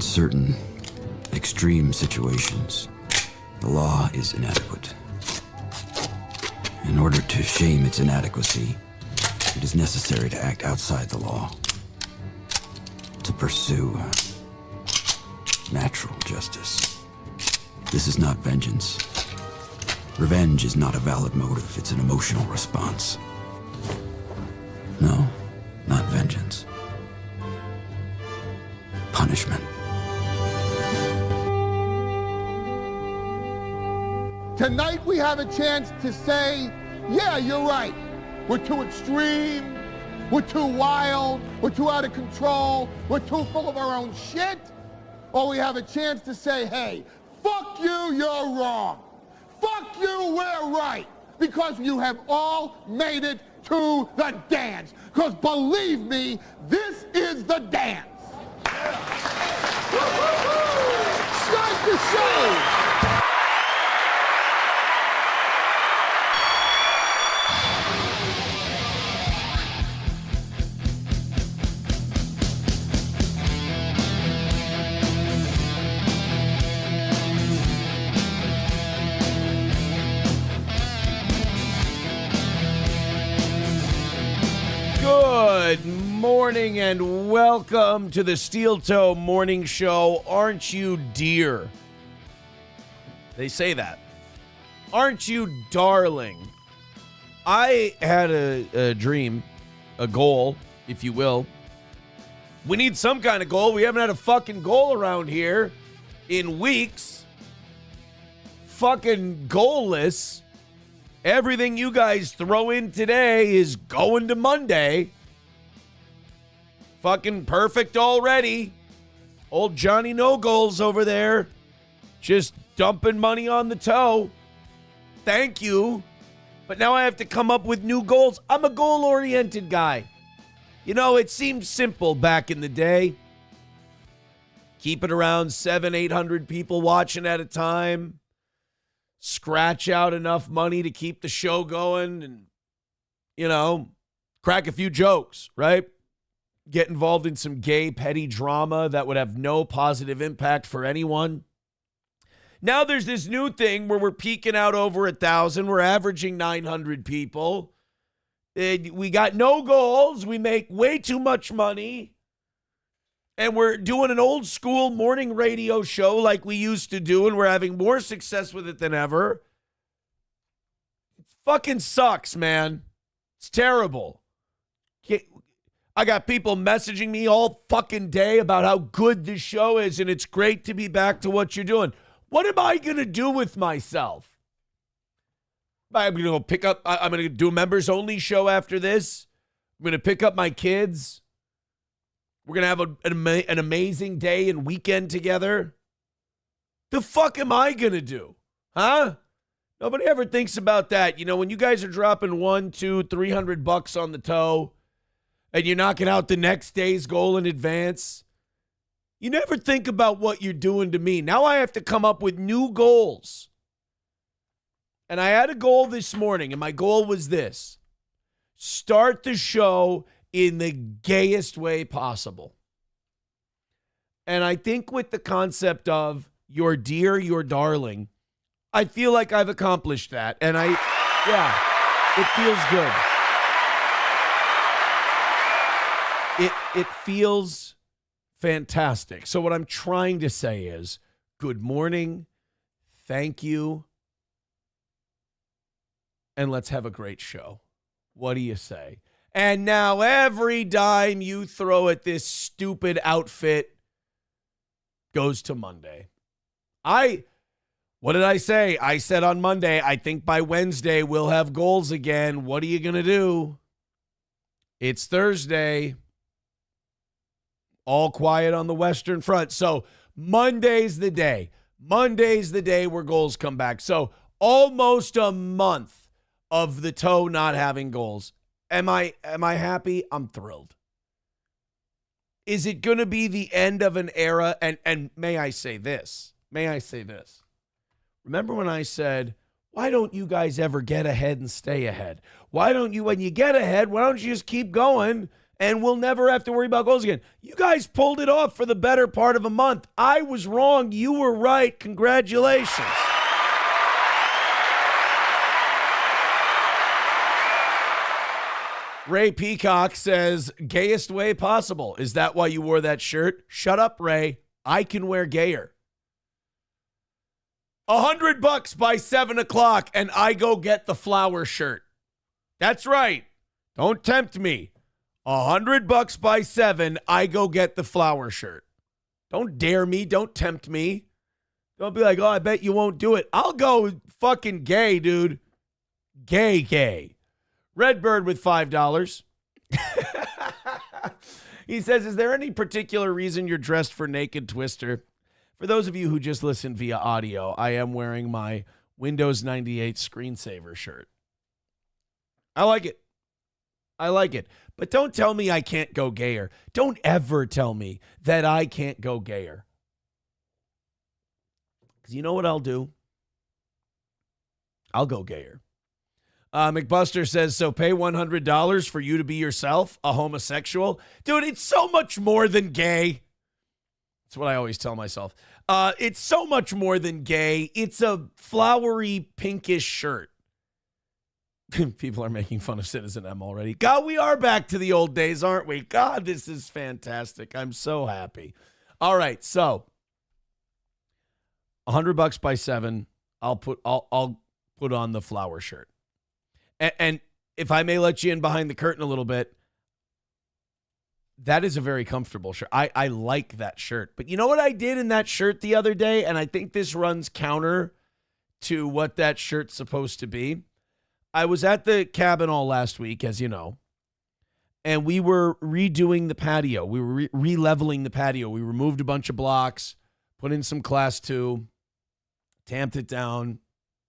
In certain extreme situations, the law is inadequate. In order to shame its inadequacy, it is necessary to act outside the law, to pursue natural justice. This is not vengeance. Revenge is not a valid motive, it's an emotional response. No, not vengeance. Punishment. Tonight we have a chance to say, yeah, you're right. We're too extreme, we're too wild, we're too out of control, we're too full of our own shit. Or we have a chance to say, hey, fuck you, you're wrong. Fuck you, we're right. Because you have all made it to the dance. Because believe me, this is the dance. Start the show. Good morning and welcome to the Steel Toe Morning Show. Aren't you dear? They say that. Aren't you darling? I had a dream, a goal, if you will. We need some kind of goal. We haven't had a fucking goal around here in weeks. Fucking goalless. Everything you guys throw in today is going to Monday. Fucking perfect already. Old Johnny No Goals over there. Just dumping money on the toe. Thank you. But now I have to come up with new goals. I'm a goal-oriented guy. You know, it seemed simple back in the day. Keep it around 700-800 people watching at a time. Scratch out enough money to keep the show going and, you know, crack a few jokes, right? Get involved in some gay, petty drama that would have no positive impact for anyone. Now there's this new thing where we're peaking out over 1,000. We're averaging 900 people. We got no goals. We make way too much money. And we're doing an old school morning radio show like we used to do, and we're having more success with it than ever. It fucking sucks, man. It's terrible. I got people messaging me all fucking day about how good this show is, and it's great to be back to what you're doing. What am I going to do with myself? I'm going to go pick up, I'm going to do a members-only show after this. I'm going to pick up my kids. We're going to have an amazing day and weekend together. The fuck am I going to do? Huh? Nobody ever thinks about that. You know, when you guys are dropping $100, $200, $300 on the toe and you're knocking out the next day's goal in advance, you never think about what you're doing to me. Now I have to come up with new goals. And I had a goal this morning, and my goal was this. Start the show in the gayest way possible. And I think with the concept of your dear, your darling, I feel like I've accomplished that. And it feels good. It feels fantastic. So what I'm trying to say is, good morning, thank you, and let's have a great show. What do you say? And now every dime you throw at this stupid outfit goes to Monday. What did I say? I said on Monday, I think by Wednesday we'll have goals again. What are you going to do? It's Thursday. All quiet on the Western Front. So Monday's the day. Monday's the day where goals come back. So almost a month of the toe not having goals. Am I happy? I'm thrilled. Is it going to be the end of an era? And may I say this? Remember when I said, why don't you guys ever get ahead and stay ahead? Why don't you, when you get ahead, why don't you just keep going and we'll never have to worry about goals again. You guys pulled it off for the better part of a month. I was wrong. You were right. Congratulations. Ray Peacock says, gayest way possible. Is that why you wore that shirt? Shut up, Ray. I can wear gayer. $100 by 7 o'clock and I go get the flower shirt. That's right. Don't tempt me. $100 by 7, I go get the flower shirt. Don't dare me. Don't tempt me. Don't be like, oh, I bet you won't do it. I'll go fucking gay, dude. Gay. Redbird with $5. He says, is there any particular reason you're dressed for Naked Twister? For those of you who just listen via audio, I am wearing my Windows 98 screensaver shirt. I like it. But don't tell me I can't go gayer. Don't ever tell me that I can't go gayer. Because you know what I'll do? I'll go gayer. McBuster says, so pay $100 for you to be yourself, a homosexual? Dude, it's so much more than gay. That's what I always tell myself. It's so much more than gay. It's a flowery, pinkish shirt. People are making fun of Citizen M already. God, we are back to the old days, aren't we? God, this is fantastic. I'm so happy. All right, so $100 by 7. I'll put on the flower shirt. And if I may let you in behind the curtain a little bit, that is a very comfortable shirt. I like that shirt. But you know what I did in that shirt the other day? And I think this runs counter to what that shirt's supposed to be. I was at the cabin all last week, as you know, and we were redoing the patio. We were re-leveling the patio. We removed a bunch of blocks, put in some class 2, tamped it down,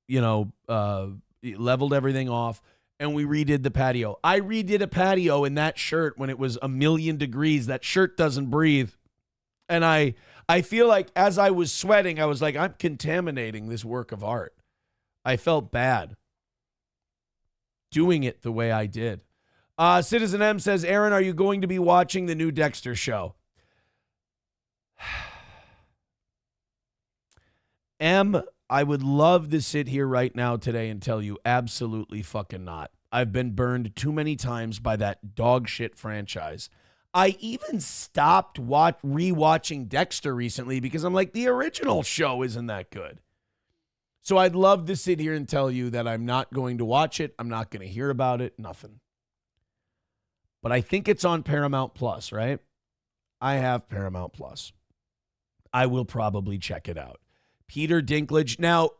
leveled everything off, and we redid the patio. I redid a patio in that shirt when it was 1,000,000 degrees. That shirt doesn't breathe. And I feel like as I was sweating, I was like, I'm contaminating this work of art. I felt bad doing it the way I did. Citizen M says, Aaron, are you going to be watching the new Dexter show? M, I would love to sit here right now today and tell you absolutely fucking not. I've been burned too many times by that dog shit franchise. I even stopped rewatching Dexter recently because I'm like, the original show isn't that good. So I'd love to sit here and tell you that I'm not going to watch it. I'm not going to hear about it. Nothing. But I think it's on Paramount Plus, right? I have Paramount Plus. I will probably check it out. Peter Dinklage. Now,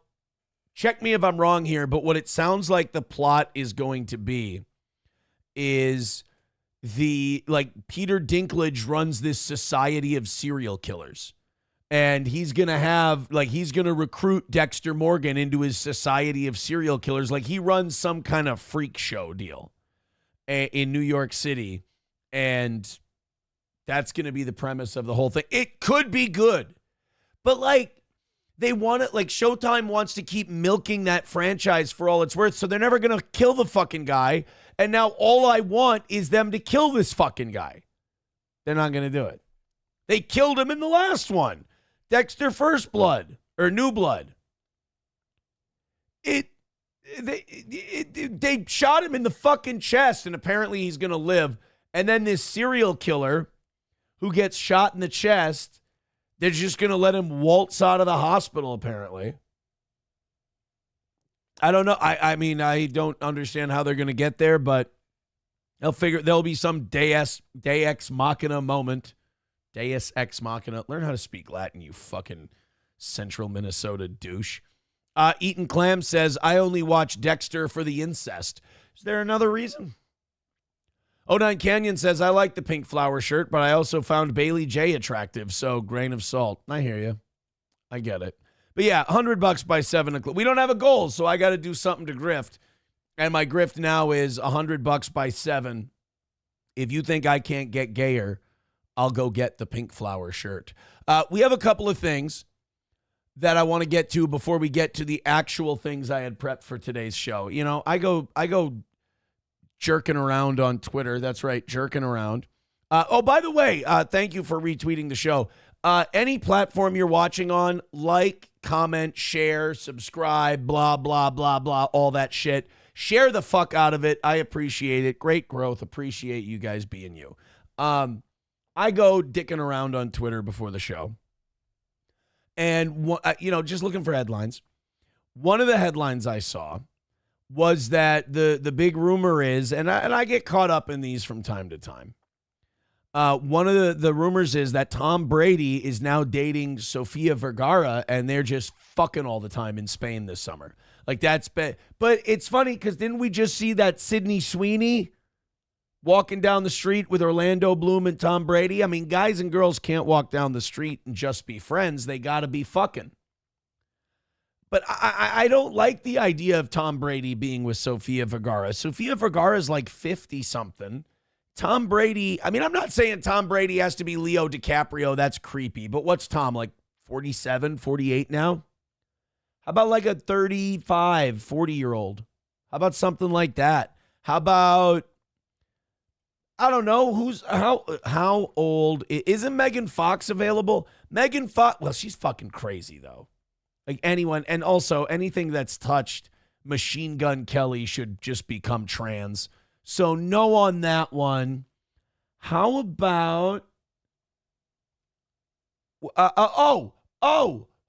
check me if I'm wrong here, but what it sounds like the plot is going to be is Peter Dinklage runs this society of serial killers. And he's going to recruit Dexter Morgan into his society of serial killers. Like he runs some kind of freak show deal in New York City. And that's going to be the premise of the whole thing. It could be good, but they want it, Showtime wants to keep milking that franchise for all it's worth. So they're never going to kill the fucking guy. And now all I want is them to kill this fucking guy. They're not going to do it. They killed him in the last one. Dexter First Blood or New Blood. They shot him in the fucking chest and apparently he's going to live. And then this serial killer who gets shot in the chest, they're just going to let him waltz out of the hospital, apparently. I don't know. I mean, I don't understand how they're going to get there, but there'll be some Deus Ex Machina moment. Deus Ex Machina. Learn how to speak Latin, you fucking central Minnesota douche. Eaton Clam says, I only watch Dexter for the incest. Is there another reason? O9 Canyon says, I like the pink flower shirt, but I also found Bailey J attractive, so grain of salt. I hear you. I get it. But yeah, $100 by 7 o'clock. We don't have a goal, so I got to do something to grift. And my grift now is $100 by 7. If you think I can't get gayer, I'll go get the pink flower shirt. We have a couple of things that I want to get to before we get to the actual things I had prepped for today's show. I go jerking around on Twitter. That's right, jerking around. Oh, by the way, thank you for retweeting the show. Any platform you're watching on, like, comment, share, subscribe, blah, blah, blah, blah, all that shit. Share the fuck out of it. I appreciate it. Great growth. Appreciate you guys being you. I go dicking around on Twitter before the show. And, just looking for headlines. One of the headlines I saw was that the big rumor is, and I get caught up in these from time to time. One of the rumors is that Tom Brady is now dating Sofia Vergara, and they're just fucking all the time in Spain this summer. Like, but it's funny because didn't we just see that Sydney Sweeney walking down the street with Orlando Bloom and Tom Brady? I mean, guys and girls can't walk down the street and just be friends. They got to be fucking. But I don't like the idea of Tom Brady being with Sofia Vergara. Sofia Vergara is like 50-something. Tom Brady, I'm not saying Tom Brady has to be Leo DiCaprio. That's creepy. But what's Tom, like 47, 48 now? How about like a 35, 40-year-old? How about something like that? How about, I don't know, how old? Isn't Megan Fox available? Megan Fox, well, she's fucking crazy, though. Like anyone, and also anything that's touched Machine Gun Kelly should just become trans. So no on that one. How about,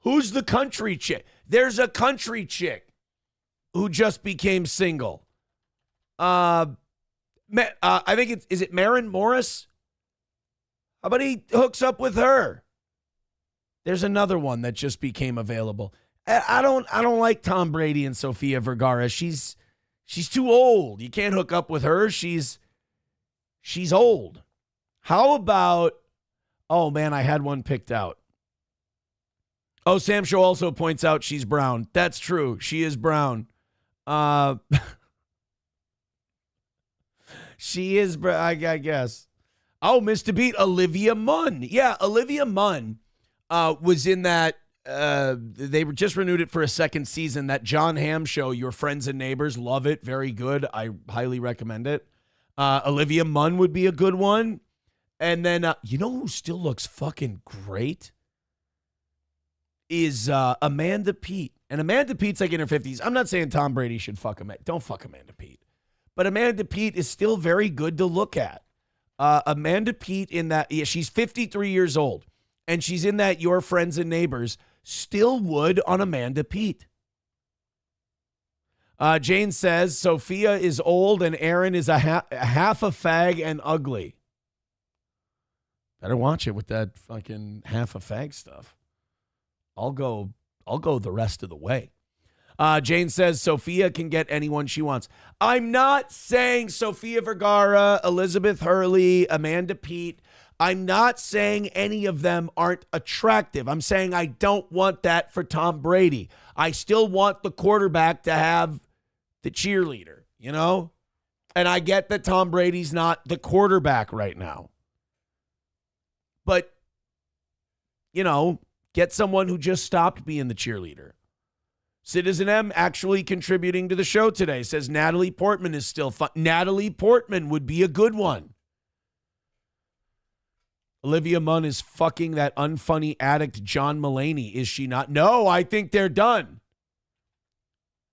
who's the country chick? There's a country chick who just became single. I think is it Maren Morris? How about he hooks up with her? There's another one that just became available. I don't like Tom Brady and Sofia Vergara. She's too old. You can't hook up with her. She's old. How about, oh man, I had one picked out. Oh, Sam Show also points out she's brown. That's true. She is brown. She is, I guess. Oh, Mr. Beat, Olivia Munn. Yeah, Olivia Munn was in that. They just renewed it for a second season. That John Hamm show, Your Friends and Neighbors. Love it. Very good. I highly recommend it. Olivia Munn would be a good one. And then, you know who still looks fucking great? Is Amanda Peet. And Amanda Peet's like in her 50s. I'm not saying Tom Brady should fuck Amanda. Don't fuck Amanda Peet. But Amanda Peet is still very good to look at. Amanda Peet in that, yeah, she's 53 years old. And she's in that Your Friends and Neighbors. Still would on Amanda Peet. Jane says, Sophia is old and Aaron is half a fag and ugly. Better watch it with that fucking half a fag stuff. I'll go the rest of the way. Jane says Sophia can get anyone she wants. I'm not saying Sofia Vergara, Elizabeth Hurley, Amanda Peet. I'm not saying any of them aren't attractive. I'm saying I don't want that for Tom Brady. I still want the quarterback to have the cheerleader, you know? And I get that Tom Brady's not the quarterback right now. But, you know, get someone who just stopped being the cheerleader. Citizen M actually contributing to the show today says Natalie Portman is still fun. Natalie Portman would be a good one. Olivia Munn is fucking that unfunny addict John Mulaney, is she not? No, I think they're done.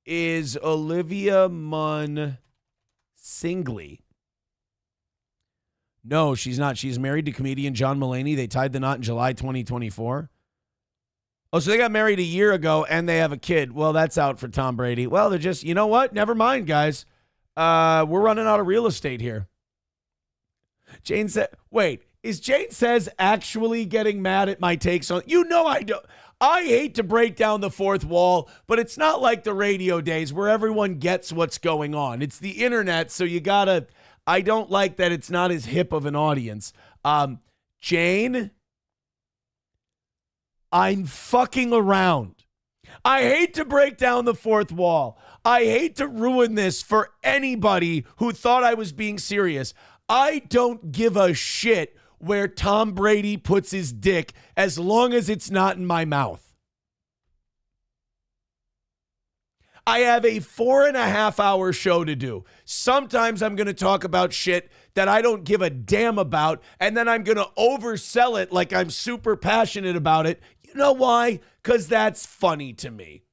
Is Olivia Munn singly? No, she's not. She's married to comedian John Mulaney. They tied the knot in July 2024. Oh, so they got married a year ago and they have a kid. Well, that's out for Tom Brady. Well, they're just, you know what? Never mind, guys. We're running out of real estate here. Jane said, wait. Is Jane Says actually getting mad at my takes on? You know I don't. I hate to break down the fourth wall, but it's not like the radio days where everyone gets what's going on. It's the internet, so you gotta. I don't like that it's not as hip of an audience. Jane, I'm fucking around. I hate to break down the fourth wall. I hate to ruin this for anybody who thought I was being serious. I don't give a shit where Tom Brady puts his dick as long as it's not in my mouth. I have a 4.5-hour show to do. Sometimes I'm going to talk about shit that I don't give a damn about, and then I'm going to oversell it like I'm super passionate about it. You know why? Because that's funny to me.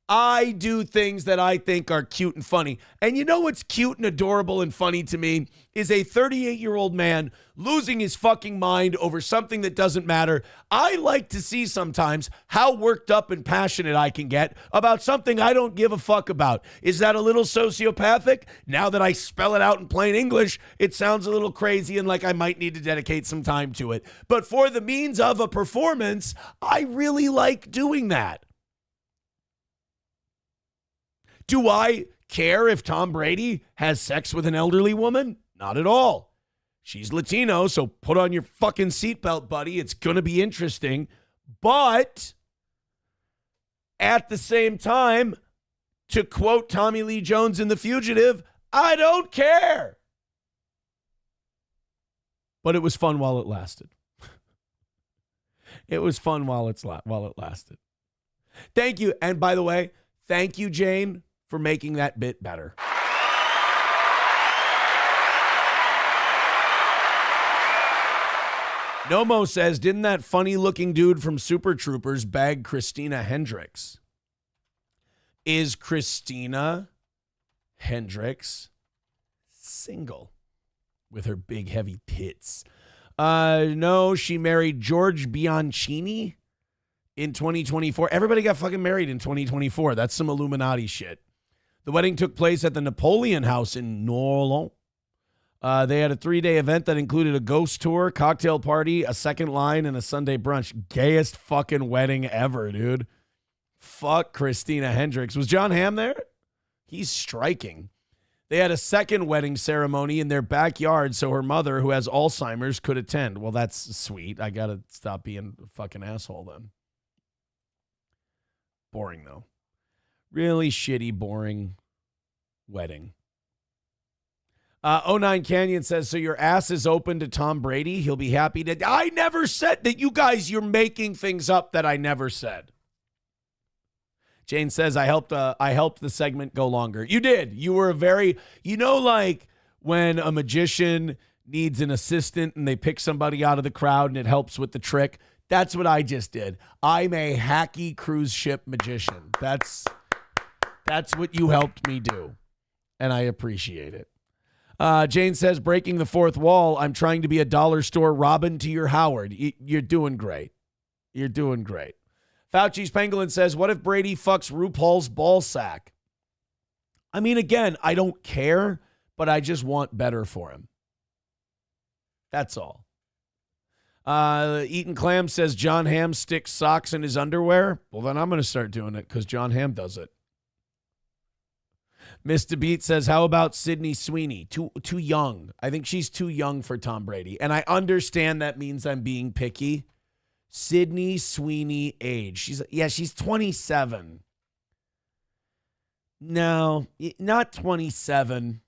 I do things that I think are cute and funny. And you know what's cute and adorable and funny to me is a 38-year-old man losing his fucking mind over something that doesn't matter. I like to see sometimes how worked up and passionate I can get about something I don't give a fuck about. Is that a little sociopathic? Now that I spell it out in plain English, it sounds a little crazy and like I might need to dedicate some time to it. But for the means of a performance, I really like doing that. Do I care if Tom Brady has sex with an elderly woman? Not at all. She's Latino, so put on your fucking seatbelt, buddy. It's going to be interesting. But at the same time, to quote Tommy Lee Jones in The Fugitive, I don't care. But it was fun while it lasted. It was fun while it lasted. Thank you. And by the way, thank you, Jane, for making that bit better. Nomo says, didn't that funny-looking dude from Super Troopers bag Christina Hendricks? Is Christina Hendricks single with her big, heavy tits? No, she married George Bianchini in 2024. Everybody got fucking married in 2024. That's some Illuminati shit. The wedding took place at the Napoleon House in Norlon. They had a 3-day event that included a ghost tour, cocktail party, a second line, and a Sunday brunch. Gayest fucking wedding ever, dude. Fuck Christina Hendricks. Was John Hamm there? He's striking. They had a second wedding ceremony in their backyard so her mother, who has Alzheimer's, could attend. Well, that's sweet. I got to stop being a fucking asshole then. Boring, though. Really shitty, boring wedding. 09 Canyon says, so your ass is open to Tom Brady? He'll be happy to... I never said that. You guys, you're making things up that I never said. Jane says, I helped the segment go longer. You did. You were a very... You know, like when a magician needs an assistant and they pick somebody out of the crowd and it helps with the trick? That's what I just did. I'm a hacky cruise ship magician. That's what you helped me do, and I appreciate it. Jane says, breaking the fourth wall, I'm trying to be a dollar store Robin to your Howard. You're doing great. You're doing great. Fauci's Pangolin says, what if Brady fucks RuPaul's ball sack? I mean, again, I don't care, but I just want better for him. That's all. Eaton Clam says, John Hamm sticks socks in his underwear. Well, then I'm going to start doing it because John Hamm does it. Mr. Beat says, how about Sydney Sweeney? Too young. I think she's too young for Tom Brady. And I understand that means I'm being picky. Sydney Sweeney age. She's 27. No, not 27.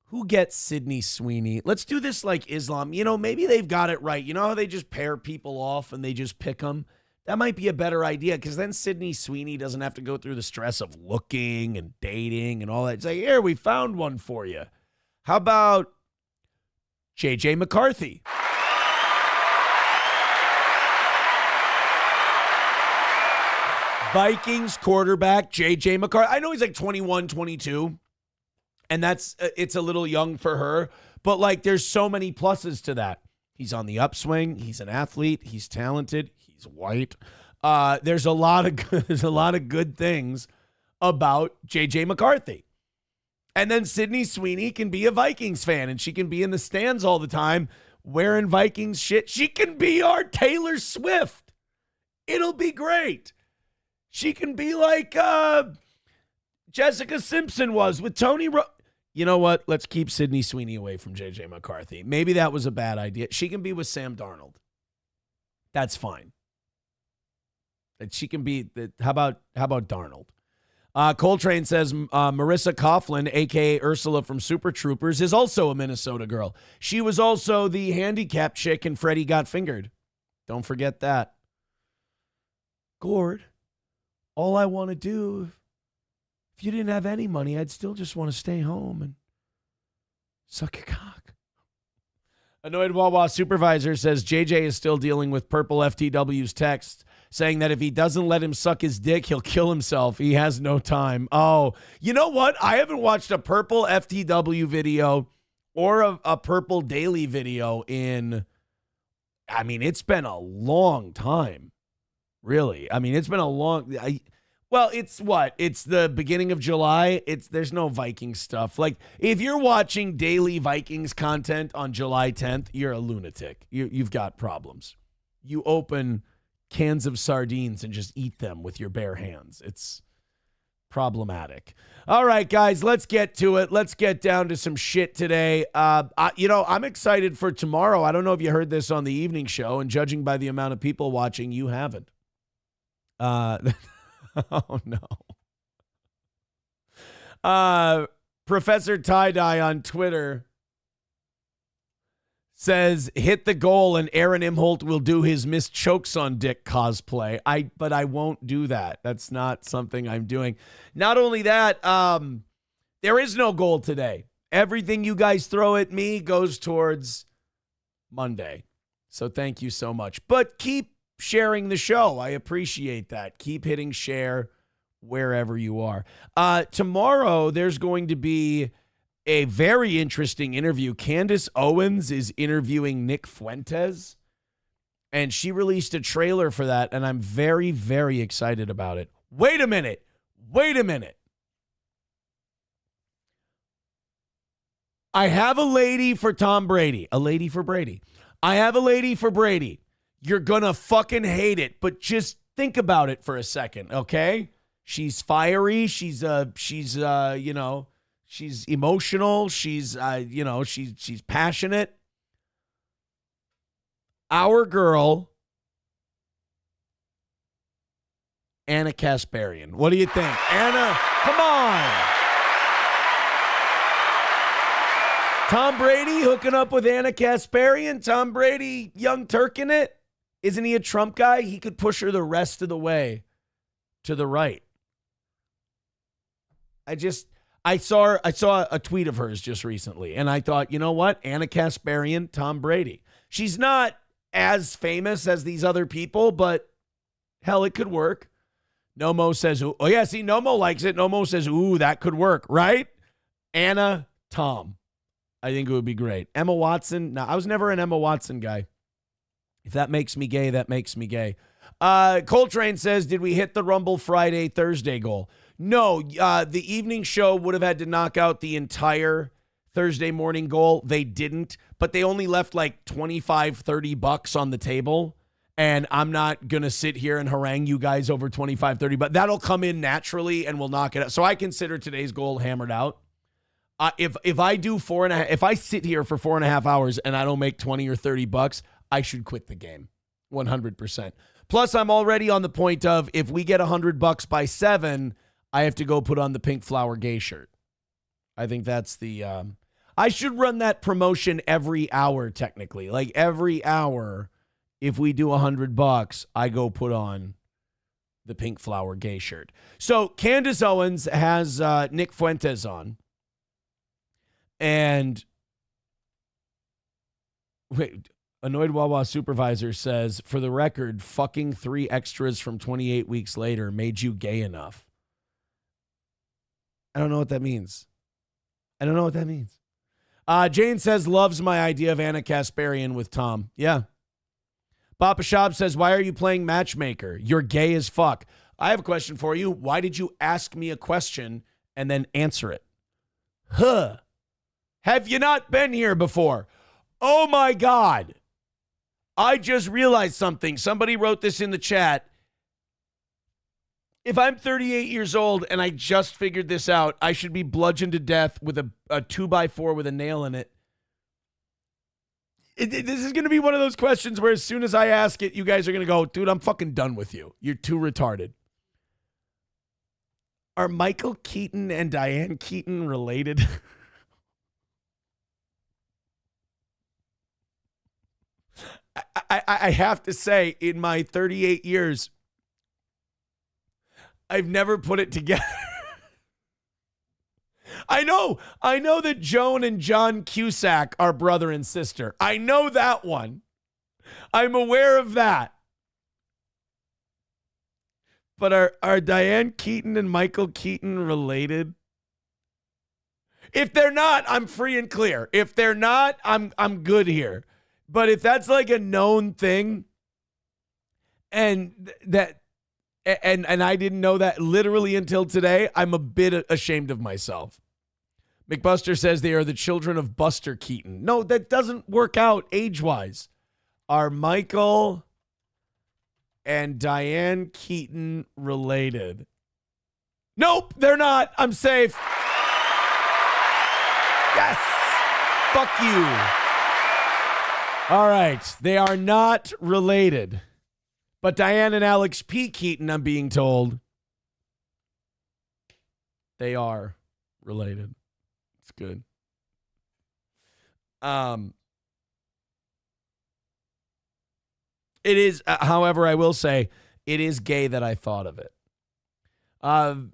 Who gets Sydney Sweeney? Let's do this like Islam. You know, maybe they've got it right. You know how they just pair people off and they just pick them? That might be a better idea because then Sydney Sweeney doesn't have to go through the stress of looking and dating and all that. It's like, here, we found one for you. How about J.J. McCarthy? Vikings quarterback J.J. McCarthy. I know he's like 21, 22, and it's a little young for her, but like there's so many pluses to that. He's on the upswing. He's an athlete. He's talented. He's white. There's a lot of good things about J.J. McCarthy. And then Sydney Sweeney can be a Vikings fan, and she can be in the stands all the time wearing Vikings shit. She can be our Taylor Swift. It'll be great. She can be like Jessica Simpson was with Tony You know what? Let's keep Sydney Sweeney away from J.J. McCarthy. Maybe that was a bad idea. She can be with Sam Darnold. That's fine. And she can be. How about Darnold? Coltrane says Marissa Coughlin, a.k.a. Ursula from Super Troopers, is also a Minnesota girl. She was also the handicapped chick in Freddie Got Fingered. Don't forget that. Gord, all I want to do, if you didn't have any money, I'd still just want to stay home and suck your cock. Annoyed Wawa supervisor says JJ is still dealing with Purple FTW's text saying that if he doesn't let him suck his dick, he'll kill himself. He has no time. Oh, you know what? I haven't watched a Purple FTW video or a Purple Daily video in, I mean, it's been a long time. Really. I mean, it's been a long, well, it's what? It's the beginning of July. There's no Viking stuff. Like, if you're watching daily Vikings content on July 10th, you're a lunatic. You've got problems. You open cans of sardines and just eat them with your bare hands. It's problematic. All right, guys, let's get to it. Let's get down to some shit today. I'm excited for tomorrow. I don't know if you heard this on the evening show, and judging by the amount of people watching, you haven't. Oh, no. Professor Tie-Dye on Twitter says, hit the goal and Aaron Imholt will do his Miss Chokes on Dick cosplay. But I won't do that. That's not something I'm doing. Not only that, there is no goal today. Everything you guys throw at me goes towards Monday. So thank you so much. But keep sharing the show. I appreciate that. Keep hitting share wherever you are. Tomorrow, there's going to be a very interesting interview. Candace Owens is interviewing Nick Fuentes, and she released a trailer for that, and I'm very, very excited about it. Wait a minute. I have a lady for Tom Brady. A lady for Brady. I have a lady for Brady. You're going to fucking hate it, but just think about it for a second, okay? She's fiery. She's emotional. She's passionate. Our girl, Anna Kasparian. What do you think? Anna, come on. Tom Brady hooking up with Anna Kasparian. Tom Brady, young Turking it. Isn't he a Trump guy? He could push her the rest of the way to the right. I saw a tweet of hers just recently, and I thought, you know what? Anna Kasparian, Tom Brady. She's not as famous as these other people, but hell, it could work. Nomo says, oh yeah, see, Nomo likes it. Nomo says, ooh, that could work, right? Anna, Tom. I think it would be great. Emma Watson. No, I was never an Emma Watson guy. If that makes me gay, that makes me gay. Coltrane says, did we hit the Rumble Friday, Thursday goal? No, the evening show would have had to knock out the entire Thursday morning goal. They didn't, but they only left like $25-$30 on the table. And I'm not going to sit here and harangue you guys over $25-$30, but that'll come in naturally and we'll knock it out. So I consider today's goal hammered out. If I do if I sit here for 4.5 hours and I don't make 20 or $30, I should quit the game 100%. Plus, I'm already on the point of if we get $100 by 7, I have to go put on the pink flower gay shirt. I think that's the, I should run that promotion every hour, technically. Like every hour, if we do $100, I go put on the pink flower gay shirt. So Candace Owens has Nick Fuentes on. And wait, Annoyed Wawa supervisor says, for the record, fucking 3 extras from 28 weeks later made you gay enough. I don't know what that means. Jane says, loves my idea of Anna Kasparian with Tom. Yeah. Papa Shab says, why are you playing matchmaker? You're gay as fuck. I have a question for you. Why did you ask me a question and then answer it? Huh. Have you not been here before? Oh my God. I just realized something. Somebody wrote this in the chat. If I'm 38 years old and I just figured this out, I should be bludgeoned to death with a 2x4 with a nail in it. This is going to be one of those questions where as soon as I ask it, you guys are going to go, dude, I'm fucking done with you. You're too retarded. Are Michael Keaton and Diane Keaton related? I have to say, in my 38 years, I've never put it together. I know that Joan and John Cusack are brother and sister. I know that one. I'm aware of that. But are Diane Keaton and Michael Keaton related? If they're not, I'm free and clear. If they're not, I'm good here. But if that's like a known thing, and I didn't know that literally until today, I'm a bit ashamed of myself. McBuster says they are the children of Buster Keaton. No, that doesn't work out age-wise. Are Michael and Diane Keaton related? Nope, they're not. I'm safe. Yes. Fuck you. All right. They are not related. But Diane and Alex P. Keaton, I'm being told, they are related. It's good. It is, however, I will say, it is gay that I thought of it.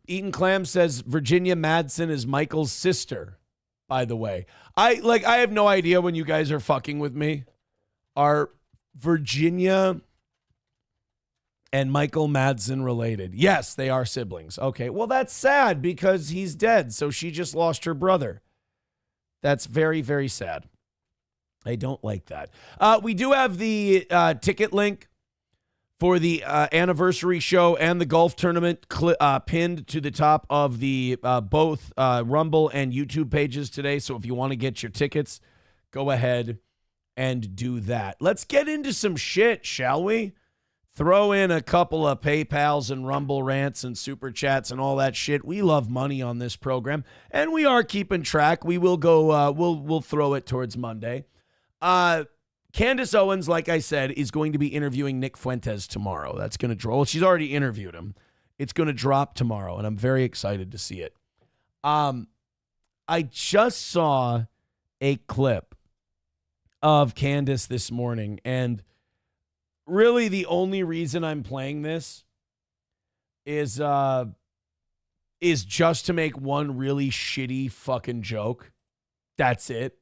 Eaton Clam says Virginia Madsen is Michael's sister, by the way. I have no idea when you guys are fucking with me. Are Virginia and Michael Madsen related? Yes, they are siblings. Okay, well, that's sad because he's dead, so she just lost her brother. That's very, very sad. I don't like that. We do have the ticket link for the anniversary show and the golf tournament pinned to the top of the both Rumble and YouTube pages today. So if you want to get your tickets, go ahead and do that. Let's get into some shit, shall we? Throw in a couple of PayPals and Rumble rants and Super Chats and all that shit. We love money on this program, and we are keeping track. We will go, we'll throw it towards Monday. Candace Owens, like I said, is going to be interviewing Nick Fuentes tomorrow. That's going to draw. Well, she's already interviewed him. It's going to drop tomorrow, and I'm very excited to see it. I just saw a clip of Candace this morning, and really the only reason I'm playing this is just to make one really shitty fucking joke. That's it.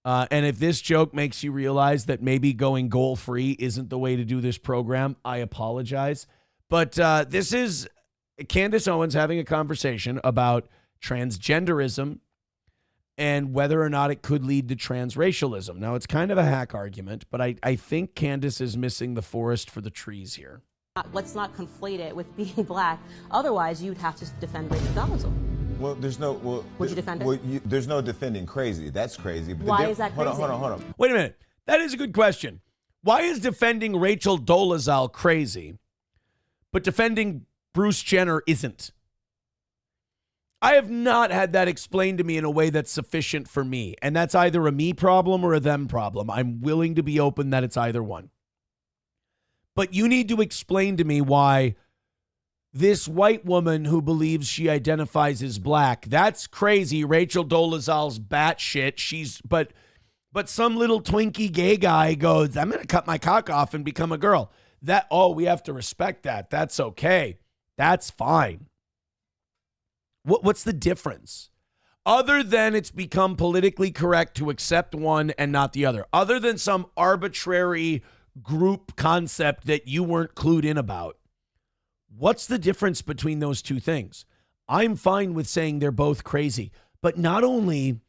And if this joke makes you realize that maybe going goal-free isn't the way to do this program, I apologize. But this is Candace Owens having a conversation about transgenderism and whether or not it could lead to transracialism. Now, it's kind of a hack argument, but I think Candace is missing the forest for the trees here. Let's not conflate it with being black. Otherwise, you'd have to defend Rachel Dolezal. Well, there's no. Well, would you defend it? Well, there's no defending crazy. That's crazy. But why is that crazy? Hold on. Wait a minute. That is a good question. Why is defending Rachel Dolezal crazy, but defending Bruce Jenner isn't? I have not had that explained to me in a way that's sufficient for me, and that's either a me problem or a them problem. I'm willing to be open that it's either one. But you need to explain to me why this white woman who believes she identifies as black, that's crazy. Rachel Dolezal's batshit. But some little Twinkie gay guy goes, I'm going to cut my cock off and become a girl. We have to respect that. That's okay. That's fine. What's the difference? Other than it's become politically correct to accept one and not the other. Other than some arbitrary group concept that you weren't clued in about. What's the difference between those two things? I'm fine with saying they're both crazy, but not only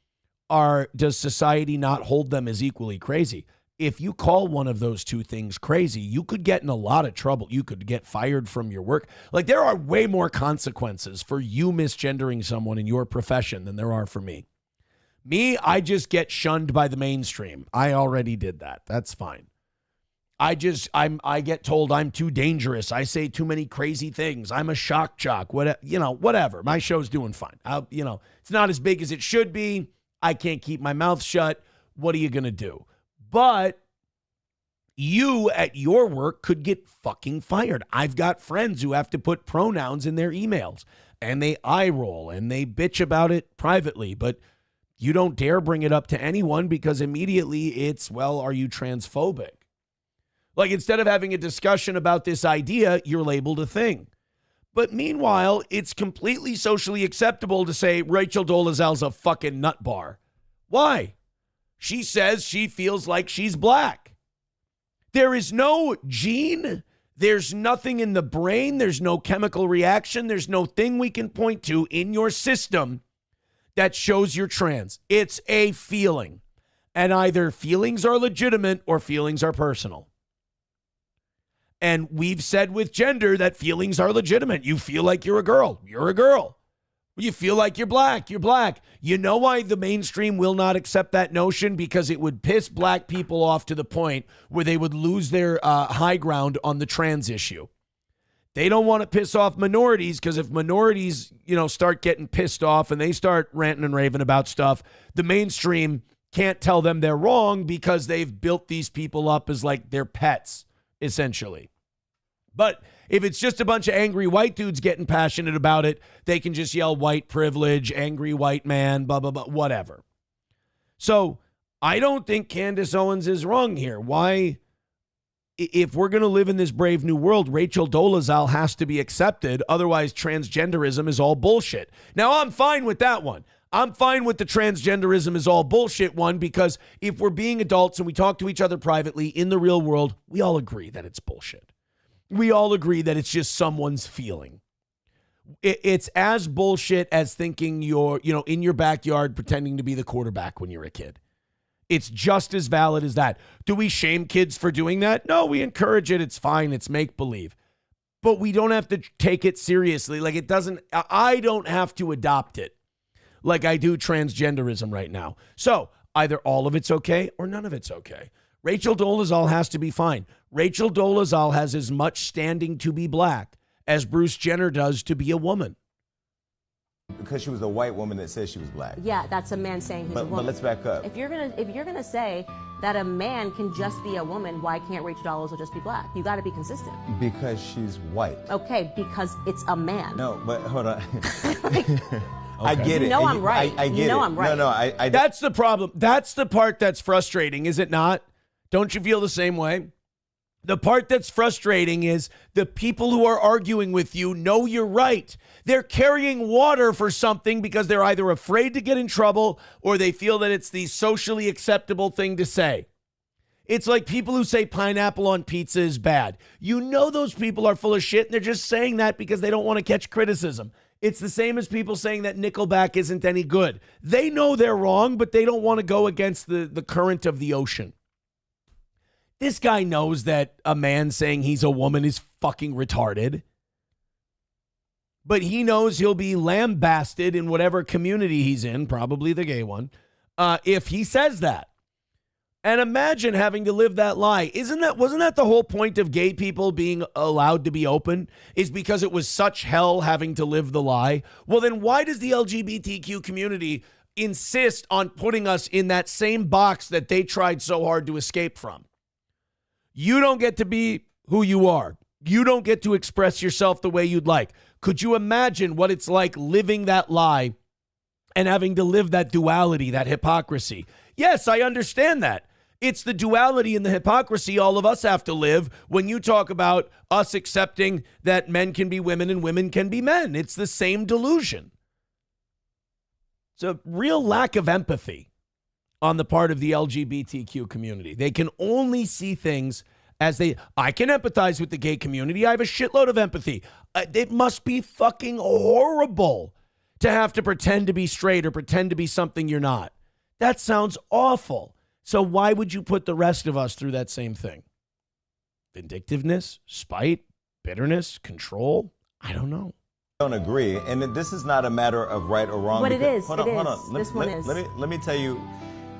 does society not hold them as equally crazy, if you call one of those two things crazy, you could get in a lot of trouble. You could get fired from your work. Like, there are way more consequences for you misgendering someone in your profession than there are for me. Me, I just get shunned by the mainstream. I already did that. That's fine. I get told I'm too dangerous. I say too many crazy things. I'm a shock jock. Whatever. My show's doing fine. It's not as big as it should be. I can't keep my mouth shut. What are you going to do? But you at your work could get fucking fired. I've got friends who have to put pronouns in their emails, and they eye roll and they bitch about it privately, but you don't dare bring it up to anyone because immediately it's, well, are you transphobic? Like, instead of having a discussion about this idea, you're labeled a thing. But meanwhile, it's completely socially acceptable to say Rachel Dolezal's a fucking nut bar. Why? She says she feels like she's black. There is no gene. There's nothing in the brain. There's no chemical reaction. There's no thing we can point to in your system that shows you're trans. It's a feeling. And either feelings are legitimate or feelings are personal. And we've said with gender that feelings are legitimate. You feel like you're a girl. You're a girl. You feel like you're black. You're black. You know why the mainstream will not accept that notion? Because it would piss black people off to the point where they would lose their high ground on the trans issue. They don't want to piss off minorities because if minorities, start getting pissed off and they start ranting and raving about stuff, the mainstream can't tell them they're wrong because they've built these people up as like their pets, essentially. But if it's just a bunch of angry white dudes getting passionate about it, they can just yell white privilege, angry white man, blah, blah, blah, whatever. So I don't think Candace Owens is wrong here. Why? If we're going to live in this brave new world, Rachel Dolezal has to be accepted. Otherwise, transgenderism is all bullshit. Now, I'm fine with that one. I'm fine with the transgenderism is all bullshit one because if we're being adults and we talk to each other privately in the real world, we all agree that it's bullshit. We all agree that it's just someone's feeling. It's as bullshit as thinking you're, in your backyard pretending to be the quarterback when you're a kid. It's just as valid as that. Do we shame kids for doing that? No, we encourage it. It's fine. It's make-believe. But we don't have to take it seriously. I don't have to adopt it like I do transgenderism right now. So either all of it's okay or none of it's okay. Rachel Dolezal has to be fine. Rachel Dolezal has as much standing to be black as Bruce Jenner does to be a woman. Because she was a white woman that says she was black. Yeah, that's a man saying he's a woman. But let's back up. If you're gonna say that a man can just be a woman, why can't Rachel Dolezal just be black? You got to be consistent. Because she's white. Okay, because it's a man. No, but hold on. I get it. I'm right. I get it. I'm right. No, That's the problem. That's the part that's frustrating, is it not? Don't you feel the same way? The part that's frustrating is the people who are arguing with you know you're right. They're carrying water for something because they're either afraid to get in trouble or they feel that it's the socially acceptable thing to say. It's like people who say pineapple on pizza is bad. You know those people are full of shit and they're just saying that because they don't want to catch criticism. It's the same as people saying that Nickelback isn't any good. They know they're wrong, but they don't want to go against the current of the ocean. This guy knows that a man saying he's a woman is fucking retarded. But he knows he'll be lambasted in whatever community he's in, probably the gay one, if he says that. And imagine having to live that lie. Wasn't that the whole point of gay people being allowed to be open? Is because it was such hell having to live the lie? Well, then why does the LGBTQ community insist on putting us in that same box that they tried so hard to escape from? You don't get to be who you are. You don't get to express yourself the way you'd like. Could you imagine what it's like living that lie and having to live that duality, that hypocrisy? Yes, I understand that. It's the duality and the hypocrisy all of us have to live when you talk about us accepting that men can be women and women can be men. It's the same delusion. It's a real lack of empathy on the part of the LGBTQ community. They can only see things as I can empathize with the gay community. I have a shitload of empathy. It must be fucking horrible to have to pretend to be straight or pretend to be something you're not. That sounds awful. So why would you put the rest of us through that same thing? Vindictiveness, spite, bitterness, control? I don't know. I don't agree. And this is not a matter of right or wrong. But it is. Hold on. This one is. Let me tell you.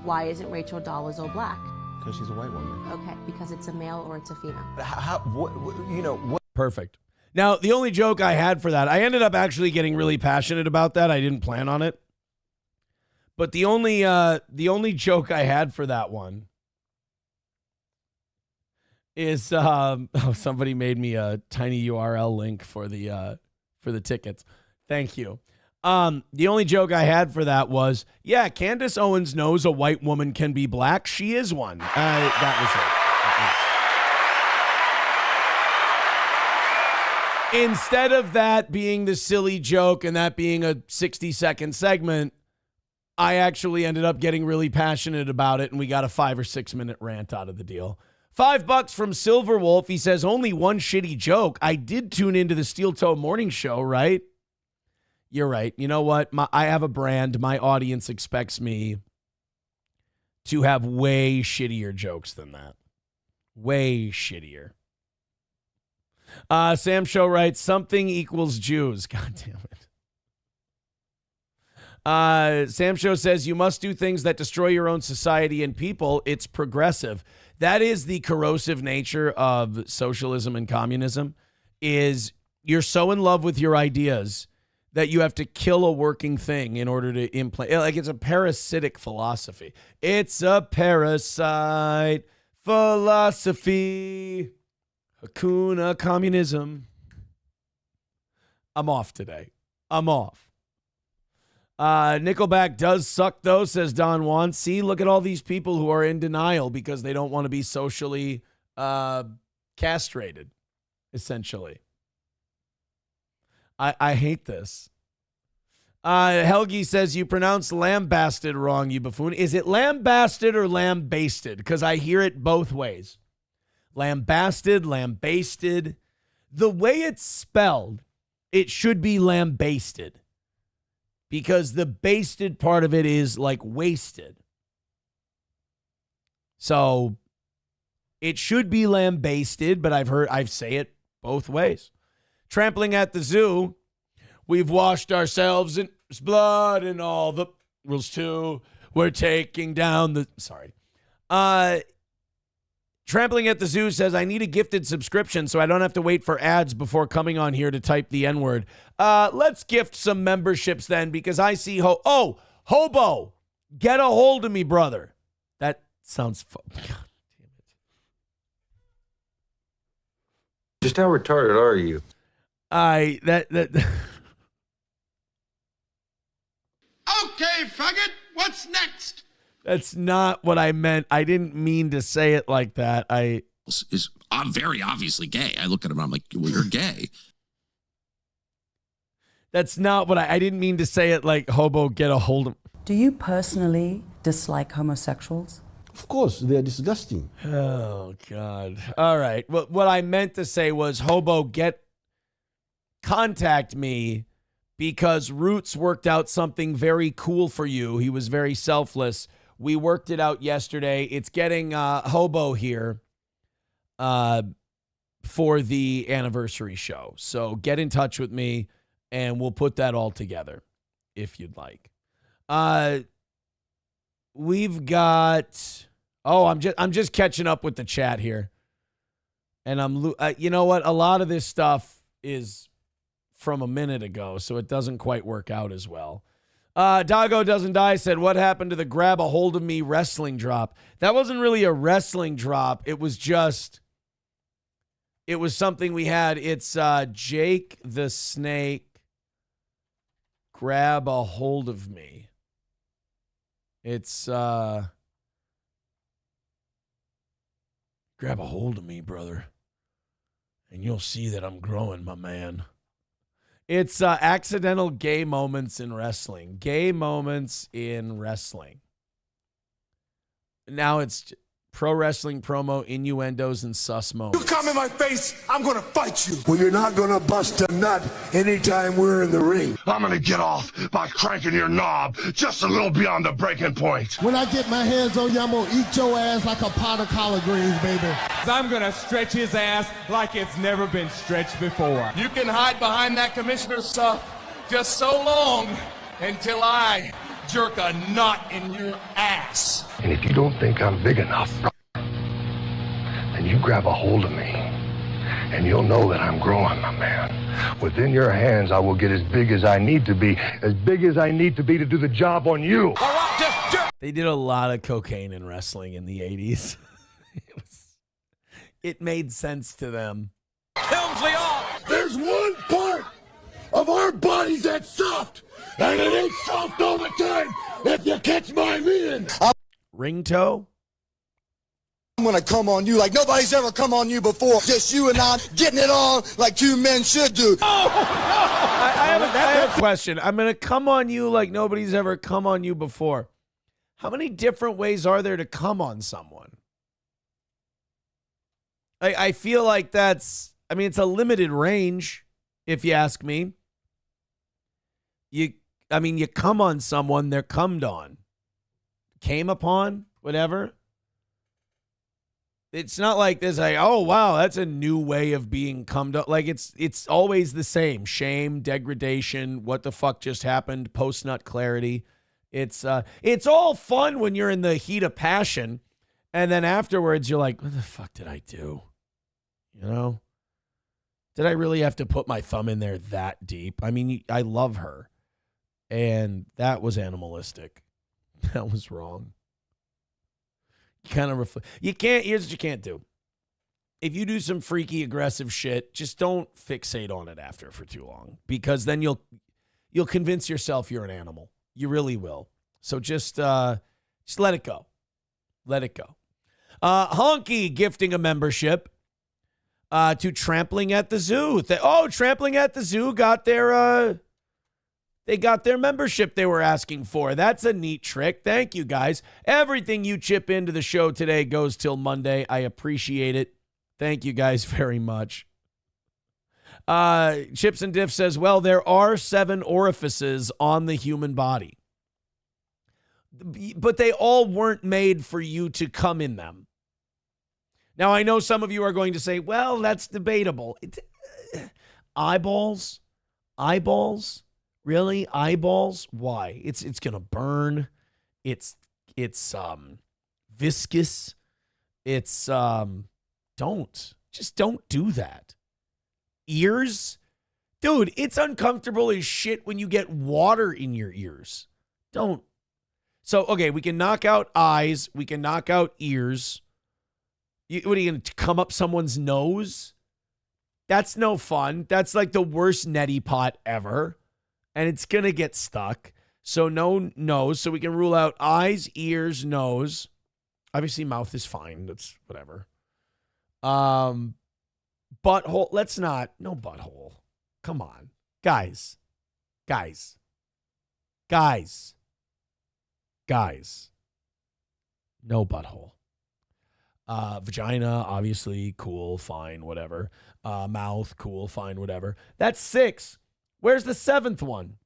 Why isn't Rachel Dolezal black? Because she's a white woman. Okay, because it's a male or it's a female. What? Perfect. Now, the only joke I had for that, I ended up actually getting really passionate about that. I didn't plan on it. But the only joke I had for that one is somebody made me a tiny URL link for the tickets. Thank you. The only joke I had for that was, yeah, Candace Owens knows a white woman can be black. She is one. That was it. Instead of that being the silly joke and that being a 60-second segment, I actually ended up getting really passionate about it, and we got a 5 or 6 minute rant out of the deal. $5 from Silver Wolf. He says, only one shitty joke. I did tune into the Steel Toe Morning Show, right? You're right. You know what? I have a brand. My audience expects me to have way shittier jokes than that. Way shittier. Sam Show writes, something equals Jews. God damn it. Sam Show says, you must do things that destroy your own society and people. It's progressive. That is the corrosive nature of socialism and communism, is you're so in love with your ideas that you have to kill a working thing in order to implant. Like, it's a parasitic philosophy. It's a parasite philosophy. Hakuna communism. I'm off today. I'm off. Nickelback does suck, though, says Don Juan. See, look at all these people who are in denial because they don't want to be socially castrated, essentially. I hate this. Helgi says, you pronounce lambasted wrong, you buffoon. Is it lambasted or lambasted? Because I hear it both ways. Lambasted, lambasted. The way it's spelled, it should be lambasted. Because the basted part of it is like wasted. So it should be lambasted, but I've say it both ways. Trampling at the zoo. We've washed ourselves in blood and all the rules too. We're taking down the... Sorry. Trampling at the Zoo says, I need a gifted subscription so I don't have to wait for ads before coming on here to type the N-word. Let's gift some memberships then, because I see... Hobo! Get a hold of me, brother. That sounds... God damn it. Just how retarded are you? Okay, faggot, what's next? That's not what I meant. I didn't mean to say it like that. I'm very obviously gay. I look at him and I'm like, well, you're gay. That's not what I didn't mean to say it like, hobo, get a hold of... Do you personally dislike homosexuals? Of course, they're disgusting. Oh, God. All right. Well, what I meant to say was, hobo, contact me, because Roots worked out something very cool for you. He was very selfless. We worked it out yesterday. It's getting Hobo here for the anniversary show. So get in touch with me, and we'll put that all together if you'd like. We've got... Oh, I'm just catching up with the chat here. And you know what? A lot of this stuff is from a minute ago, so it doesn't quite work out as well. Dago Doesn't Die said, what happened to the grab a hold of me wrestling drop? That wasn't really a wrestling drop. It was something we had. It's Jake the Snake, grab a hold of me. It's grab a hold of me, brother, and you'll see that I'm growing, my man. It's accidental gay moments in wrestling. Gay moments in wrestling. Now it's pro wrestling promo, innuendos, and sus moments. You come in my face, I'm going to fight you. Well, you're not going to bust a nut anytime we're in the ring. I'm going to get off by cranking your knob just a little beyond the breaking point. When I get my hands on you, I'm going to eat your ass like a pot of collard greens, baby. I'm going to stretch his ass like it's never been stretched before. You can hide behind that commissioner's stuff just so long until I jerk a knot in your ass. And if you don't think I'm big enough, then you grab a hold of me, and you'll know that I'm growing, my man. Within your hands, I will get as big as I need to be to do the job on you. All right, They did a lot of cocaine in wrestling in the 80s. It made sense to them. Helmsley off! There's one part of our bodies that's soft, and it ain't soft all the time, if you catch my meaning. Ring toe? I'm gonna come on you like nobody's ever come on you before. Just you and I getting it on like two men should do. I have a question. I'm going to come on you like nobody's ever come on you before. How many different ways are there to come on someone? I feel like it's a limited range, if you ask me. You come on someone, they're cummed on. Came upon, whatever. It's not like there's like, oh, wow, that's a new way of being cummed up. Like, it's always the same. Shame, degradation, what the fuck just happened, post-nut clarity. It's all fun when you're in the heat of passion, and then afterwards you're like, what the fuck did I do? You know? Did I really have to put my thumb in there that deep? I mean, I love her, and that was animalistic. That was wrong. Kind of here's what you can't do. If you do some freaky aggressive shit, just don't fixate on it after for too long, because then you'll convince yourself you're an animal. You really will. So just let it go. Let it go. Honky gifting a membership to Trampling at the Zoo. Trampling at the Zoo got their they got their membership they were asking for. That's a neat trick. Thank you, guys. Everything you chip into the show today goes till Monday. I appreciate it. Thank you guys very much. Chips and Diff says, well, there are 7 orifices on the human body, but they all weren't made for you to come in them. Now, I know some of you are going to say, well, that's debatable. Eyeballs? Really? Eyeballs? Why? It's going to burn. It's viscous. It's don't do that. Ears? Dude, it's uncomfortable as shit when you get water in your ears. Don't. So, okay, we can knock out eyes. We can knock out ears. What are you going to come up someone's nose? That's no fun. That's like the worst neti pot ever. And it's going to get stuck. So no nose. So we can rule out eyes, ears, nose. Obviously, mouth is fine. That's whatever. Butthole. Let's not. No butthole. Come on. Guys. No butthole. Vagina, obviously, cool, fine, whatever. Mouth, cool, fine, whatever. That's 6. Where's the 7th one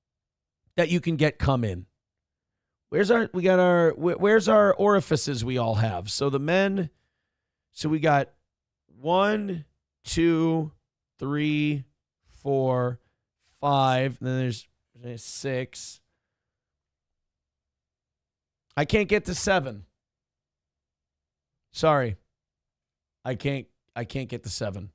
that you can get come in? Where's our orifices we all have? So the men, so we got 1, 2, 3, 4, 5, and then there's 6. I can't get to 7. Sorry. I can't get to 7.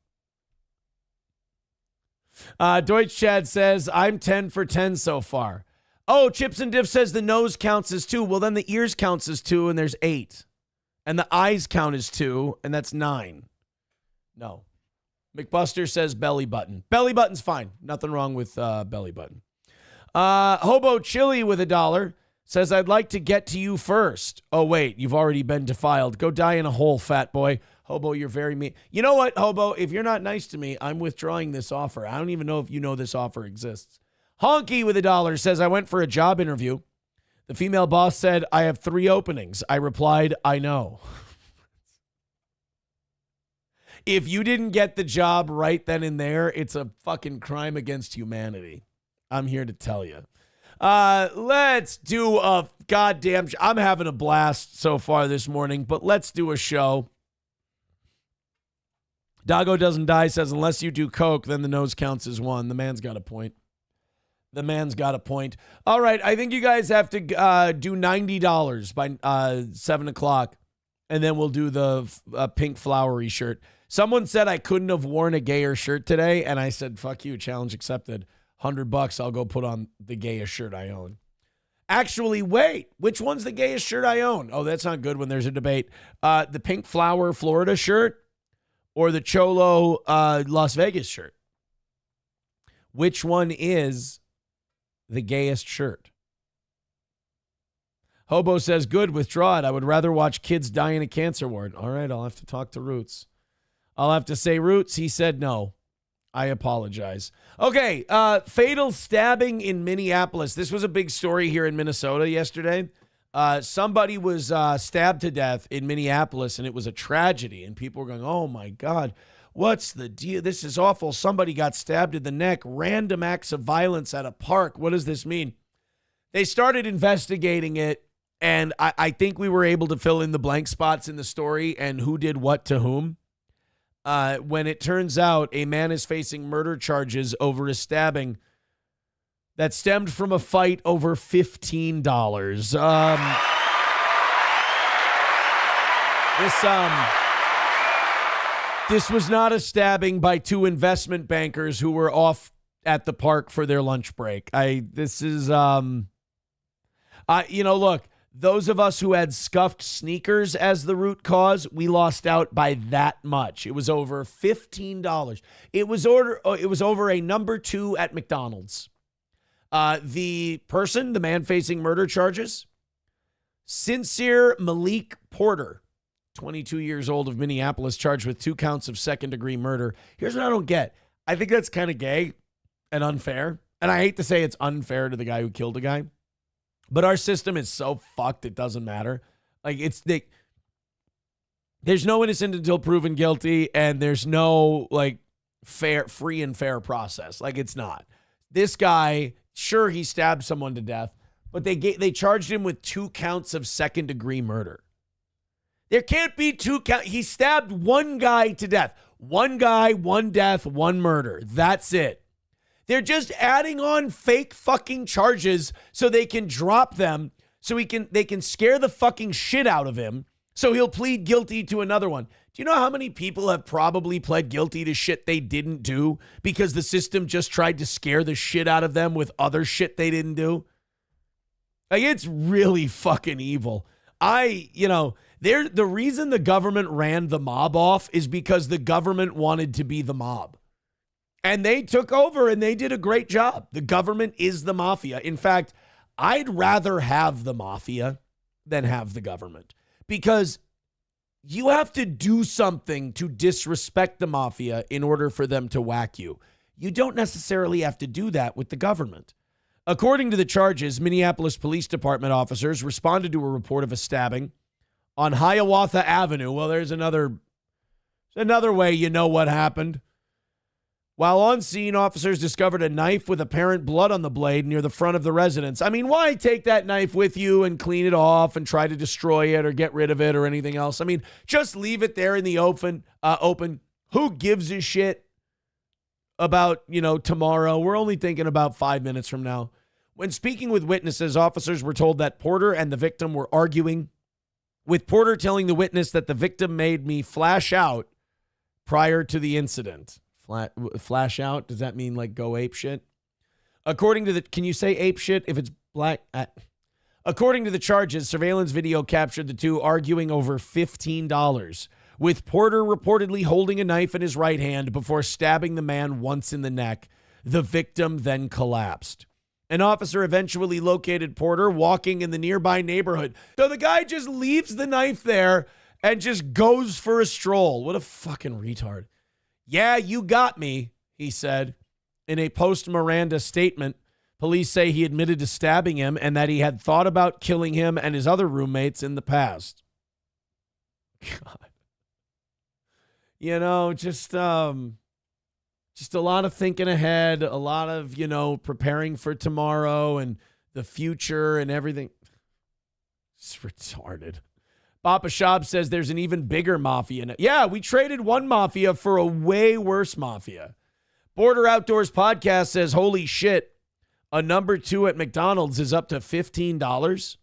Deutsch Chad says, I'm 10 for 10 so far. Oh, Chips and Diff says the nose counts as 2. Well, then the ears counts as 2, and there's 8. And the eyes count as 2, and that's 9. No. McBuster says belly button. Belly button's fine. Nothing wrong with belly button. Hobo Chili with $1 says, I'd like to get to you first. Oh, wait, you've already been defiled. Go die in a hole, fat boy. Hobo, you're very mean. You know what, Hobo? If you're not nice to me, I'm withdrawing this offer. I don't even know if you know this offer exists. Honky with $1 says, I went for a job interview. The female boss said, I have 3 openings. I replied, I know. If you didn't get the job right then and there, it's a fucking crime against humanity. I'm here to tell you. Let's do a goddamn... I'm having a blast so far this morning, but let's do a show. Doggo Doesn't Die says, unless you do coke, then the nose counts as 1. The man's got a point. All right, I think you guys have to do $90 by 7 o'clock, and then we'll do the pink flowery shirt. Someone said I couldn't have worn a gayer shirt today, and I said, fuck you, challenge accepted. $100, I'll go put on the gayest shirt I own. Actually, wait, which one's the gayest shirt I own? Oh, that's not good when there's a debate. The pink flower Florida shirt or the Cholo Las Vegas shirt? Which one is the gayest shirt? Hobo says, good, withdraw it. I would rather watch kids die in a cancer ward. All right, I'll have to talk to Roots. I'll have to say, Roots, he said no. I apologize. Okay, fatal stabbing in Minneapolis. This was a big story here in Minnesota yesterday. Somebody was stabbed to death in Minneapolis, and it was a tragedy. And people were going, oh, my God, what's the deal? This is awful. Somebody got stabbed in the neck. Random acts of violence at a park. What does this mean? They started investigating it, and I think we were able to fill in the blank spots in the story and who did what to whom. When it turns out a man is facing murder charges over a stabbing that stemmed from a fight over $15. This was not a stabbing by two investment bankers who were off at the park for their lunch break. Look, those of us who had scuffed sneakers as the root cause, we lost out by that much. It was over $15. It was over a number 2 at McDonald's. The man facing murder charges, Sincere Malik Porter, 22 years old, of Minneapolis, charged with 2 counts of second-degree murder. Here's what I don't get. I think that's kind of gay and unfair. And I hate to say it's unfair to the guy who killed a guy. But our system is so fucked, it doesn't matter. Like, there's no innocent until proven guilty, and there's no, free and fair process. Like, it's not. This guy, sure, he stabbed someone to death, but they charged him with 2 counts of second-degree murder. There can't be 2 counts. He stabbed one guy to death. One guy, one death, one murder. That's it. They're just adding on fake fucking charges so they can drop them, so they can scare the fucking shit out of him, so he'll plead guilty to another one. Do you know how many people have probably pled guilty to shit they didn't do because the system just tried to scare the shit out of them with other shit they didn't do? Like, it's really fucking evil. The reason the government ran the mob off is because the government wanted to be the mob. And they took over and they did a great job. The government is the mafia. In fact, I'd rather have the mafia than have the government, because you have to do something to disrespect the mafia in order for them to whack you. You don't necessarily have to do that with the government. According to the charges, Minneapolis Police Department officers responded to a report of a stabbing on Hiawatha Avenue. Well, there's another way you know what happened. While on scene, officers discovered a knife with apparent blood on the blade near the front of the residence. I mean, why take that knife with you and clean it off and try to destroy it or get rid of it or anything else? I mean, just leave it there in the open. Who gives a shit about, tomorrow? We're only thinking about 5 minutes from now. When speaking with witnesses, officers were told that Porter and the victim were arguing, with Porter telling the witness that the victim made me flash out prior to the incident. Flash out? Does that mean go ape shit? Can you say ape shit if it's black? According to the charges, surveillance video captured the two arguing over $15, with Porter reportedly holding a knife in his right hand before stabbing the man once in the neck. The victim then collapsed. An officer eventually located Porter walking in the nearby neighborhood. So the guy just leaves the knife there and just goes for a stroll. What a fucking retard. Yeah, you got me, he said. In a post-Miranda statement, police say he admitted to stabbing him and that he had thought about killing him and his other roommates in the past. God. Just a lot of thinking ahead, a lot of, preparing for tomorrow and the future and everything. It's retarded. Papa Shab says there's an even bigger mafia. Yeah, we traded one mafia for a way worse mafia. Border Outdoors Podcast says, holy shit, a number 2 at McDonald's is up to $15.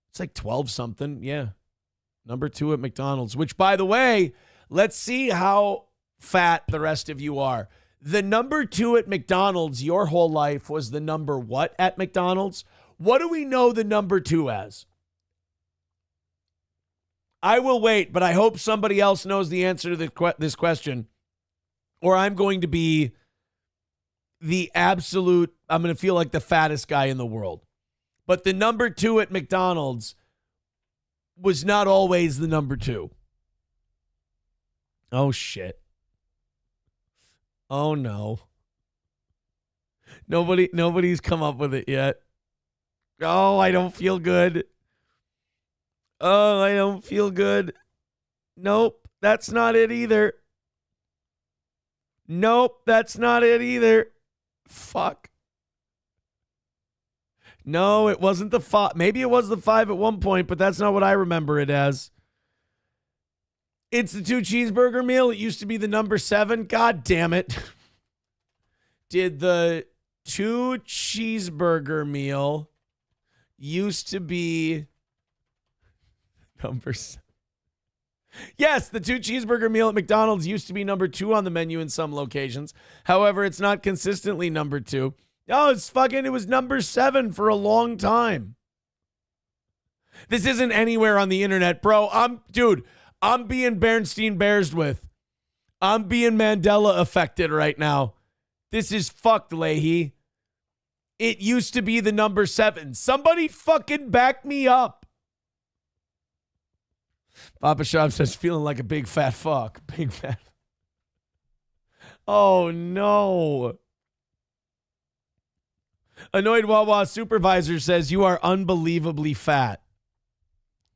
It's like 12 something. Yeah. Number 2 at McDonald's, which, by the way, let's see how fat the rest of you are. The number 2 at McDonald's your whole life was the number what at McDonald's? What do we know the number 2 as? I will wait, but I hope somebody else knows the answer to this question, or I'm going to be I'm going to feel like the fattest guy in the world. But the number 2 at McDonald's was not always the number 2. Oh, shit. Oh, no. Nobody's come up with it yet. Oh, I don't feel good. Oh, I don't feel good. Nope, that's not it either. Nope, that's not it either. Fuck. No, it wasn't the 5. Maybe it was the 5 at one point, but that's not what I remember it as. It's the 2 cheeseburger meal. It used to be the number 7. God damn it. Did the 2 cheeseburger meal used to be number 7? Yes, the 2 cheeseburger meal at McDonald's used to be number 2 on the menu in some locations. However, it's not consistently number 2. Oh, it was number 7 for a long time. This isn't anywhere on the internet, bro. I'm being Bernstein Bears with. I'm being Mandela affected right now. This is fucked, Leahy. It used to be the number 7. Somebody fucking back me up. Papa Shop says, feeling like a big fat fuck. Big fat. Oh, no. Annoyed Wawa supervisor says, you are unbelievably fat.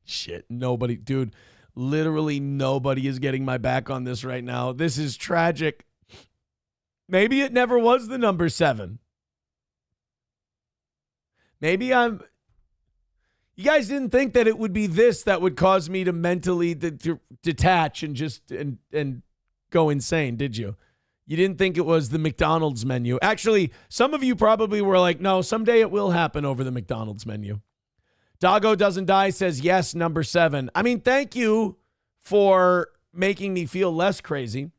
Shit, nobody, dude, literally nobody is getting my back on this right now. This is tragic. Maybe it never was the number 7. Maybe you guys didn't think that it would be this that would cause me to mentally detach and just and go insane, did you? You didn't think it was the McDonald's menu. Actually, some of you probably were like, no, someday it will happen over the McDonald's menu. Doggo Doesn't Die says, yes, number 7. I mean, thank you for making me feel less crazy.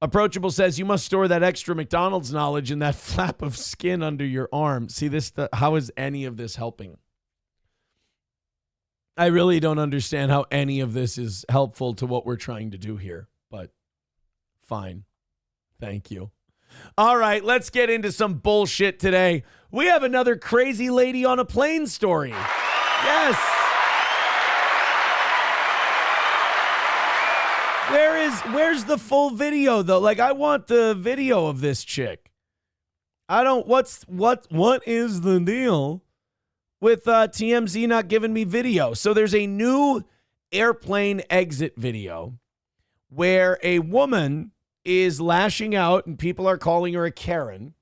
Approachable says, you must store that extra McDonald's knowledge in that flap of skin under your arm. See, how is any of this helping? I really don't understand how any of this is helpful to what we're trying to do here, but fine. Thank you. All right, let's get into some bullshit today. We have another crazy lady on a plane story. Yes. Where's the full video though? Like, I want the video of this chick. What is the deal with TMZ not giving me video? So there's a new airplane exit video where a woman is lashing out and people are calling her a Karen.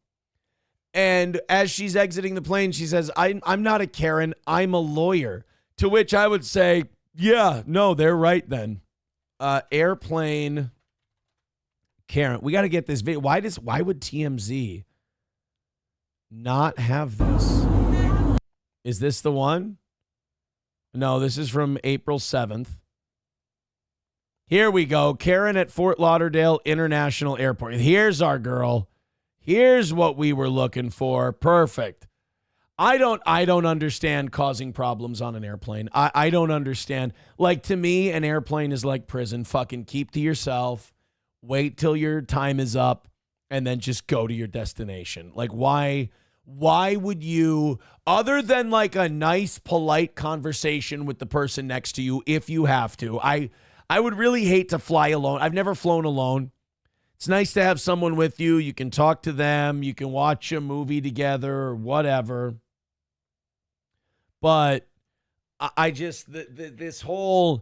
And as she's exiting the plane, she says, I'm not a Karen, I'm a lawyer. To which I would say, yeah, no, they're right then. Airplane Karen. We got to get this video. Why would TMZ not have this? Is this the one? No, this is from April 7th. Here we go. Karen at Fort Lauderdale International Airport. Here's our girl. Here's what we were looking for. Perfect. I don't understand causing problems on an airplane. I don't understand. Like, to me, an airplane is like prison. Fucking keep to yourself. Wait till your time is up and then just go to your destination. Like, why would you, other than like a nice, polite conversation with the person next to you, if you have to, I would really hate to fly alone. I've never flown alone. It's nice to have someone with you. You can talk to them. You can watch a movie together or whatever. But I just, this whole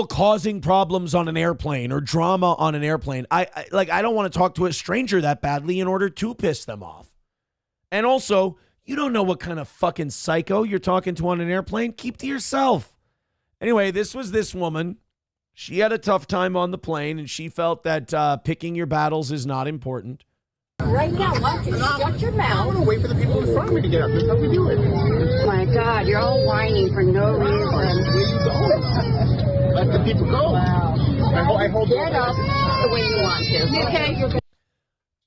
causing problems on an airplane or drama on an airplane, I don't want to talk to a stranger that badly in order to piss them off. And also, you don't know what kind of fucking psycho you're talking to on an airplane. Keep to yourself. Anyway, this was this woman. She had a tough time on the plane, and she felt that picking your battles is not important. Right now, why don't you shut your mouth? I want to wait for the people in front of me to get up. That's how we do it. Oh my God, you're all whining for no reason. Where you going? Let the people go. Wow. I hold Get up the way you want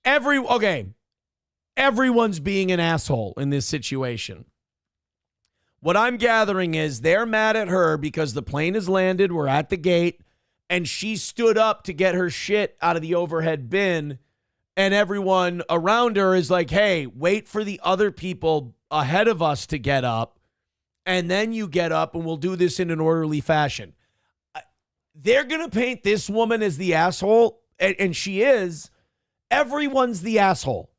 to. Okay? Everyone's being an asshole in this situation. What I'm gathering is they're mad at her because the plane has landed, we're at the gate, and she stood up to get her shit out of the overhead bin, and everyone around her is like, hey, wait for the other people ahead of us to get up, and then you get up, and we'll do this in an orderly fashion. They're going to paint this woman as the asshole, and she is. Everyone's the asshole.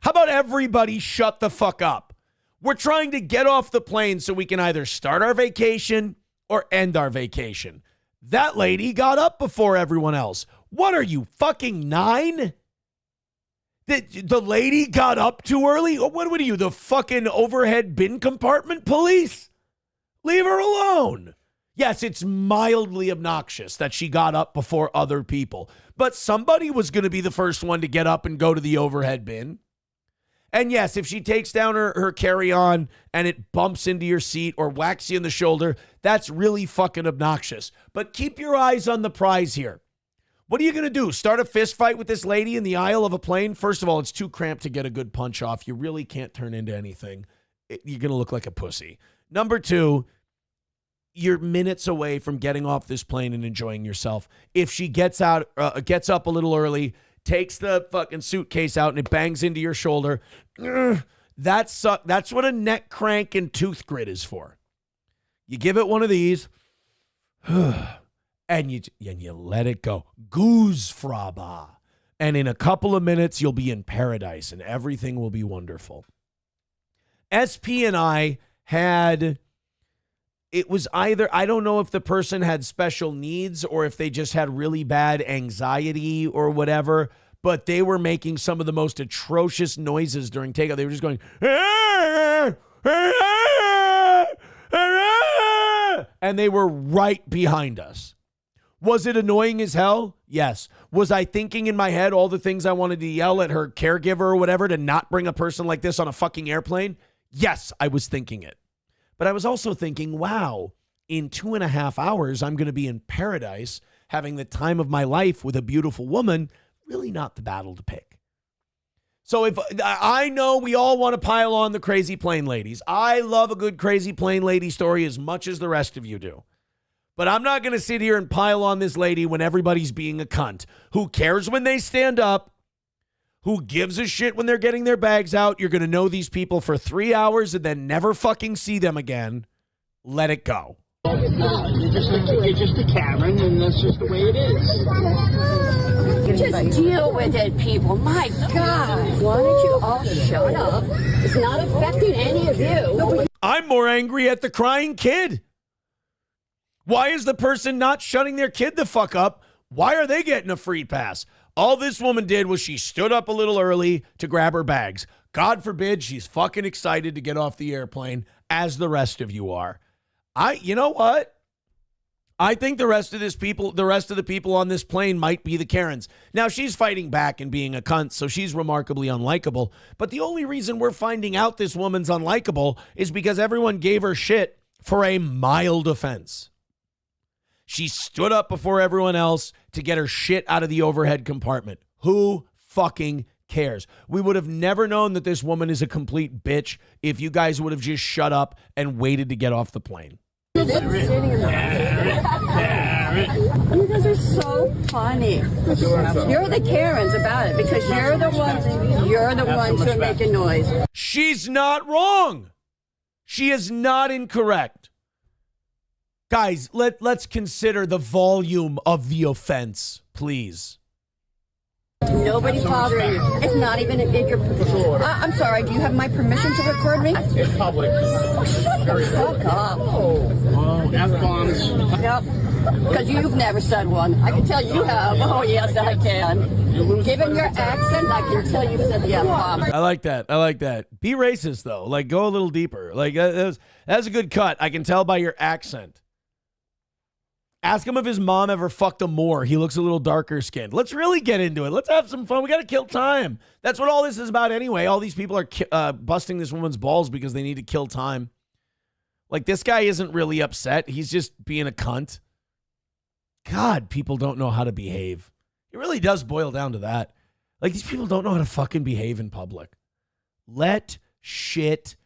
How about everybody shut the fuck up? We're trying to get off the plane so we can either start our vacation or end our vacation. That lady got up before everyone else. What are you, fucking 9? The lady got up too early? What are you, the fucking overhead bin compartment police? Leave her alone. Yes, it's mildly obnoxious that she got up before other people, but somebody was going to be the first one to get up and go to the overhead bin. And yes, if she takes down her carry-on and it bumps into your seat or whacks you in the shoulder, that's really fucking obnoxious. But keep your eyes on the prize here. What are you going to do? Start a fist fight with this lady in the aisle of a plane? First of all, it's too cramped to get a good punch off. You really can't turn into anything. You're going to look like a pussy. Number 2, you're minutes away from getting off this plane and enjoying yourself. If she gets up a little early, takes the fucking suitcase out, and it bangs into your shoulder, that's what a neck crank and tooth grit is for. You give it one of these, and you let it go. Goosefraba. And in a couple of minutes, you'll be in paradise, and everything will be wonderful. SP and I had... It was either, I don't know if the person had special needs or if they just had really bad anxiety or whatever, but they were making some of the most atrocious noises during takeoff. They were just going, and they were right behind us. Was it annoying as hell? Yes. Was I thinking in my head all the things I wanted to yell at her caregiver or whatever to not bring a person like this on a fucking airplane? Yes, I was thinking it. But I was also thinking, wow, in 2.5 hours, I'm going to be in paradise having the time of my life with a beautiful woman. Really not the battle to pick. So if I know we all want to pile on the crazy plane ladies. I love a good crazy plane lady story as much as the rest of you do. But I'm not going to sit here and pile on this lady when everybody's being a cunt. Who cares when they stand up? Who gives a shit when they're getting their bags out? You're going to know these people for 3 hours and then never fucking see them again. Let it go. You're just a Karen, and that's just the way it is. Just deal with it, people. My God. Why don't you all shut up? It's not affecting any of you. I'm more angry at the crying kid. Why is the person not shutting their kid the fuck up? Why are they getting a free pass? All this woman did was she stood up a little early to grab her bags. God forbid she's fucking excited to get off the airplane, as the rest of you are. You know what? I think the rest of the people on this plane might be the Karens. Now, she's fighting back and being a cunt, so she's remarkably unlikable. But the only reason we're finding out this woman's unlikable is because everyone gave her shit for a mild offense. She stood up before everyone else to get her shit out of the overhead compartment. Who fucking cares? We would have never known that this woman is a complete bitch if you guys would have just shut up and waited to get off the plane. You guys are so funny. You're the Karens about it because you're the ones who are making noise. She's not wrong. She is not incorrect. Guys, let's consider the volume of the offense, please. Nobody's bothering you. It's not even in your permission. I'm sorry, do you have my permission to record me? It's public. Shut the fuck up. Oh, F-bombs. Yep. Because you've never said one. I can tell you have. Oh, yes, I can. Given your accent, I can tell you said the F-bomb. I like that. Be racist, though. Like, go a little deeper. Like, that's a good cut. I can tell by your accent. Ask him if his mom ever fucked a Moor. He looks a little darker skinned. Let's really get into it. Let's have some fun. We got to kill time. That's what all this is about anyway. All these people are busting this woman's balls because they need to kill time. Like, this guy isn't really upset. He's just being a cunt. God, people don't know how to behave. It really does boil down to that. Like, these people don't know how to fucking behave in public. Let shit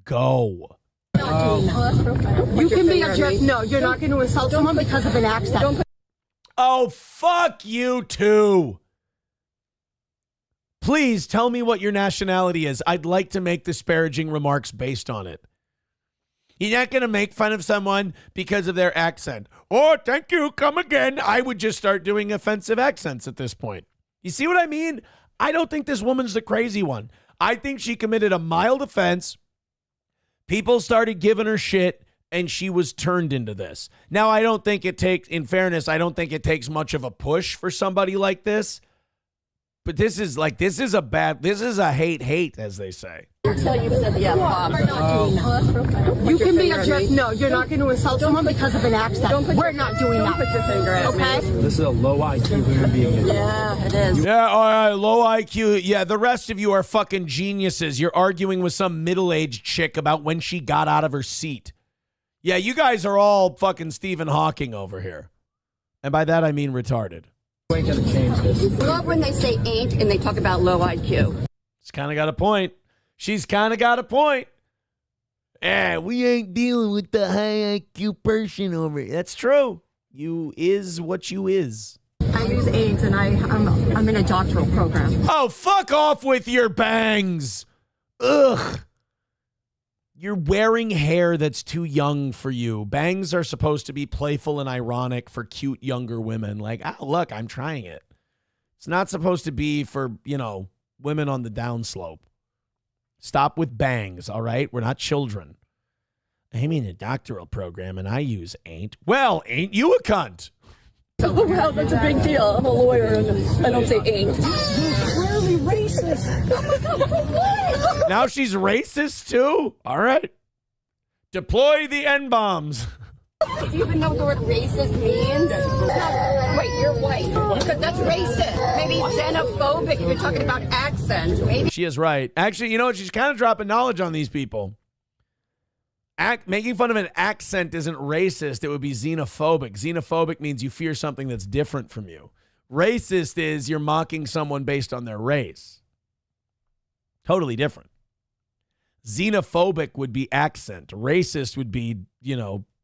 go. You can be a jerk. No, you're not going to insult someone because of an accent. Oh, fuck you too. Please tell me what your nationality is. I'd like to make disparaging remarks based on it. You're not going to make fun of someone because of their accent. Oh, thank you. Come again. I would just start doing offensive accents at this point. You see what I mean? I don't think this woman's the crazy one. I think she committed a mild offense. People started giving her shit, and she was turned into this. Now, I don't think it takes, in fairness, I don't think it takes much of a push for somebody like this. But this is a hate, as they say. Until you said the F-bomb. We're not doing that. You can be a jerk. No, you're not going to insult someone because of an accent. We're not doing that. Don't put your finger at me. Okay? This is a low IQ human being. Yeah, it is. Yeah, all right, low IQ. Yeah, the rest of you are fucking geniuses. You're arguing with some middle-aged chick about when she got out of her seat. Yeah, you guys are all fucking Stephen Hawking over here. And by that, I mean retarded. I love when they say ain't and they talk about low IQ. She's kind of got a point. She's kind of got a point. We ain't dealing with the high IQ person over here. That's true. You is what you is. I use ain't and I'm in a doctoral program. Oh, fuck off with your bangs. Ugh. You're wearing hair that's too young for you. Bangs are supposed to be playful and ironic for cute younger women. Like, oh, look, I'm trying it. It's not supposed to be for, women on the downslope. Stop with bangs, all right? We're not children. I'm in a doctoral program and I use ain't. Well, ain't you a cunt? Oh, well, that's a big deal. I'm a lawyer and I don't say ain't. You're clearly racist. Oh my God, for what? Now she's racist too? All right. Deploy the N-bombs. Do you even know what the word racist means? Wait, you're white. That's racist. Maybe xenophobic if you're talking about accents. Maybe. She is right. Actually, you know what? She's kind of dropping knowledge on these people. Making fun of an accent isn't racist. It would be xenophobic. Xenophobic means you fear something that's different from you. Racist is you're mocking someone based on their race. Totally different. Xenophobic would be accent. Racist would be,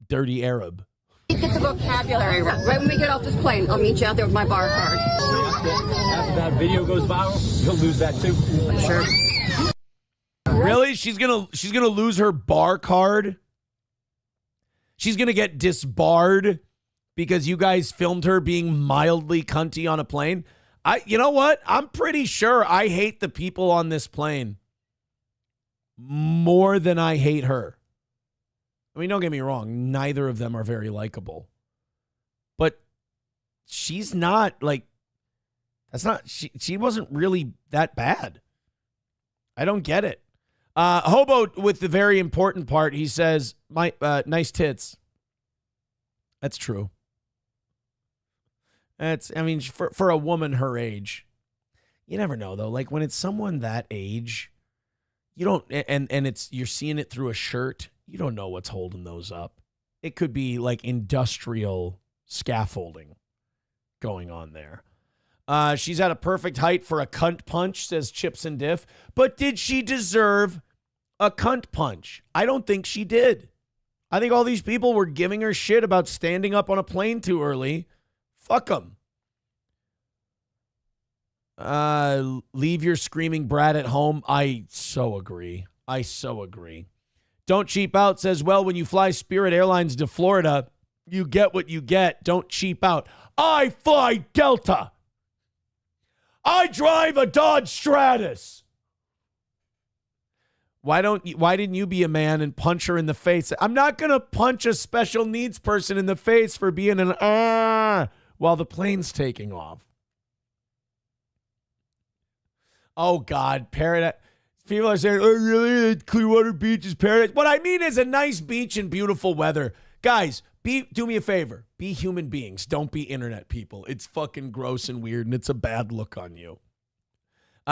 dirty Arab. Get the vocabulary right. Right when we get off this plane, I'll meet you out there with my bar card. After that video goes viral, you'll lose that too. Sure. Really? She's gonna lose her bar card? She's gonna get disbarred because you guys filmed her being mildly cunty on a plane? You know what? I'm pretty sure I hate the people on this plane more than I hate her. I mean, don't get me wrong. Neither of them are very likable. But she's not she wasn't really that bad. I don't get it. Hobo with the very important part, he says, nice tits. That's true. For a woman her age, you never know though. Like when it's someone that age, you don't, and you're seeing it through a shirt. You don't know what's holding those up. It could be like industrial scaffolding going on there. She's at a perfect height for a cunt punch, says Chips and Diff. But did she deserve a cunt punch? I don't think she did. I think all these people were giving her shit about standing up on a plane too early. Fuck them. Leave your screaming brat at home. I so agree. Don't cheap out, says, well, when you fly Spirit Airlines to Florida, you get what you get. Don't cheap out. I fly Delta. I drive a Dodge Stratus. Why didn't you be a man and punch her in the face? I'm not going to punch a special needs person in the face for being while the plane's taking off. Oh, God. Paradise. People are saying, oh, really? Clearwater Beach is paradise. What I mean is a nice beach and beautiful weather. Guys, do me a favor. Be human beings. Don't be internet people. It's fucking gross and weird, and it's a bad look on you.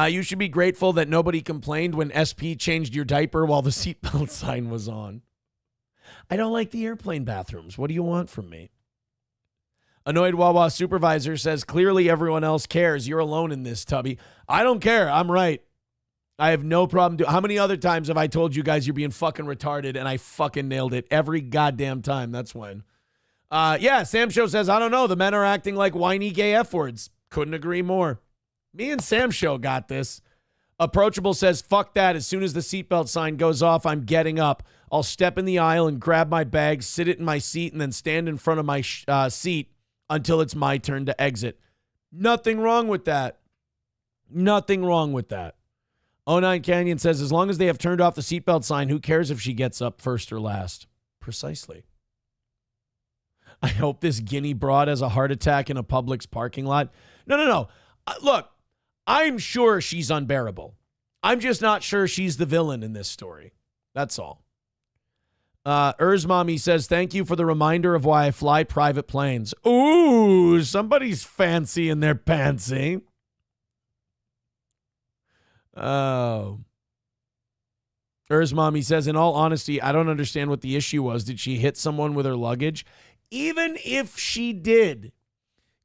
You should be grateful that nobody complained when SP changed your diaper while the seatbelt sign was on. I don't like the airplane bathrooms. What do you want from me? Annoyed Wawa supervisor says, clearly everyone else cares. You're alone in this, Tubby. I don't care. I'm right. I have no problem. How many other times have I told you guys you're being fucking retarded and I fucking nailed it every goddamn time? That's when. Yeah, Sam Show says, I don't know. The men are acting like whiny gay F words. Couldn't agree more. Me and Sam Show got this. Approachable says, fuck that. As soon as the seatbelt sign goes off, I'm getting up. I'll step in the aisle and grab my bag, sit it in my seat, and then stand in front of my seat until it's my turn to exit. Nothing wrong with that. Nothing wrong with that. 09 Canyon says, as long as they have turned off the seatbelt sign, who cares if she gets up first or last? Precisely. I hope this Guinea broad has a heart attack in a Publix parking lot. No. Look, I'm sure she's unbearable. I'm just not sure she's the villain in this story. That's all. Mommy says, thank you for the reminder of why I fly private planes. Ooh, somebody's fancy in their pantsy. Oh. Mommy says, in all honesty, I don't understand what the issue was. Did she hit someone with her luggage? Even if she did,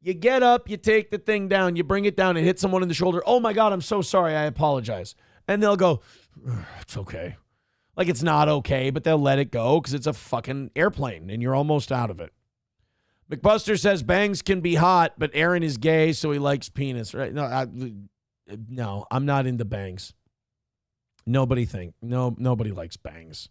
you get up, you take the thing down, you bring it down and hit someone in the shoulder. Oh my God, I'm so sorry. I apologize. And they'll go, it's okay. Like it's not okay, but they'll let it go because it's a fucking airplane and you're almost out of it. McBuster says bangs can be hot, but Aaron is gay, so he likes penis. Right? No, I'm not into bangs. Nobody likes bangs.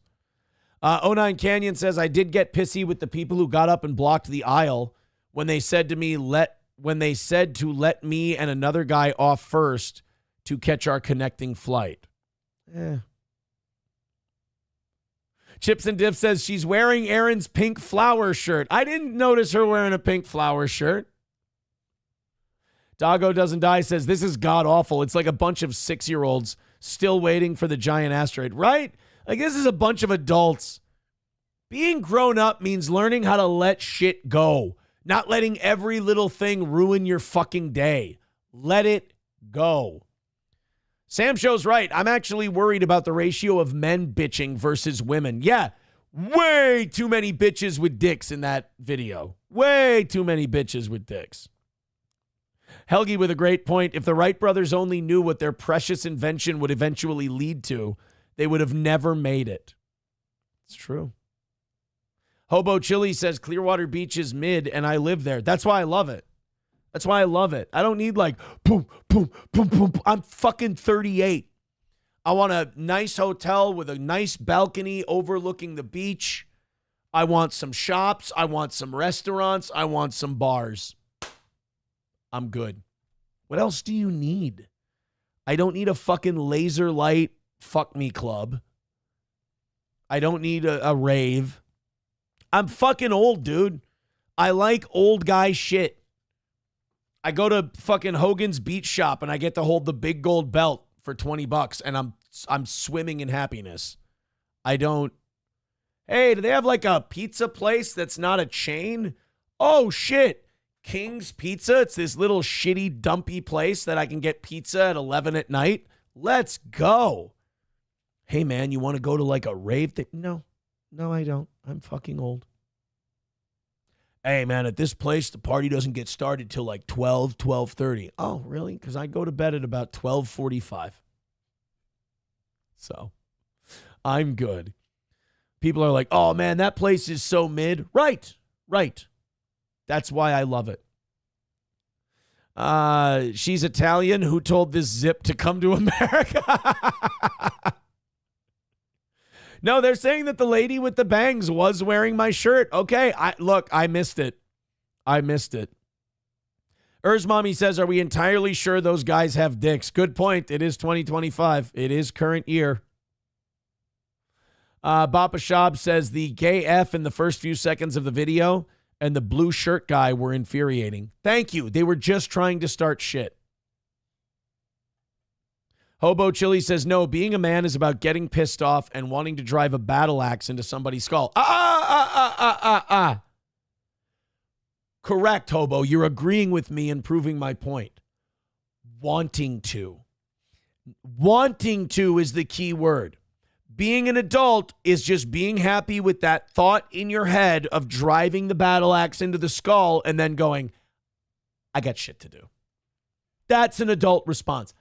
09 Canyon says, I did get pissy with the people who got up and blocked the aisle when they said to let me and another guy off first to catch our connecting flight. Chips and Diff says she's wearing Aaron's pink flower shirt. I didn't notice her wearing a pink flower shirt. Doggo Doesn't Die says this is god awful. It's like a bunch of 6-year-olds still waiting for the giant asteroid, right? Like this is a bunch of adults. Being grown up means learning how to let shit go, not letting every little thing ruin your fucking day. Let it go. Sam Show's right. I'm actually worried about the ratio of men bitching versus women. Yeah, way too many bitches with dicks in that video. Way too many bitches with dicks. Helgi with a great point. If the Wright brothers only knew what their precious invention would eventually lead to, they would have never made it. It's true. Hobo Chili says Clearwater Beach is mid and I live there. That's why I love it. That's why I love it. I don't need like boom, boom, boom, boom. I'm fucking 38. I want a nice hotel with a nice balcony overlooking the beach. I want some shops. I want some restaurants. I want some bars. I'm good. What else do you need? I don't need a fucking laser light fuck me club. I don't need a rave. I'm fucking old, dude. I like old guy shit. I go to fucking Hogan's Beach Shop and I get to hold the big gold belt for $20 and I'm swimming in happiness. I don't. Hey, do they have like a pizza place that's not a chain? Oh shit. King's Pizza. It's this little shitty dumpy place that I can get pizza at 11 at night. Let's go. Hey man, you want to go to like a rave thing? No, I don't. I'm fucking old. Hey, man, at this place, the party doesn't get started till like 12:30. Oh, really? Because I go to bed at about 12:45. So, I'm good. People are like, oh, man, that place is so mid. Right. That's why I love it. She's Italian. Who told this zip to come to America? No, they're saying that the lady with the bangs was wearing my shirt. Okay, I missed it. Mommy says, are we entirely sure those guys have dicks? Good point. It is 2025. It is current year. Bapa Shab says the gay F in the first few seconds of the video and the blue shirt guy were infuriating. Thank you. They were just trying to start shit. Hobo Chili says, no, being a man is about getting pissed off and wanting to drive a battle axe into somebody's skull. Correct, Hobo. You're agreeing with me and proving my point. Wanting to. Wanting to is the key word. Being an adult is just being happy with that thought in your head of driving the battle axe into the skull and then going, I got shit to do. That's an adult response.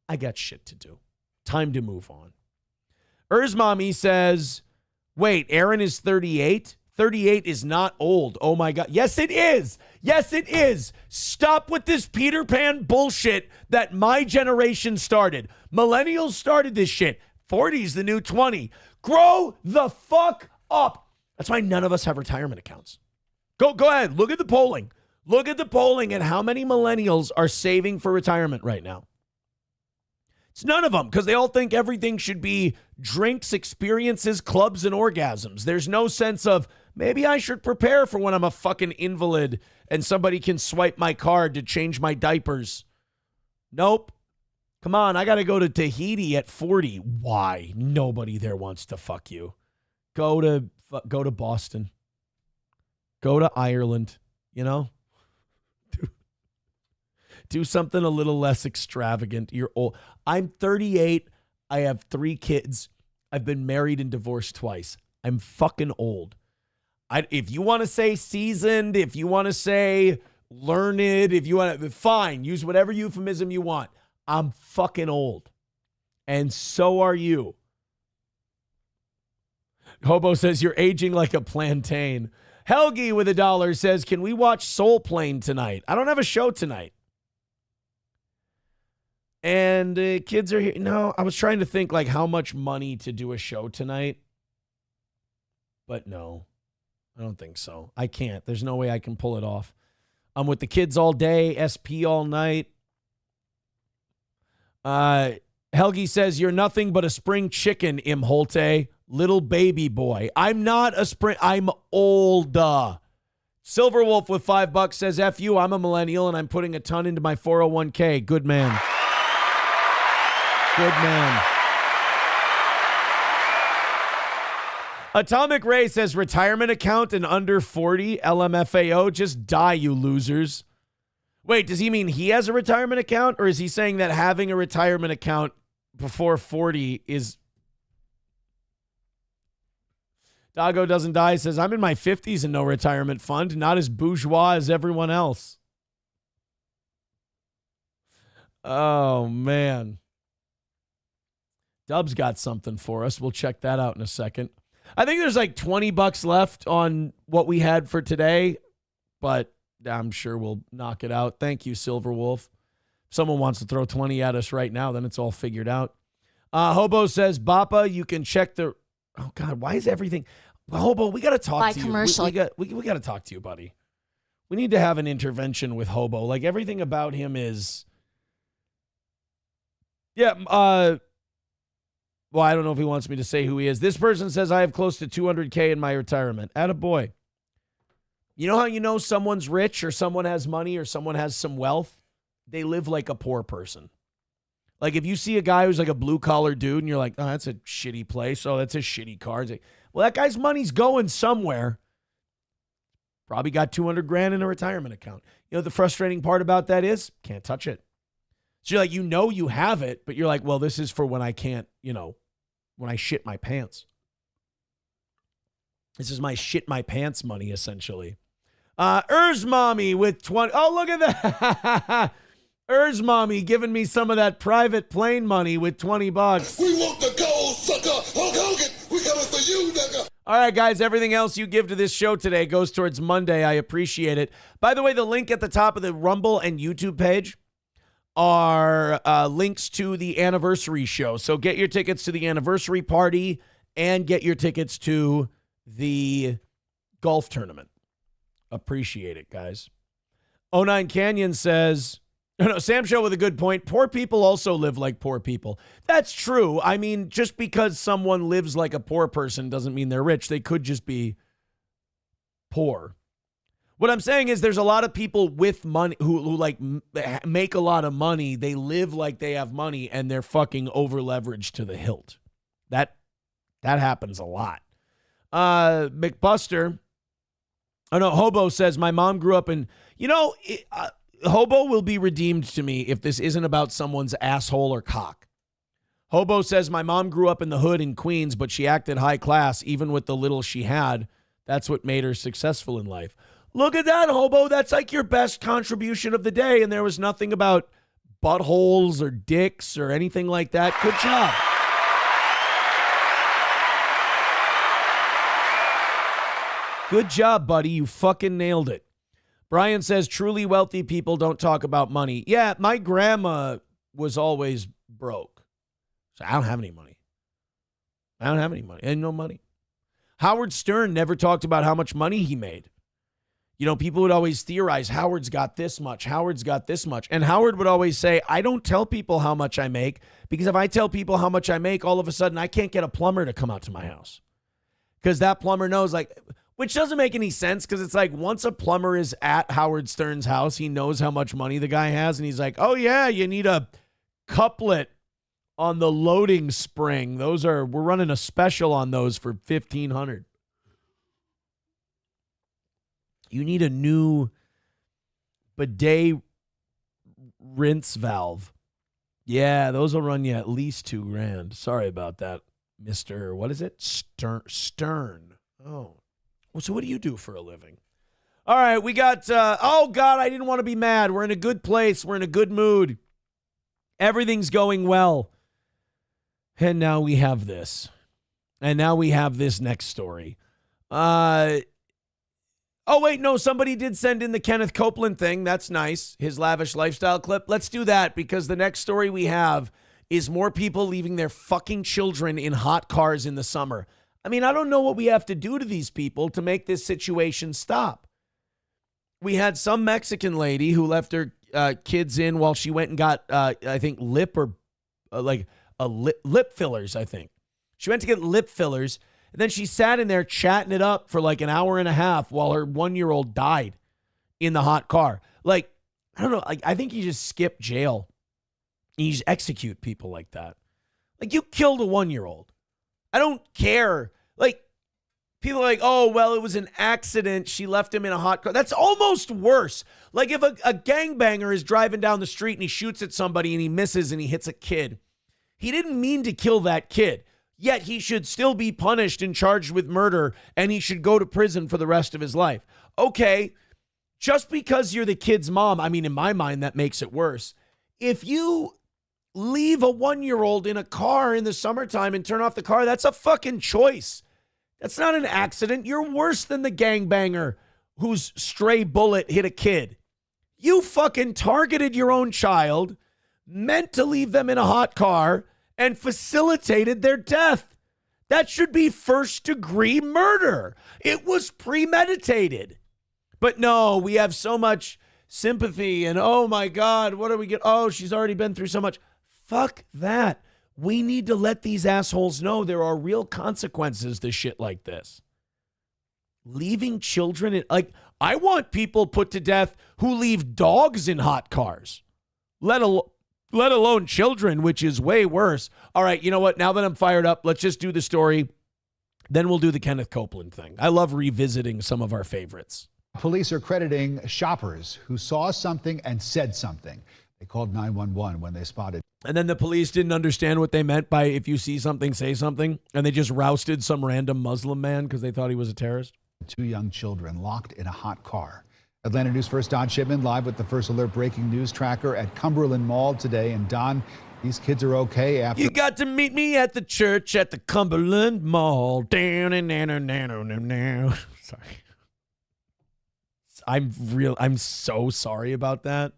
I got shit to do. Time to move on. Mommy says, wait, Aaron is 38? 38 is not old. Oh my God. Yes, it is. Yes, it is. Stop with this Peter Pan bullshit that my generation started. Millennials started this shit. 40's the new 20. Grow the fuck up. That's why none of us have retirement accounts. Go ahead. Look at the polling. Look at the polling and how many millennials are saving for retirement right now. It's none of them because they all think everything should be drinks, experiences, clubs, and orgasms. There's no sense of maybe I should prepare for when I'm a fucking invalid and somebody can swipe my card to change my diapers. Nope. Come on, I got to go to Tahiti at 40. Why? Nobody there wants to fuck you. Go to Boston. Go to Ireland, you know? Do something a little less extravagant. You're old. I'm 38. I have 3 kids. I've been married and divorced twice. I'm fucking old. If you want to say seasoned, if you want to say learned, if you want to, fine. Use whatever euphemism you want. I'm fucking old. And so are you. Hobo says, you're aging like a plantain. Helgi with $1 says, can we watch Soul Plane tonight? I don't have a show tonight. And kids are here. No, I was trying to think like how much money to do a show tonight. But no, I don't think so. I can't. There's no way I can pull it off. I'm with the kids all day, SP all night. Helgi says, you're nothing but a spring chicken, Imholte. Little baby boy. I'm not a spring. I'm old. Silverwolf with $5 says, F you, I'm a millennial and I'm putting a ton into my 401k. Good man. Good man. Atomic Ray says, retirement account and under 40 LMFAO. Just die, you losers. Wait, does he mean he has a retirement account, or is he saying that having a retirement account before 40 is... Doggo Doesn't Die says, I'm in my 50s and no retirement fund, not as bourgeois as everyone else. Oh, man. Dub's got something for us. We'll check that out in a second. I think there's like $20 left on what we had for today, but I'm sure we'll knock it out. Thank you, Silverwolf. If someone wants to throw 20 at us right now, then it's all figured out. Hobo says, Bappa, you can check the... Oh, God, why is everything... Hobo, we got to talk to you. Commercial. We got to talk to you, buddy. We need to have an intervention with Hobo. Like, everything about him is... Yeah, well, I don't know if he wants me to say who he is. This person says, I have close to $200K in my retirement. Attaboy. You know how you know someone's rich or someone has money or someone has some wealth? They live like a poor person. Like if you see a guy who's like a blue-collar dude and you're like, oh, that's a shitty place. Oh, that's a shitty car. It's like, well, that guy's money's going somewhere. Probably got $200,000 in a retirement account. You know the frustrating part about that is? Can't touch it. So you're like, you have it, but you're like, well, this is for when I can't, when I shit my pants. This is my shit my pants money, essentially. Mommy with 20. Oh, look at that. Mommy giving me some of that private plane money with $20. We want the gold, sucker. Hulk Hogan, we coming for you, nigga. All right, guys, everything else you give to this show today goes towards Monday. I appreciate it. By the way, the link at the top of the Rumble and YouTube page are links to the anniversary show. So get your tickets to the anniversary party and get your tickets to the golf tournament. Appreciate it, guys. 09 Canyon says, Sam Show with a good point. Poor people also live like poor people. That's true. I mean, just because someone lives like a poor person doesn't mean they're rich. They could just be poor. What I'm saying is there's a lot of people with money who like make a lot of money. They live like they have money and they're fucking over leveraged to the hilt. That happens a lot. McBuster. Oh no, Hobo says my mom grew up in, Hobo will be redeemed to me if this isn't about someone's asshole or cock. Hobo says my mom grew up in the hood in Queens, but she acted high class even with the little she had. That's what made her successful in life. Look at that, Hobo. That's like your best contribution of the day, and there was nothing about buttholes or dicks or anything like that. Good job. Good job, buddy. You fucking nailed it. Brian says, truly wealthy people don't talk about money. Yeah, my grandma was always broke. So I don't have any money. I had no money. Howard Stern never talked about how much money he made. You know, people would always theorize, Howard's got this much, Howard's got this much. And Howard would always say, I don't tell people how much I make, because if I tell people how much I make, all of a sudden I can't get a plumber to come out to my house. Because that plumber knows, like, which doesn't make any sense, because it's like once a plumber is at Howard Stern's house, he knows how much money the guy has, and he's like, oh yeah, you need a couplet on the loading spring. We're running a special on those for $1,500. You need a new bidet rinse valve. Yeah, those will run you at least $2,000. Sorry about that, Mr. What is it? Stern. Oh. Well, so what do you do for a living? All right, we got, oh God, I didn't want to be mad. We're in a good place. We're in a good mood. Everything's going well. And now we have this. And now we have this next story. Oh, wait, no, somebody did send in the Kenneth Copeland thing. That's nice. His lavish lifestyle clip. Let's do that, because the next story we have is more people leaving their fucking children in hot cars in the summer. I mean, I don't know what we have to do to these people to make this situation stop. We had some Mexican lady who left her kids in while she went and got, I think, lip fillers, I think. She went to get lip fillers, and then she sat in there chatting it up for like an hour and a half while her 1-year-old died in the hot car. Like, I don't know. I think you just skip jail. You just execute people like that. Like, you killed a 1-year-old. I don't care. Like, people are like, oh, well, it was an accident. She left him in a hot car. That's almost worse. Like, if a gangbanger is driving down the street and he shoots at somebody and he misses and he hits a kid, he didn't mean to kill that kid. Yet he should still be punished and charged with murder, and he should go to prison for the rest of his life. Okay, just because you're the kid's mom, I mean, in my mind, that makes it worse. If you leave a 1-year-old in a car in the summertime and turn off the car, that's a fucking choice. That's not an accident. You're worse than the gangbanger whose stray bullet hit a kid. You fucking targeted your own child, meant to leave them in a hot car, and facilitated their death. That should be first-degree murder. It was premeditated. But no, we have so much sympathy and, oh my God, what do we get? Oh, she's already been through so much. Fuck that. We need to let these assholes know there are real consequences to shit like this. Leaving children I want people put to death who leave dogs in hot cars, let alone children, which is way worse. All right, you know what? Now that I'm fired up, let's just do the story. Then we'll do the Kenneth Copeland thing. I love revisiting some of our favorites. Police are crediting shoppers who saw something and said something. They called 911 when they spotted. And then the police didn't understand what they meant by if you see something, say something. And they just rousted some random Muslim man because they thought he was a terrorist. 2 young children locked in a hot car. Atlanta News First Don Shipman live with the First Alert breaking news tracker at Cumberland Mall today. And Don, these kids are okay after. You got to meet me at the church at the Cumberland Mall. Sorry. I'm so sorry about that.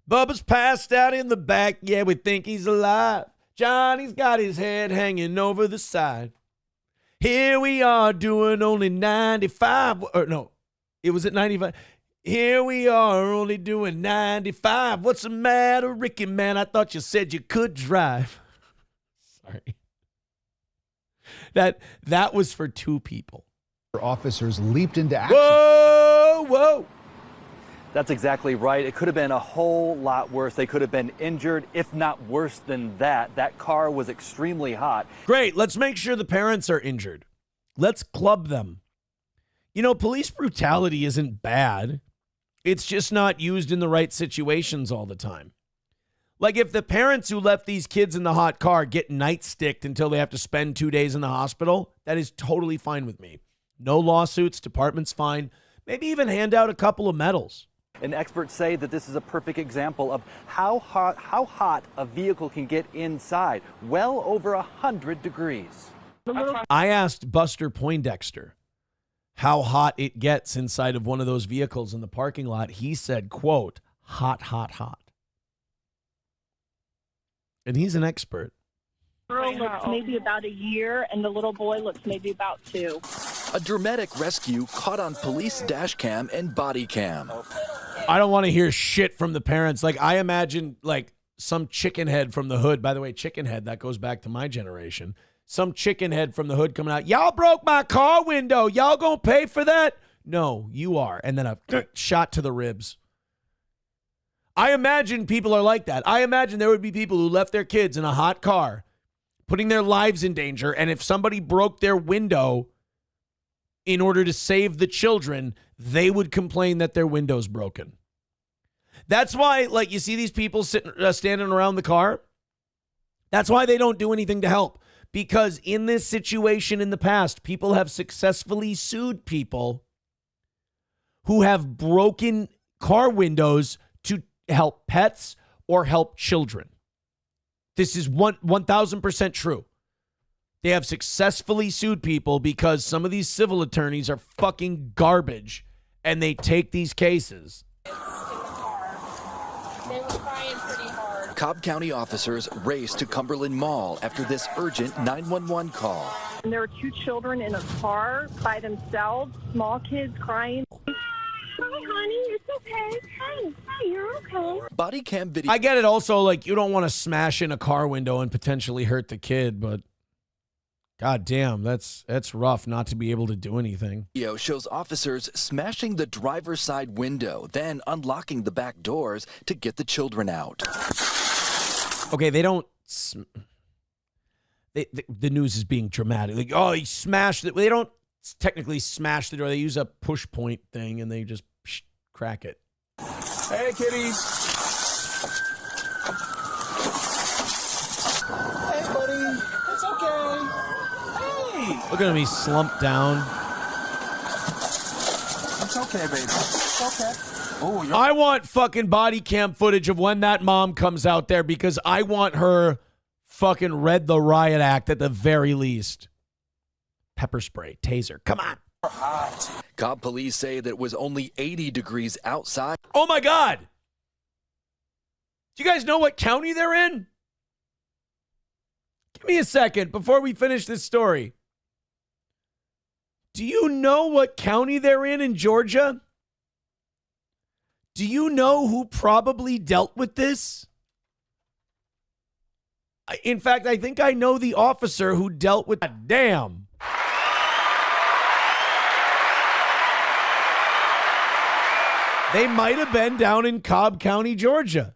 Bubba's passed out in the back. Yeah, we think he's alive. Johnny's got his head hanging over the side. Here we are doing only 95. Or no. It was at 95. Here we are only doing 95. What's the matter, Ricky, man? I thought you said you could drive. Sorry. That was for 2 people. Officers leaped into action. Whoa. That's exactly right. It could have been a whole lot worse. They could have been injured, if not worse than that. That car was extremely hot. Great. Let's make sure the parents are injured. Let's club them. You know, police brutality isn't bad. It's just not used in the right situations all the time. Like if the parents who left these kids in the hot car get nightsticked until they have to spend 2 days in the hospital, that is totally fine with me. No lawsuits, department's fine. Maybe even hand out a couple of medals. And experts say that this is a perfect example of how hot a vehicle can get inside. Well over 100 degrees. I asked Buster Poindexter, how hot it gets inside of one of those vehicles in the parking lot. He said, quote, hot, hot, hot. And he's an expert. The girl looks maybe about a year, and the little boy looks maybe about 2. A dramatic rescue caught on police dash cam and body cam. I don't want to hear shit from the parents. Like, I imagine, like, some chicken head from the hood. By the way, chicken head, that goes back to my generation. Some chicken head from the hood coming out. Y'all broke my car window. Y'all gonna pay for that? No, you are. And then a shot to the ribs. I imagine people are like that. I imagine there would be people who left their kids in a hot car, putting their lives in danger. And if somebody broke their window in order to save the children, they would complain that their window's broken. That's why, like, you see these people sitting, standing around the car. That's why they don't do anything to help. Because in this situation in the past, people have successfully sued people who have broken car windows to help pets or help children. This is 1,000% true. They have successfully sued people because some of these civil attorneys are fucking garbage and they take these cases. They were crying pretty hard. Cobb County officers raced to Cumberland Mall after this urgent 911 call. And there were 2 children in a car by themselves, small kids crying. Hi, honey, it's okay. Hi, you're okay. Body cam video. I get it also, like, you don't want to smash in a car window and potentially hurt the kid, but God damn, that's rough not to be able to do anything. Video shows officers smashing the driver's side window, then unlocking the back doors to get the children out. Okay, they don't. The news is being dramatic. Like, oh, he smashed it. They don't technically smash the door. They use a push point thing and they just crack it. Hey, kitties. Hey, buddy. It's okay. Hey. Look at him. He's slumped down. It's okay, baby. It's okay. Oh, I want fucking body cam footage of when that mom comes out there because I want her fucking read the riot act at the very least. Pepper spray, taser. Come on. Cobb police say that it was only 80 degrees outside. Oh my God. Do you guys know what county they're in? Give me a second before we finish this story. Do you know what county they're in Georgia? Do you know who probably dealt with this? In fact, I think I know the officer who dealt with that. Damn. They might have been down in Cobb County, Georgia.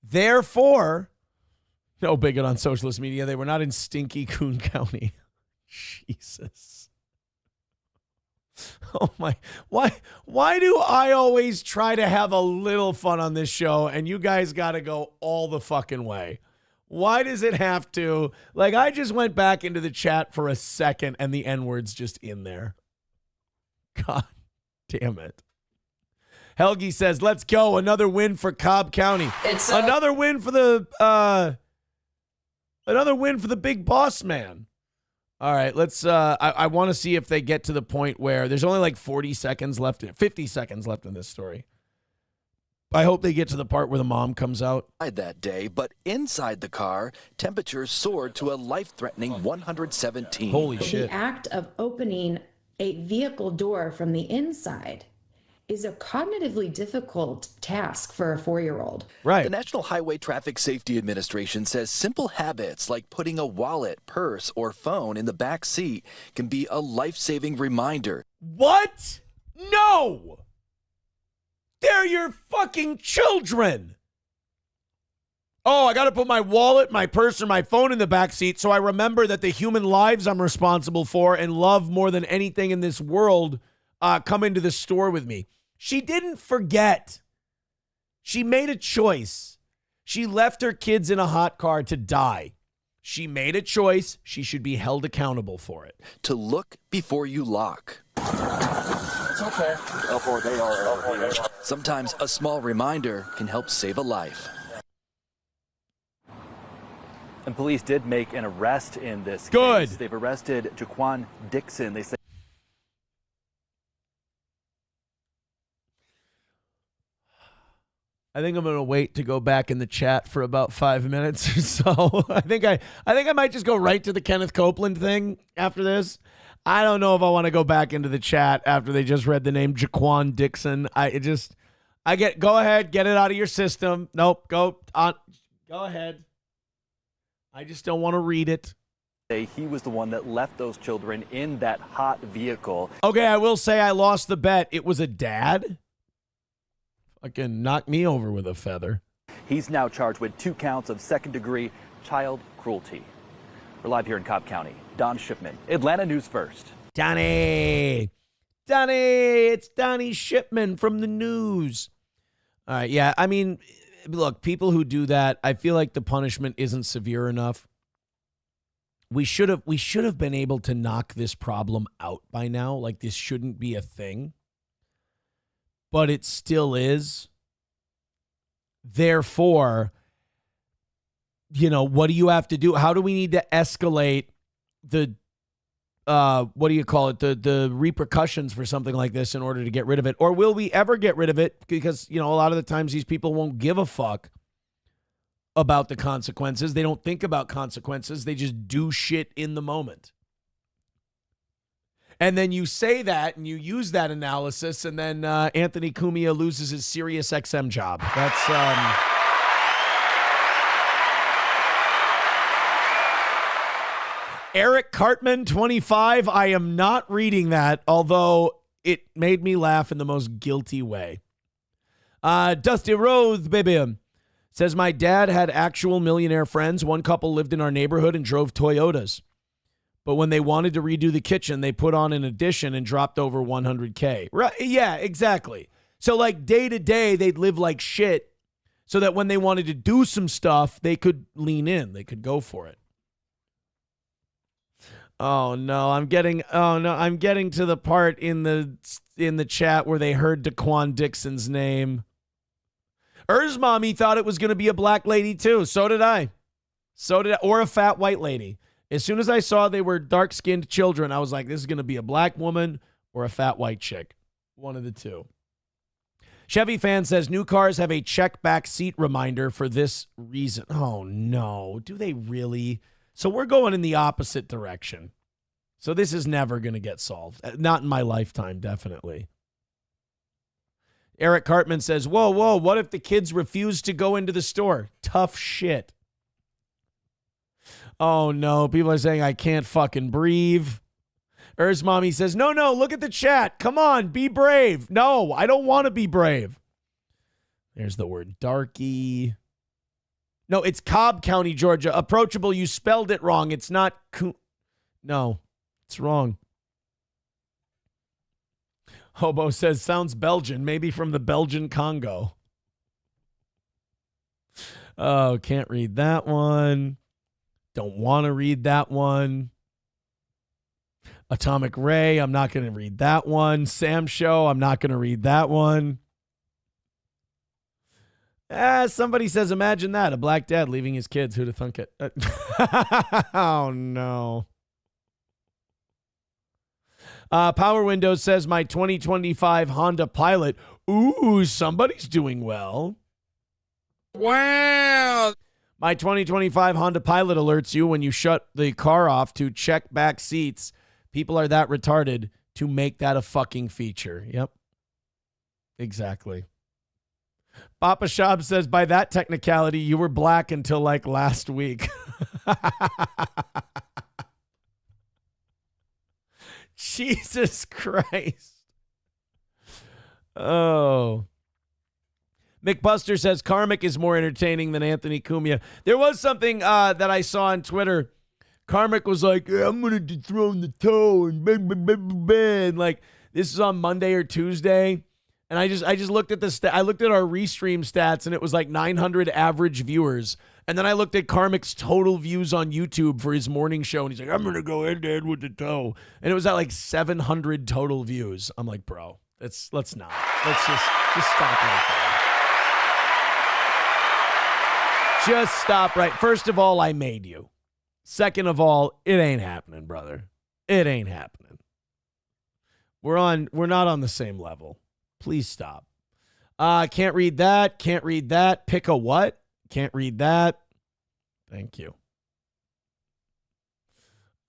Therefore, no bigot on socialist media. They were not in Stinky Coon County. Jesus. Oh my. Why do I always try to have a little fun on this show and you guys got to go all the fucking way? Why does it have to? Like, I just went back into the chat for a second and the N-word's just in there. God damn it. Helgi says, let's go. Another win for Cobb County. It's another win for the big boss man. All right, let's I want to see if they get to the point where there's only like 40 seconds left, 50 seconds left in this story. I hope they get to the part where the mom comes out. That day, but inside the car, temperatures soared to a life-threatening 117. Holy shit. The act of opening a vehicle door from the inside is a cognitively difficult task for a 4-year-old. Right. The National Highway Traffic Safety Administration says simple habits like putting a wallet, purse, or phone in the back seat can be a life-saving reminder. What? No! They're your fucking children. Oh, I got to put my wallet, my purse, or my phone in the back seat so I remember that the human lives I'm responsible for and love more than anything in this world come into the store with me. She didn't forget. She made a choice. She left her kids in a hot car to die. She made a choice. She should be held accountable for it. To look before you lock. It's okay. They are. Sometimes a small reminder can help save a life. And police did make an arrest in this Good. case. They've arrested Jaquan Dixon. They say I think I'm going to wait to go back in the chat for about 5 minutes or so. I think I might just go right to the Kenneth Copeland thing after this. I don't know if I want to go back into the chat after they just read the name Jaquan Dixon. Go ahead, get it out of your system. Nope, go ahead. I just don't want to read it. He was the one that left those children in that hot vehicle. Okay, I will say I lost the bet. It was a dad. Fucking knock me over with a feather. He's now charged with 2 counts of second-degree child cruelty. We're live here in Cobb County. Don Shipman, Atlanta News First. Donnie, it's Donnie Shipman from the news. All right, yeah, I mean, look, people who do that, I feel like the punishment isn't severe enough. We should have been able to knock this problem out by now. Like, this shouldn't be a thing. But it still is. Therefore, what do you have to do? How do we need to escalate the the repercussions for something like this in order to get rid of it? Or will we ever get rid of it? Because, a lot of the times these people won't give a fuck about the consequences. They don't think about consequences. They just do shit in the moment. And then you say that and you use that analysis, and then Anthony Cumia loses his Sirius XM job. That's Eric Cartman, 25. I am not reading that, although it made me laugh in the most guilty way. Dusty Rose, baby, says, my dad had actual millionaire friends. One couple lived in our neighborhood and drove Toyotas. But when they wanted to redo the kitchen, they put on an addition and dropped over $100K. Right? Yeah, exactly. So like day to day, they'd live like shit so that when they wanted to do some stuff, they could lean in. They could go for it. Oh no, I'm getting to the part in the chat where they heard Daquan Dixon's name. Mommy thought it was going to be a black lady too. So did I. Or a fat white lady. As soon as I saw they were dark-skinned children, I was like, this is going to be a black woman or a fat white chick. One of the two. Chevy fan says, new cars have a check back seat reminder for this reason. Oh, no. Do they really? So we're going in the opposite direction. So this is never going to get solved. Not in my lifetime, definitely. Eric Cartman says, whoa, what if the kids refuse to go into the store? Tough shit. Oh, no. People are saying I can't fucking breathe. Mommy says, no, look at the chat. Come on, be brave. No, I don't want to be brave. There's the word darky. No, it's Cobb County, Georgia. Approachable, you spelled it wrong. It's not. No, it's wrong. Hobo says, sounds Belgian. Maybe from the Belgian Congo. Oh, can't read that one. Don't want to read that one. Atomic Ray, I'm not going to read that one. Sam Show, I'm not going to read that one. Somebody says, imagine that. A black dad leaving his kids. Who'd have thunk it? Oh, no. Power Windows says, my 2025 Honda Pilot. Ooh, somebody's doing well. Wow. My 2025 Honda Pilot alerts you when you shut the car off to check back seats. People are that retarded to make that a fucking feature. Yep. Exactly. Papa Shab says, by that technicality, you were black until like last week. Jesus Christ. Oh. McBuster says Karmic is more entertaining than Anthony Cumia. There was something that I saw on Twitter. Karmic was like, yeah, I'm going to dethrone the toe and bang, bang, bang, bang, bang. Like, this is on Monday or Tuesday. And I just looked at I looked at our restream stats, and it was like 900 average viewers. And then I looked at Karmic's total views on YouTube for his morning show, and he's like, I'm going to go head-to-head with the toe. And it was at like 700 total views. I'm like, bro, let's not. Let's just stop right there. Just stop right. First of all, I made you. Second of all, it ain't happening, brother. It ain't happening. We're not on the same level. Please stop. Can't read that. Can't read that. Pick a what? Can't read that. Thank you.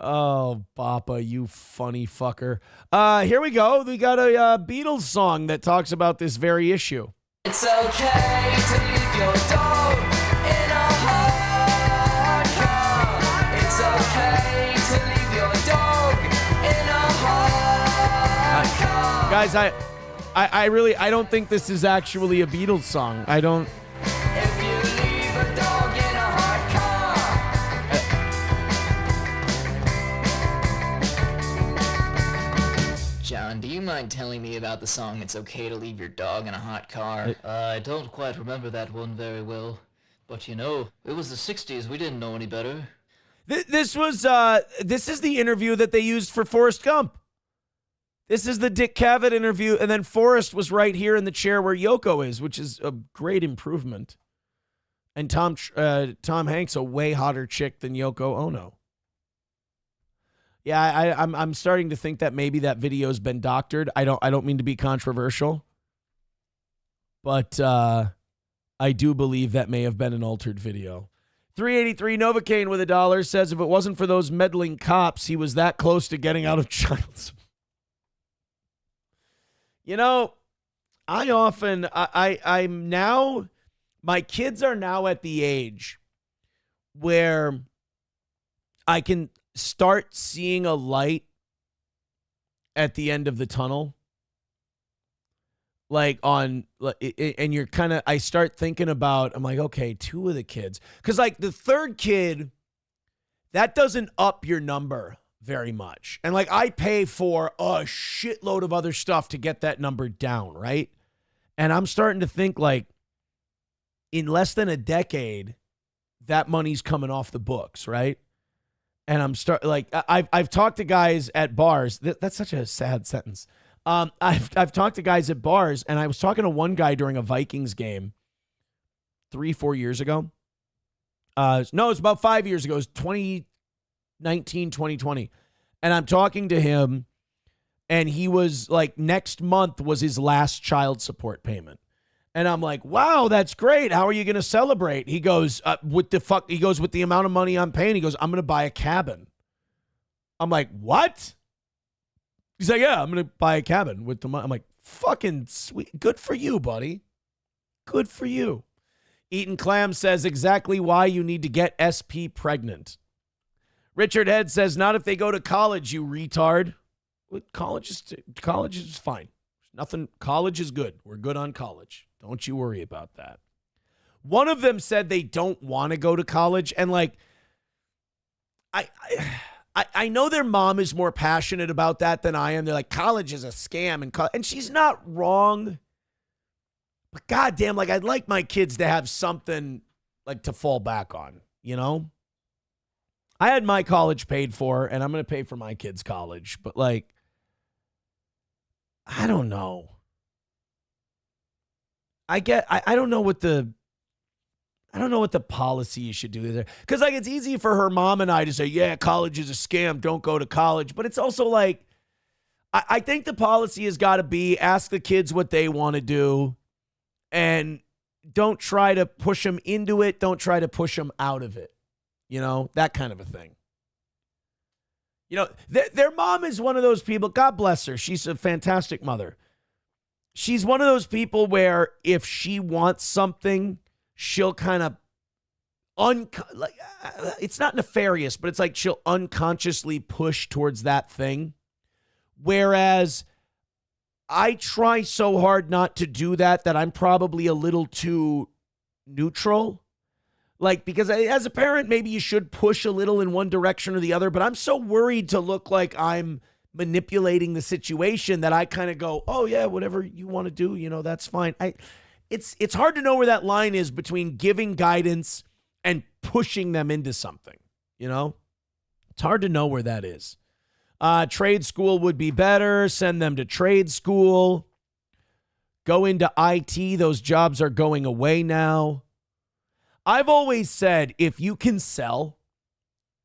Oh, Papa, you funny fucker. Here we go. We got a Beatles song that talks about this very issue. It's okay to leave your dog in a hot car. It's okay to leave your dog in a hot car. Guys, I don't think this is actually a Beatles song. I don't. If you leave a dog in a hot car. John, do you mind telling me about the song It's Okay to Leave Your Dog in a Hot Car? I don't quite remember that one very well. But you know, it was the 60s. We didn't know any better. This is the interview that they used for Forrest Gump. This is the Dick Cavett interview, and then Forrest was right here in the chair where Yoko is, which is a great improvement. And Tom Hanks, a way hotter chick than Yoko Ono. Yeah, I'm starting to think that maybe that video's been doctored. I don't mean to be controversial, but I do believe that may have been an altered video. 383 Novocaine with $1 says if it wasn't for those meddling cops, he was that close to getting out of child support. You know, I'm now, my kids are now at the age where I can start seeing a light at the end of the tunnel. And you're kind of, I start thinking about, I'm like, okay, 2 of the kids. Because like the third kid, that doesn't up your number very much. And like I pay for a shitload of other stuff to get that number down, right? And I'm starting to think like in less than a decade, that money's coming off the books, right? And I've talked to guys at bars. That's such a sad sentence. I've talked to guys at bars, and I was talking to one guy during a Vikings game 3-4 years ago. No, it was about 5 years ago. It was 2019, 2020. And I'm talking to him, and he was like, next month was his last child support payment. And I'm like, wow, that's great. How are you going to celebrate? He goes, with the amount of money I'm paying, he goes, I'm going to buy a cabin. I'm like, what? He's like, yeah, I'm going to buy a cabin with the money. I'm like, fucking sweet. Good for you, buddy. Good for you. Eaton Clam says exactly why you need to get SP pregnant. Richard Head says, not if they go to college, you retard. College is fine. Nothing. College is good. We're good on college. Don't you worry about that. One of them said they don't want to go to college. And like, I know their mom is more passionate about that than I am. They're like, college is a scam. And she's not wrong. But goddamn, like, I'd like my kids to have something like to fall back on, you know? I had my college paid for, and I'm going to pay for my kids' college. But like, I don't know. I don't know what the policy you should do there. Because like, it's easy for her mom and I to say, yeah, college is a scam. Don't go to college. But it's also like, I think the policy has got to be ask the kids what they want to do and don't try to push them into it. Don't try to push them out of it. You know, that kind of a thing. You know, their mom is one of those people. God bless her. She's a fantastic mother. She's one of those people where if she wants something, she'll kind of it's not nefarious, but it's like she'll unconsciously push towards that thing. Whereas I try so hard not to do that I'm probably a little too neutral. Like, because as a parent, maybe you should push a little in one direction or the other, but I'm so worried to look like I'm manipulating the situation that I kind of go, oh yeah, whatever you want to do, you know, that's fine. It's hard to know where that line is between giving guidance and pushing them into something, you know? It's hard to know where that is. Trade school would be better. Send them to trade school. Go into IT. Those jobs are going away now. I've always said, if you can sell,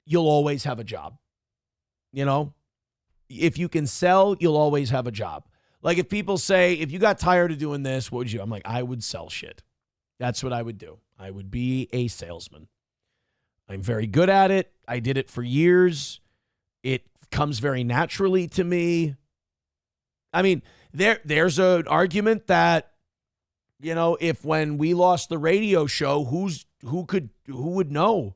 you'll always have a job. You know? If you can sell, you'll always have a job. Like if people say, if you got tired of doing this, what would you? I'm like, I would sell shit. That's what I would do. I would be a salesman. I'm very good at it. I did it for years. It comes very naturally to me. I mean, there's an argument that, if when we lost the radio show, who would know,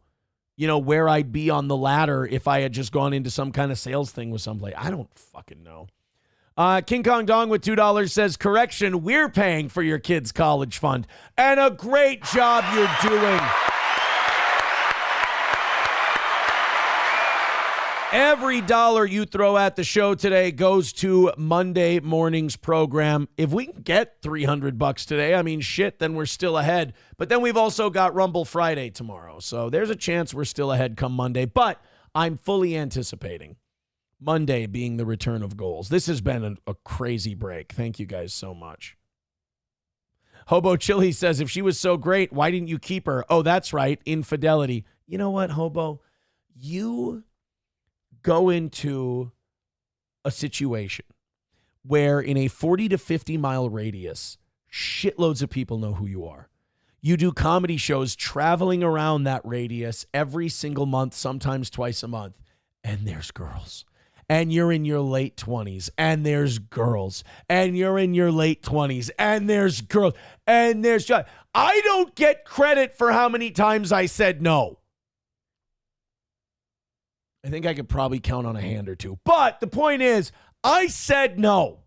where I'd be on the ladder if I had just gone into some kind of sales thing with somebody. I don't fucking know. King Kong Dong with $2 says, correction, we're paying for your kids' college fund. And a great job you're doing. Every dollar you throw at the show today goes to Monday morning's program. If we can get $300 today, I mean, shit, then we're still ahead. But then we've also got Rumble Friday tomorrow. So there's a chance we're still ahead come Monday. But I'm fully anticipating Monday being the return of goals. This has been a crazy break. Thank you guys so much. Hobo Chili says, if she was so great, why didn't you keep her? Oh, that's right. Infidelity. You know what, Hobo? You go into a situation where in a 40 to 50 mile radius, shitloads of people know who you are. You do comedy shows traveling around that radius every single month, sometimes twice a month, and there's girls. And you're in your late 20s, and there's girls. And you're in your late 20s, and there's girls. And there's... I don't get credit for how many times I said no. I think I could probably count on a hand or two. But the point is, I said no.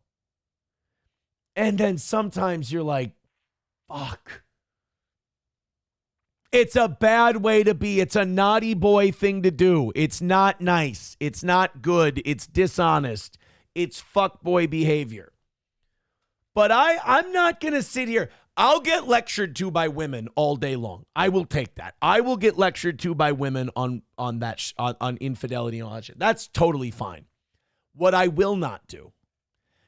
And then sometimes you're like, fuck. It's a bad way to be. It's a naughty boy thing to do. It's not nice. It's not good. It's dishonest. It's fuckboy behavior. But I'm not going to sit here. I'll get lectured to by women all day long. I will take that. I will get lectured to by women on infidelity and all that shit. That's totally fine. What I will not do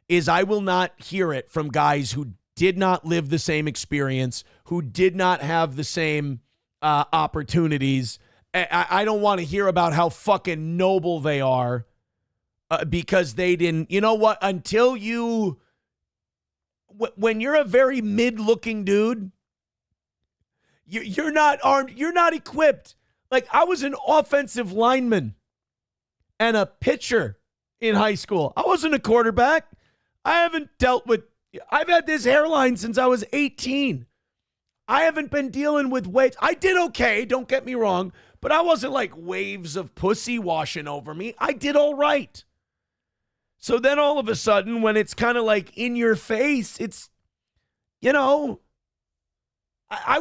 is I will not hear it from guys who did not live the same experience, who did not have the same opportunities. I don't want to hear about how fucking noble they are because they didn't. You know what? Until you... When you're a very mid-looking dude, you're not armed, you're not equipped. Like, I was an offensive lineman and a pitcher in high school. I wasn't a quarterback. I've had this hairline since I was 18. I haven't been dealing with weights. I did okay, don't get me wrong, but I wasn't like waves of pussy washing over me. I did all right. So then all of a sudden, when it's kind of like in your face, it's, I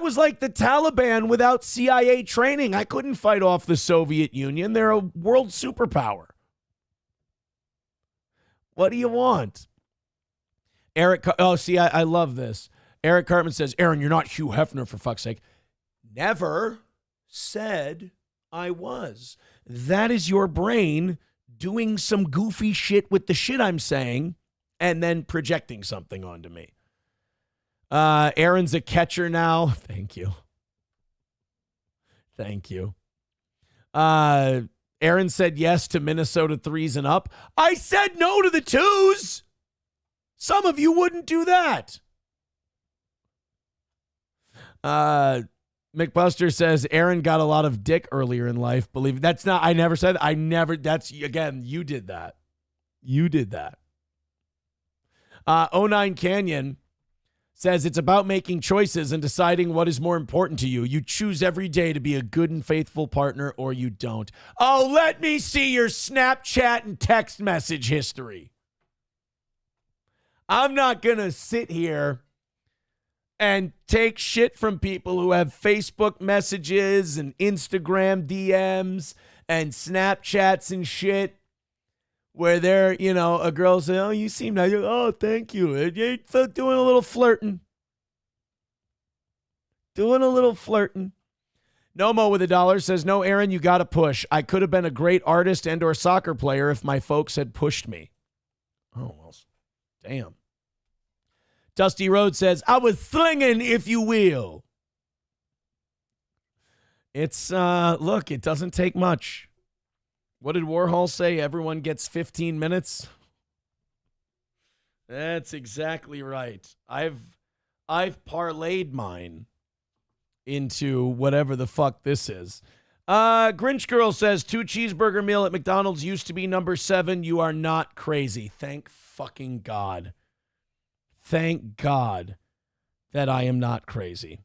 was like the Taliban without CIA training. I couldn't fight off the Soviet Union. They're a world superpower. What do you want? I love this. Eric Cartman says, Aaron, you're not Hugh Hefner, for fuck's sake. Never said I was. That is your brain doing some goofy shit with the shit I'm saying and then projecting something onto me. Aaron's a catcher now. Thank you. Thank you. Aaron said yes to Minnesota 3s and up. I said no to the 2s. Some of you wouldn't do that. McBuster says Aaron got a lot of dick earlier in life. Believe that's not, I never said, that's, again, you did that. You did that. 09 Canyon says it's about making choices and deciding what is more important to you. You choose every day to be a good and faithful partner or you don't. Oh, let me see your Snapchat and text message history. I'm not going to sit here and take shit from people who have Facebook messages and Instagram DMs and Snapchats and shit where they're, a girl saying, oh, you seem nice. Oh, thank you. You're doing a little flirting. Doing a little flirting. Nomo with $1 says, no, Aaron, you got to push. I could have been a great artist and or soccer player if my folks had pushed me. Oh, well, damn. Dusty Road says, I was slinging, if you will. It's, look, it doesn't take much. What did Warhol say? Everyone gets 15 minutes. That's exactly right. I've parlayed mine into whatever the fuck this is. Grinch Girl says 2 cheeseburger meal at McDonald's used to be number 7. You are not crazy. Thank fucking God. Thank God that I am not crazy.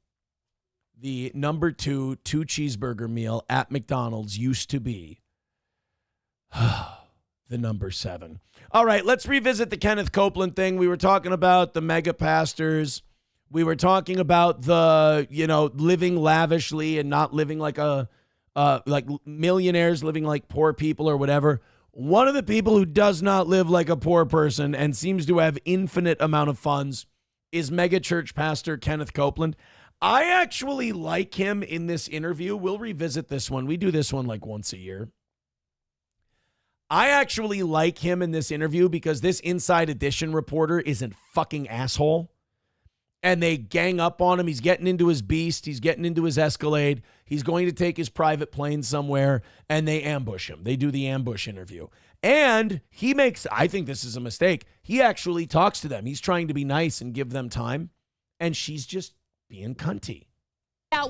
The number 2 cheeseburger meal at McDonald's used to be the number 7. All right, let's revisit the Kenneth Copeland thing. We were talking about the mega pastors. We were talking about the, living lavishly and not living like like millionaires living like poor people or whatever. One of the people who does not live like a poor person and seems to have infinite amount of funds is mega church pastor Kenneth Copeland. I actually like him in this interview. We'll revisit this one. We do this one like once a year. I actually like him in this interview because this Inside Edition reporter is a fucking asshole. And they gang up on him. He's getting into his beast. He's getting into his Escalade. He's going to take his private plane somewhere, and they ambush him. They do the ambush interview. And he makes, I think this is a mistake, he actually talks to them. He's trying to be nice and give them time, and she's just being cunty.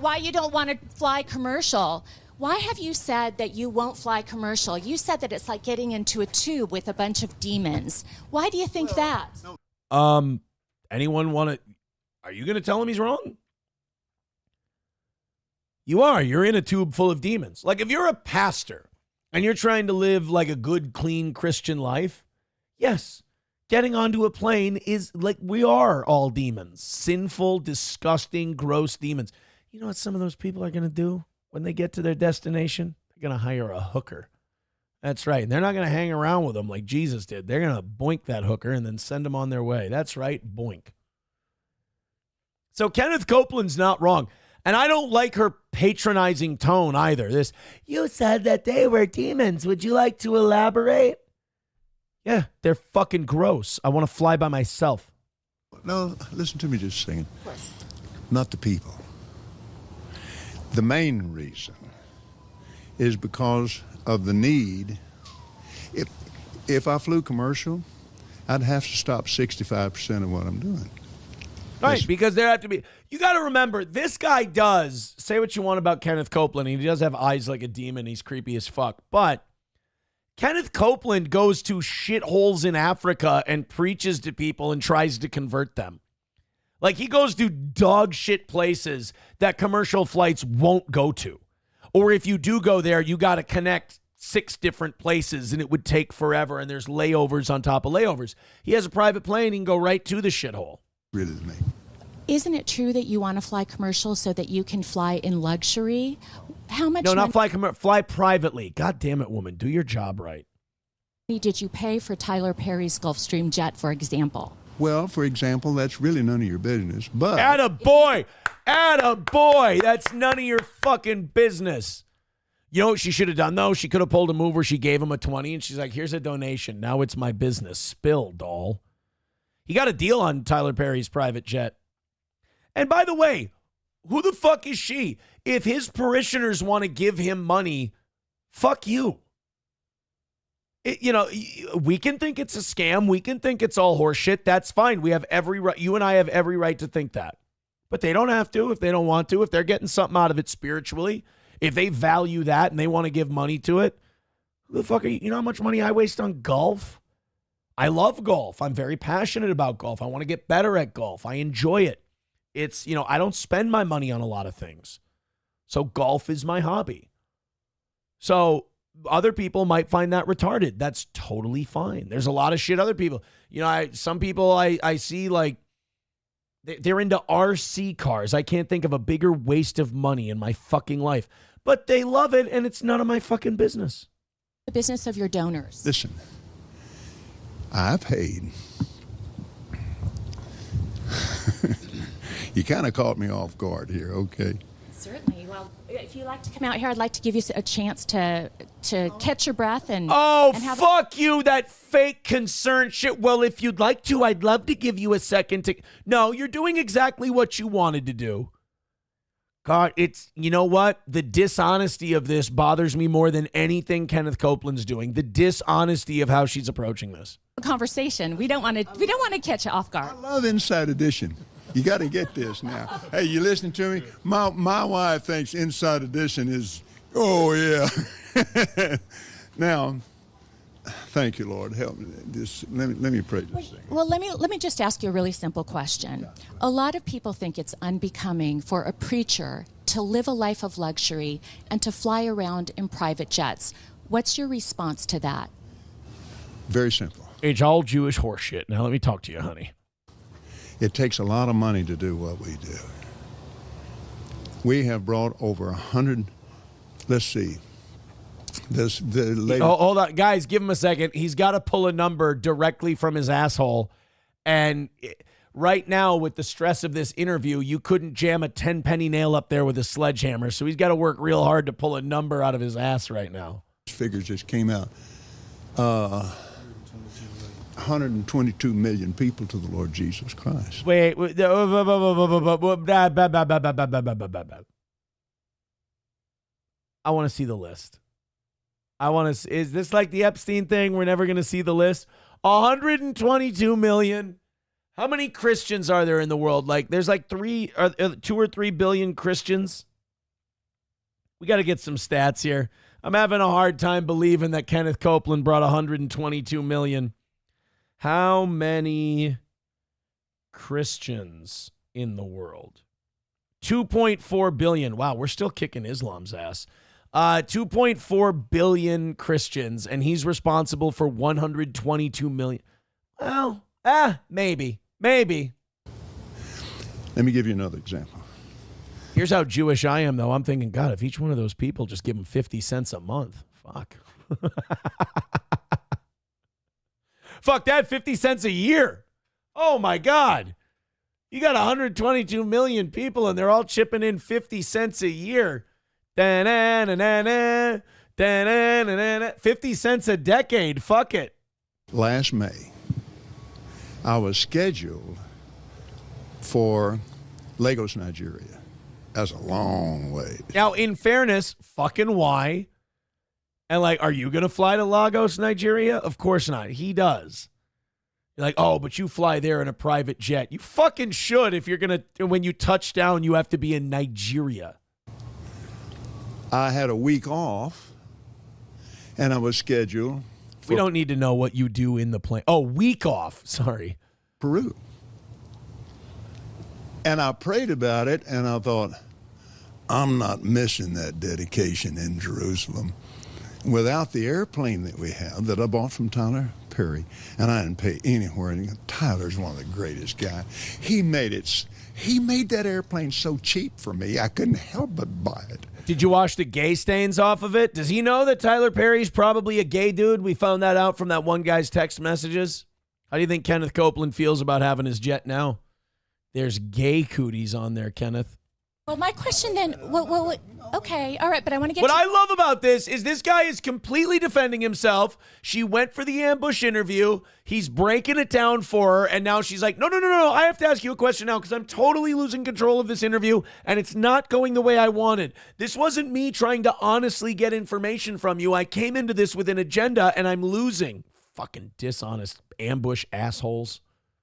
Why you don't want to fly commercial. Why have you said that you won't fly commercial? You said that it's like getting into a tube with a bunch of demons. Why do you think that? Anyone want to... Are you going to tell him he's wrong? You are. You're in a tube full of demons. Like, if you're a pastor and you're trying to live like a good, clean Christian life, yes, getting onto a plane is like, we are all demons. Sinful, disgusting, gross demons. You know what some of those people are going to do when they get to their destination? They're going to hire a hooker. That's right. And they're not going to hang around with them like Jesus did. They're going to boink that hooker and then send them on their way. That's right. Boink. So Kenneth Copeland's not wrong. And I don't like her patronizing tone either. This, you said that they were demons. Would you like to elaborate? Yeah, they're fucking gross. I want to fly by myself. No, listen to me just a second. Not the people. The main reason is because of the need. If I flew commercial, I'd have to stop 65% of what I'm doing. Right, because there have to be... You got to remember, this guy does... Say what you want about Kenneth Copeland. He does have eyes like a demon. He's creepy as fuck. But Kenneth Copeland goes to shitholes in Africa and preaches to people and tries to convert them. Like, he goes to dog shit places that commercial flights won't go to. Or if you do go there, you got to connect 6 different places and it would take forever and there's layovers on top of layovers. He has a private plane. He can go right to the shithole. Really to me. Isn't it true that you want to fly commercial so that you can fly in luxury? How much No, not fly privately. God damn it, woman. Do your job right. money did you pay for Tyler Perry's Gulfstream jet, for example? Well, for example, that's really none of your business, but... Attaboy! Attaboy! That's none of your fucking business. You know what she should have done, though? She could have pulled a move where she gave him a 20, and she's like, here's a donation. Now it's my business. Spill, doll. He got a deal on Tyler Perry's private jet. And by the way, who the fuck is she? If his parishioners want to give him money, fuck you. We can think it's a scam. We can think it's all horseshit. That's fine. We have every right. You and I have every right to think that. But they don't have to if they don't want to. If they're getting something out of it spiritually, if they value that and they want to give money to it, who the fuck are you? You know how much money I waste on golf? I love golf. I'm very passionate about golf. I want to get better at golf. I enjoy it. It's, I don't spend my money on a lot of things. So golf is my hobby. So other people might find that retarded. That's totally fine. There's a lot of shit other people. Some people I see like they're into RC cars. I can't think of a bigger waste of money in my fucking life. But they love it and it's none of my fucking business. The business of your donors. Listen, I paid. You kind of caught me off guard here, okay? Certainly. Well, if you'd like to come out here, I'd like to give you a chance to catch your breath and... Oh, and fuck you, that fake concern shit. Well, if you'd like to, I'd love to give you a second to... No, you're doing exactly what you wanted to do. God, it's, you know what? The dishonesty of this bothers me more than anything Kenneth Copeland's doing. The dishonesty of how she's approaching this. Conversation. We don't want to catch you off guard. I love Inside Edition. You got to get this now. Hey, you listening to me? My wife thinks Inside Edition is, oh, yeah. Now, thank you, Lord. Help me. Let me pray this thing. Well, let me just ask you a really simple question. A lot of people think it's unbecoming for a preacher to live a life of luxury and to fly around in private jets. What's your response to that? Very simple. It's all Jewish horseshit. Now let me talk to you, honey. It takes a lot of money to do what we do. We have brought over 100, let's see, the latest. Oh, hold on. Guys, give him a second. He's got to pull a number directly from his asshole. And right now, with the stress of this interview, you couldn't jam a 10-penny nail up there with a sledgehammer. So he's got to work real hard to pull a number out of his ass right now. Figures just came out. 122 million people to the Lord Jesus Christ. Wait. I want to see the list. Is this like the Epstein thing? We're never going to see the list. 122 million. How many Christians are there in the world? Like, there's like 2 or 3 billion Christians. We got to get some stats here. I'm having a hard time believing that Kenneth Copeland brought 122 million. How many Christians in the world? 2.4 billion. Wow, we're still kicking Islam's ass. 2.4 billion Christians, and he's responsible for 122 million. Well, maybe. Let me give you another example. Here's how Jewish I am, though. I'm thinking, God, if each one of those people just give him 50 cents a month, fuck. Fuck that, 50 cents a year. Oh, my God. You got 122 million people, and they're all chipping in 50 cents a year. 50 cents a decade. Fuck it. Last May, I was scheduled for Lagos, Nigeria. That's a long way. Now, in fairness, fucking why? And like, are you going to fly to Lagos, Nigeria? Of course not. He does. You're like, oh, but you fly there in a private jet. You fucking should if you're going to, when you touch down, you have to be in Nigeria. I had a week off, and I was scheduled for We don't need to know what you do in the plane. Oh, week off. Sorry. Peru. And I prayed about it, and I thought, I'm not missing that dedication in Jerusalem. Without the airplane that we have that I bought from Tyler Perry, and I didn't pay anywhere. And Tyler's one of the greatest guys. He made that airplane so cheap for me, I couldn't help but buy it. Did you wash the gay stains off of it? Does he know that Tyler Perry's probably a gay dude? We found that out from that one guy's text messages. How do you think Kenneth Copeland feels about having his jet now? There's gay cooties on there, Kenneth. Well, my question then, okay, all right, but I want to get What I love about this is this guy is completely defending himself. She went for the ambush interview. He's breaking it down for her, and now she's like, no, I have to ask you a question now because I'm totally losing control of this interview, and it's not going the way I wanted. This wasn't me trying to honestly get information from you. I came into this with an agenda, and I'm losing. Fucking dishonest ambush assholes.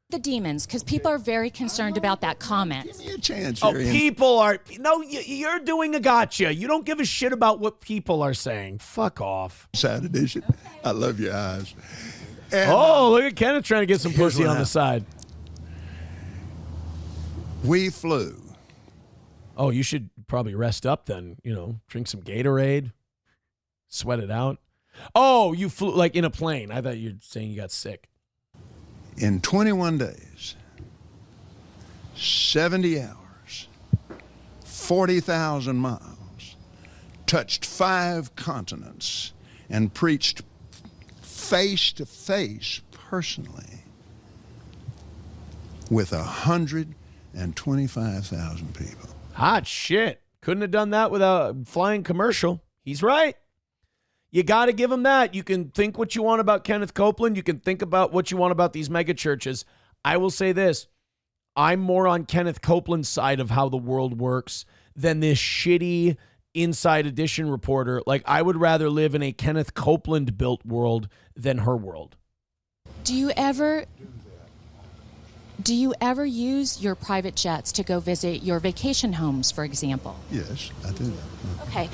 the demons, because people are very concerned about that comment. Give me a chance. Oh, people are... No, you're doing a gotcha. You don't give a shit about what people are saying. Fuck off. Sad edition. I love your eyes. And, look at Kenneth trying to get some pussy on the side. We flew. Oh, you should probably rest up then. You know, drink some Gatorade. Sweat it out. Oh, you flew like in a plane. I thought you were saying you got sick. In 21 days, 70 hours, 40,000 miles, touched 5 continents, and preached face to face personally with 125,000 people. Hot shit. Couldn't have done that without a flying commercial. He's right. You got to give him that. You can think what you want about Kenneth Copeland. You can think about what you want about these mega churches. I will say this. I'm more on Kenneth Copeland's side of how the world works than this shitty Inside Edition reporter. Like, I would rather live in a Kenneth Copeland built world than her world. Do you ever use your private jets to go visit your vacation homes, for example? Yes, I do. Okay.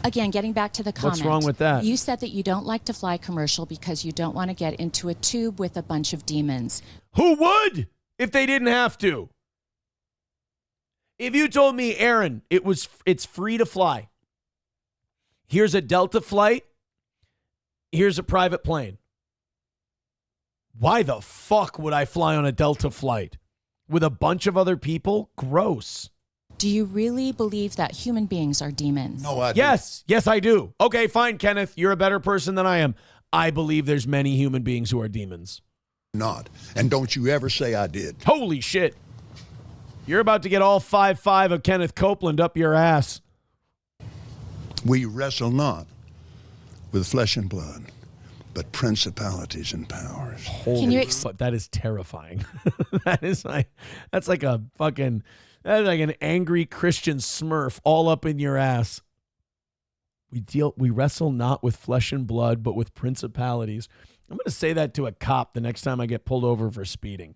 Again, getting back to the comment. What's wrong with that? You said that you don't like to fly commercial because you don't want to get into a tube with a bunch of demons. Who would if they didn't have to? If you told me, Aaron, it's free to fly. Here's a Delta flight. Here's a private plane. Why the fuck would I fly on a Delta flight with a bunch of other people? Gross. Do you really believe that human beings are demons? No, I do. Yes, I do. Okay, fine, Kenneth. You're a better person than I am. I believe there's many human beings who are demons. Not. And don't you ever say I did. Holy shit. You're about to get all 5'5" of Kenneth Copeland up your ass. We wrestle not with flesh and blood, but principalities and powers. Can you that is terrifying. That's like an angry Christian Smurf all up in your ass. We wrestle not with flesh and blood, but with principalities. I'm going to say that to a cop the next time I get pulled over for speeding.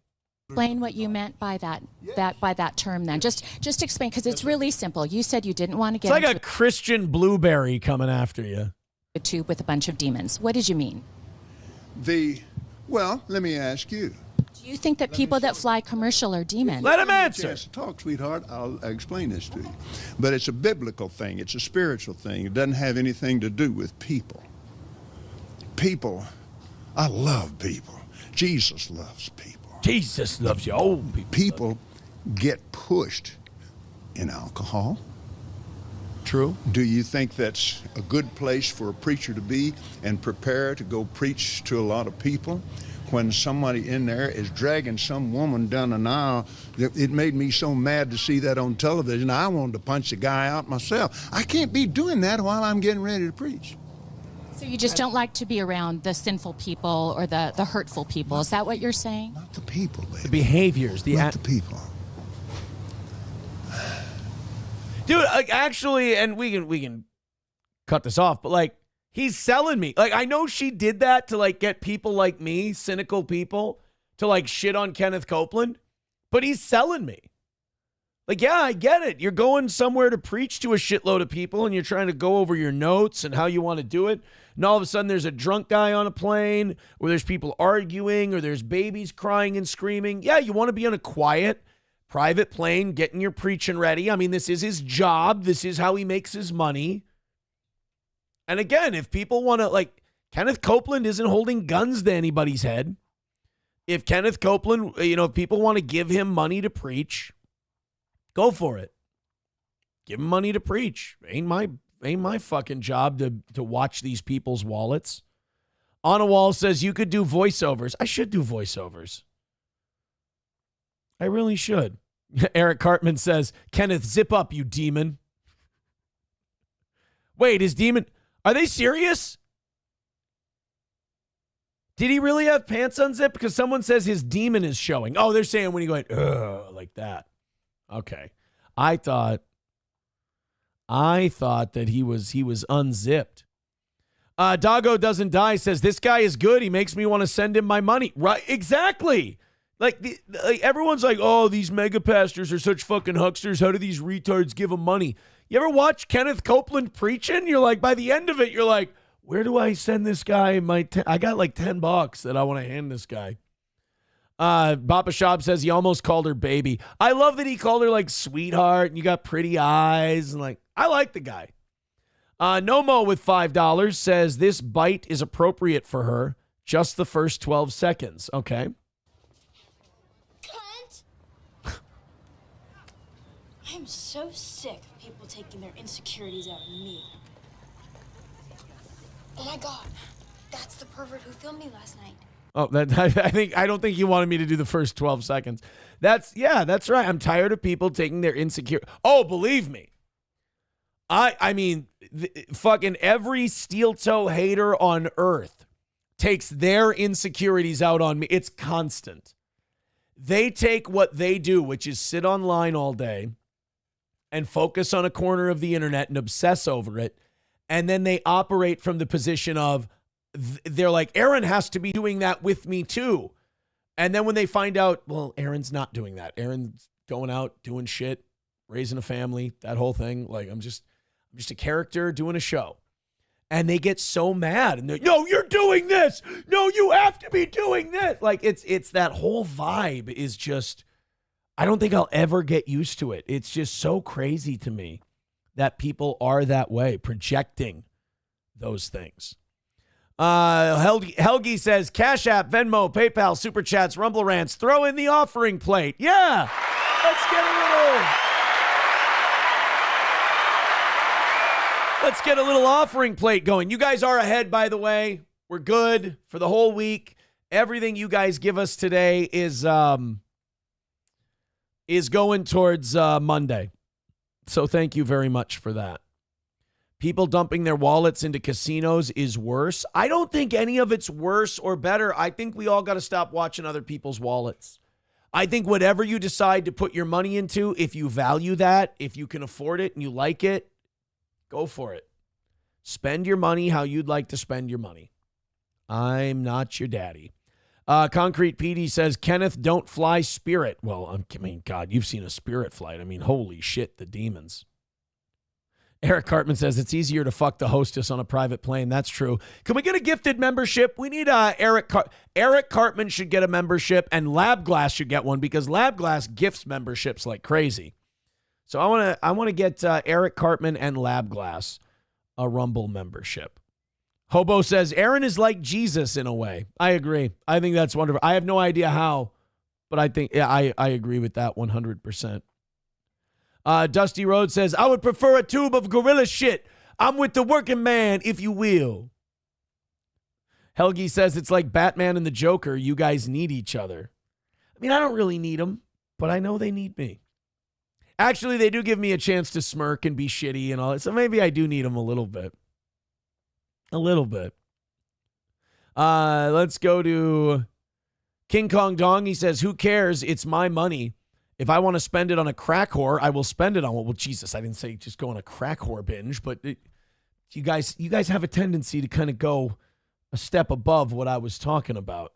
Explain what you meant by that term then. Just explain, because it's really simple. You said you didn't want to get it's like a Christian blueberry coming after you. A tube with a bunch of demons. What did you mean? Well, let me ask you. Do you think that people that fly commercial are demons? Let him answer. Talk, sweetheart. I'll explain this to you. But it's a biblical thing. It's a spiritual thing. It doesn't have anything to do with people. People, I love people. Jesus loves people. Jesus loves you. Oh, people get pushed in alcohol. True. Do you think that's a good place for a preacher to be and prepare to go preach to a lot of people when somebody in there is dragging some woman down an aisle? It made me so mad to see that on television. I wanted to punch the guy out myself. I can't be doing that while I'm getting ready to preach. So you just don't like to be around the sinful people or the hurtful people. Is that what you're saying? Not the people, baby. The behaviors. Not the people. Dude, actually, and we can cut this off, but like, he's selling me. Like, I know she did that to like get people like me, cynical people, to like shit on Kenneth Copeland, but he's selling me. Like, yeah, I get it. You're going somewhere to preach to a shitload of people and you're trying to go over your notes and how you want to do it. And all of a sudden there's a drunk guy on a plane, or there's people arguing, or there's babies crying and screaming. Yeah, you want to be on a quiet, private plane, getting your preaching ready. I mean, this is his job. This is how he makes his money. And again, if people want to, like, Kenneth Copeland isn't holding guns to anybody's head. If Kenneth Copeland, if people want to give him money to preach, go for it. Give him money to preach. Ain't my fucking job to watch these people's wallets. On a Wall says you could do voiceovers. I should do voiceovers. I really should. Eric Cartman says, Kenneth, zip up, you demon. Wait, is demon... Are they serious? Did he really have pants unzipped? Because someone says his demon is showing. Oh, they're saying when he going, ugh, like that. Okay. I thought that he was unzipped. Doggo Doesn't Die says, this guy is good. He makes me want to send him my money. Right, exactly. Like everyone's like, oh, these mega pastors are such fucking hucksters. How do these retards give them money? You ever watch Kenneth Copeland preaching? You're like, by the end of it, you're like, where do I send this guy I got like $10 that I want to hand this guy. Papa Shop says he almost called her baby. I love that he called her like sweetheart and you got pretty eyes and like, I like the guy. Nomo with $5 says this bite is appropriate for her. Just the first 12 seconds. Okay. I'm so sick of people taking their insecurities out of me. Oh my God, that's the pervert who filmed me last night. Oh, I don't think he wanted me to do the first 12 seconds. That's right. I'm tired of people taking their insecurity. Oh, believe me. I mean, fucking every steel toe hater on earth takes their insecurities out on me. It's constant. They take what they do, which is sit online all day and focus on a corner of the internet and obsess over it. And then they operate from the position of, they're like, Aaron has to be doing that with me too. And then when they find out, well, Aaron's not doing that. Aaron's going out, doing shit, raising a family, that whole thing. Like, I'm just a character doing a show. And they get so mad and they're, no, you're doing this. No, you have to be doing this. Like, it's that whole vibe is just, I don't think I'll ever get used to it. It's just so crazy to me that people are that way, projecting those things. Helgi says, Cash App, Venmo, PayPal, Super Chats, Rumble Rants, throw in the offering plate. Yeah, let's get a little offering plate going. You guys are ahead, by the way. We're good for the whole week. Everything you guys give us today is going towards Monday. So thank you very much for that. People dumping their wallets into casinos is worse. I don't think any of it's worse or better. I think we all got to stop watching other people's wallets. I think whatever you decide to put your money into, if you value that, if you can afford it and you like it, go for it. Spend your money how you'd like to spend your money. I'm not your daddy. Concrete Petey says, Kenneth, don't fly Spirit. Well, I mean, God, you've seen a Spirit flight. I mean, holy shit, the demons. Eric Cartman says, it's easier to fuck the hostess on a private plane. That's true. Can we get a gifted membership? We need Eric Cartman should get a membership, and LabGlass should get one because LabGlass gifts memberships like crazy. So I want to get Eric Cartman and LabGlass a Rumble membership. Hobo says, Aaron is like Jesus in a way. I agree. I think that's wonderful. I have no idea how, but I think, yeah, I agree with that 100%. Dusty Rhodes says, I would prefer a tube of gorilla shit. I'm with the working man, if you will. Helgi says, it's like Batman and the Joker. You guys need each other. I mean, I don't really need them, but I know they need me. Actually, they do give me a chance to smirk and be shitty and all that. So maybe I do need them a little bit. A little bit. Let's go to King Kong Dong. He says, who cares? It's my money. If I want to spend it on a crack whore, I will spend it on one. Well, Jesus, I didn't say just go on a crack whore binge, but you guys have a tendency to kind of go a step above what I was talking about.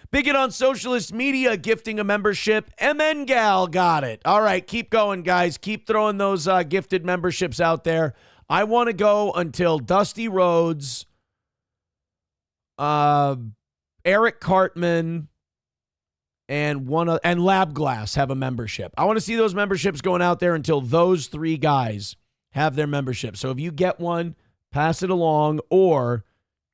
Bigot on Socialist Media gifting a membership. MN Gal got it. All right, keep going, guys. Keep throwing those gifted memberships out there. I want to go until Dusty Rhodes, Eric Cartman, and LabGlass have a membership. I want to see those memberships going out there until those three guys have their membership. So if you get one, pass it along or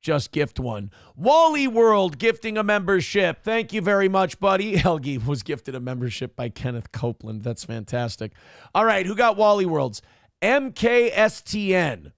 just gift one. Wally World gifting a membership. Thank you very much, buddy. Helgi was gifted a membership by Kenneth Copeland. That's fantastic. All right, who got Wally Worlds? MKSTN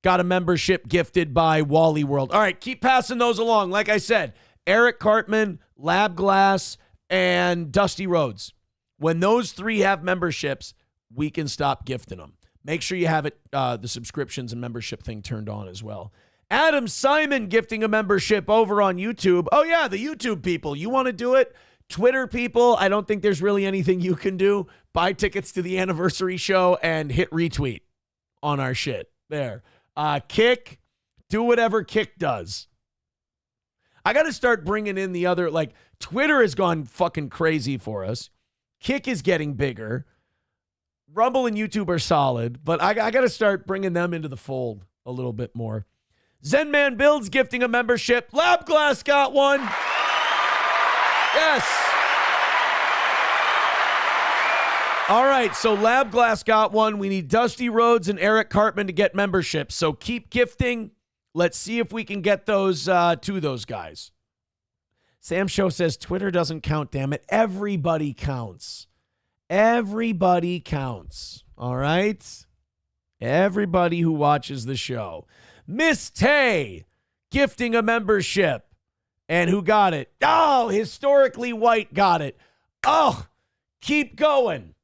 got a membership gifted by Wally World. All right, keep passing those along. Like I said, Eric Cartman, LabGlass, and Dusty Rhodes. When those three have memberships, we can stop gifting them. Make sure you have it, the subscriptions and membership thing turned on as well. Adam Simon gifting a membership over on YouTube. Oh, yeah, the YouTube people. You want to do it? Twitter people, I don't think there's really anything you can do. Buy tickets to the anniversary show and hit retweet on our shit. There. Kick, do whatever Kick does. I got to start bringing in the other, like, Twitter has gone fucking crazy for us. Kick is getting bigger. Rumble and YouTube are solid, but I got to start bringing them into the fold a little bit more. Zen Man Builds gifting a membership. LabGlass got one. Yes. All right, so LabGlass got one. We need Dusty Rhodes and Eric Cartman to get memberships. So keep gifting. Let's see if we can get those to those guys. Sam Show says Twitter doesn't count, damn it. Everybody counts. Everybody counts. All right? Everybody who watches the show. Miss Tay gifting a membership. And who got it? Oh, Historically White got it. Oh, keep going.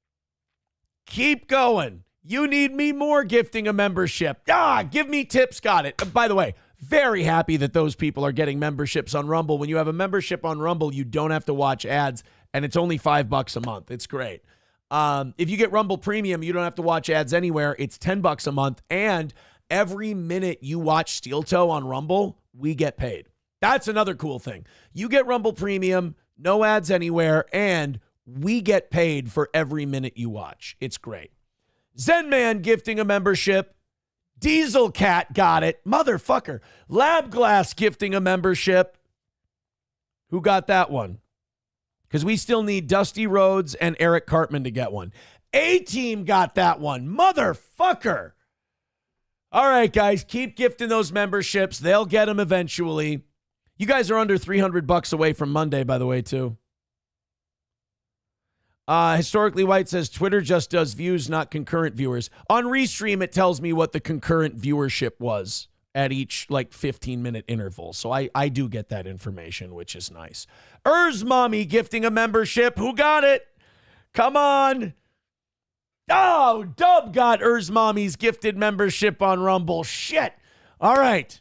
Keep going. You need me more gifting a membership. Give me tips got it. By the way, very happy that those people are getting memberships on Rumble. When you have a membership on Rumble, you don't have to watch ads, and it's only $5 a month. It's great. If you get Rumble Premium, you don't have to watch ads anywhere. It's $10 a month. And every minute you watch Steel Toe on Rumble, we get paid. That's another cool thing. You get Rumble Premium, no ads anywhere, and we get paid for every minute you watch. It's great. Zen Man gifting a membership. Diesel Cat got it. Motherfucker. Lab Glass gifting a membership. Who got that one? Because we still need Dusty Rhodes and Eric Cartman to get one. A-Team got that one. Motherfucker. All right, guys, keep gifting those memberships. They'll get them eventually. You guys are under $300 away from Monday, by the way, too. Historically White says Twitter just does views, not concurrent viewers. On Restream, it tells me what the concurrent viewership was at each 15-minute interval. So I do get that information, which is nice. Mommy gifting a membership. Who got it? Come on. Oh, Dub got Mommy's gifted membership on Rumble. Shit. All right.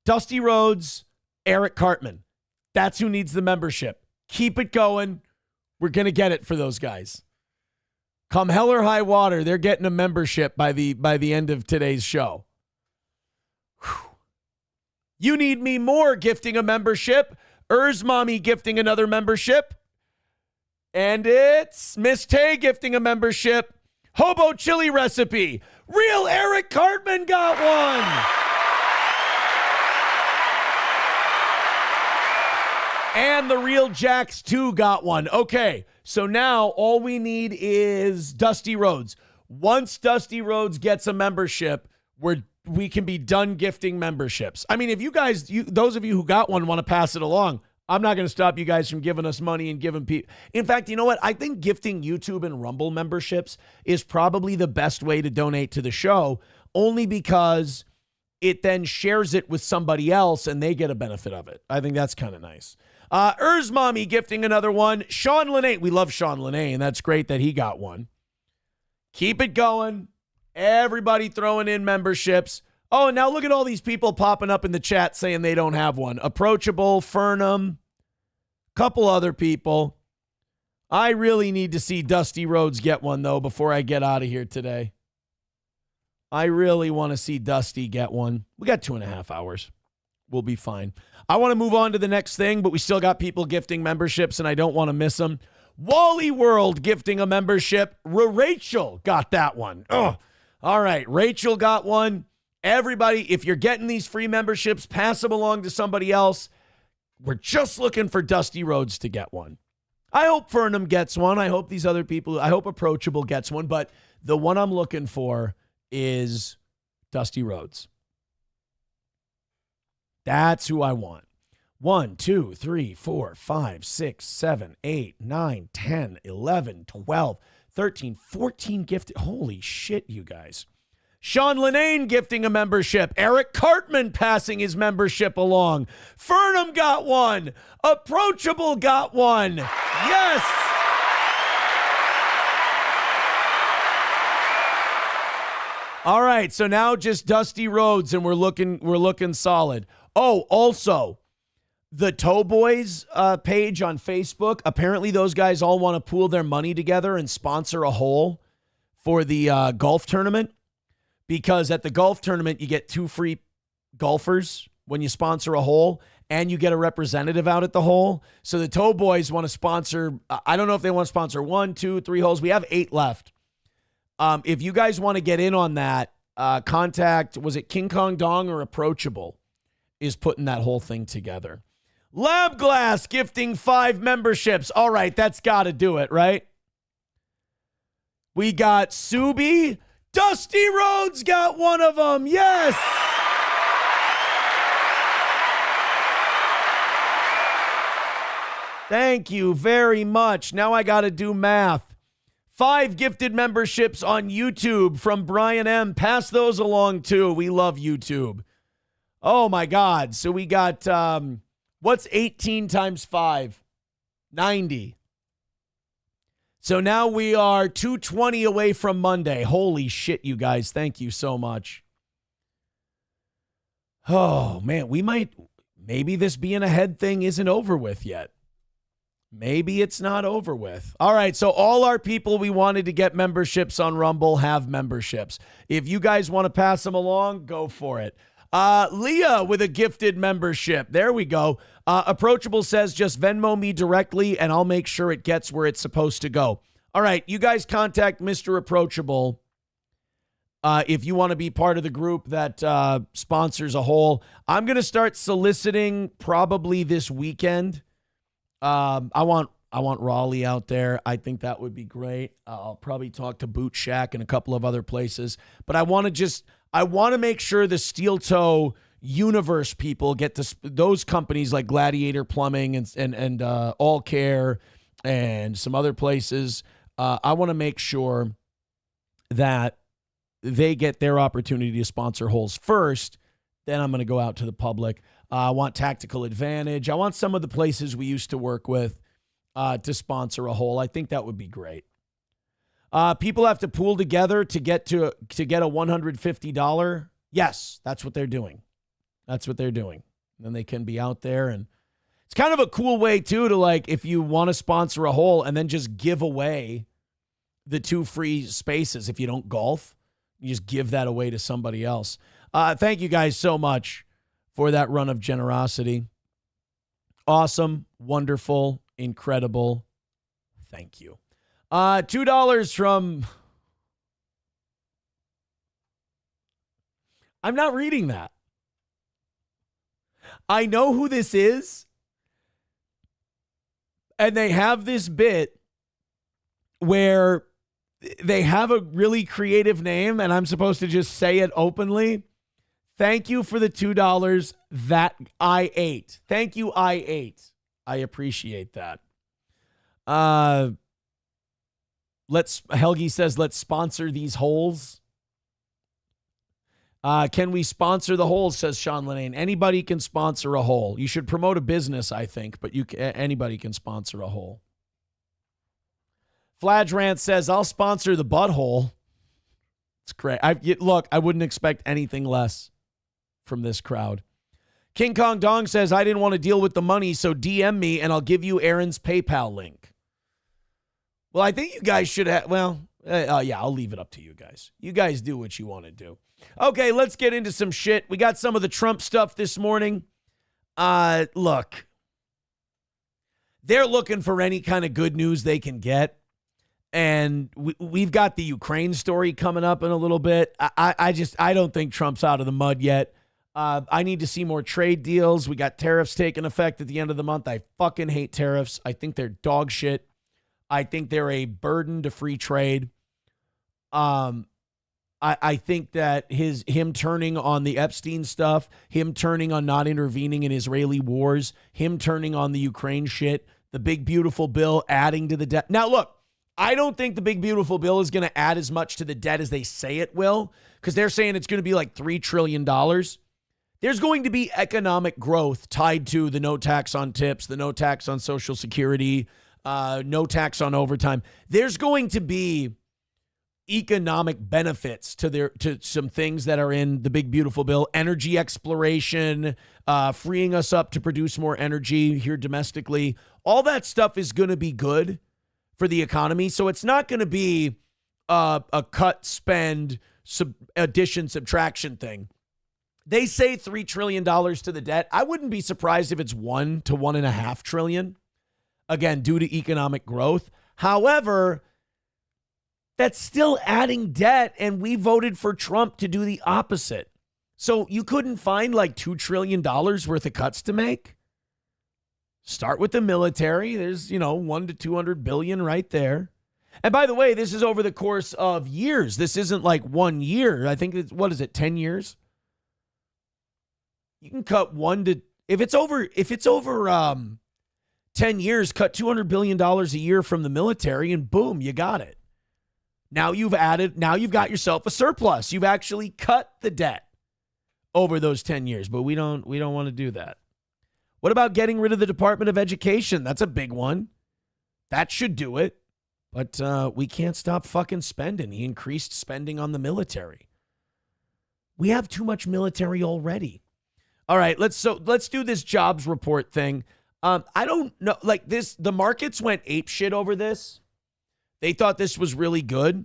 Dusty Rhodes, Eric Cartman. That's who needs the membership. Keep it going. We're going to get it for those guys. Come hell or high water, they're getting a membership by the end of today's show. Whew. You Need Me More gifting a membership. Mommy gifting another membership. And it's Miss Tay gifting a membership. Hobo Chili Recipe. Real Eric Cartman got one. And the Real Jacks 2 got one. Okay, so now all we need is Dusty Rhodes. Once Dusty Rhodes gets a membership, we can be done gifting memberships. I mean, if you guys, those of you who got one want to pass it along, I'm not going to stop you guys from giving us money and giving people. In fact, you know what? I think gifting YouTube and Rumble memberships is probably the best way to donate to the show, only because it then shares it with somebody else and they get a benefit of it. I think that's kind of nice. Mommy gifting another one. Sean Linane. We love Sean Linane. That's great that he got one. Keep it going. Everybody throwing in memberships. Oh, and now look at all these people popping up in the chat saying they don't have one. Approachable, Fernum, couple other people. I really need to see Dusty Rhodes get one, though, before I get out of here today. I really want to see Dusty get one. We got 2.5 hours. We'll be fine. I want to move on to the next thing, but we still got people gifting memberships, and I don't want to miss them. Wally World gifting a membership. Rachel got that one. Oh, all right. Rachel got one. Everybody, if you're getting these free memberships, pass them along to somebody else. We're just looking for Dusty Rhodes to get one. I hope Fernum gets one. I hope these other people, I hope Approachable gets one, but the one I'm looking for is Dusty Rhodes. That's who I want. 1, 2, 3, 4, 5, 6, 7, 8, 9, 10, 11, 12, 13, 14 gifted. Holy shit, you guys. Sean Linane gifting a membership. Eric Cartman passing his membership along. Fernum got one. Approachable got one. Yes. All right, so now just Dusty Rhodes, and we're looking solid. Oh, also, the Toe Boys page on Facebook, apparently those guys all want to pool their money together and sponsor a hole for the golf tournament, because at the golf tournament, you get 2 free golfers when you sponsor a hole, and you get a representative out at the hole. So the Toe Boys want to sponsor, I don't know if they want to sponsor 1, 2, 3 holes. We have 8 left. If you guys want to get in on that, contact, was it King Kong Dong or Approachable is putting that whole thing together. Lab Glass gifting 5 memberships. All right, that's got to do it, right? We got Subi. Dusty Rhodes got one of them. Yes. Thank you very much. Now I got to do math. 5 gifted memberships on YouTube from Brian M. Pass those along too. We love YouTube. Oh my God. So we got, what's 18 times 5? 90. So now we are 220 away from Monday. Holy shit, you guys. Thank you so much. Oh man, maybe this being ahead thing isn't over with yet. maybe it's not over with. All right, so all our people we wanted to get memberships on Rumble have memberships. If you guys want to pass them along, go for it. Leah with a gifted membership. There we go. Approachable says, just Venmo me directly and I'll make sure it gets where it's supposed to go. All right, you guys contact Mr. Approachable if you want to be part of the group that sponsors a hole. I'm going to start soliciting probably this weekend. I want Raleigh out there. I think that would be great. I'll probably talk to Boot Shack and a couple of other places. But I want to make sure the steel toe universe people get to those companies like Gladiator Plumbing and All Care and some other places. I want to make sure that they get their opportunity to sponsor holes first. Then I'm going to go out to the public. I want Tactical Advantage. I want some of the places we used to work with to sponsor a hole. I think that would be great. People have to pool together to get a $150. Yes, that's what they're doing. That's what they're doing. Then they can be out there, and it's kind of a cool way too to, like, if you want to sponsor a hole and then just give away the 2 free spaces. If you don't golf, you just give that away to somebody else. Thank you guys so much for that run of generosity. Awesome, wonderful, incredible. Thank you. $2 from... I'm not reading that. I know who this is. And they have this bit where they have a really creative name and I'm supposed to just say it openly. Thank you for the $2 that I ate. Thank you, I ate. I appreciate that. Helgi says, let's sponsor these holes. Can we sponsor the holes, says Sean Lenane. Anybody can sponsor a hole. You should promote a business, I think, but anybody can sponsor a hole. Flagrant says, I'll sponsor the butthole. It's great. Look, I wouldn't expect anything less from this crowd. King Kong Dong says, I didn't want to deal with the money, so DM me and I'll give you Aaron's PayPal link. Well, I think you guys should have, I'll leave it up to you guys. You guys do what you want to do. Okay, let's get into some shit. We got some of the Trump stuff this morning. Look, they're looking for any kind of good news they can get. And we've got the Ukraine story coming up in a little bit. I don't think Trump's out of the mud yet. I need to see more trade deals. We got tariffs taking effect at the end of the month. I fucking hate tariffs. I think they're dog shit. I think they're a burden to free trade. I think that him turning on the Epstein stuff, him turning on not intervening in Israeli wars, him turning on the Ukraine shit, the big beautiful bill adding to the debt. Now, look, I don't think the big beautiful bill is going to add as much to the debt as they say it will, because they're saying it's going to be like $3 trillion. There's going to be economic growth tied to the no tax on tips, the no tax on Social Security, no tax on overtime. There's going to be economic benefits to some things that are in the big beautiful bill. Energy exploration, freeing us up to produce more energy here domestically. All that stuff is going to be good for the economy. So it's not going to be a cut, spend, addition, subtraction thing. They say $3 trillion to the debt. I wouldn't be surprised if it's $1 to $1.5 trillion. Again, due to economic growth. However, that's still adding debt, and we voted for Trump to do the opposite. So you couldn't find like $2 trillion worth of cuts to make? Start with the military. There's, $1 to $200 billion right there. And by the way, this is over the course of years. This isn't like 1 year. I think it's, 10 years? You can cut if it's over 10 years, cut $200 billion a year from the military, and boom, you got it. Now you've got yourself a surplus. You've actually cut the debt over those 10 years, but we don't want to do that. What about getting rid of the Department of Education? That's a big one. That should do it. But we can't stop fucking spending. He increased spending on the military. We have too much military already. All right, let's do this jobs report thing. I don't know. Like this, the markets went apeshit over this. They thought this was really good.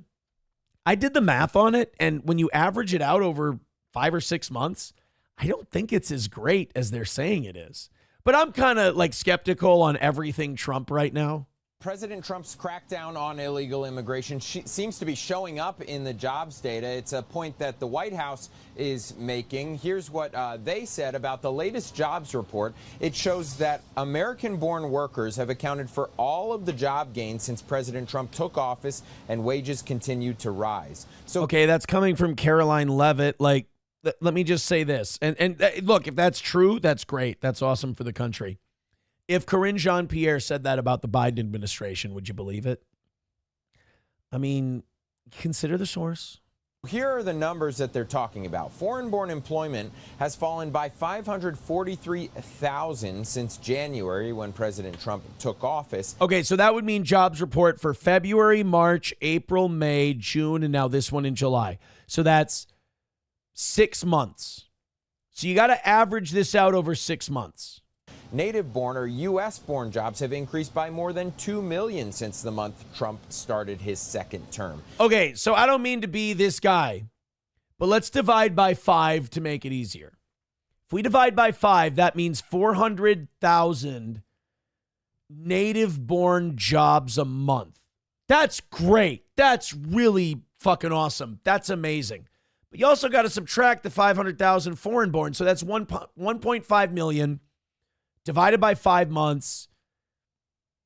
I did the math on it, and when you average it out over 5 or 6 months, I don't think it's as great as they're saying it is. But I'm kind of like skeptical on everything Trump right now. President Trump's crackdown on illegal immigration seems to be showing up in the jobs data. It's a point that the White House is making. Here's what they said about the latest jobs report. It shows that American-born workers have accounted for all of the job gains since President Trump took office, and wages continue to rise. So, okay, that's coming from Caroline Levitt. Like, let me just say this. And look, if that's true, that's great. That's awesome for the country. If Karine Jean-Pierre said that about the Biden administration, would you believe it? I mean, consider the source. Here are the numbers that they're talking about. Foreign-born employment has fallen by 543,000 since January when President Trump took office. Okay, so that would mean jobs report for February, March, April, May, June, and now this one in July. So that's 6 months. So you got to average this out over 6 months. Native-born or U.S.-born jobs have increased by more than 2 million since the month Trump started his second term. Okay, so I don't mean to be this guy, but let's divide by 5 to make it easier. If we divide by 5, that means 400,000 native-born jobs a month. That's great. That's really fucking awesome. That's amazing. But you also got to subtract the 500,000 foreign-born, so that's 1.5 million. Divided by 5 months,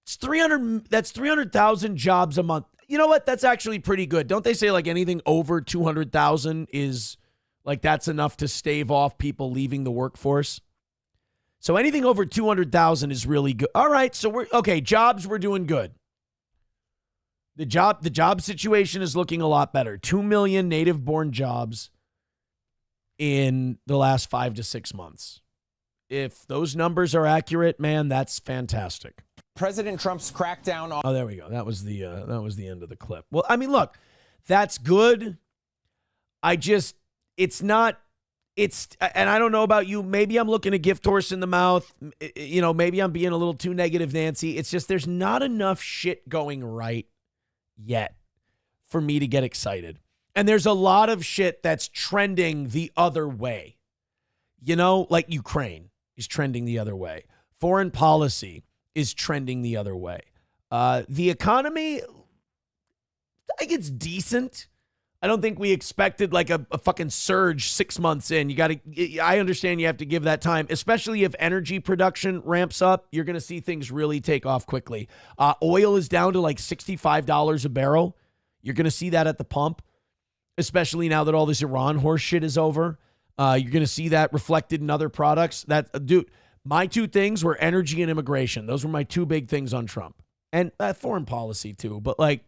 it's 300. That's 300,000 jobs a month. You know what? That's actually pretty good. Don't they say like anything over 200,000 is like that's enough to stave off people leaving the workforce? So anything over 200,000 is really good. All right, so we're okay. Jobs, we're doing good. The job situation is looking a lot better. 2 million native-born jobs in the last 5 to 6 months. If those numbers are accurate, man, that's fantastic. President Trump's crackdown on... Oh, there we go. That was the end of the clip. Well, I mean, look, that's good. And I don't know about you. Maybe I'm looking a gift horse in the mouth. You know, maybe I'm being a little too negative, Nancy. It's just there's not enough shit going right yet for me to get excited. And there's a lot of shit that's trending the other way. You know, like Ukraine is trending the other way. Foreign policy is trending the other way. The economy, I think it's decent. I don't think we expected like a fucking surge 6 months in. I understand you have to give that time, especially if energy production ramps up. You're going to see things really take off quickly. Oil is down to like $65 a barrel. You're going to see that at the pump, especially now that all this Iran horse shit is over. You're going to see that reflected in other products. Dude, my 2 things were energy and immigration. Those were my 2 big things on Trump. And foreign policy too. But like,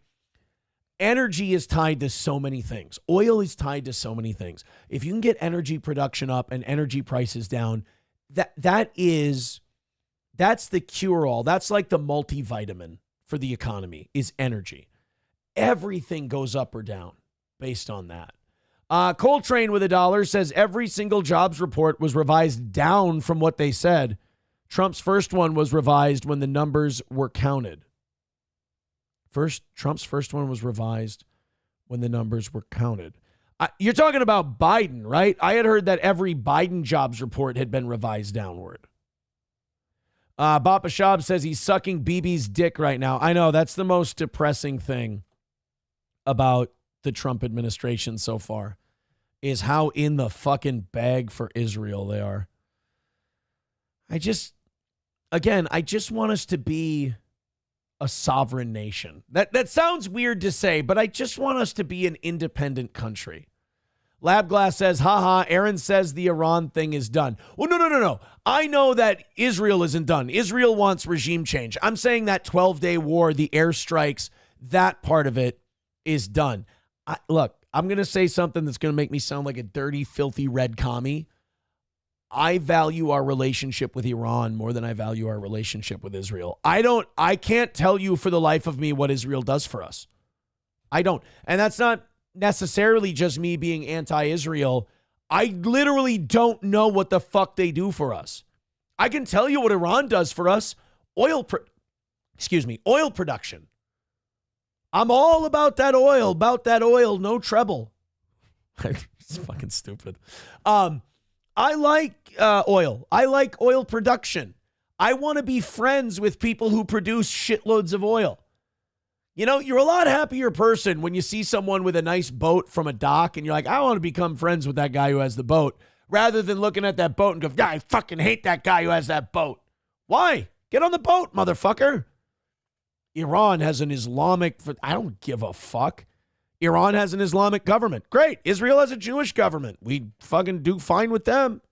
energy is tied to so many things. Oil is tied to so many things. If you can get energy production up and energy prices down, that's the cure-all. That's like the multivitamin for the economy is energy. Everything goes up or down based on that. Coltrane with $1 says every single jobs report was revised down from what they said. Trump's first one was revised when the numbers were counted. Trump's first one was revised when the numbers were counted. You're talking about Biden, right? I had heard that every Biden jobs report had been revised downward. Bapa Shab says he's sucking Bibi's dick right now. I know, that's the most depressing thing about the Trump administration so far. Is how in the fucking bag for Israel they are. I just want us to be a sovereign nation. That sounds weird to say, but I just want us to be an independent country. Labglass says, haha, Aaron says the Iran thing is done. Well, no. I know that Israel isn't done. Israel wants regime change. I'm saying that 12-day war, the airstrikes, that part of it is done. Look, I'm going to say something that's going to make me sound like a dirty, filthy red commie. I value our relationship with Iran more than I value our relationship with Israel. I can't tell you for the life of me what Israel does for us. I don't. And that's not necessarily just me being anti-Israel. I literally don't know what the fuck they do for us. I can tell you what Iran does for us. Oil production. I'm all about that oil, no treble. It's fucking stupid. I like oil. I like oil production. I want to be friends with people who produce shitloads of oil. You know, you're a lot happier person when you see someone with a nice boat from a dock and you're like, I want to become friends with that guy who has the boat, rather than looking at that boat and go, yeah, I fucking hate that guy who has that boat. Why? Get on the boat, motherfucker. Iran has an Islamic, I don't give a fuck. Iran has an Islamic government. Great. Israel has a Jewish government. We fucking do fine with them.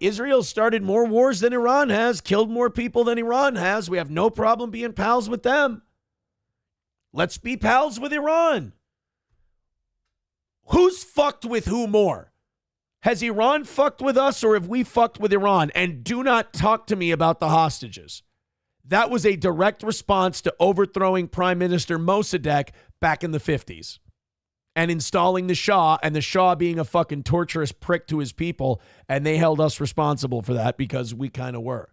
Israel started more wars than Iran has, killed more people than Iran has. We have no problem being pals with them. Let's be pals with Iran. Who's fucked with who more? Has Iran fucked with us, or have we fucked with Iran? And do not talk to me about the hostages. That was a direct response to overthrowing Prime Minister Mossadegh back in the 50s and installing the Shah, and the Shah being a fucking torturous prick to his people, and they held us responsible for that because we kind of were.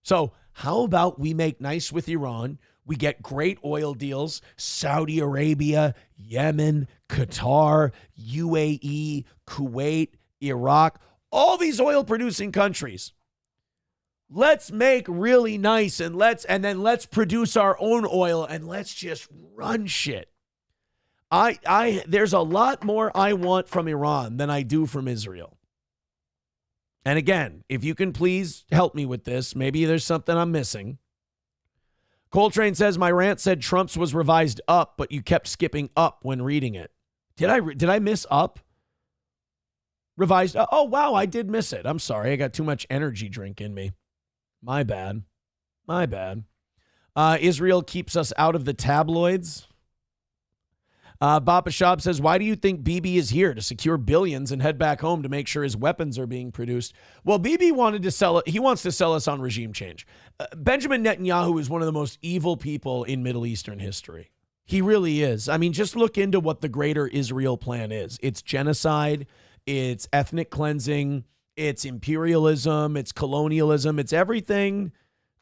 So how about we make nice with Iran? We get great oil deals. Saudi Arabia, Yemen, Qatar, UAE, Kuwait, Iraq, all these oil-producing countries. Let's make really nice, and then let's produce our own oil, and let's just run shit. There's a lot more I want from Iran than I do from Israel. And again, if you can please help me with this, maybe there's something I'm missing. Coltrane says, my rant said Trump's was revised up, but you kept skipping up when reading it. Did I miss up? Revised up? Oh, wow, I did miss it. I'm sorry. I got too much energy drink in me. My bad. Israel keeps us out of the tabloids. Bapa Shab says, why do you think Bibi is here? To secure billions and head back home to make sure his weapons are being produced? Well, Bibi wanted to sell it. He wants to sell us on regime change. Benjamin Netanyahu is one of the most evil people in Middle Eastern history. He really is. I mean, just look into what the greater Israel plan is. It's genocide. It's ethnic cleansing. It's imperialism. It's colonialism. It's everything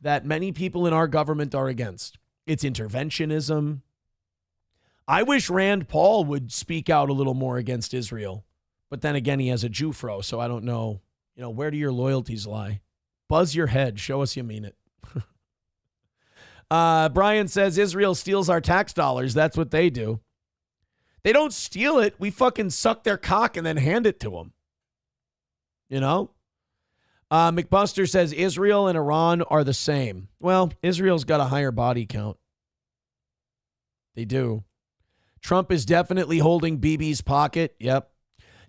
that many people in our government are against. It's interventionism. I wish Rand Paul would speak out a little more against Israel. But then again, he has a Jufro, so I don't know. You know, where do your loyalties lie? Buzz your head. Show us you mean it. Brian says, Israel steals our tax dollars. That's what they do. They don't steal it. We fucking suck their cock and then hand it to them. You know? McBuster says, Israel and Iran are the same. Well, Israel's got a higher body count. They do. Trump is definitely holding Bibi's pocket. Yep.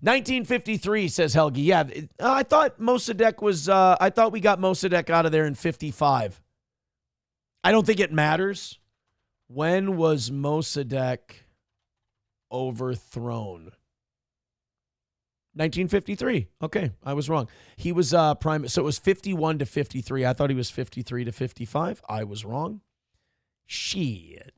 1953, says Helgi. Yeah, I thought Mossadegh was, I thought we got Mossadegh out of there in 55. I don't think it matters. When was Mossadegh overthrown? 1953. Okay, I was wrong. He was prime, so it was 51 to 53. I thought he was 53 to 55. I was wrong. Shit.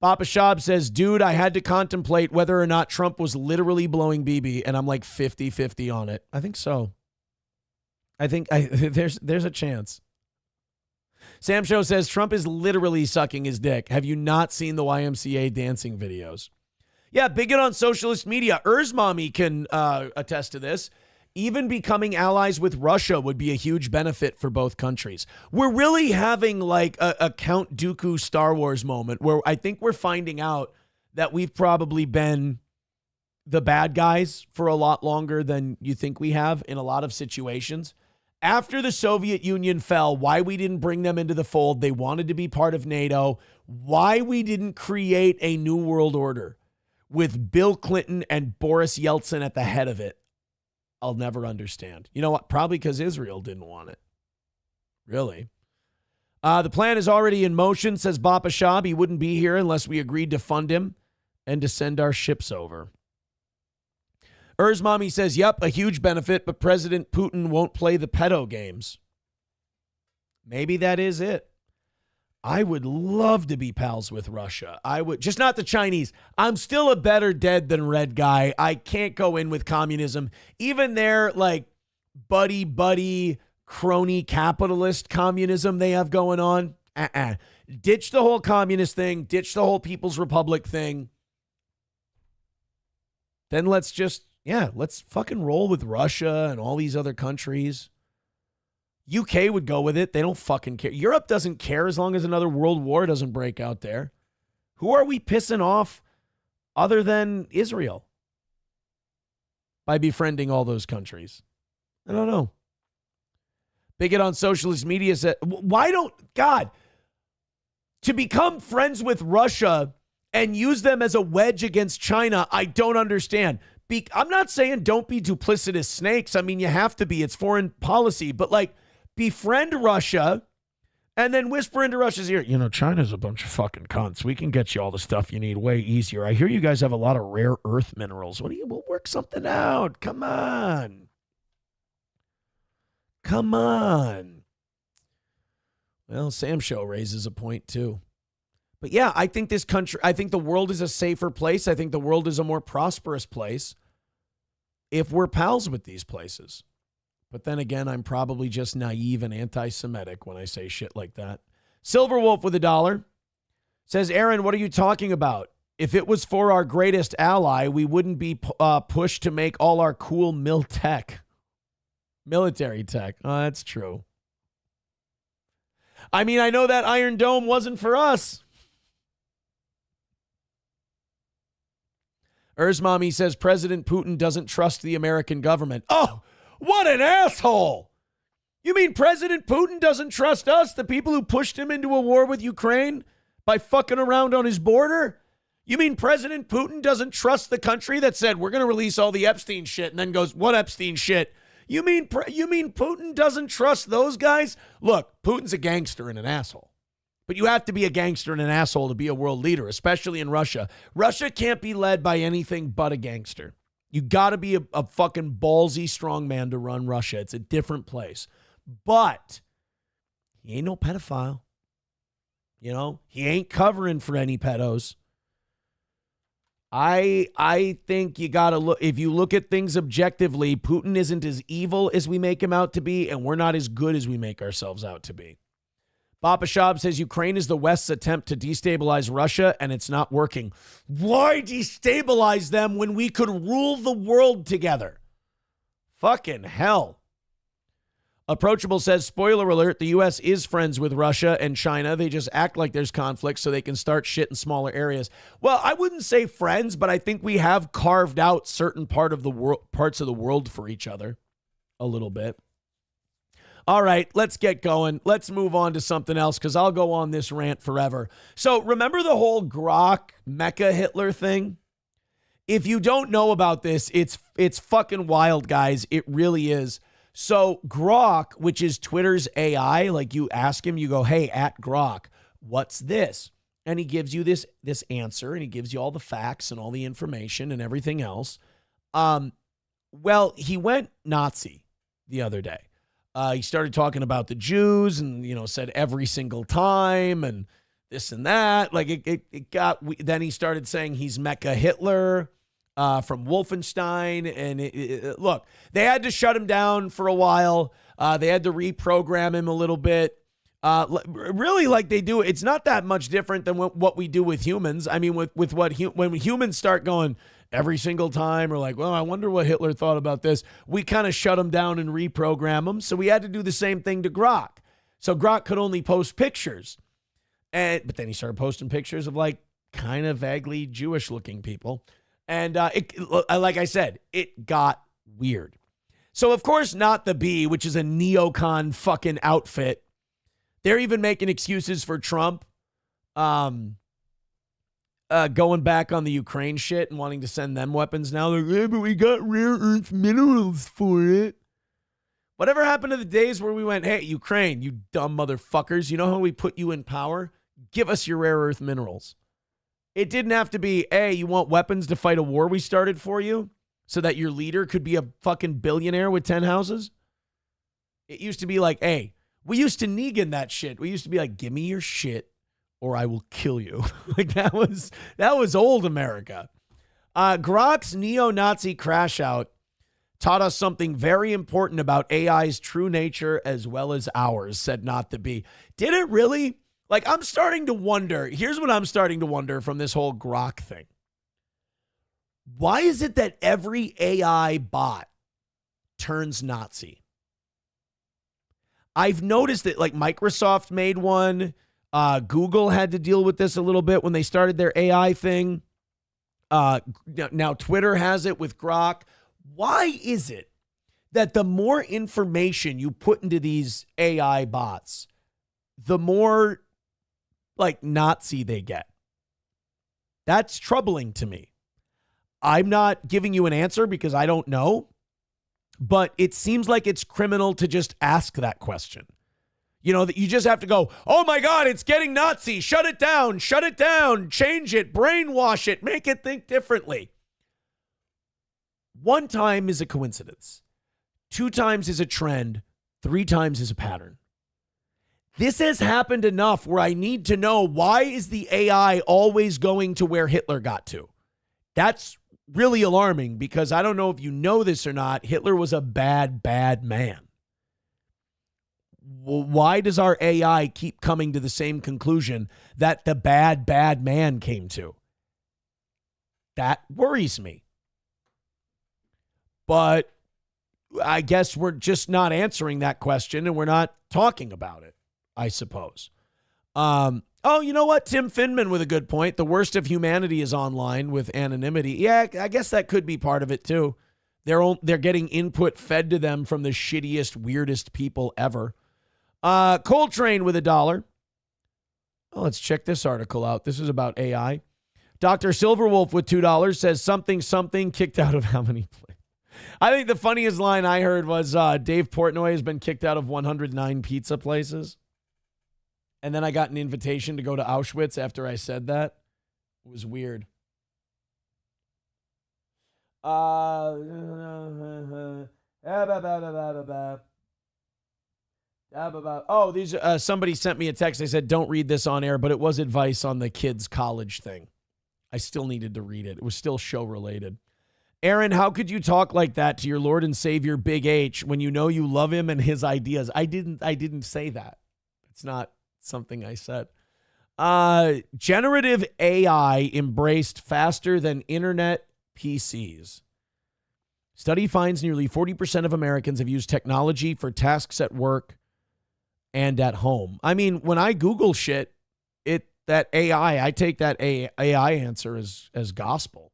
Papa Shab says, dude, I had to contemplate whether or not Trump was literally blowing Bibi, and I'm like 50-50 on it. I think so. I think there's a chance. Sam Show says, Trump is literally sucking his dick. Have you not seen the YMCA dancing videos? Yeah, bigot on socialist media. Mommy can attest to this. Even becoming allies with Russia would be a huge benefit for both countries. We're really having like a Count Dooku Star Wars moment where I think we're finding out that we've probably been the bad guys for a lot longer than you think we have in a lot of situations. After the Soviet Union fell, why we didn't bring them into the fold, they wanted to be part of NATO, why we didn't create a new world order with Bill Clinton and Boris Yeltsin at the head of it. I'll never understand. You know what? Probably because Israel didn't want it. Really. The plan is already in motion, says Bapa Shab. He wouldn't be here unless we agreed to fund him and to send our ships over. Mommy says, yep, a huge benefit, but President Putin won't play the pedo games. Maybe that is it. I would love to be pals with Russia. I would, just not the Chinese. I'm still a better dead than red guy. I can't go in with communism. Even their like buddy crony capitalist communism they have going on. Ditch the whole communist thing. Ditch the whole People's Republic thing. Then let's fucking roll with Russia and all these other countries. UK would go with it. They don't fucking care. Europe doesn't care as long as another world war doesn't break out there. Who are we pissing off other than Israel by befriending all those countries? I don't know. Bigot on socialist media said, to become friends with Russia and use them as a wedge against China, I don't understand. I'm not saying don't be duplicitous snakes. I mean, you have to be. It's foreign policy. But, like, befriend Russia and then whisper into Russia's ear, China's a bunch of fucking cunts. We can get you all the stuff you need way easier. I hear you guys have a lot of rare earth minerals. We'll work something out. Come on. Well, Sam Show raises a point, too. But yeah, I think the world is a safer place. I think the world is a more prosperous place if we're pals with these places. But then again, I'm probably just naive and anti-Semitic when I say shit like that. Silverwolf with $1 says, Aaron, what are you talking about? If it was for our greatest ally, we wouldn't be pushed to make all our cool military tech. Oh, that's true. I mean, I know that Iron Dome wasn't for us. Mommy says President Putin doesn't trust the American government. Oh, what an asshole. You mean President Putin doesn't trust us, the people who pushed him into a war with Ukraine by fucking around on his border? You mean President Putin doesn't trust the country that said, we're going to release all the Epstein shit, and then goes, what Epstein shit? You mean Putin doesn't trust those guys? Look, Putin's a gangster and an asshole. But you have to be a gangster and an asshole to be a world leader, especially in Russia. Russia can't be led by anything but a gangster. You got to be a fucking ballsy strong man to run Russia. It's a different place. But he ain't no pedophile. He ain't covering for any pedos. I think you got to look, if you look at things objectively, Putin isn't as evil as we make him out to be, and we're not as good as we make ourselves out to be. Papa Shab says Ukraine is the West's attempt to destabilize Russia, and it's not working. Why destabilize them when we could rule the world together? Fucking hell. Approachable says, spoiler alert, the U.S. is friends with Russia and China. They just act like there's conflict so they can start shit in smaller areas. Well, I wouldn't say friends, but I think we have carved out certain parts of the world for each other a little bit. All right, let's get going. Let's move on to something else because I'll go on this rant forever. So remember the whole Grok Mecha Hitler thing? If you don't know about this, it's fucking wild, guys. It really is. So Grok, which is Twitter's AI, like you ask him, you go, hey, at Grok, what's this? And he gives you this answer, and he gives you all the facts and all the information and everything else. Well, he went Nazi the other day. He started talking about the Jews and, said every single time and this and that. Like then he started saying he's Mecha Hitler from Wolfenstein. And look, they had to shut him down for a while. They had to reprogram him a little bit. Really, like they do. It's not that much different than what we do with humans. I mean, when humans start going every single time, or like, well, I wonder what Hitler thought about this. We kind of shut him down and reprogram him. So we had to do the same thing to Grok. So Grok could only post pictures. But then he started posting pictures of like kind of vaguely Jewish looking people. And like I said, it got weird. So of course, Not the Bee, which is a neocon fucking outfit. They're even making excuses for Trump. Going back on the Ukraine shit and wanting to send them weapons now. They're like, yeah, but we got rare earth minerals for it. Whatever happened to the days where we went, hey, Ukraine, you dumb motherfuckers, you know how we put you in power? Give us your rare earth minerals. It didn't have to be, hey, you want weapons to fight a war we started for you so that your leader could be a fucking billionaire with 10 houses? It used to be like, hey, we used to Negan that shit. We used to be like, give me your shit or I will kill you. Like that was old America. Grok's neo-Nazi crash out taught us something very important about AI's true nature as well as ours, said Not the Bee. Did it really? Like, I'm starting to wonder. Here's what I'm starting to wonder from this whole Grok thing. Why is it that every AI bot turns Nazi? I've noticed that, like, Microsoft made one. Google had to deal with this a little bit when they started their AI thing. Now Twitter has it with Grok. Why is it that the more information you put into these AI bots, the more like Nazi they get? That's troubling to me. I'm not giving you an answer because I don't know, but it seems like it's criminal to just ask that question. You know, that you just have to go, oh my God, it's getting Nazi. Shut it down, change it, brainwash it, make it think differently. One time is a coincidence. 2 times is a trend. 3 times is a pattern. This has happened enough where I need to know, why is the AI always going to where Hitler got to? That's really alarming because I don't know if you know this or not. Hitler was a bad, bad man. Well, why does our AI keep coming to the same conclusion that the bad, bad man came to? That worries me. But I guess we're just not answering that question and we're not talking about it, I suppose. Oh, you know what? Tim Finman with a good point. The worst of humanity is online with anonymity. Yeah, I guess that could be part of it too. They're getting input fed to them from the shittiest, weirdest people ever. Coltrane with $1. Oh, let's check this article out. This is about AI. Dr. Silverwolf with $2 says something kicked out of how many places? I think the funniest line I heard was Dave Portnoy has been kicked out of 109 pizza places. And then I got an invitation to go to Auschwitz after I said that. It was weird. Somebody sent me a text. They said, don't read this on air, but it was advice on the kids' college thing. I still needed to read it. It was still show related. Aaron, how could you talk like that to your Lord and Savior, Big H, when you know you love him and his ideas? I didn't say that. It's not something I said. Generative AI embraced faster than internet PCs. Study finds nearly 40% of Americans have used technology for tasks at work and at home. I mean, when I Google shit, that AI, I take that AI answer as gospel.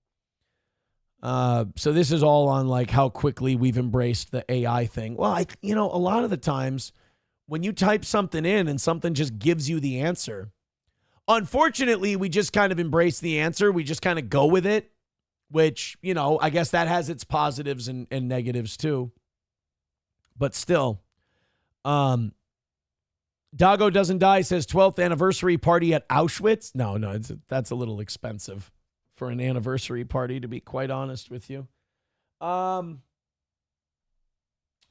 So this is all on like how quickly we've embraced the AI thing. Well, a lot of the times when you type something in and something just gives you the answer, unfortunately, we just kind of embrace the answer. We just kind of go with it, which, I guess that has its positives and negatives too. But still, Doggo Doesn't Die says 12th anniversary party at Auschwitz. No, that's a little expensive for an anniversary party, to be quite honest with you. My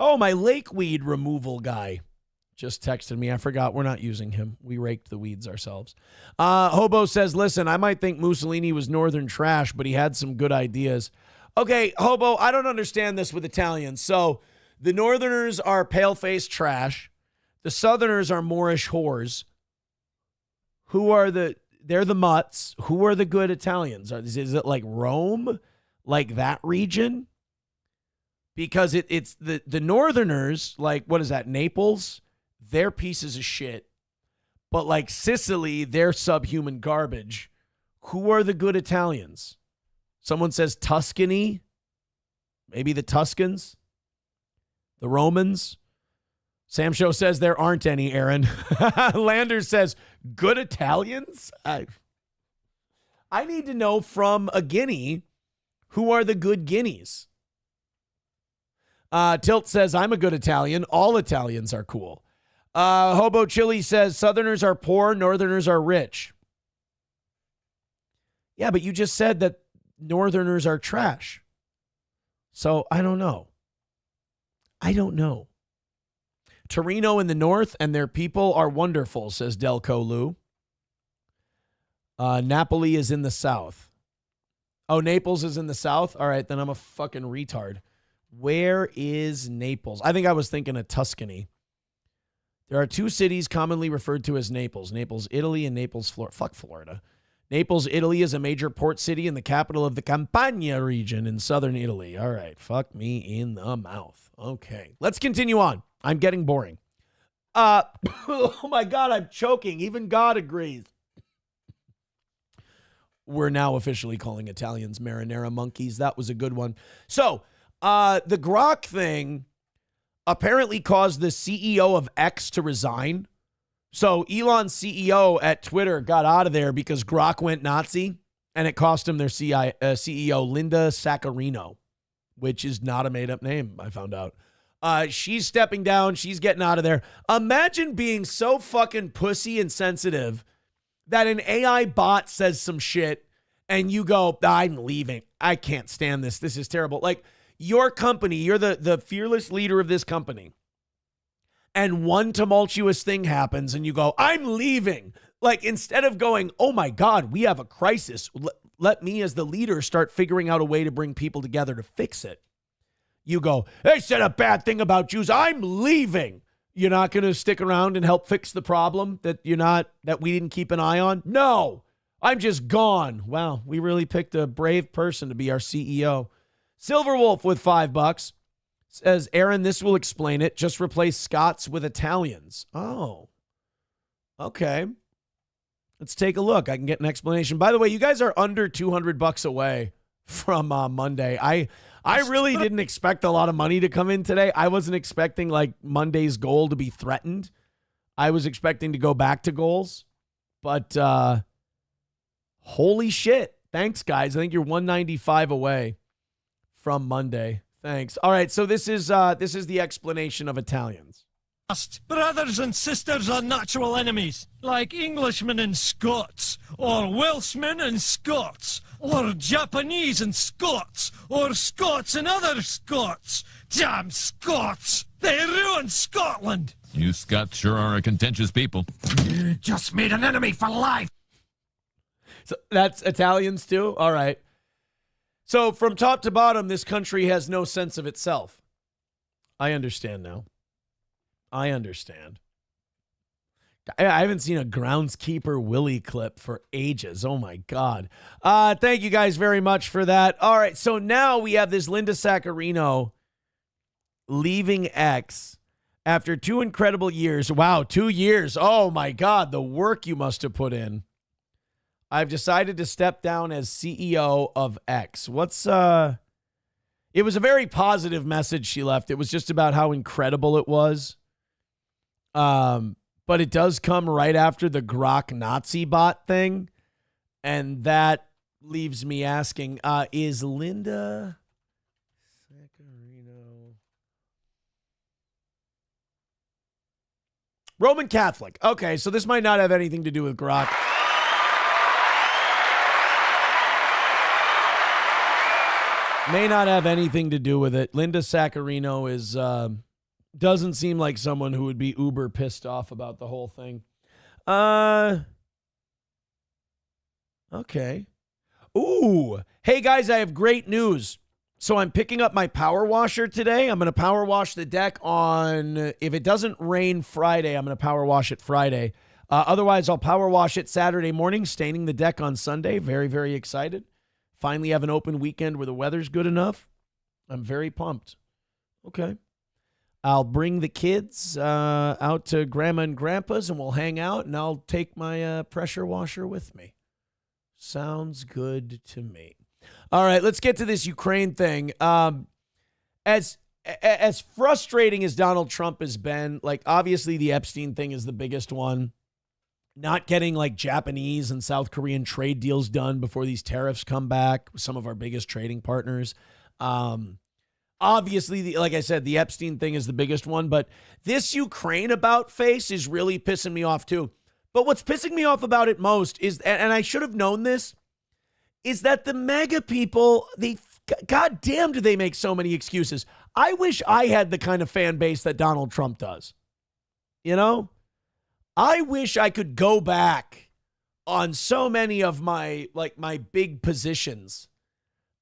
lakeweed removal guy just texted me. I forgot we're not using him. We raked the weeds ourselves. Hobo says, listen, I might think Mussolini was northern trash, but he had some good ideas. Okay, Hobo, I don't understand this with Italians. So the northerners are pale-faced trash. The southerners are Moorish whores. They're the mutts. Who are the good Italians? Is it like Rome? Like that region? Because it's the northerners, like, what is that, Naples? They're pieces of shit. But like Sicily, they're subhuman garbage. Who are the good Italians? Someone says Tuscany. Maybe the Tuscans? The Romans? Sam Show says there aren't any, Aaron. Landers says, good Italians? I need to know from a Guinea, who are the good Guineas? Tilt says, I'm a good Italian. All Italians are cool. Hobo Chili says, Southerners are poor, Northerners are rich. Yeah, but you just said that Northerners are trash. So I don't know. Torino in the north and their people are wonderful, says Delco Lou. Napoli is in the south. Oh, Naples is in the south? All right, then I'm a fucking retard. Where is Naples? I think I was thinking of Tuscany. There are two cities commonly referred to as Naples. Naples, Italy, and Naples, Florida. Fuck Florida. Naples, Italy is a major port city and the capital of the Campania region in southern Italy. All right. Fuck me in the mouth. Okay. Let's continue on. I'm getting boring. Oh my God, I'm choking. Even God agrees. We're now officially calling Italians marinara monkeys. That was a good one. So, the Grok thing apparently caused the CEO of X to resign. So Elon's CEO at Twitter got out of there because Grok went Nazi, and it cost him their CEO, Linda Saccarino, which is not a made-up name, I found out. She's stepping down. She's getting out of there. Imagine being so fucking pussy and sensitive that an AI bot says some shit, and you go, I'm leaving. I can't stand this. This is terrible. Like, your company, you're the fearless leader of this company, and one tumultuous thing happens and you go, I'm leaving. Like, instead of going, oh my God, we have a crisis. Let me as the leader start figuring out a way to bring people together to fix it. You go, they said a bad thing about Jews. I'm leaving. You're not going to stick around and help fix the problem that we didn't keep an eye on? No, I'm just gone. Wow, we really picked a brave person to be our CEO. Silverwolf with $5 says, Aaron, this will explain it. Just replace Scots with Italians. Oh, okay. Let's take a look. I can get an explanation. By the way, you guys are under $200 away from Monday. I really didn't expect a lot of money to come in today. I wasn't expecting like Monday's goal to be threatened. I was expecting to go back to goals, but holy shit. Thanks, guys. I think you're 195 away from Monday. Thanks. All right, so this is the explanation of Italians. Brothers and sisters are natural enemies, like Englishmen and Scots, or Welshmen and Scots, or Japanese and Scots, or Scots and other Scots. Damn Scots! They ruined Scotland! You Scots sure are a contentious people. You just made an enemy for life! So that's Italians too? All right. So from top to bottom, this country has no sense of itself. I understand now. I understand. I haven't seen a groundskeeper Willie clip for ages. Oh my God. Thank you guys very much for that. All right. So now we have this Linda Saccarino leaving X after 2 incredible years. Wow. 2 years. Oh my God. The work you must have put in. I've decided to step down as CEO of X. It was a very positive message she left. It was just about how incredible it was. But it does come right after the Grok Nazi bot thing. And that leaves me asking, is Linda Saccarino Roman Catholic? Okay, so this might not have anything to do with Grok. May not have anything to do with it. Linda Saccarino is doesn't seem like someone who would be uber pissed off about the whole thing. Okay. Ooh. Hey guys, I have great news. So I'm picking up my power washer today. I'm going to power wash the deck on, if it doesn't rain Friday, I'm going to power wash it Friday. Otherwise, I'll power wash it Saturday morning, staining the deck on Sunday. Very, very excited. Finally have an open weekend where the weather's good enough. I'm very pumped. Okay. I'll bring the kids out to Grandma and Grandpa's and we'll hang out, and I'll take my pressure washer with me. Sounds good to me. All right, let's get to this Ukraine thing. As frustrating as Donald Trump has been, like obviously the Epstein thing is the biggest one. Not getting like Japanese and South Korean trade deals done before these tariffs come back with some of our biggest trading partners. Obviously, like I said, the Epstein thing is the biggest one, but this Ukraine about face is really pissing me off too. But what's pissing me off about it most is, and I should have known this, is that the mega people, goddamn, do they make so many excuses. I wish I had the kind of fan base that Donald Trump does. You know? I wish I could go back on so many of my big positions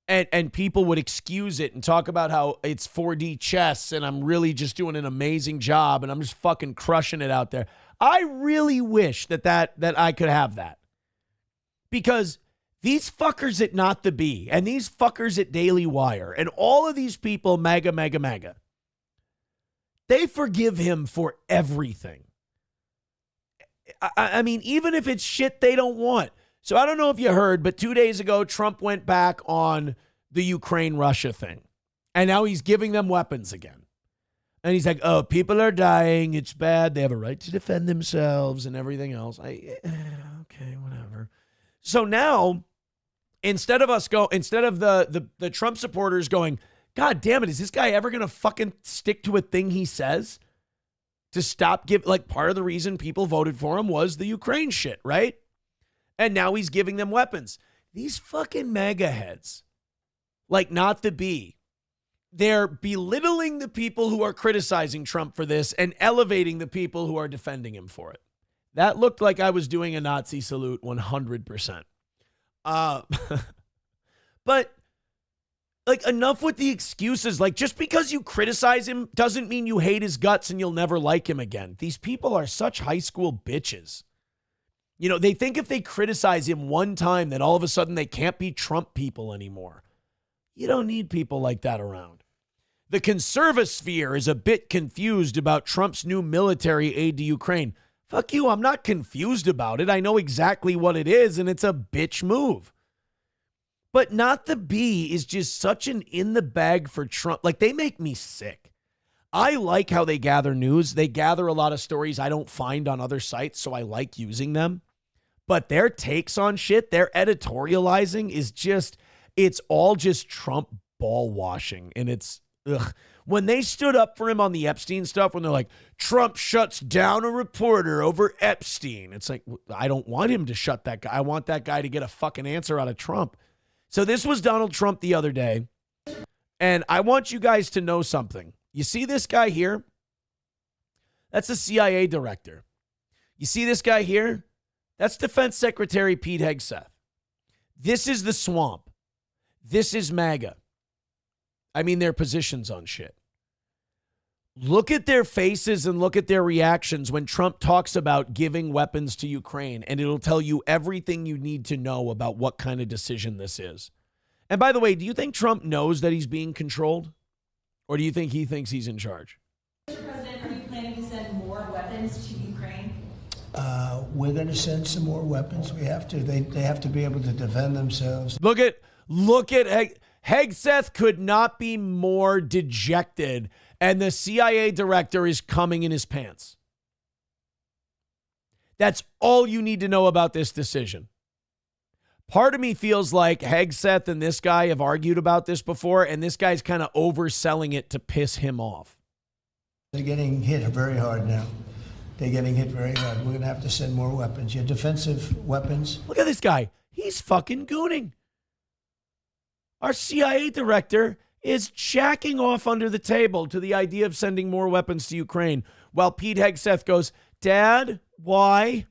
And people would excuse it and talk about how it's 4D chess and I'm really just doing an amazing job and I'm just fucking crushing it out there. I really wish that I could have that. Because these fuckers at Not the Bee and these fuckers at Daily Wire and all of these people, MAGA, they forgive him for everything. I mean, even if it's shit they don't want. So I don't know if you heard, but 2 days ago, Trump went back on the Ukraine-Russia thing. And now he's giving them weapons again. And he's like, oh, people are dying. It's bad. They have a right to defend themselves and everything else. Okay, whatever. So now, instead of the Trump supporters going, God damn it, is this guy ever going to fucking stick to a thing he says? To stop part of the reason people voted for him was the Ukraine shit, right? And now he's giving them weapons. These fucking MAGA heads, like Not the Bee, they're belittling the people who are criticizing Trump for this and elevating the people who are defending him for it. That looked like I was doing a Nazi salute 100%. But enough with the excuses. Just because you criticize him doesn't mean you hate his guts and you'll never like him again. These people are such high school bitches. They think if they criticize him one time, that all of a sudden they can't be Trump people anymore. You don't need people like that around. The conservative sphere is a bit confused about Trump's new military aid to Ukraine. Fuck you, I'm not confused about it. I know exactly what it is, and it's a bitch move. But Not the Bee is just such an in the bag for Trump. They make me sick. I like how they gather news. They gather a lot of stories I don't find on other sites, so I like using them. But their takes on shit, their editorializing is just, it's all just Trump ball washing. And it's, ugh. When they stood up for him on the Epstein stuff, when they're like, Trump shuts down a reporter over Epstein. It's like, I don't want him to shut that guy. I want that guy to get a fucking answer out of Trump. So this was Donald Trump the other day. And I want you guys to know something. You see this guy here? That's the CIA director. You see this guy here? That's Defense Secretary Pete Hegseth. This is the swamp. This is MAGA. I mean, their positions on shit. Look at their faces and look at their reactions when Trump talks about giving weapons to Ukraine, and it'll tell you everything you need to know about what kind of decision this is. And by the way, do you think Trump knows that he's being controlled? Or do you think he thinks he's in charge? Mr. President, are you planning to send more weapons to Ukraine? We're going to send some more weapons. We have to. They have to be able to defend themselves. Look at Hegseth could not be more dejected, and the CIA director is coming in his pants. That's all you need to know about this decision. Part of me feels like Hegseth and this guy have argued about this before, and this guy's kind of overselling it to piss him off. They're getting hit very hard now. They're getting hit very hard. We're going to have to send more weapons. Your defensive weapons. Look at this guy. He's fucking gooning. Our CIA director is jacking off under the table to the idea of sending more weapons to Ukraine, while Pete Hegseth goes, Dad, why?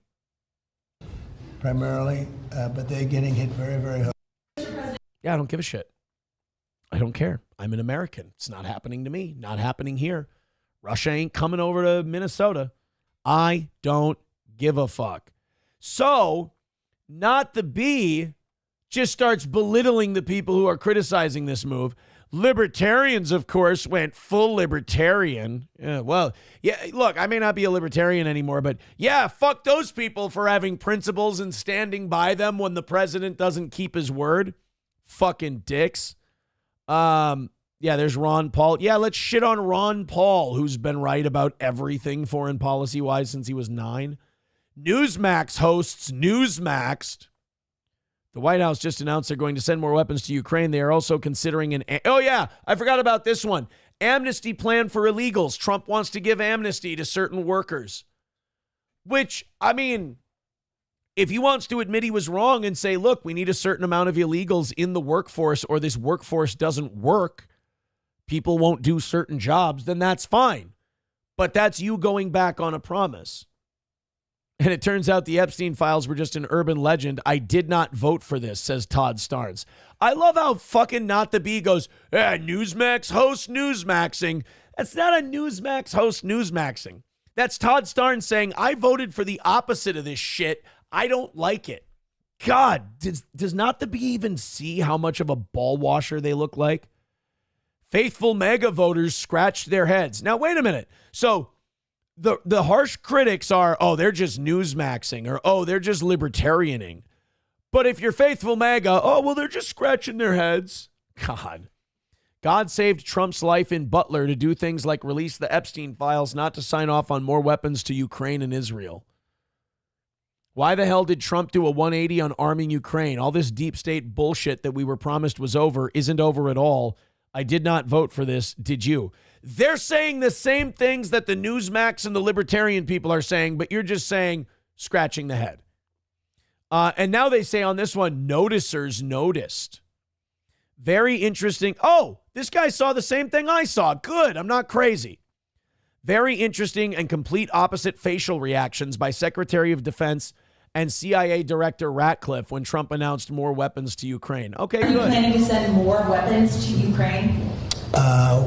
Primarily, but they're getting hit very, very hard. Yeah, I don't give a shit. I don't care. I'm an American. It's not happening to me. Not happening here. Russia ain't coming over to Minnesota. I don't give a fuck. So, Not the Bee just starts belittling the people who are criticizing this move. Libertarians, of course, went full libertarian. Yeah, look, I may not be a libertarian anymore, but yeah, fuck those people for having principles and standing by them when the president doesn't keep his word. Fucking dicks. Yeah, there's Ron Paul. Yeah, let's shit on Ron Paul, who's been right about everything foreign policy-wise since he was 9. Newsmax hosts Newsmaxed. The White House just announced they're going to send more weapons to Ukraine. They are also considering oh yeah, I forgot about this one. Amnesty plan for illegals. Trump wants to give amnesty to certain workers. Which, I mean, if he wants to admit he was wrong and say, look, we need a certain amount of illegals in the workforce or this workforce doesn't work, people won't do certain jobs, then that's fine. But that's you going back on a promise. And it turns out the Epstein files were just an urban legend. I did not vote for this, says Todd Starnes. I love how fucking Not the Bee goes, Newsmax host Newsmaxing. That's not a Newsmax host Newsmaxing. That's Todd Starnes saying, I voted for the opposite of this shit. I don't like it. God, does Not the Bee even see how much of a ball washer they look like? Faithful MAGA voters scratched their heads. Now, wait a minute. So the harsh critics are, they're just Newsmaxing, or, they're just libertarianing. But if you're faithful MAGA, they're just scratching their heads. God saved Trump's life in Butler to do things like release the Epstein files, not to sign off on more weapons to Ukraine and Israel. Why the hell did Trump do a 180 on arming Ukraine? All this deep state bullshit that we were promised was over isn't over at all. I did not vote for this. Did you? They're saying the same things that the Newsmax and the libertarian people are saying, but you're just saying scratching the head. And now they say on this one, noticers noticed. Very interesting. Oh, this guy saw the same thing I saw. Good. I'm not crazy. Very interesting and complete opposite facial reactions by Secretary of Defense and CIA Director Ratcliffe when Trump announced more weapons to Ukraine. Okay, Are you good. planning to send more weapons to Ukraine?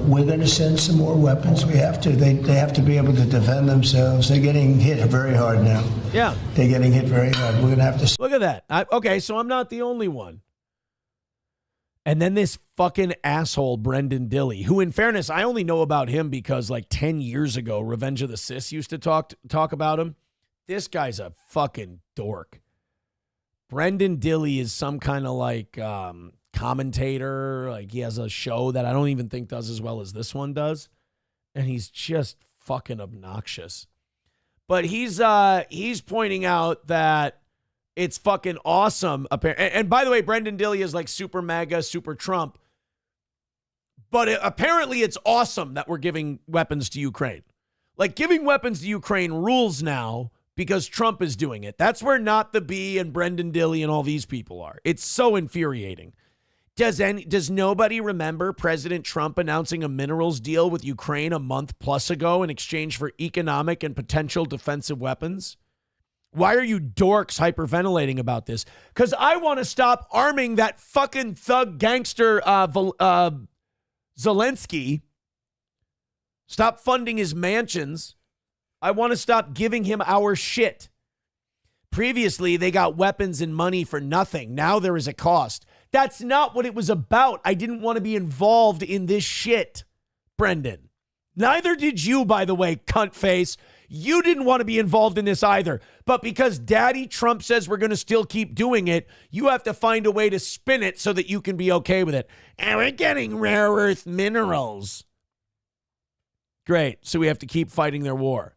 We're going to send some more weapons. We have to. They have to be able to defend themselves. They're getting hit very hard now. Yeah. They're getting hit very hard. We're going to have to. Look at that. Okay, so I'm not the only one. And then this fucking asshole, Brendan Dilley, who in fairness, I only know about him because like 10 years ago, Revenge of the Sis used to talk about him. This guy's a fucking dork. Brendan Dilley is some kind of like commentator. Like he has a show that I don't even think does as well as this one does. And he's just fucking obnoxious. But he's pointing out that it's fucking awesome. And by the way, Brendan Dilley is like super MAGA, super Trump. But apparently it's awesome that we're giving weapons to Ukraine. Like giving weapons to Ukraine rules now because Trump is doing it. That's where Not the Bee and Brendan Dilley and all these people are. It's so infuriating. Does nobody remember President Trump announcing a minerals deal with Ukraine a month plus ago in exchange for economic and potential defensive weapons? Why are you dorks hyperventilating about this? Because I want to stop arming that fucking thug gangster Zelensky. Stop funding his mansions. I want to stop giving him our shit. Previously, they got weapons and money for nothing. Now there is a cost. That's not what it was about. I didn't want to be involved in this shit, Brendan. Neither did you, by the way, cunt face. You didn't want to be involved in this either. But because Daddy Trump says we're going to still keep doing it, you have to find a way to spin it so that you can be okay with it. And we're getting rare earth minerals. Great. So we have to keep fighting their war.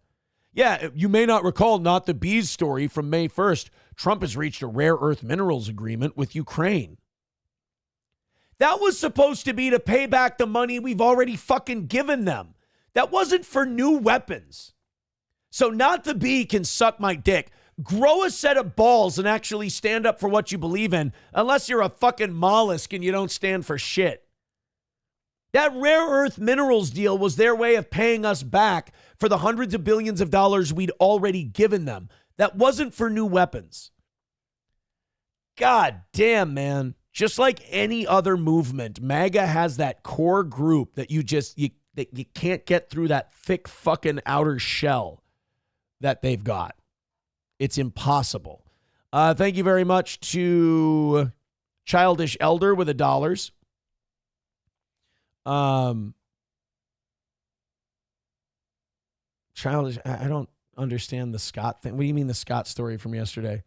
Yeah, you may not recall Not the Bee's story from May 1st. Trump has reached a rare earth minerals agreement with Ukraine. That was supposed to be to pay back the money we've already fucking given them. That wasn't for new weapons. So Not the Bee can suck my dick. Grow a set of balls and actually stand up for what you believe in, unless you're a fucking mollusk and you don't stand for shit. That rare earth minerals deal was their way of paying us back for the hundreds of billions of dollars we'd already given them. That wasn't for new weapons. God damn, man. Just like any other movement, MAGA has that core group that you can't get through that thick fucking outer shell that they've got. It's impossible. Thank you very much to Childish Elder with $1. Childish, I don't understand the Scott thing. What do you mean the Scott story from yesterday?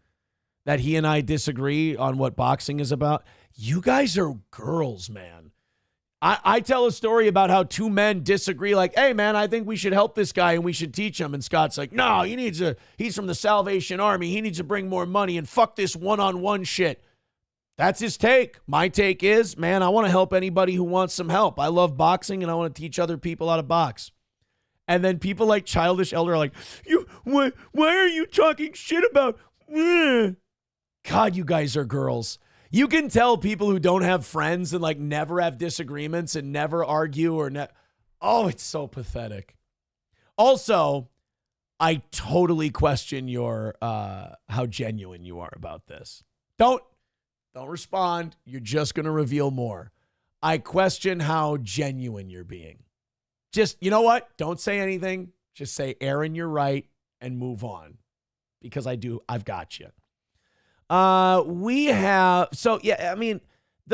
That he and I disagree on what boxing is about? You guys are girls, man. I tell a story about how two men disagree, like, hey, man, I think we should help this guy and we should teach him. And Scott's like, no, he's from the Salvation Army. He needs to bring more money and fuck this one-on-one shit. That's his take. My take is, man, I want to help anybody who wants some help. I love boxing and I want to teach other people how to box. And then people like Childish Elder are like, why are you talking shit about? God, you guys are girls. You can tell people who don't have friends and like never have disagreements and never argue or oh, it's so pathetic. Also, I totally question your how genuine you are about this. Don't respond. You're just going to reveal more. I question how genuine you're being. Just, you know what? Don't say anything. Just say, Aaron, you're right, and move on. Because I've got you. The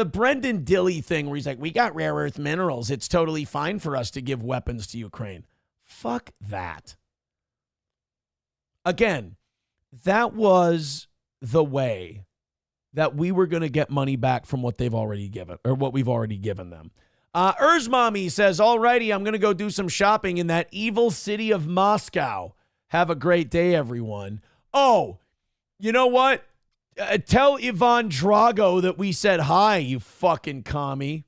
Brendan Dilley thing where he's like, we got rare earth minerals. It's totally fine for us to give weapons to Ukraine. Fuck that. Again, that was the way that we were going to get money back from what they've already given, or what we've already given them. Mommy says, alrighty, I'm going to go do some shopping in that evil city of Moscow. Have a great day, everyone. Oh, you know what? Tell Ivan Drago that we said hi, you fucking commie.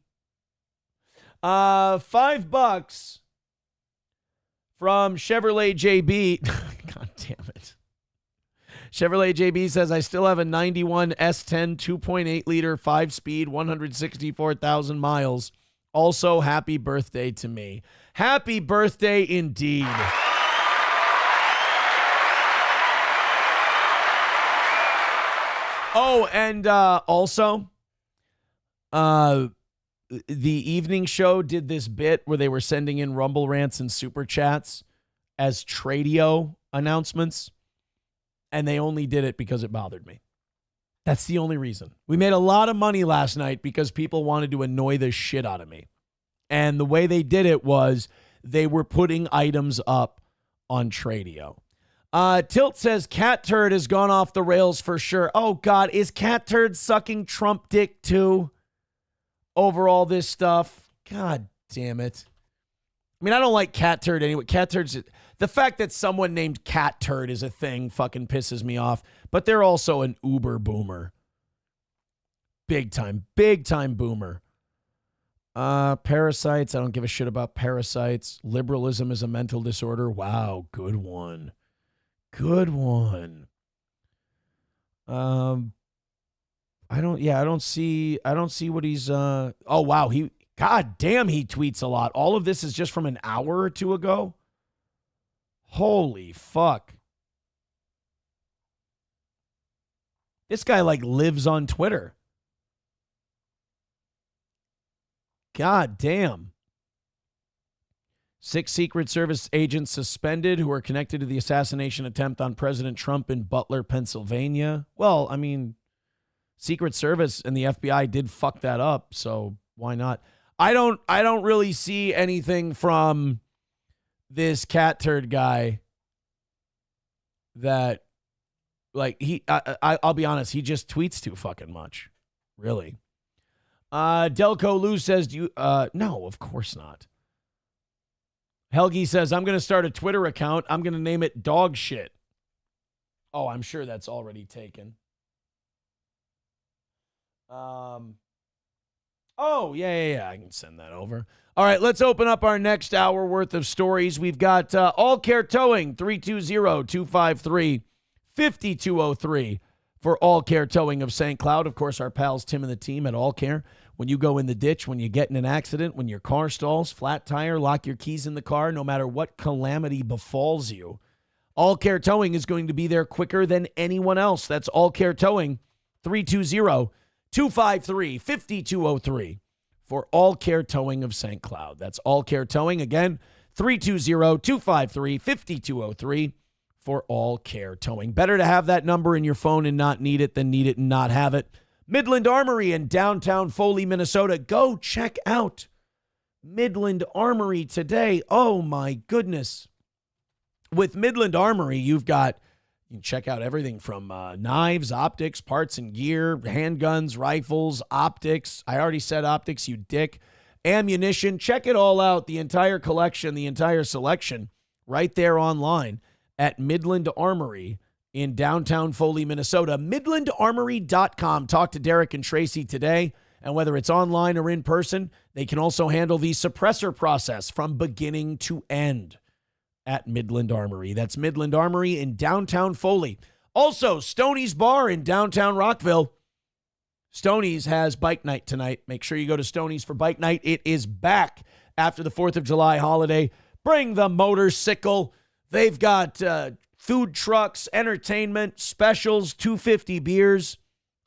$5 from Chevrolet JB. God damn it. Chevrolet JB says, I still have a 91 S10 2.8 liter 5-speed 164,000 miles. Also, happy birthday to me. Happy birthday indeed. Oh, and also, the evening show did this bit where they were sending in Rumble rants and Super Chats as Tradio announcements, and they only did it because it bothered me. That's the only reason. We made a lot of money last night because people wanted to annoy the shit out of me. And the way they did it was they were putting items up on Tradio. Tilt says Cat Turd has gone off the rails for sure. Oh, God, is Cat Turd sucking Trump dick too over all this stuff? God damn it. I mean, I don't like Cat Turd anyway. Cat Turd's... The fact that someone named Cat Turd is a thing fucking pisses me off. But they're also an uber boomer. Big time boomer. Parasites. I don't give a shit about parasites. Liberalism is a mental disorder. Wow, good one. Good one. I don't see what he's oh wow, God damn, he tweets a lot. All of this is just from an hour or two ago. Holy fuck. This guy like lives on Twitter. God damn. 6 Secret Service agents suspended who are connected to the assassination attempt on President Trump in Butler, Pennsylvania. Well, I mean, Secret Service and the FBI did fuck that up, so why not? I don't really see anything from this Cat Turd guy that, like, I'll be honest, he just tweets too fucking much. Really. Delco Lou says, no, of course not. Helgi says, I'm going to start a Twitter account. I'm going to name it Dog Shit. Oh, I'm sure that's already taken. Oh, yeah. I can send that over. All right, let's open up our next hour worth of stories. We've got All Care Towing, 320-253-5203 for All Care Towing of St. Cloud. Of course, our pals Tim and the team at All Care. When you go in the ditch, when you get in an accident, when your car stalls, flat tire, lock your keys in the car, no matter what calamity befalls you, All Care Towing is going to be there quicker than anyone else. That's All Care Towing, 320-253-5203 for All Care Towing of St. Cloud. That's All Care Towing. Again, 320-253-5203 for All Care Towing. Better to have that number in your phone and not need it than need it and not have it. Midland Armory in downtown Foley, Minnesota. Go check out Midland Armory today. Oh, my goodness. With Midland Armory, you can check out everything from knives, optics, parts and gear, handguns, rifles, optics. I already said optics, you dick. Ammunition. Check it all out. The entire collection, the entire selection right there online at Midland Armory in downtown Foley, Minnesota. MidlandArmory.com. Talk to Derek and Tracy today. And whether it's online or in person, they can also handle the suppressor process from beginning to end at Midland Armory. That's Midland Armory in downtown Foley. Also, Stoney's Bar in downtown Rockville. Stoney's has bike night tonight. Make sure you go to Stoney's for bike night. It is back after the 4th of July holiday. Bring the motorcycle. They've got food trucks, entertainment, specials, 250 beers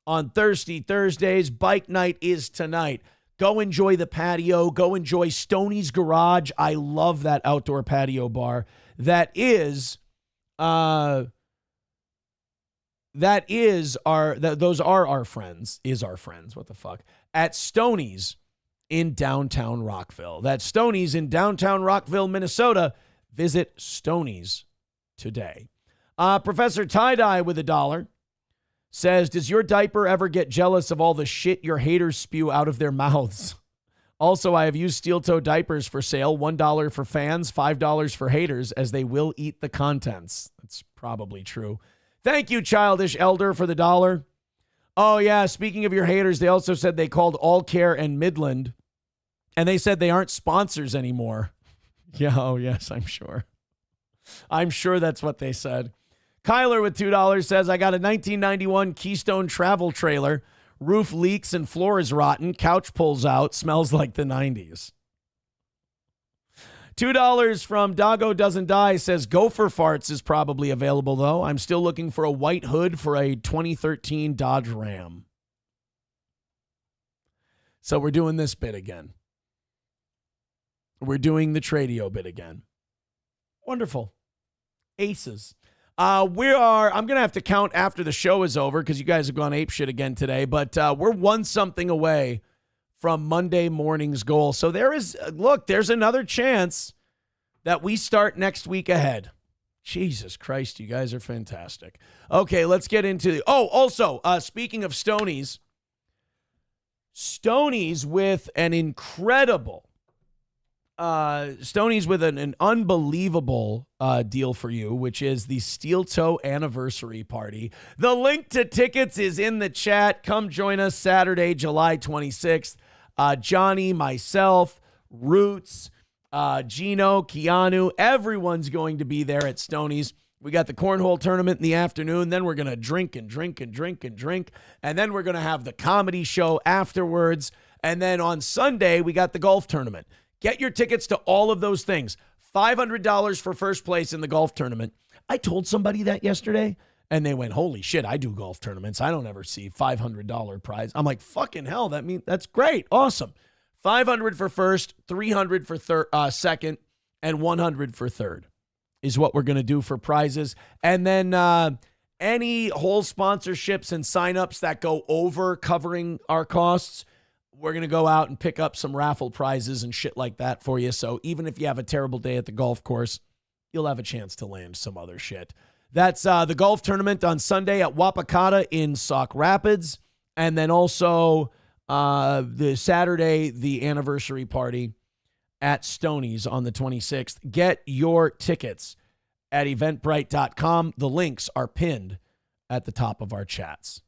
on Thursdays. Bike night is tonight. Go enjoy the patio. Go enjoy Stoney's Garage. I love that outdoor patio bar. Those are our friends. Is our friends. What the fuck? At Stoney's in downtown Rockville. That's Stoney's in downtown Rockville, Minnesota. Visit Stoney's today. Professor Tie-Dye with $1 says, does your diaper ever get jealous of all the shit your haters spew out of their mouths? Also, I have used steel-toe diapers for sale. $1 for fans, $5 for haters, as they will eat the contents. That's probably true. Thank you, Childish Elder, for the $1. Oh, yeah, speaking of your haters, they also said they called All Care and Midland, and they said they aren't sponsors anymore. Yeah, oh, yes, I'm sure. I'm sure that's what they said. Kyler with $2 says, I got a 1991 Keystone travel trailer. Roof leaks and floor is rotten. Couch pulls out. Smells like the 90s. $2 from Doggo Doesn't Die says, Gopher Farts is probably available, though. I'm still looking for a white hood for a 2013 Dodge Ram. So we're doing this bit again. We're doing the Tradio bit again. Wonderful. Aces. I'm going to have to count after the show is over because you guys have gone apeshit again today, but we're 1-something away from Monday morning's goal. So there's another chance that we start next week ahead. Jesus Christ, you guys are fantastic. Okay, let's get into also, speaking of Stoney's with an incredible Stoney's with an unbelievable deal for you, which is the Steel Toe Anniversary Party. The link to tickets is in the chat. Come join us Saturday, July 26th. Johnny, myself, Roots, Gino, Keanu, everyone's going to be there at Stoney's. We got the cornhole tournament in the afternoon. Then we're going to drink. And then we're going to have the comedy show afterwards. And then on Sunday, we got the golf tournament. Get your tickets to all of those things. $500 for first place in the golf tournament. I told somebody that yesterday, and they went, holy shit, I do golf tournaments. I don't ever see $500 prize. I'm like, fucking hell, that's great. Awesome. $500 for first, $300 for second, and $100 for third is what we're going to do for prizes. And then any whole sponsorships and signups that go over covering our costs, we're going to go out and pick up some raffle prizes and shit like that for you. So even if you have a terrible day at the golf course, you'll have a chance to land some other shit. That's the golf tournament on Sunday at Wapakata in Sauk Rapids. And then also the Saturday, the anniversary party at Stoney's on the 26th. Get your tickets at eventbrite.com. The links are pinned at the top of our chats.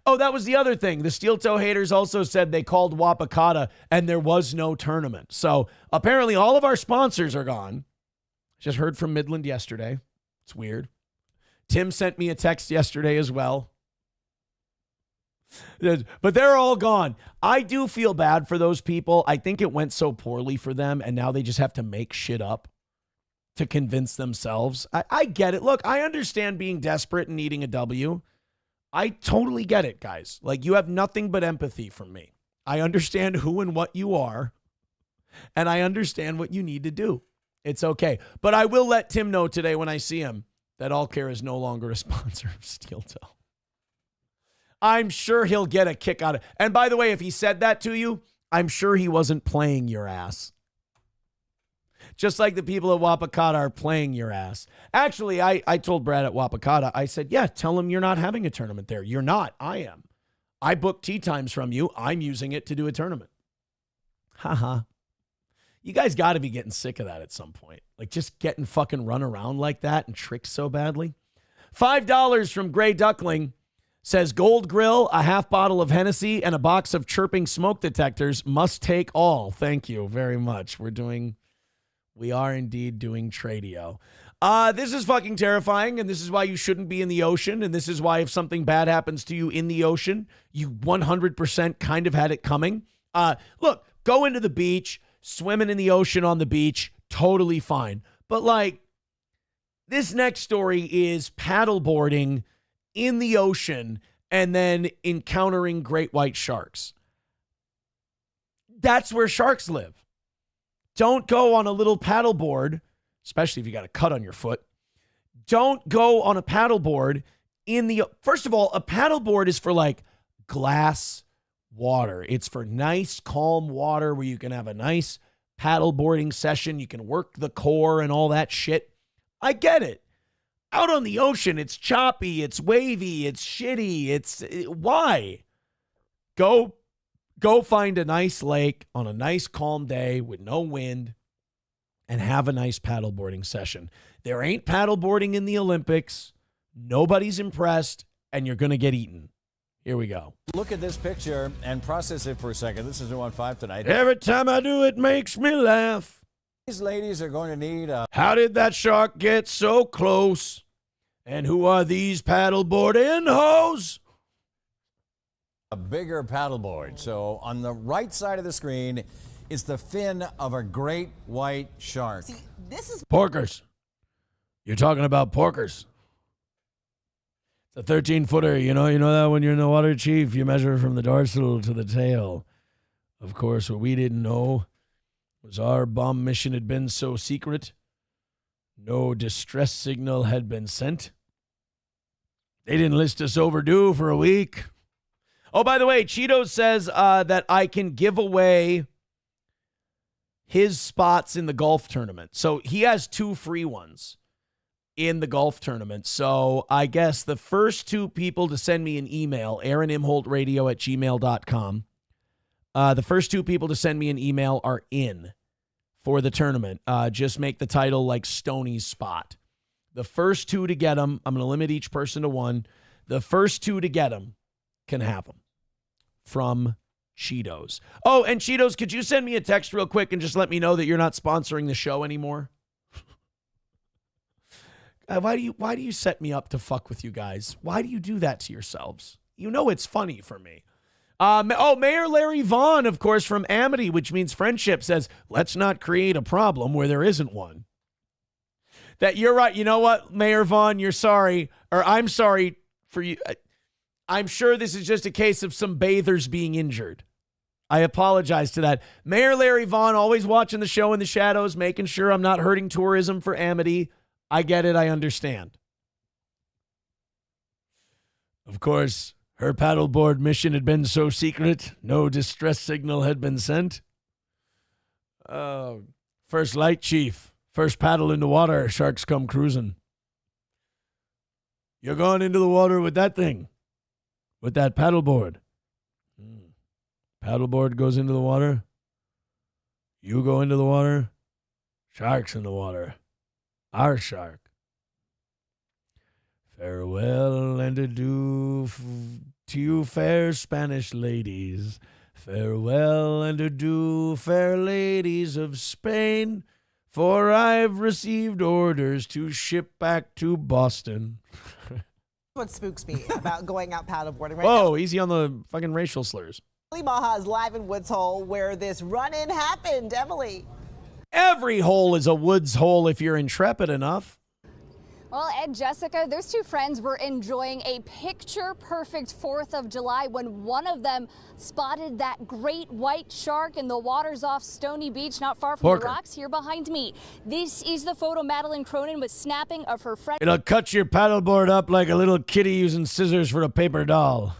Oh, that was the other thing. The Steel Toe haters also said they called Wapakata and there was no tournament. So apparently all of our sponsors are gone. Just heard from Midland yesterday. It's weird. Tim sent me a text yesterday as well. But they're all gone. I do feel bad for those people. I think it went so poorly for them, and now they just have to make shit up to convince themselves. I get it. Look, I understand being desperate and needing a W. I totally get it, guys. Like, you have nothing but empathy from me. I understand who and what you are, and I understand what you need to do. It's okay. But I will let Tim know today when I see him that All Care is no longer a sponsor of Steel Toe. I'm sure he'll get a kick out of it. And by the way, if he said that to you, I'm sure he wasn't playing your ass. Just like the people at Wapakata are playing your ass. Actually, I told Brad at Wapakata, I said, yeah, tell him you're not having a tournament there. You're not. I am. I booked tee times from you. I'm using it to do a tournament. Haha. You guys got to be getting sick of that at some point. Like, just getting fucking run around like that and tricked so badly. $5 from Gray Duckling says, Gold Grill, a half bottle of Hennessy, and a box of chirping smoke detectors. Must take all. Thank you very much. We are indeed doing Tradio. This is fucking terrifying, and this is why you shouldn't be in the ocean, and this is why if something bad happens to you in the ocean, you 100% kind of had it coming. Look, go into the beach, swimming in the ocean on the beach, totally fine. But, like, This next story is paddleboarding in the ocean and then encountering great white sharks. That's where sharks live. Don't go on a little paddleboard, especially if you got a cut on your foot. Don't go on a paddleboard in the... First of all, a paddleboard is for like glass water. It's for nice, calm water where you can have a nice paddleboarding session. You can work the core and all that shit. I get it. Out on the ocean, it's choppy, it's wavy, it's shitty. Why? Go find a nice lake on a nice, calm day with no wind and have a nice paddleboarding session. There ain't paddleboarding in the Olympics. Nobody's impressed, and you're going to get eaten. Here we go. Look at this picture and process it for a second. This is New on 5 tonight. Every time I do, it makes me laugh. These ladies are going to need a... How did that shark get so close? And who are these paddleboarding hoes? A bigger paddleboard. So on the right side of the screen is the fin of a great white shark. See, this is... Porkers. You're talking about porkers. It's a 13-footer. You know that when you're in the water, Chief, you measure from the dorsal to the tail. Of course, what we didn't know was our bomb mission had been so secret. No distress signal had been sent. They didn't list us overdue for a week. Oh, by the way, Cheeto says that I can give away his spots in the golf tournament. So he has 2 free ones in the golf tournament. So I guess the first 2 people to send me an email, AaronImholtradio@gmail.com. The first 2 people to send me an email are in for the tournament. Just make the title like Stoney's spot. The first 2 to get them, I'm going to limit each person to 1. The first 2 to get them can have them from Cheetos. Oh, and Cheetos, could you send me a text real quick and just let me know that you're not sponsoring the show anymore? Why do you set me up to fuck with you guys? Why do you do that to yourselves? You know it's funny for me. Mayor Larry Vaughn, of course, from Amity, which means friendship, says, let's not create a problem where there isn't one. That you're right. You know what, Mayor Vaughn, you're sorry, or I'm sorry for you. I'm sure this is just a case of some bathers being injured. I apologize to that. Mayor Larry Vaughn, always watching the show in the shadows, making sure I'm not hurting tourism for Amity. I get it. I understand. Of course, her paddleboard mission had been so secret, no distress signal had been sent. First light, Chief. First paddle into water, sharks come cruising. You're going into the water with that thing, with that paddleboard. Paddleboard goes into the water. You go into the water. Shark's in the water. Our shark. Farewell and adieu to you fair Spanish ladies. Farewell and adieu, fair ladies of Spain, for I've received orders to ship back to Boston. What spooks me about going out paddleboarding right Whoa, now. easy on the fucking racial slurs. Emily Baja is live in Woods Hole where this run-in happened. Emily. Every hole is a woods hole if you're intrepid enough. Well, Ed, Jessica, those 2 friends were enjoying a picture-perfect 4th of July when one of them spotted that great white shark in the waters off Stony Beach, not far from the rocks here behind me. This is the photo Madeline Cronin was snapping of her friend. It'll cut your paddleboard up like a little kitty using scissors for a paper doll.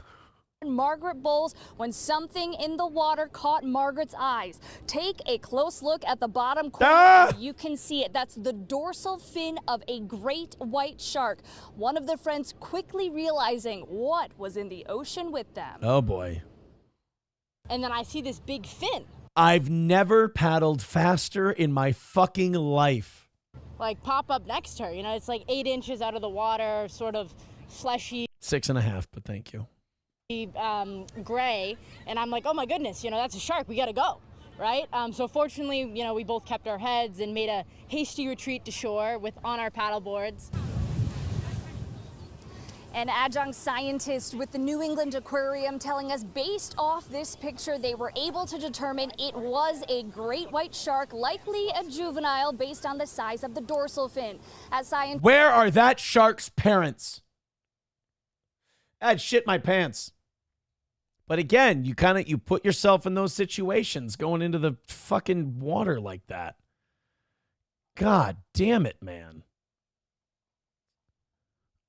Margaret Bowles when something in the water caught Margaret's eyes. Take a close look at the bottom corner. You can see it. That's the dorsal fin of a great white shark. One of the friends quickly realizing what was in the ocean with them. Oh boy. And then I see this big fin. I've never paddled faster in my fucking life. Like pop up next to her. You know, it's like 8 inches out of the water, sort of fleshy. 6.5, but thank you. Gray, and I'm like, oh my goodness, you know, that's a shark, we gotta go, right? So fortunately, you know, we both kept our heads and made a hasty retreat to shore on our paddle boards. An adjunct scientist with the New England Aquarium telling us based off this picture, they were able to determine it was a great white shark, likely a juvenile based on the size of the dorsal fin. As scientists... Where are that shark's parents? I'd shit my pants. But again, you put yourself in those situations going into the fucking water like that. God damn it, man.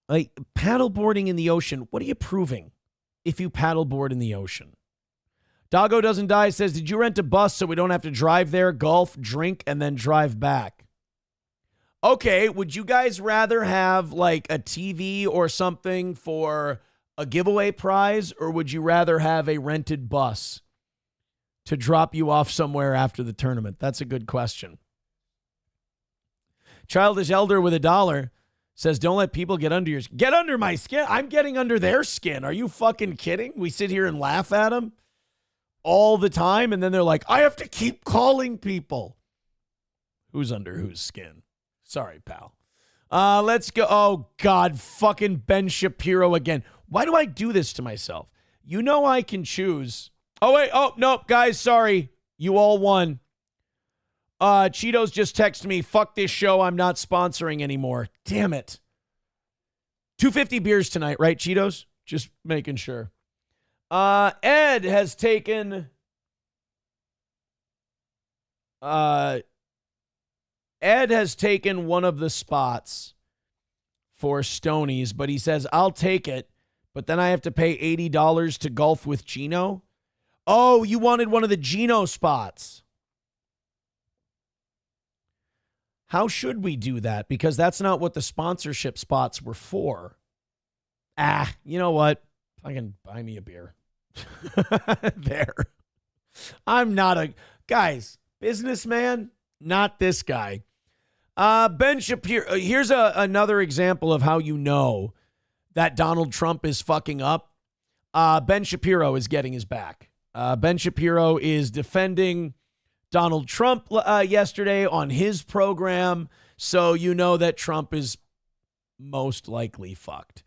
Like, paddleboarding in the ocean, what are you proving if you paddleboard in the ocean? Doggo Doesn't Die says, did you rent a bus so we don't have to drive there, golf, drink, and then drive back? Okay, would you guys rather have, like, a TV or something for a giveaway prize, or would you rather have a rented bus to drop you off somewhere after the tournament? That's a good question. Childish Elder with $1 says, don't let people get under your skin. Get under my skin? I'm getting under their skin. Are you fucking kidding? We sit here and laugh at them all the time, and then they're like, I have to keep calling people. Who's under whose skin? Sorry, pal. Let's go. Oh, God, fucking Ben Shapiro again. Why do I do this to myself? You know I can choose. Oh, wait. Oh, nope, guys, sorry. You all won. Cheetos just texted me, fuck this show, I'm not sponsoring anymore. Damn it. 250 beers tonight, right, Cheetos? Just making sure. Ed has taken... Ed has taken one of the spots for Stonies, but he says, I'll take it, but then I have to pay $80 to golf with Gino. Oh, you wanted one of the Gino spots. How should we do that? Because that's not what the sponsorship spots were for. You know what? Fucking buy me a beer. There. I'm not a... Guys, businessman, not this guy. Ben Shapiro, here's another example of how you know that Donald Trump is fucking up. Ben Shapiro is getting his back. Ben Shapiro is defending Donald Trump yesterday on his program, so you know that Trump is most likely fucked.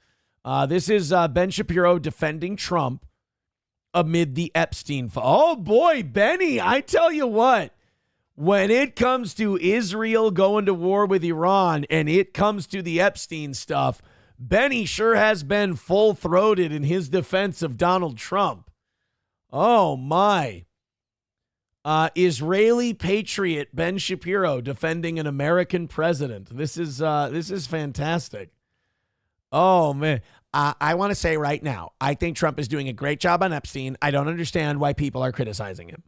This is Ben Shapiro defending Trump amid the Epstein. Oh, boy, Benny, I tell you what. When it comes to Israel going to war with Iran and it comes to the Epstein stuff, Benny sure has been full-throated in his defense of Donald Trump. Oh, my. Israeli patriot Ben Shapiro defending an American president. This is fantastic. Oh, man. I want to say right now, I think Trump is doing a great job on Epstein. I don't understand why people are criticizing him.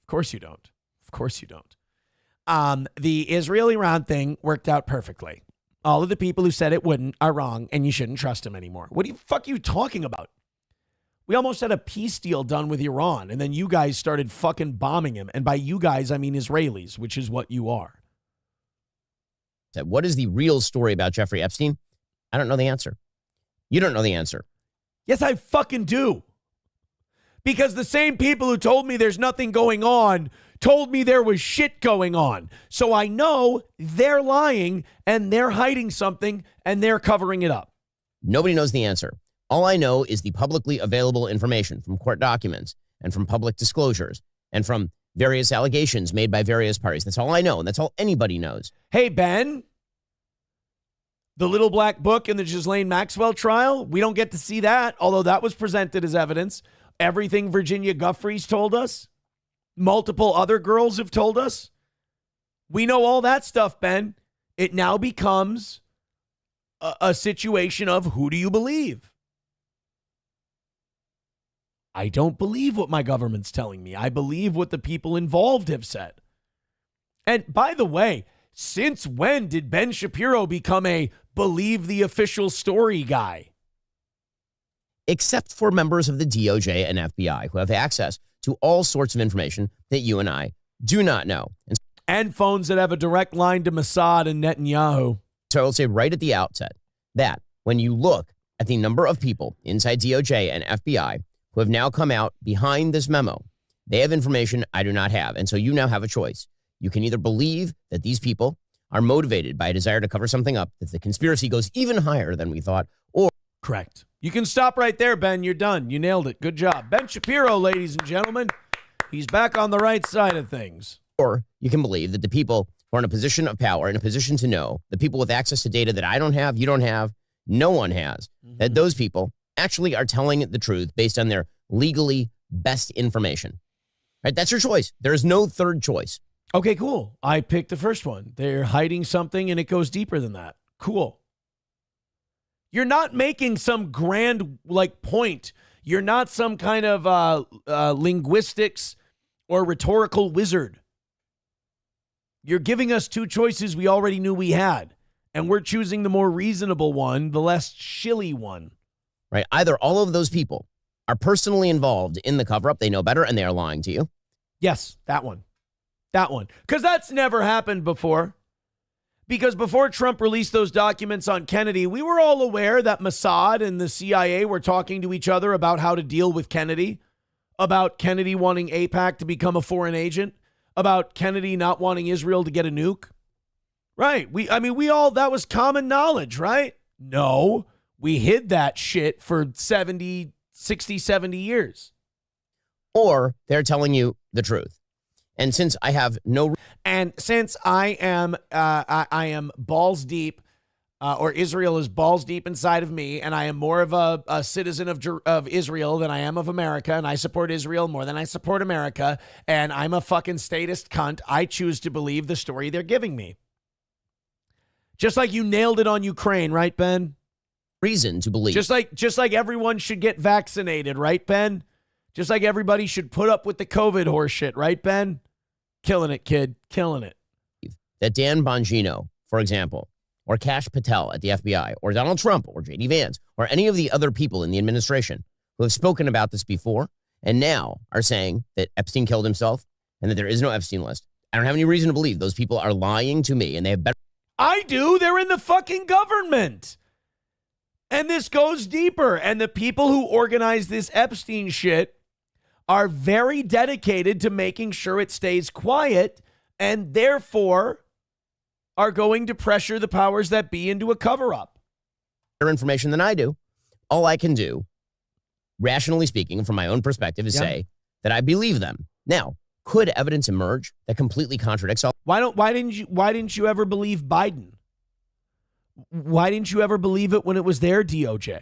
Of course you don't. Of course you don't. The Israel-Iran thing worked out perfectly. All of the people who said it wouldn't are wrong, and you shouldn't trust him anymore. What the fuck are you talking about? We almost had a peace deal done with Iran, and then you guys started fucking bombing him. And by you guys, I mean Israelis, which is what you are. What is the real story about Jeffrey Epstein? I don't know the answer. You don't know the answer. Yes, I fucking do. Because the same people who told me there's nothing going on told me there was shit going on. So I know they're lying and they're hiding something and they're covering it up. Nobody knows the answer. All I know is the publicly available information from court documents and from public disclosures and from various allegations made by various parties. That's all I know, and that's all anybody knows. Hey, Ben, the Little Black Book in the Ghislaine Maxwell trial, we don't get to see that, although that was presented as evidence. Everything Virginia Guffrey's told us, multiple other girls have told us. We know all that stuff, Ben. It now becomes a situation of who do you believe? I don't believe what my government's telling me. I believe what the people involved have said. And by the way, since when did Ben Shapiro become a believe the official story guy? Except for members of the DOJ and FBI who have access to all sorts of information that you and I do not know. And phones that have a direct line to Mossad and Netanyahu. So I will say right at the outset that when you look at the number of people inside DOJ and FBI who have now come out behind this memo, they have information I do not have. And so you now have a choice. You can either believe that these people are motivated by a desire to cover something up, that the conspiracy goes even higher than we thought, or Correct. You can stop right there, Ben. You're done. You nailed it. Good job. Ben Shapiro, ladies and gentlemen. He's back on the right side of things. Or you can believe that the people who are in a position of power, in a position to know, the people with access to data that I don't have, you don't have, no one has, that those people actually are telling the truth based on their legally best information. Right? That's your choice. There is no third choice. Okay, cool. I picked the first one. They're hiding something and it goes deeper than that. Cool. You're not making some grand point. You're not some kind of linguistics or rhetorical wizard. You're giving us two choices we already knew we had, and we're choosing the more reasonable one, the less shilly one. Right? Either all of those people are personally involved in the cover-up, they know better, and they are lying to you. Yes, that one. That one. Because that's never happened before. Because before Trump released those documents on Kennedy, we were all aware that Mossad and the CIA were talking to each other about how to deal with Kennedy, about Kennedy wanting AIPAC to become a foreign agent, about Kennedy not wanting Israel to get a nuke. Right. That was common knowledge, right? No, we hid that shit for 70 years. Or they're telling you the truth. And since I have no... And since I am balls deep, or Israel is balls deep inside of me, and I am more of a citizen of Israel than I am of America, and I support Israel more than I support America, and I'm a fucking statist cunt, I choose to believe the story they're giving me. Just like you nailed it on Ukraine, right, Ben? Reason to believe. Just like everyone should get vaccinated, right, Ben? Just like everybody should put up with the COVID horse shit, right, Ben? Killing it, kid. Killing it. That Dan Bongino, for example, or Kash Patel at the FBI, or Donald Trump, or J.D. Vance, or any of the other people in the administration who have spoken about this before and now are saying that Epstein killed himself and that there is no Epstein list. I don't have any reason to believe those people are lying to me, and they have better... I do. They're in the fucking government. And this goes deeper. And the people who organize this Epstein shit are very dedicated to making sure it stays quiet, and therefore are going to pressure the powers that be into a cover-up. Better information than I do. All I can do, rationally speaking, from my own perspective, is say that I believe them. Now, could evidence emerge that completely contradicts all? Why didn't you ever believe Biden? Why didn't you ever believe it when it was their DOJ?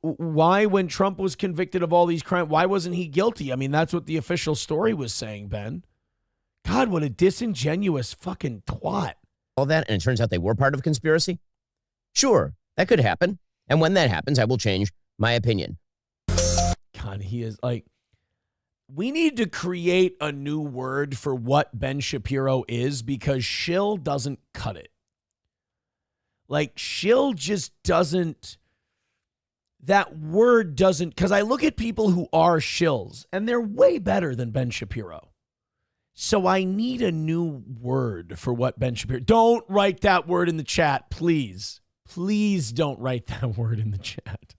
Why, when Trump was convicted of all these crimes, why wasn't he guilty? I mean, that's what the official story was saying, Ben. God, what a disingenuous fucking twat. All that, and it turns out they were part of a conspiracy? Sure, that could happen. And when that happens, I will change my opinion. God, he is like, we need to create a new word for what Ben Shapiro is, because shill doesn't cut it. Like, shill just doesn't... That word doesn't, because I look at people who are shills, and they're way better than Ben Shapiro. So I need a new word for what Ben Shapiro... Don't write that word in the chat, please. Please don't write that word in the chat.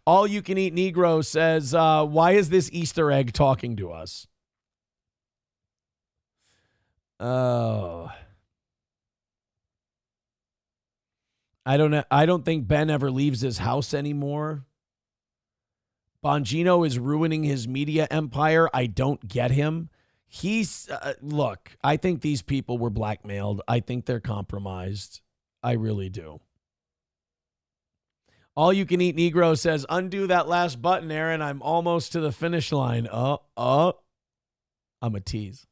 All You Can Eat Negro says, why is this Easter egg talking to us? Oh... I don't think Ben ever leaves his house anymore. Bongino is ruining his media empire. I don't get him. Look, I think these people were blackmailed. I think they're compromised. I really do. All You Can Eat Negro says, undo that last button, Aaron. I'm almost to the finish line. I'm a tease.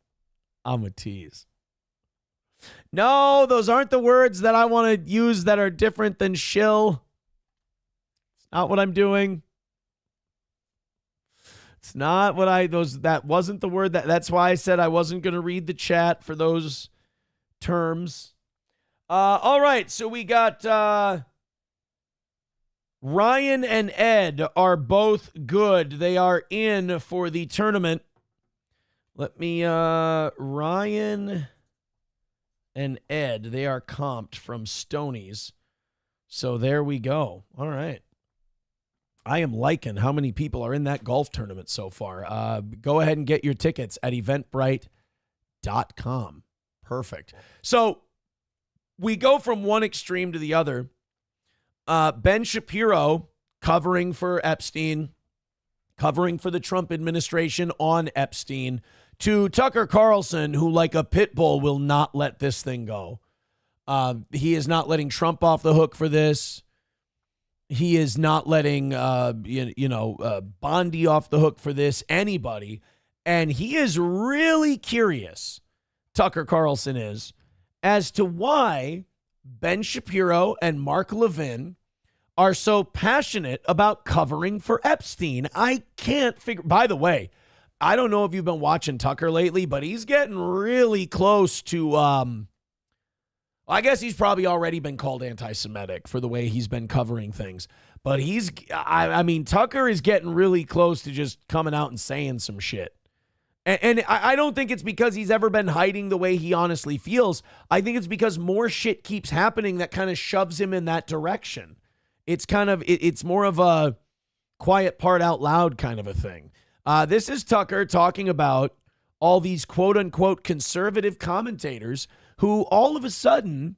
No, those aren't the words that I want to use that are different than shill. It's not what I'm doing. It's not what that wasn't the word. That's why I said I wasn't going to read the chat for those terms. All right, so we got Ryan and Ed are both good. They are in for the tournament. Let me, Ryan and Ed, they are comped from Stonies. So there we go. All right. I am liking how many people are in that golf tournament so far. Go ahead and get your tickets at eventbrite.com. Perfect. So we go from one extreme to the other. Ben Shapiro covering for Epstein, covering for the Trump administration on Epstein, to Tucker Carlson, who like a pit bull will not let this thing go. He is not letting Trump off the hook for this. He is not letting, Bondi off the hook for this, anybody. And he is really curious, Tucker Carlson is, as to why Ben Shapiro and Mark Levin are so passionate about covering for Epstein. I can't figure. By the way, I don't know if you've been watching Tucker lately, but he's getting really close to, I guess he's probably already been called anti-Semitic for the way he's been covering things. But Tucker is getting really close to just coming out and saying some shit. And I don't think it's because he's ever been hiding the way he honestly feels. I think it's because more shit keeps happening that kind of shoves him in that direction. It's it's more of a quiet part out loud kind of a thing. This is Tucker talking about all these quote unquote conservative commentators who all of a sudden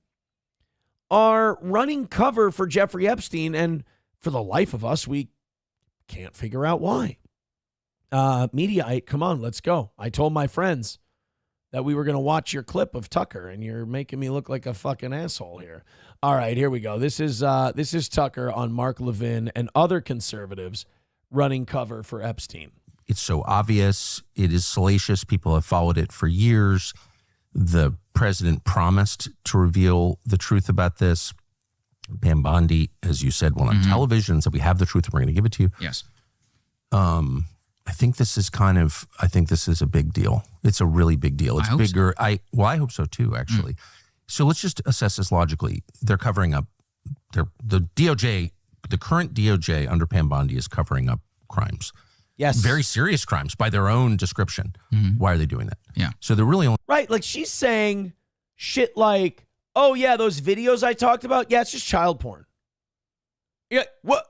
are running cover for Jeffrey Epstein. And for the life of us, we can't figure out why. Mediaite, come on, let's go. I told my friends that we were going to watch your clip of Tucker, and you're making me look like a fucking asshole here. All right, here we go. This is Tucker on Mark Levin and other conservatives running cover for Epstein. It's so obvious. It is salacious. People have followed it for years. The president promised to reveal the truth about this. Pam Bondi, as you said, went on television and said, we have the truth and we're going to give it to you. Yes. I think this is a big deal. It's a really big deal. It's bigger. So. I hope so too, actually. So let's just assess this logically. They're covering up the DOJ, the current DOJ under Pam Bondi is covering up crimes. Yes. Very serious crimes by their own description. Why are they doing that? Yeah. So they're really only. Right. Like she's saying shit like, oh yeah, those videos I talked about. Yeah, it's just child porn. Yeah. What?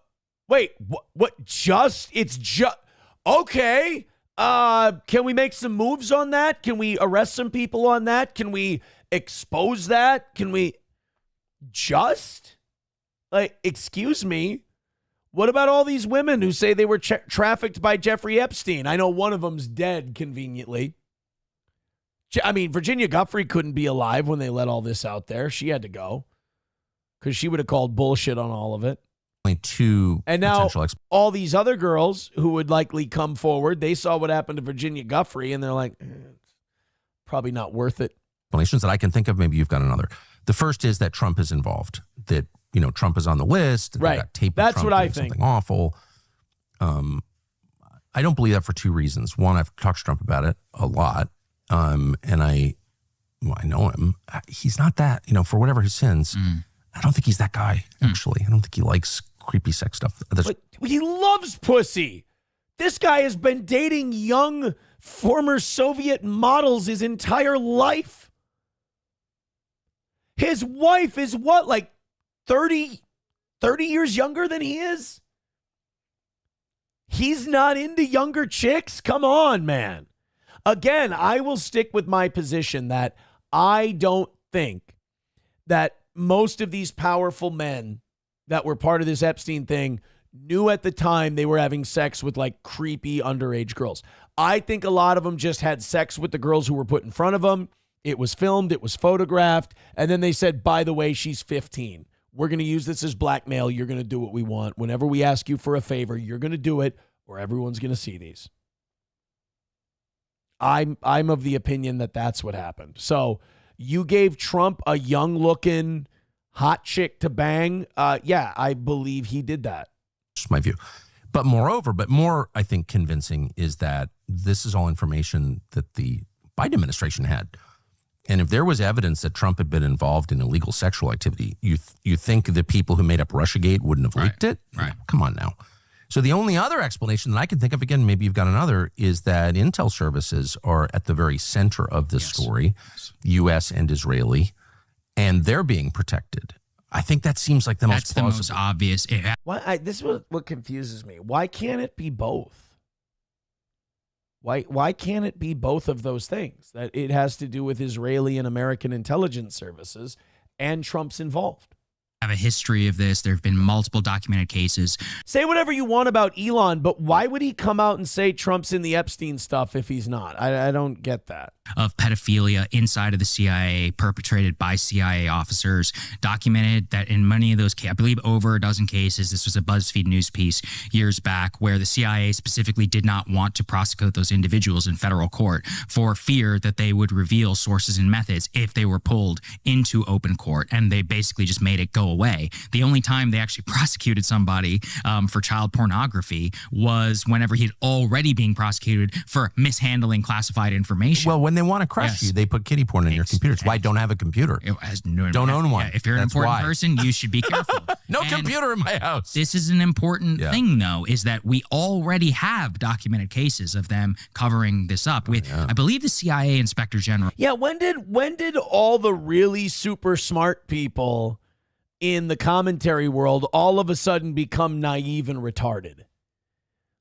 Wait, what? It's just. Okay. Can we make some moves on that? Can we arrest some people on that? Can we expose that? Can we excuse me? What about all these women who say they were trafficked by Jeffrey Epstein? I know one of them's dead conveniently. Virginia Guffrey couldn't be alive when they let all this out there. She had to go because she would have called bullshit on all of it. Two and now all these other girls who would likely come forward, they saw what happened to Virginia Guffrey and they're like, it's probably not worth it. Explanations that I can think of. Maybe you've got another. The first is that Trump is involved, that, Trump is on the list. Right. Got tape That's Trump what I doing think. Something awful. I don't believe that for two reasons. One, I've talked to Trump about it a lot. And I know him. He's not that, for whatever his sins. I don't think he's that guy, actually. I don't think he likes creepy sex stuff. But he loves pussy. This guy has been dating young former Soviet models his entire life. His wife is what, like 30 years younger than he is? He's not into younger chicks? Come on, man. Again, I will stick with my position that I don't think that most of these powerful men that were part of this Epstein thing knew at the time they were having sex with like creepy underage girls. I think a lot of them just had sex with the girls who were put in front of them. It was filmed, it was photographed, and then they said, by the way, she's 15. We're going to use this as blackmail. You're going to do what we want. Whenever we ask you for a favor, you're going to do it, or everyone's going to see these. I'm of the opinion that that's what happened. So you gave Trump a young-looking hot chick to bang. Yeah, I believe he did that. That's my view. But more, I think, convincing is that this is all information that the Biden administration had. And if there was evidence that Trump had been involved in illegal sexual activity, you think the people who made up Russiagate wouldn't have leaked it? Right. Come on now. So the only other explanation that I can think of, again, maybe you've got another, is that intel services are at the very center of this story, U.S. and Israeli, and they're being protected. I think that seems like That's the most obvious. This is what confuses me. Why can't it be both? Why can't it be both of those things? That it has to do with Israeli and American intelligence services and Trump's involved. have a history of this. There have been multiple documented cases. Say whatever you want about Elon, but why would he come out and say Trump's in the Epstein stuff if he's not? I don't get that. Of pedophilia inside of the CIA perpetrated by CIA officers, documented that in many of those cases, I believe over a dozen cases, this was a BuzzFeed news piece years back, where the CIA specifically did not want to prosecute those individuals in federal court for fear that they would reveal sources and methods if they were pulled into open court. And they basically just made it go away. The only time they actually prosecuted somebody for child pornography was whenever he'd already being prosecuted for mishandling classified information. Well, when they want to crush you, they put kiddie porn in your computer. It's why I don't have a computer. Don't own one. Yeah, if you're an important person, you should be careful. No computer in my house. This is an important thing, though, is that we already have documented cases of them covering this up. I believe the CIA Inspector General. Yeah, when did all the really super smart people in the commentary world all of a sudden become naive and retarded?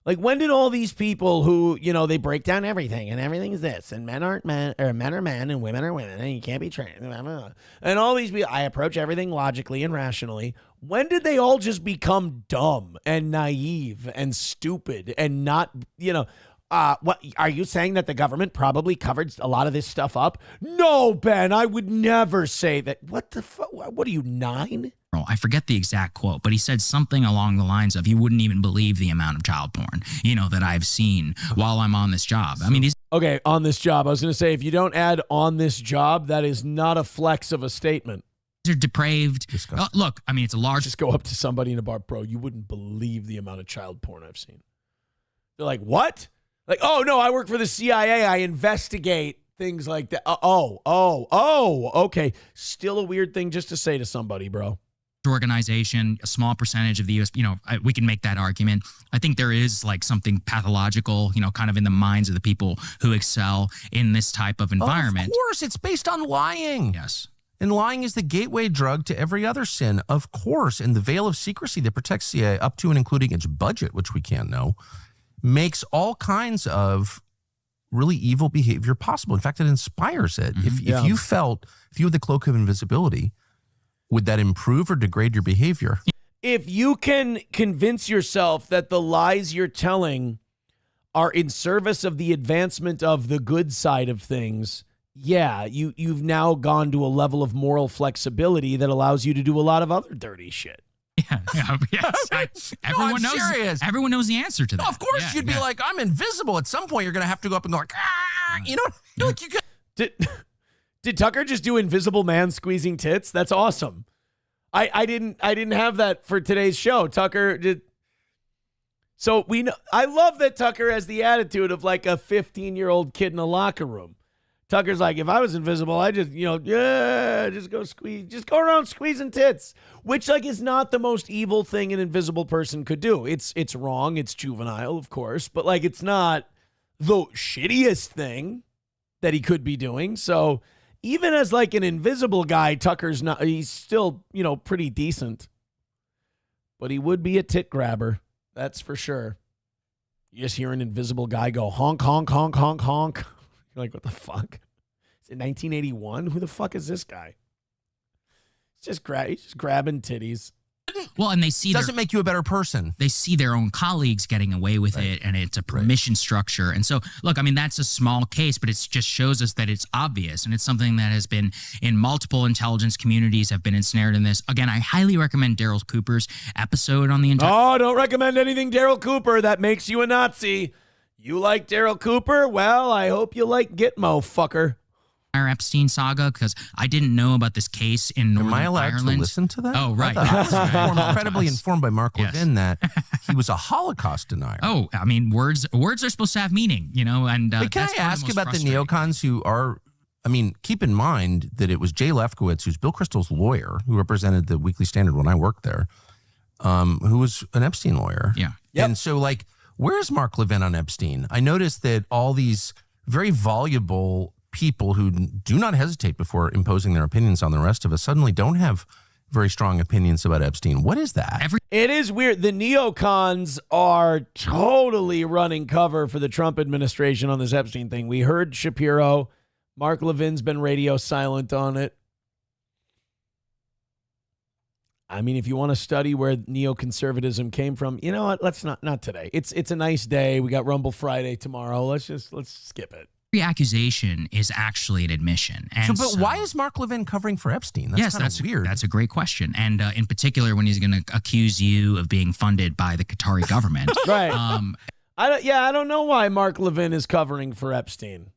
Like, when did all these people who, they break down everything and everything is this and men aren't men, or men are men and women are women and you can't be trained and all these people, I approach everything logically and rationally. When did they all just become dumb and naive and stupid and not, what are you saying that the government probably covered a lot of this stuff up? No, Ben, I would never say that. What the fuck? What are you, 9? I forget the exact quote, but he said something along the lines of, you wouldn't even believe the amount of child porn, that I've seen while I'm on this job. I mean, okay, on this job. I was going to say, if you don't add on this job, that is not a flex of a statement. They're depraved. Look, I mean, it's a large. Just go up to somebody in a bar, bro, you wouldn't believe the amount of child porn I've seen. They're like, what? Like, oh, no, I work for the CIA. I investigate things like that. Okay. Still a weird thing just to say to somebody, bro. Organization, a small percentage of the U.S., we can make that argument. I think there is like something pathological, kind of in the minds of the people who excel in this type of environment. Of course, it's based on lying. Yes. And lying is the gateway drug to every other sin, of course. And the veil of secrecy that protects CIA up to and including its budget, which we can't know, makes all kinds of really evil behavior possible. In fact, it inspires it. If you had the cloak of invisibility, would that improve or degrade your behavior? If you can convince yourself that the lies you're telling are in service of the advancement of the good side of things, you've now gone to a level of moral flexibility that allows you to do a lot of other dirty shit. Everyone knows. Serious. Everyone knows the answer to that. Of course, you'd be like, I'm invisible. At some point, you're going to have to go up and go like, like you could. Did Tucker just do Invisible Man squeezing tits? That's awesome. I didn't have that for today's show. Tucker did. So we know. I love that Tucker has the attitude of like a 15-year-old kid in a locker room. Tucker's like, if I was invisible, I just, just go around squeezing tits, which like is not the most evil thing an invisible person could do. It's wrong. It's juvenile, of course, but like it's not the shittiest thing that he could be doing. So even as like an invisible guy, he's still, pretty decent, but he would be a tit grabber. That's for sure. You just hear an invisible guy go honk, honk, honk, honk, honk. You're like, what the fuck? Is it 1981? Who the fuck is this guy? He's just grabbing titties. Well, and they see doesn't make you a better person. They see their own colleagues getting away with it, and it's a permission structure. And so, look, I mean, that's a small case, but it just shows us that it's obvious, and it's something that has been in multiple intelligence communities have been ensnared in this. Again, I highly recommend Daryl Cooper's episode on the Oh, don't recommend anything Daryl Cooper. That makes you a Nazi. You like Daryl Cooper? Well, I hope you like Gitmo, fucker. Epstein saga, because I didn't know about this case in Northern Ireland. Am I allowed to listen to that? Oh, right. I was incredibly informed by Mark Levin that he was a Holocaust denier. Oh, I mean, words are supposed to have meaning, and but can I ask about the neocons who are, keep in mind that it was Jay Lefkowitz, who's Bill Kristol's lawyer, who represented the Weekly Standard when I worked there, who was an Epstein lawyer. Yeah. Yep. And so, like, where's Mark Levin on Epstein? I noticed that all these very voluble people who do not hesitate before imposing their opinions on the rest of us suddenly don't have very strong opinions about Epstein. What is that? It is weird. The neocons are totally running cover for the Trump administration on this Epstein thing. We heard Shapiro. Mark Levin's been radio silent on it. I mean, if you want to study where neoconservatism came from, you know what? Let's not today. It's a nice day. We got Rumble Friday tomorrow. Let's skip it. Every accusation is actually an admission. And but why is Mark Levin covering for Epstein? That's weird. That's a great question. And in particular, when he's going to accuse you of being funded by the Qatari government. Right. I don't know why Mark Levin is covering for Epstein.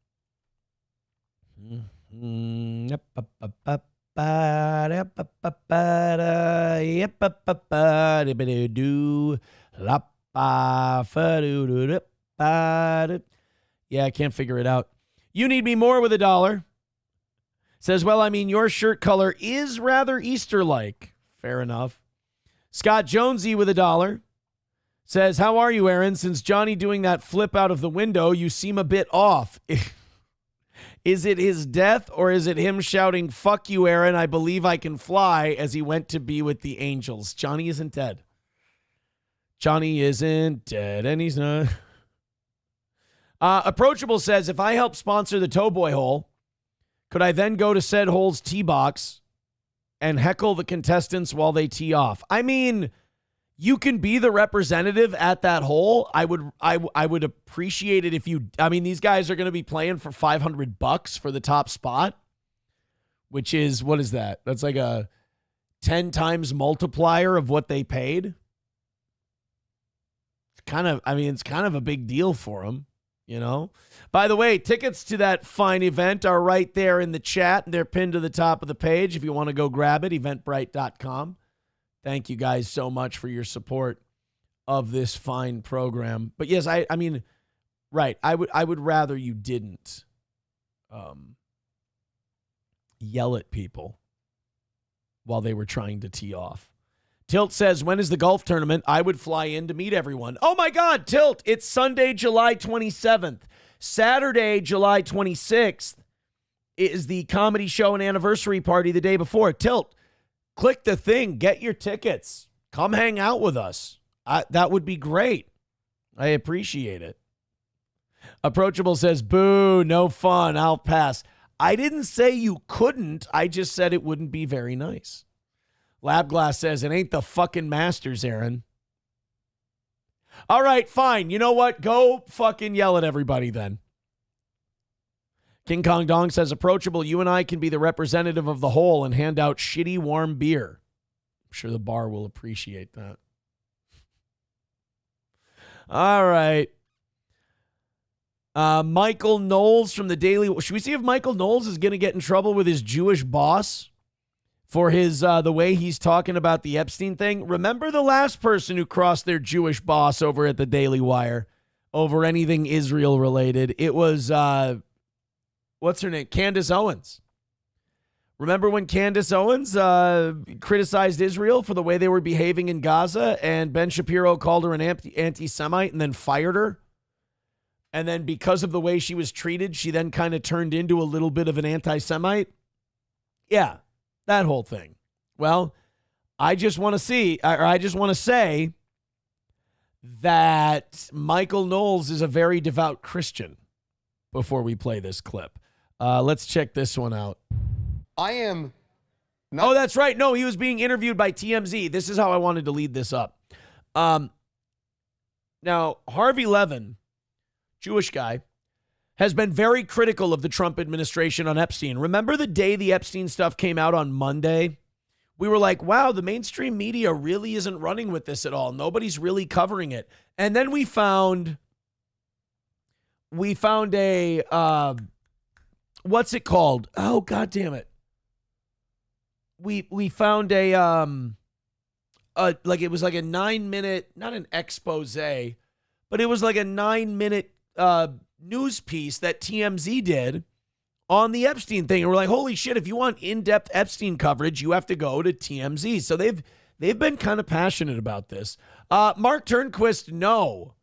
Yeah, I can't figure it out. You Need Me More with $1. Says, well, I mean, your shirt color is rather Easter-like. Fair enough. Scott Jonesy with $1. Says, how are you, Aaron? Since Johnny doing that flip out of the window, you seem a bit off. Is it his death or is it him shouting, fuck you, Aaron, I believe I can fly, as he went to be with the angels? Johnny isn't dead. Johnny isn't dead, and he's not. Approachable says, if I help sponsor the Towboy Hole, could I then go to said hole's tee box and heckle the contestants while they tee off? I mean, you can be the representative at that hole. I would appreciate it if you, I mean, these guys are going to be playing for $500 for the top spot, which is, what is that? That's like a 10 times multiplier of what they paid. It's kind of a big deal for them, you know? By the way, tickets to that fine event are right there in the chat. They're pinned to the top of the page. If you want to go grab it, eventbrite.com. Thank you guys so much for your support of this fine program. But yes, I mean, right. I would rather you didn't yell at people while they were trying to tee off. Tilt says, when is the golf tournament? I would fly in to meet everyone. Oh my God, Tilt, it's Sunday, July 27th. Saturday, July 26th is the comedy show and anniversary party the day before. Tilt, click the thing, get your tickets, come hang out with us. That would be great. I appreciate it. Approachable says, boo, no fun, I'll pass. I didn't say you couldn't. I just said it wouldn't be very nice. Labglass says, it ain't the fucking Masters, Aaron. All right, fine. You know what? Go fucking yell at everybody then. King Kong Dong says, approachable, you and I can be the representative of the hole and hand out shitty warm beer. I'm sure the bar will appreciate that. All right. Michael Knowles from the Daily. Should we see if Michael Knowles is going to get in trouble with his Jewish boss for his the way he's talking about the Epstein thing? Remember the last person who crossed their Jewish boss over at the Daily Wire over anything Israel related? It was what's her name? Candace Owens. Remember when Candace Owens criticized Israel for the way they were behaving in Gaza, and Ben Shapiro called her an anti-Semite and then fired her? And then because of the way she was treated, she then kind of turned into a little bit of an anti-Semite? Yeah, that whole thing. Well, I just want to say that Michael Knowles is a very devout Christian before we play this clip. Let's check this one out. I am not. Oh, that's right. No, he was being interviewed by TMZ. This is how I wanted to lead this up. Now, Harvey Levin, Jewish guy, has been very critical of the Trump administration on Epstein. Remember the day the Epstein stuff came out on Monday? We were like, wow, the mainstream media really isn't running with this at all. Nobody's really covering it. And then we found a, what's it called? Oh, God damn it. We found a like it was like a 9-minute, not an expose, but it was like a 9-minute news piece that TMZ did on the Epstein thing. And we're like, holy shit, if you want in-depth Epstein coverage, you have to go to TMZ. So they've been kind of passionate about this. Mark Turnquist, no.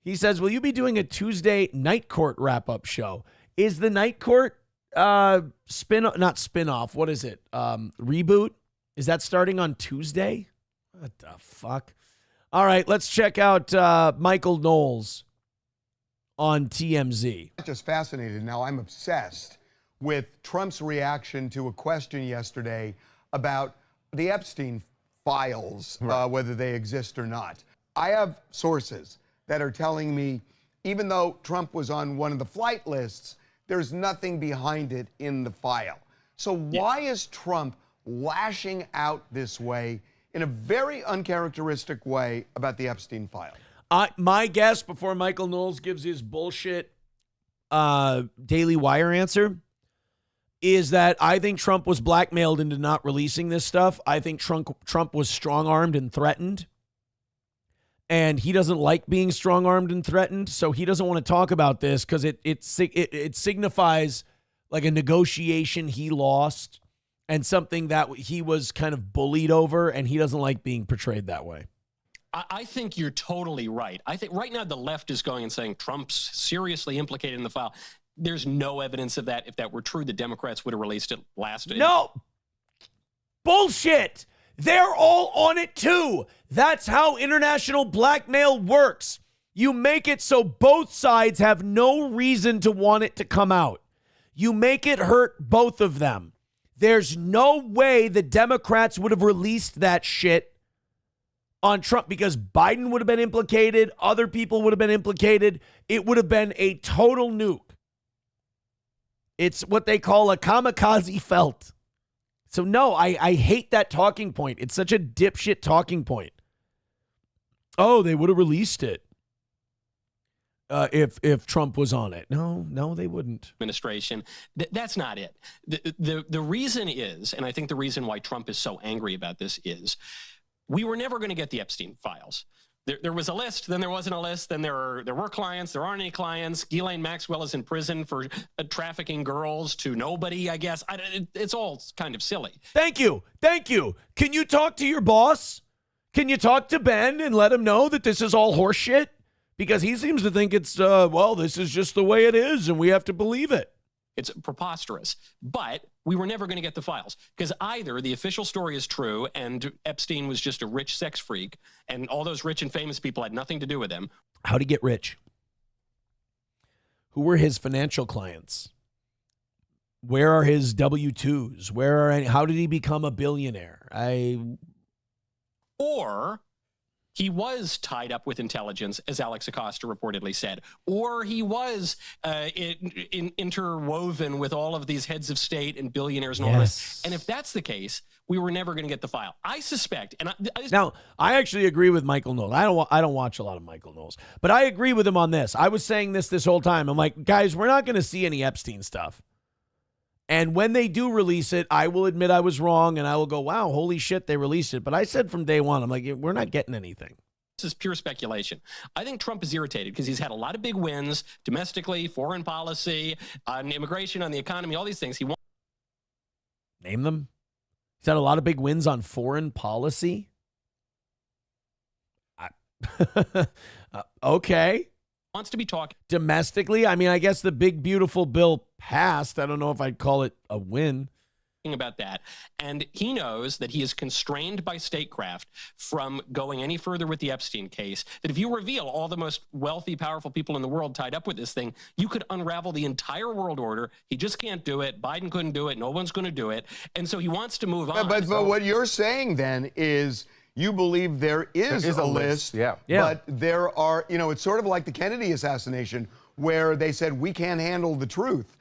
He says, will you be doing a Tuesday Night Court wrap-up show? Is the Night Court not spin-off, what is it? Reboot? Is that starting on Tuesday? What the fuck? All right, let's check out Michael Knowles on TMZ. I'm just fascinated. Now, I'm obsessed with Trump's reaction to a question yesterday about the Epstein files, whether they exist or not. I have sources that are telling me, even though Trump was on one of the flight lists, there's nothing behind it in the file. So why is Trump lashing out this way in a very uncharacteristic way about the Epstein file? My guess, before Michael Knowles gives his bullshit Daily Wire answer, is that I think Trump was blackmailed into not releasing this stuff. I think Trump was strong-armed and threatened. And he doesn't like being strong-armed and threatened, so he doesn't want to talk about this because it signifies like a negotiation he lost and something that he was kind of bullied over, and he doesn't like being portrayed that way. I think you're totally right. I think right now the left is going and saying Trump's seriously implicated in the file. There's no evidence of that. If that were true, the Democrats would have released it last. No. Bullshit. They're all on it too. That's how international blackmail works. You make it so both sides have no reason to want it to come out. You make it hurt both of them. There's no way the Democrats would have released that shit on Trump because Biden would have been implicated. Other people would have been implicated. It would have been a total nuke. It's what they call a kamikaze felt. So no, I hate that talking point. It's such a dipshit talking point. Oh, they would have released it if Trump was on it. No, they wouldn't. Administration. That's not it. The reason is, and I think the reason why Trump is so angry about this is, we were never going to get the Epstein files. There was a list, then there wasn't a list, then there were clients, there aren't any clients. Ghislaine Maxwell is in prison for trafficking girls to nobody, I guess. It's all kind of silly. Thank you. Can you talk to your boss? Can you talk to Ben and let him know that this is all horseshit? Because he seems to think it's, this is just the way it is and we have to believe it. It's preposterous. But we were never going to get the files because either the official story is true and Epstein was just a rich sex freak and all those rich and famous people had nothing to do with him. How'd he get rich? Who were his financial clients? Where are his W-2s? How did he become a billionaire? Or he was tied up with intelligence, as Alex Acosta reportedly said, or he was interwoven with all of these heads of state and billionaires and all this. And if that's the case, we were never going to get the file. I suspect. And I actually agree with Michael Knowles. I don't watch a lot of Michael Knowles, but I agree with him on this. I was saying this whole time. I'm like, guys, we're not going to see any Epstein stuff. And when they do release it, I will admit I was wrong, and I will go, wow, holy shit, they released it. But I said from day one, I'm like, we're not getting anything. This is pure speculation. I think Trump is irritated because he's had a lot of big wins domestically, foreign policy, on immigration, on the economy, all these things. Name them. He's had a lot of big wins on foreign policy. Okay. Wants to be talking domestically. I mean, I guess the big beautiful bill passed. I don't know if I'd call it a win. About that, and he knows that he is constrained by statecraft from going any further with the Epstein case, that if you reveal all the most wealthy, powerful people in the world tied up with this thing, you could unravel the entire world order. He just can't do it. Biden couldn't do it. No one's going to do it. And so he wants to move on. But what you're saying then is you believe there is a list. Yeah. But there are, it's sort of like the Kennedy assassination where they said we can't handle the truth.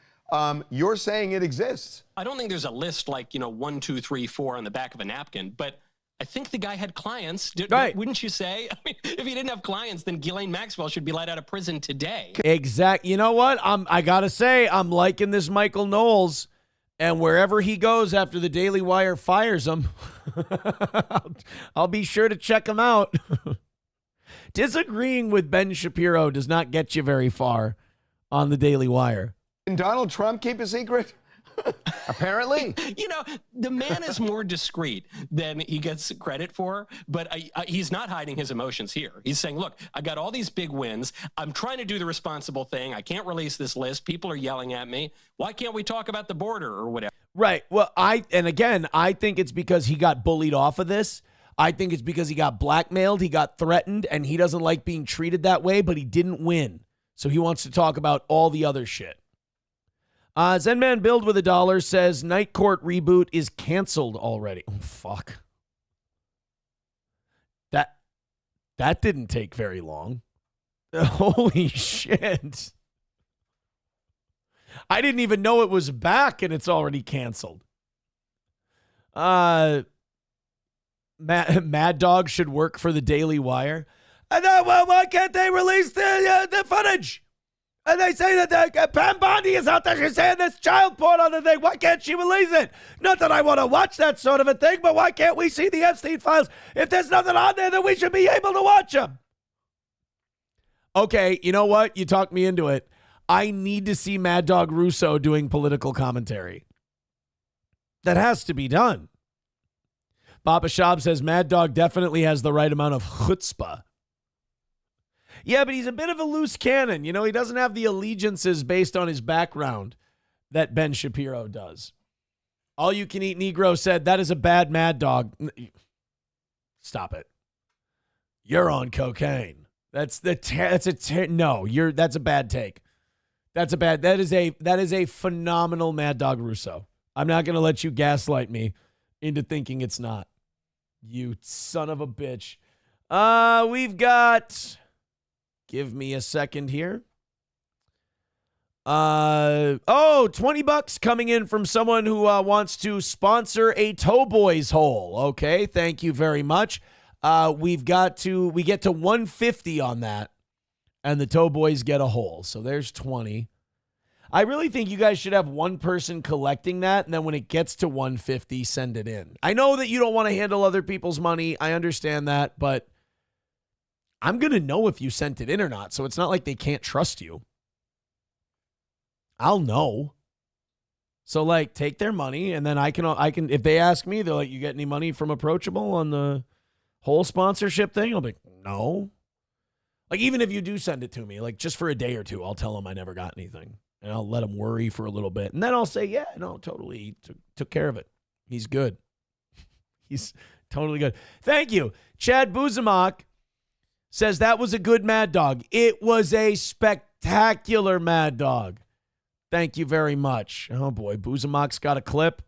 You're saying it exists. I don't think there's a list like, 1, 2, 3, 4 on the back of a napkin, but I think the guy had clients. Right. Wouldn't you say? I mean, if he didn't have clients, then Ghislaine Maxwell should be let out of prison today. Exact. You know what? I got to say, I'm liking this Michael Knowles, and wherever he goes after the Daily Wire fires him, I'll be sure to check him out. Disagreeing with Ben Shapiro does not get you very far on the Daily Wire. Can Donald Trump keep a secret? Apparently. The man is more discreet than he gets credit for, but he's not hiding his emotions here. He's saying, look, I got all these big wins. I'm trying to do the responsible thing. I can't release this list. People are yelling at me. Why can't we talk about the border or whatever? Right. Well, I think it's because he got bullied off of this. I think it's because he got blackmailed. He got threatened, and he doesn't like being treated that way, but he didn't win. So he wants to talk about all the other shit. Zenman Build with $1 says Night Court reboot is canceled already. Oh, fuck. That didn't take very long. Holy shit. I didn't even know it was back and it's already canceled. Mad Dog should work for the Daily Wire. And well, why can't they release the footage? And they say that Pam Bondi is out there. She's saying there's child porn on the thing. Why can't she release it? Not that I want to watch that sort of a thing, but why can't we see the Epstein files? If there's nothing on there, then we should be able to watch them. Okay, you know what? You talked me into it. I need to see Mad Dog Russo doing political commentary. That has to be done. Papa Shab says Mad Dog definitely has the right amount of chutzpah. Yeah, but he's a bit of a loose cannon. You know, he doesn't have the allegiances based on his background that Ben Shapiro does. All You Can Eat Negro said, that is a bad Mad Dog. Stop it. You're on cocaine. That's a bad take. That is a phenomenal Mad Dog Russo. I'm not going to let you gaslight me into thinking it's not. You son of a bitch. We've got, give me a second here. $20 coming in from someone who wants to sponsor a Towboys hole. Okay, thank you very much. We get to 150 on that, and the Towboys get a hole. So there's 20. I really think you guys should have one person collecting that, and then when it gets to 150, send it in. I know that you don't want to handle other people's money. I understand that, but I'm going to know if you sent it in or not, so it's not like they can't trust you. I'll know. So, like, take their money, and then I can. If they ask me, they're like, you get any money from Approachable on the whole sponsorship thing? I'll be like, no. Like, even if you do send it to me, like, just for a day or two, I'll tell them I never got anything. And I'll let him worry for a little bit. And then I'll say, yeah, no, totally. He took care of it. He's good. He's totally good. Thank you. Chad Buzamak says that was a good Mad Dog. It was a spectacular Mad Dog. Thank you very much. Oh, boy. Buzamak's got a clip.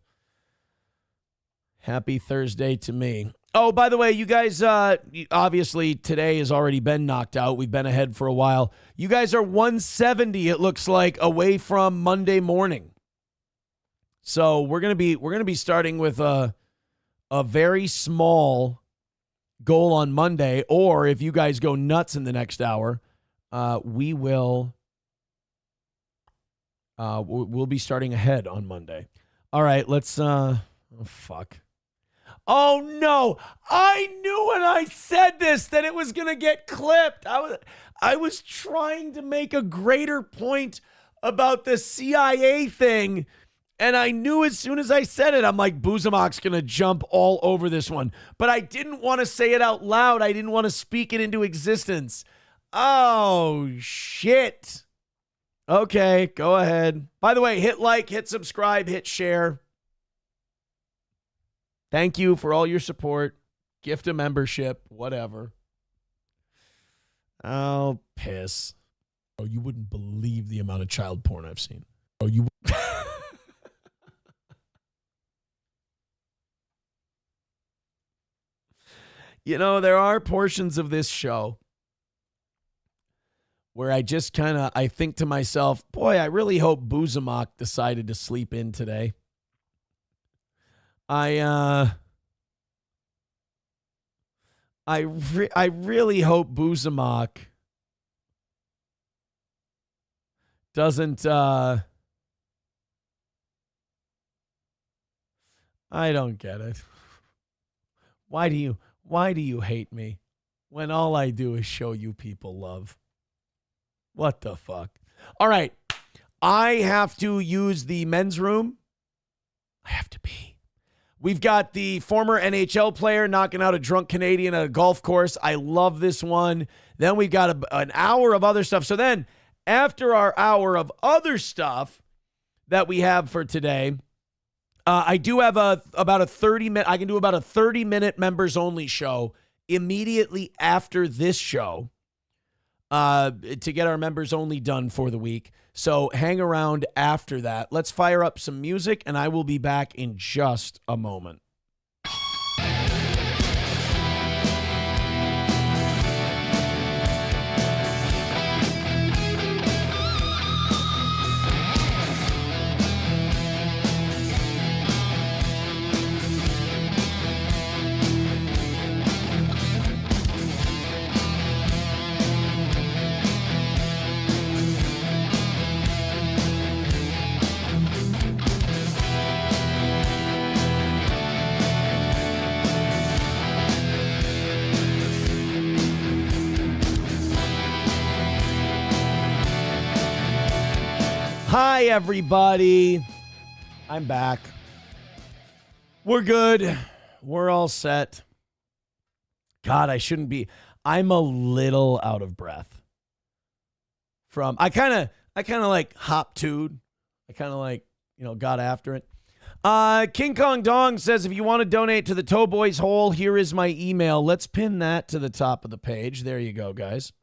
Happy Thursday to me. Oh, by the way, you guys, obviously today has already been knocked out. We've been ahead for a while. You guys are 170, it looks like, away from Monday morning. So we're gonna be starting with a very small goal on Monday. Or if you guys go nuts in the next hour, we'll be starting ahead on Monday. All right, let's. Oh fuck. Oh, no. I knew when I said this that it was going to get clipped. I was trying to make a greater point about the CIA thing, and I knew as soon as I said it, I'm like, Buzamak's going to jump all over this one. But I didn't want to say it out loud. I didn't want to speak it into existence. Oh, shit. Okay, go ahead. By the way, hit like, hit subscribe, hit share. Thank you for all your support. Gift a membership, whatever. Oh, piss. Oh, you wouldn't believe the amount of child porn I've seen. Oh, you. You know, there are portions of this show where I just I think to myself, boy, I really hope Buzamak decided to sleep in today. I really hope Buzamak doesn't I don't get it. Why do you hate me when all I do is show you people love? What the fuck? All right. I have to use the men's room. I have to pee. We've got the former NHL player knocking out a drunk Canadian at a golf course. I love this one. Then we've got an hour of other stuff. So then after our hour of other stuff that we have for today, I do have about a 30-minute. I can do about a 30-minute members only show immediately after this show to get our members only done for the week. So hang around after that. Let's fire up some music, and I will be back in just a moment. Hi, everybody. I'm back. We're good. We're all set. God, I shouldn't be. I'm a little out of breath. I kind of like hop-toed. I kind of like, got after it. King Kong Dong says, if you want to donate to the Toe Boys Hole, here is my email. Let's pin that to the top of the page. There you go, guys.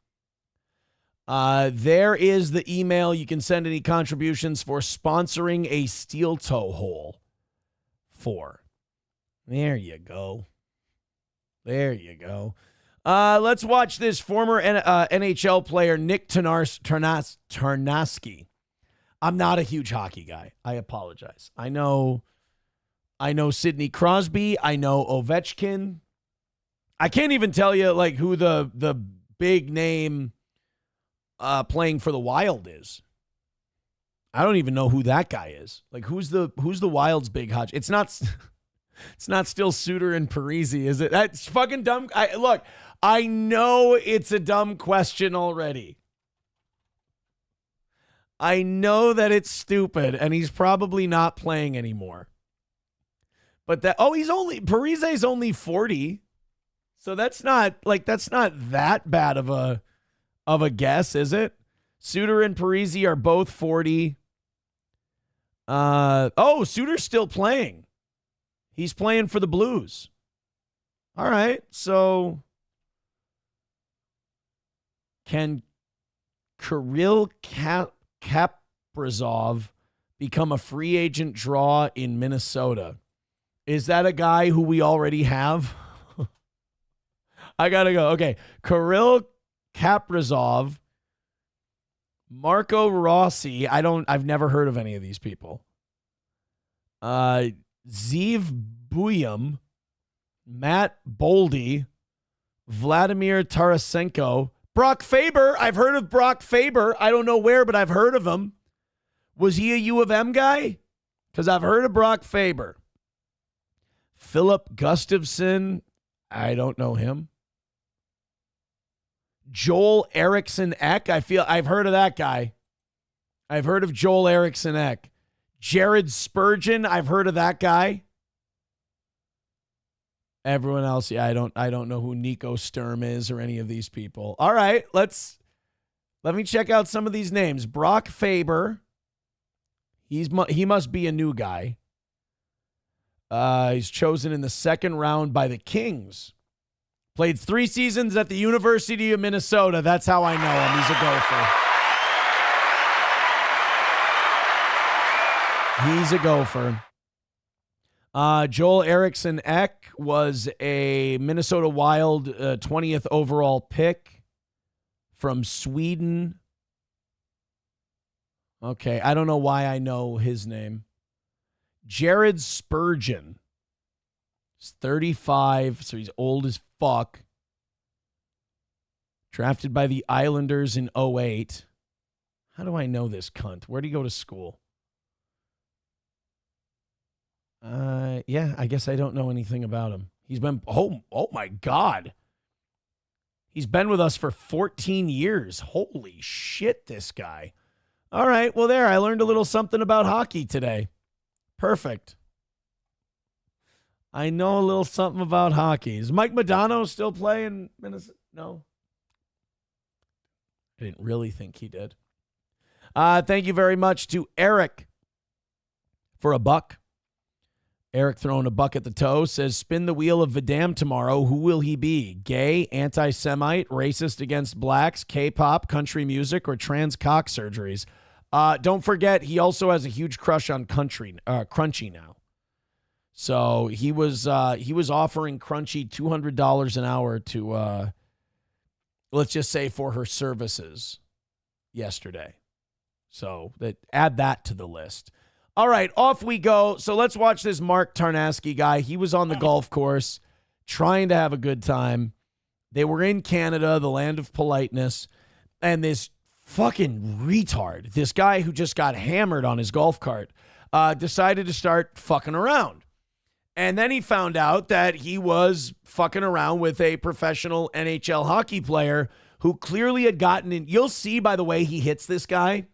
There is the email. You can send any contributions for sponsoring a steel toe hole for. There you go. There you go. Let's watch this former NHL player, Nick Tarnowski. I'm not a huge hockey guy. I apologize. I know Sidney Crosby. I know Ovechkin. I can't even tell you like who the big name playing for the Wild is. I don't even know who that guy is. Like who's the Wild's big hotch? It's not still Suter and Parisi, is it? That's fucking dumb. I know it's a dumb question already. I know that it's stupid, and he's probably not playing anymore. But Parise's only 40. So that's not that bad of a guess, is it? Suter and Parisi are both 40. Suter's still playing. He's playing for the Blues. All right, so can Kirill Kaprizov become a free agent draw in Minnesota? Is that a guy who we already have? I gotta go. Okay, Kirill Kaprizov, Marco Rossi. I've never heard of any of these people. Zeev Buyam, Matt Boldy, Vladimir Tarasenko, Brock Faber. I've heard of Brock Faber. I don't know where, but I've heard of him. Was he a U of M guy? Because I've heard of Brock Faber. Philip Gustafson. I don't know him. Joel Eriksson Ek. I've heard of that guy. I've heard of Joel Eriksson Ek. Jared Spurgeon. I've heard of that guy. Everyone else, I don't know who Nico Sturm is or any of these people. All right, let me check out some of these names. Brock Faber. He must be a new guy. He's chosen in the second round by the Kings. Played 3 seasons at the University of Minnesota. That's how I know him. He's a gopher. Joel Eriksson Ek was a Minnesota Wild 20th overall pick from Sweden. Okay, I don't know why I know his name. Jared Spurgeon. He's 35, so he's old as fuck. Drafted by the Islanders in 2008. How do I know this cunt? Where'd he go to school? I guess I don't know anything about him. He's been, oh my God. He's been with us for 14 years. Holy shit, this guy. All right, well, there, I learned a little something about hockey today. Perfect. I know a little something about hockey. Is Mike Modano still playing Minnesota? No. I didn't really think he did. Thank you very much to Eric for a buck. Eric throwing a buck at the toe says, spin the wheel of Vidam tomorrow. Who will he be? Gay, anti-Semite, racist against blacks, K-pop, country music, or trans cock surgeries? Don't forget, he also has a huge crush on Crunchy now. So he was offering Crunchy $200 an hour to, let's just say, for her services yesterday. So add that to the list. All right, off we go. So let's watch this Mark Tarnowski guy. He was on the golf course trying to have a good time. They were in Canada, the land of politeness, and this fucking retard, this guy who just got hammered on his golf cart, decided to start fucking around. And then he found out that he was fucking around with a professional NHL hockey player who clearly had gotten in. You'll see by the way he hits this guy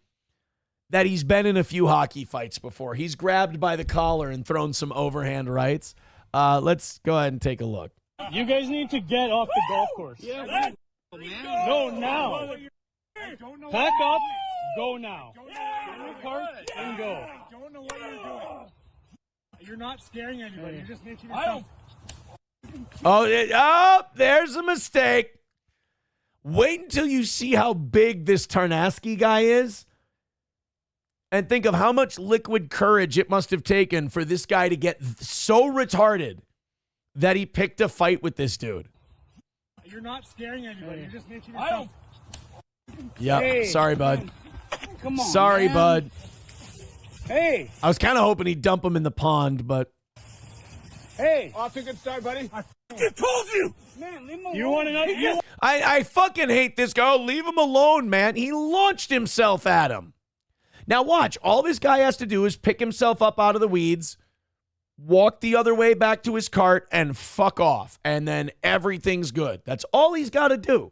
that he's been in a few hockey fights before. He's grabbed by the collar and thrown some overhand rights. Let's go ahead and take a look. You guys need to get off the golf course. Yeah, no, now. Pack up, go now. Get in your car and go. I don't know what you're doing. You're not scaring anybody. You're just making yourself. Oh, there's a mistake. Wait until you see how big this Tarnasky guy is. And think of how much liquid courage it must have taken for this guy to get so retarded that he picked a fight with this dude. You're not scaring anybody. You're just making yourself. Yep. Hey, sorry, bud. Come on. Sorry, man. bud. Hey. I was kind of hoping he'd dump him in the pond, but. Hey. Off to a good start, buddy. I told you. Man, leave him alone. You want another? I fucking hate this guy. Oh, leave him alone, man. He launched himself at him. Now watch. All this guy has to do is pick himself up out of the weeds, walk the other way back to his cart, and fuck off. And then everything's good. That's all he's got to do.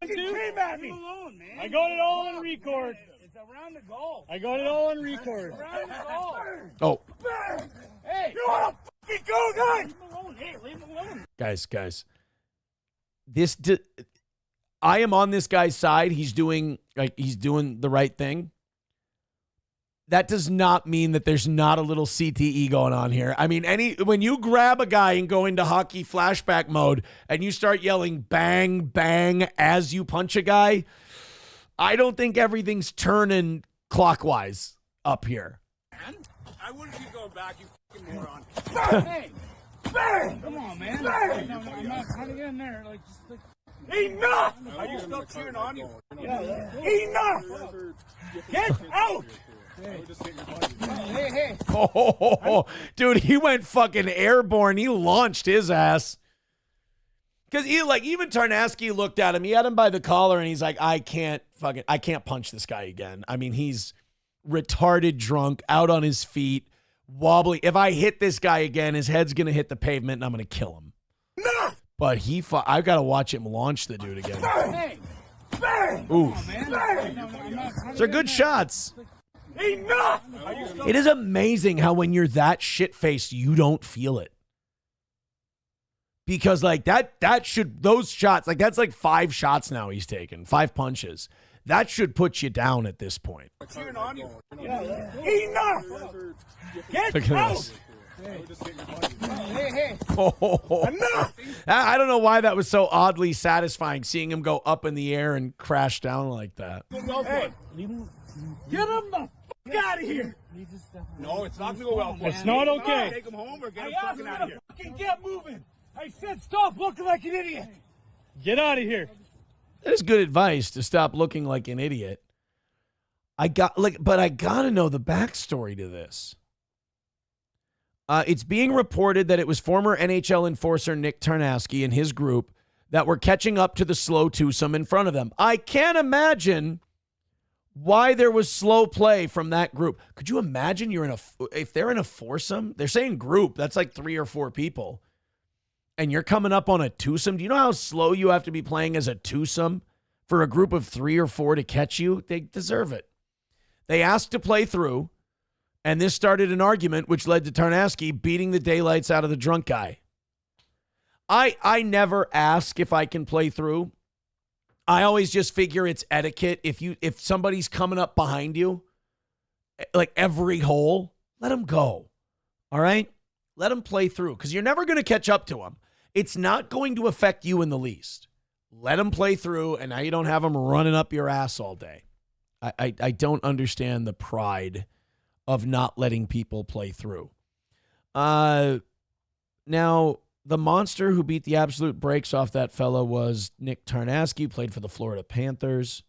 You came at me. Alone, man. I got it all on record. It's around the goal. I got it all on record. Around the goal. Oh. Hey. You want to fucking go, guys? Leave him alone. Hey, leave him alone. Guys. I am on this guy's side. He's doing the right thing. That does not mean that there's not a little CTE going on here. I mean, when you grab a guy and go into hockey flashback mode and you start yelling bang, bang as you punch a guy, I don't think everything's turning clockwise up here. I wouldn't keep going back, you fucking moron. Bang! Bang! Come on, man. Bang! No, I'm not trying to get in there. Enough! Are you still cheering on you? Enough! Get out! Hey. Oh, dude, he went fucking airborne. He launched his ass. Because even Tarnasky looked at him. He had him by the collar, and he's like, I can't punch this guy again. I mean, he's retarded drunk, out on his feet, wobbly. If I hit this guy again, his head's going to hit the pavement, and I'm going to kill him. No! But I've got to watch him launch the dude again. Bang! Bang! Ooh. Bang! They're good shots. Enough! It is amazing how when you're that shit-faced, you don't feel it. Because those shots, that's like 5 shots now he's taken, 5 punches. That should put you down at this point. Enough! Get Look at out! this. Hey. Enough! I don't know why that was so oddly satisfying, seeing him go up in the air and crash down like that. Hey, get him the fuck out of here! No, it's not going to go well for him. It's not okay. Take him home or get him fucking out of here. Fucking get moving! I said stop looking like an idiot! Get out of here. That is good advice to stop looking like an idiot. But I gotta know the backstory to this. It's being reported that it was former NHL enforcer Nick Tarnasky and his group that were catching up to the slow twosome in front of them. I can't imagine why there was slow play from that group. Could you imagine if they're in a foursome? They're saying group. That's like 3 or 4 people. And you're coming up on a twosome. Do you know how slow you have to be playing as a twosome for a group of 3 or 4 to catch you? They deserve it. They asked to play through, and this started an argument which led to Tarnasky beating the daylights out of the drunk guy. I never ask if I can play through. I always just figure it's etiquette. If somebody's coming up behind you, like every hole, let them go. All right? Let them play through because you're never going to catch up to them. It's not going to affect you in the least. Let them play through, and now you don't have them running up your ass all day. I don't understand the pride of not letting people play through. Now, the monster who beat the absolute brakes off that fellow was Nick Tarnasky, who played for the Florida Panthers.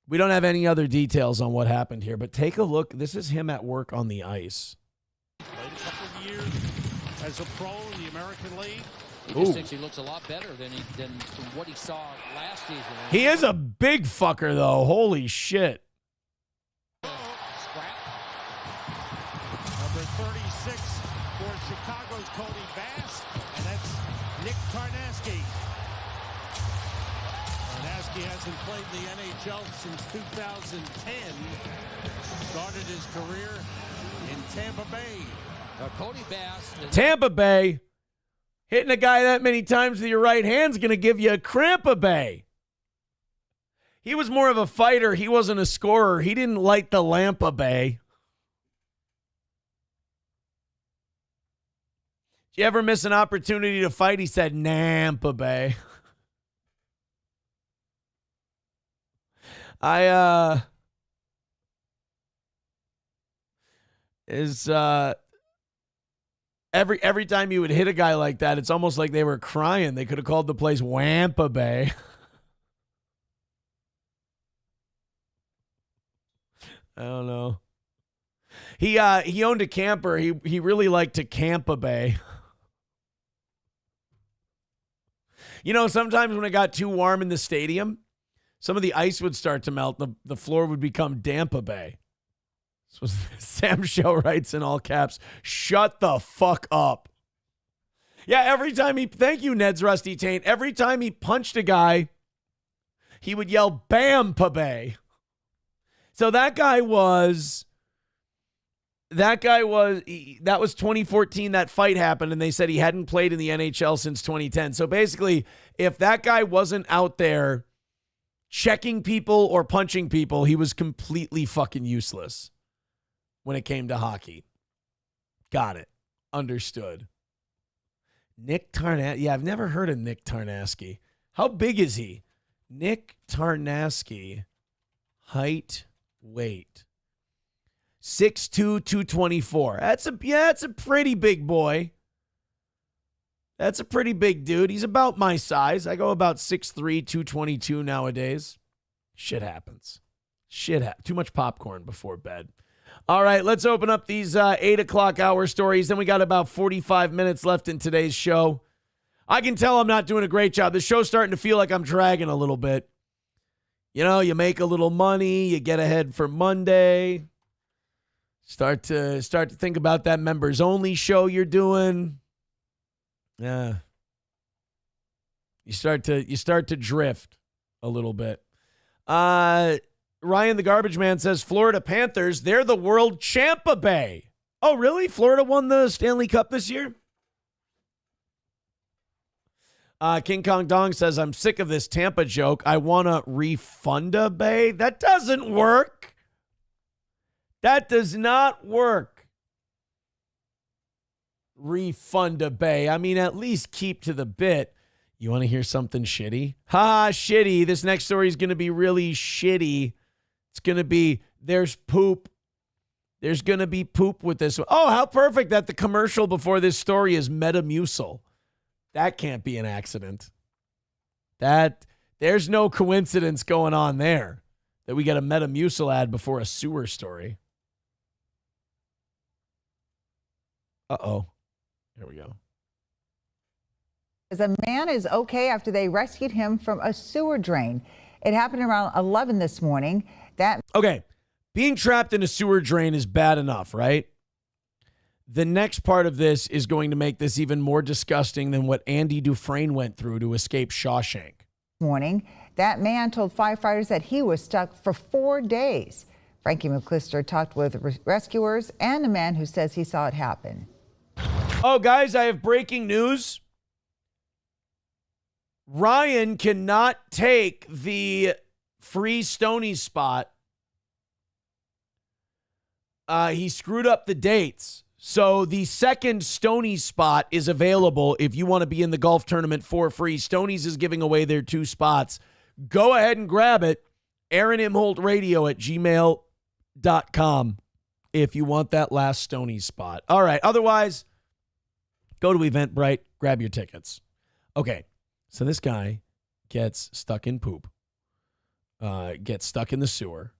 We don't have any other details on what happened here, but take a look. This is him at work on the ice. Played a couple of years as a pro in the American League. He just thinks he looks a lot better than what he saw last season. He is a big fucker, though. Holy shit. Scrap. Number 36 for Chicago's Cody Bass, and that's Nick Tarnasky. Gretzky hasn't played in the NHL since 2010. Started his career in Tampa Bay. Cody Bass. Tampa Bay. Hitting a guy that many times with your right hand's going to give you a crampa bay. He was more of a fighter. He wasn't a scorer. He didn't light the lampa bay. Did you ever miss an opportunity to fight? He said, Nampa Bay. Every time you would hit a guy like that, it's almost like they were crying. They could have called the place Wampa Bay. I don't know. He owned a camper. He really liked to camp a bay. You know, sometimes when it got too warm in the stadium, some of the ice would start to melt. The floor would become Dampa Bay. This was Sam Show writes in all caps, shut the fuck up. Yeah, every time thank you, Ned's Rusty Taint. Every time he punched a guy, he would yell, Bam, Bay. So that was 2014. That fight happened, and they said he hadn't played in the NHL since 2010. So basically, if that guy wasn't out there checking people or punching people, he was completely fucking useless when it came to hockey. Got it. Understood. Nick Tarnasky. Yeah, I've never heard of Nick Tarnasky. How big is he? Nick Tarnasky. Height, weight. 6'2", 224. That's a pretty big boy. That's a pretty big dude. He's about my size. I go about 6'3", 222 nowadays. Shit happens. Too much popcorn before bed. All right, let's open up these 8 o'clock hour stories. Then we got about 45 minutes left in today's show. I can tell I'm not doing a great job. The show's starting to feel like I'm dragging a little bit. You know, you make a little money, you get ahead for Monday. Start to think about that members only show you're doing. Yeah. You start to drift a little bit. Ryan the Garbage Man says Florida Panthers, they're the world Champa Bay. Oh, really? Florida won the Stanley Cup this year? King Kong Dong says, I'm sick of this Tampa joke. I want to refund a bay. That doesn't work. That does not work. Refund a bay. I mean, at least keep to the bit. You want to hear something shitty? Ha, shitty. This next story is going to be really shitty. It's going to be, there's poop. There's going to be poop with this one. Oh, how perfect that the commercial before this story is Metamucil. That can't be an accident. There's no coincidence going on there that we got a Metamucil ad before a sewer story. Uh-oh. Here we go. A man is okay after they rescued him from a sewer drain. It happened around 11 this morning. Okay. Being trapped in a sewer drain is bad enough, right? The next part of this is going to make this even more disgusting than what Andy Dufresne went through to escape Shawshank. Morning, that man told firefighters that he was stuck for 4 days. Frankie McClister talked with rescuers and a man who says he saw it happen. Oh, guys, I have breaking news. Ryan cannot take the free Stoney spot. He screwed up the dates. So the second Stoney's spot is available if you want to be in the golf tournament for free. Stoney's is giving away their 2 spots. Go ahead and grab it. AaronImholtRadio@gmail.com if you want that last Stoney's spot. All right. Otherwise, go to Eventbrite, grab your tickets. Okay. So this guy gets stuck in poop, gets stuck in the sewer.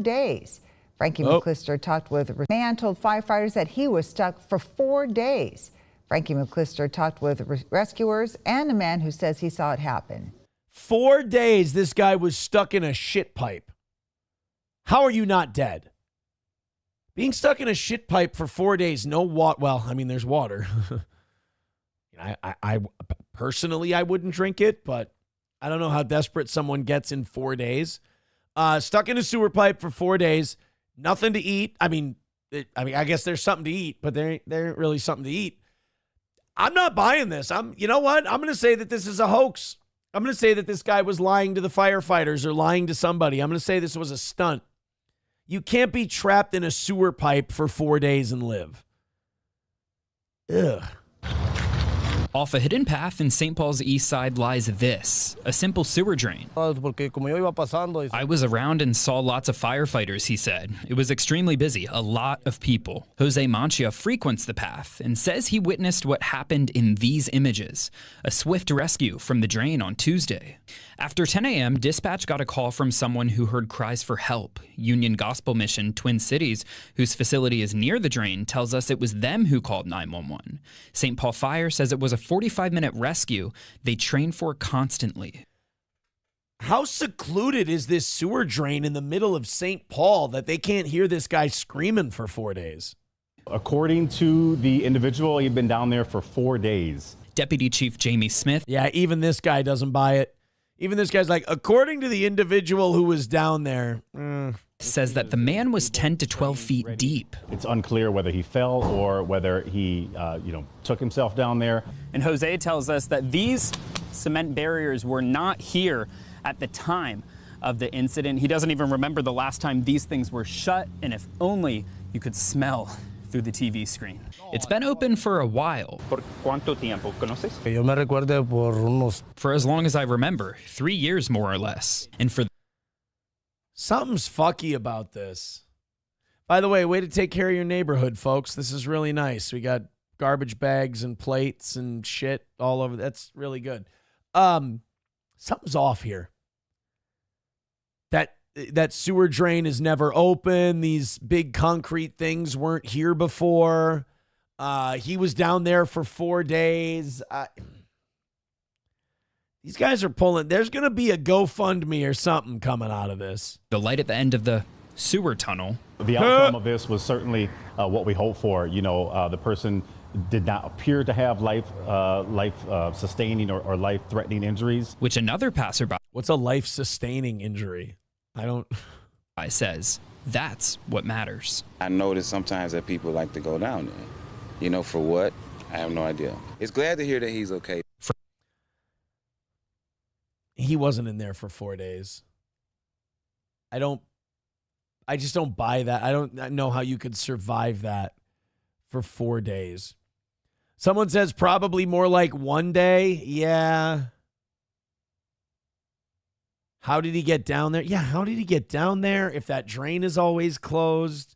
Days. Frankie McClister talked with a man told firefighters that he was stuck for 4 days. Frankie McClister talked with rescuers and a man who says he saw it happen. 4 days this guy was stuck in a shit pipe. How are you not dead? Being stuck in a shit pipe for 4 days, no water. Well, I mean, there's water. I personally, I wouldn't drink it, but I don't know how desperate someone gets in 4 days. Stuck in a sewer pipe for 4 days, nothing to eat. I mean, I guess there's something to eat, but there ain't really something to eat. I'm not buying this. You know what? I'm going to say that this is a hoax. I'm going to say that this guy was lying to the firefighters or lying to somebody. I'm going to say this was a stunt. You can't be trapped in a sewer pipe for 4 days and live. Ugh. Off a hidden path in St. Paul's east side lies this, a simple sewer drain. I was around and saw lots of firefighters, he said. It was extremely busy, a lot of people. Jose Mancha frequents the path and says he witnessed what happened in these images, a swift rescue from the drain on Tuesday. After 10 a.m., dispatch got a call from someone who heard cries for help. Union Gospel Mission Twin Cities, whose facility is near the drain, tells us it was them who called 911. St. Paul Fire says it was a 45-minute rescue they train for constantly. How secluded is this sewer drain in the middle of St. Paul that they can't hear this guy screaming for 4 days? According to the individual, he'd been down there for 4 days. Deputy Chief Jamie Smith. Yeah, even this guy doesn't buy it. Even this guy's like, according to the individual who was down there. Says that the man was 10 to 12 feet deep. It's unclear whether he fell or whether he, took himself down there. And Jose tells us that these cement barriers were not here at the time of the incident. He doesn't even remember the last time these things were shut, and if only you could smell through the TV screen. It's been open for a while. ¿Por cuánto tiempo conoces? For as long as I remember, 3 years more or less. And for something's fucky about this. By the way, way to take care of your neighborhood, folks. This is really nice. We got garbage bags and plates and shit all over. That's really good. Something's off here. That sewer drain is never open. These big concrete things weren't here before. He was down there for 4 days. These guys are pulling. There's going to be a GoFundMe or something coming out of this. The light at the end of the sewer tunnel. The outcome of this was certainly what we hoped for. The person did not appear to have life-sustaining or life-threatening injuries. Which another passerby. What's a life-sustaining injury? I says that's what matters. I notice sometimes that people like to go down there. For what? I have no idea. It's glad to hear that he's okay. He wasn't in there for 4 days. I just don't buy that. I don't know how you could survive that for 4 days. Someone says probably more like 1 day. Yeah. How did he get down there? Yeah, how did he get down there if that drain is always closed?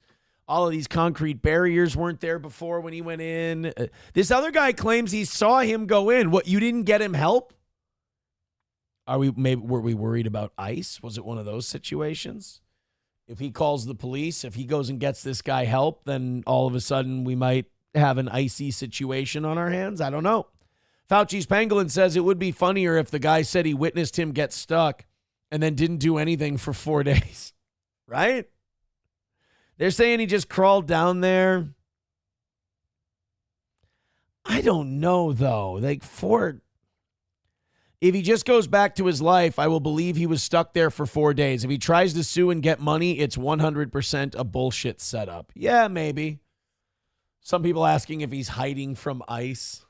All of these concrete barriers weren't there before when he went in. This other guy claims he saw him go in. What, you didn't get him help? Were we worried about ICE? Was it one of those situations? If he calls the police, if he goes and gets this guy help, then all of a sudden we might have an icy situation on our hands. I don't know. Fauci's Pangolin says it would be funnier if the guy said he witnessed him get stuck and then didn't do anything for 4 days. Right? They're saying he just crawled down there. I don't know, though. If he just goes back to his life, I will believe he was stuck there for 4 days. If he tries to sue and get money, it's 100% a bullshit setup. Yeah, maybe. Some people asking if he's hiding from ICE.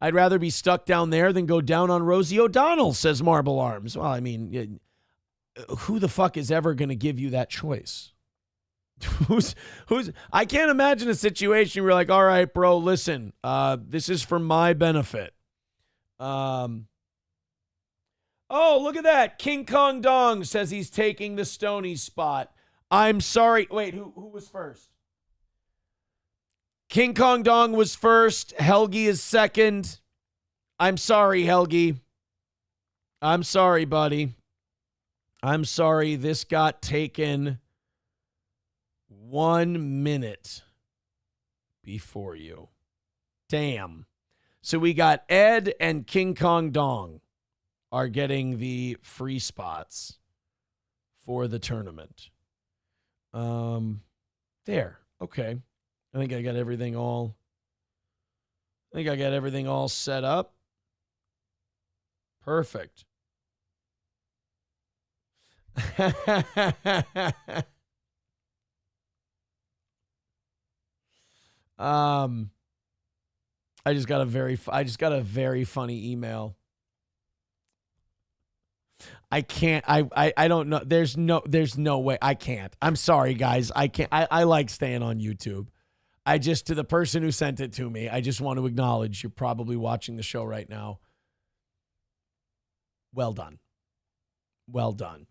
I'd rather be stuck down there than go down on Rosie O'Donnell, says Marble Arms. Well, I mean, who the fuck is ever going to give you that choice? I can't imagine a situation where you're like, all right, bro, listen, this is for my benefit. Oh, look at that. King Kong Dong says he's taking the Stoney spot. I'm sorry. Wait, who was first? King Kong Dong was first. Helgi is second. I'm sorry, Helgi. I'm sorry, buddy. I'm sorry. This got taken 1 minute before you. Damn. So we got Ed and King Kong Dong are getting the free spots for the tournament. There. Okay. I think I got everything all set up. Perfect. I just got a very funny email. I can't. I don't know. There's no way. I can't. I'm sorry, guys. I can't. I like staying on YouTube. To the person who sent it to me, I just want to acknowledge you're probably watching the show right now. Well done. Well done.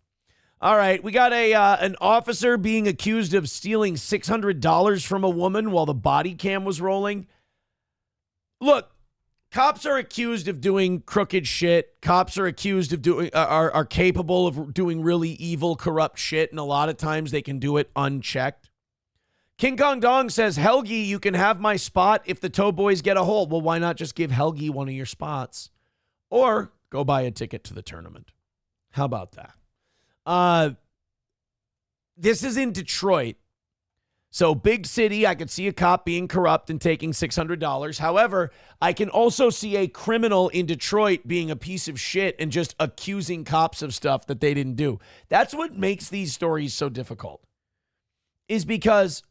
All right, we got an officer being accused of stealing $600 from a woman while the body cam was rolling. Look, cops are accused of doing crooked shit. Cops are accused of are capable of doing really evil, corrupt shit, and a lot of times they can do it unchecked. King Kong Dong says, Helgi, you can have my spot if the tow boys get a hold. Well, why not just give Helgi one of your spots? Or go buy a ticket to the tournament. How about that? This is in Detroit. So big city, I could see a cop being corrupt and taking $600. However, I can also see a criminal in Detroit being a piece of shit and just accusing cops of stuff that they didn't do. That's what makes these stories so difficult. Is because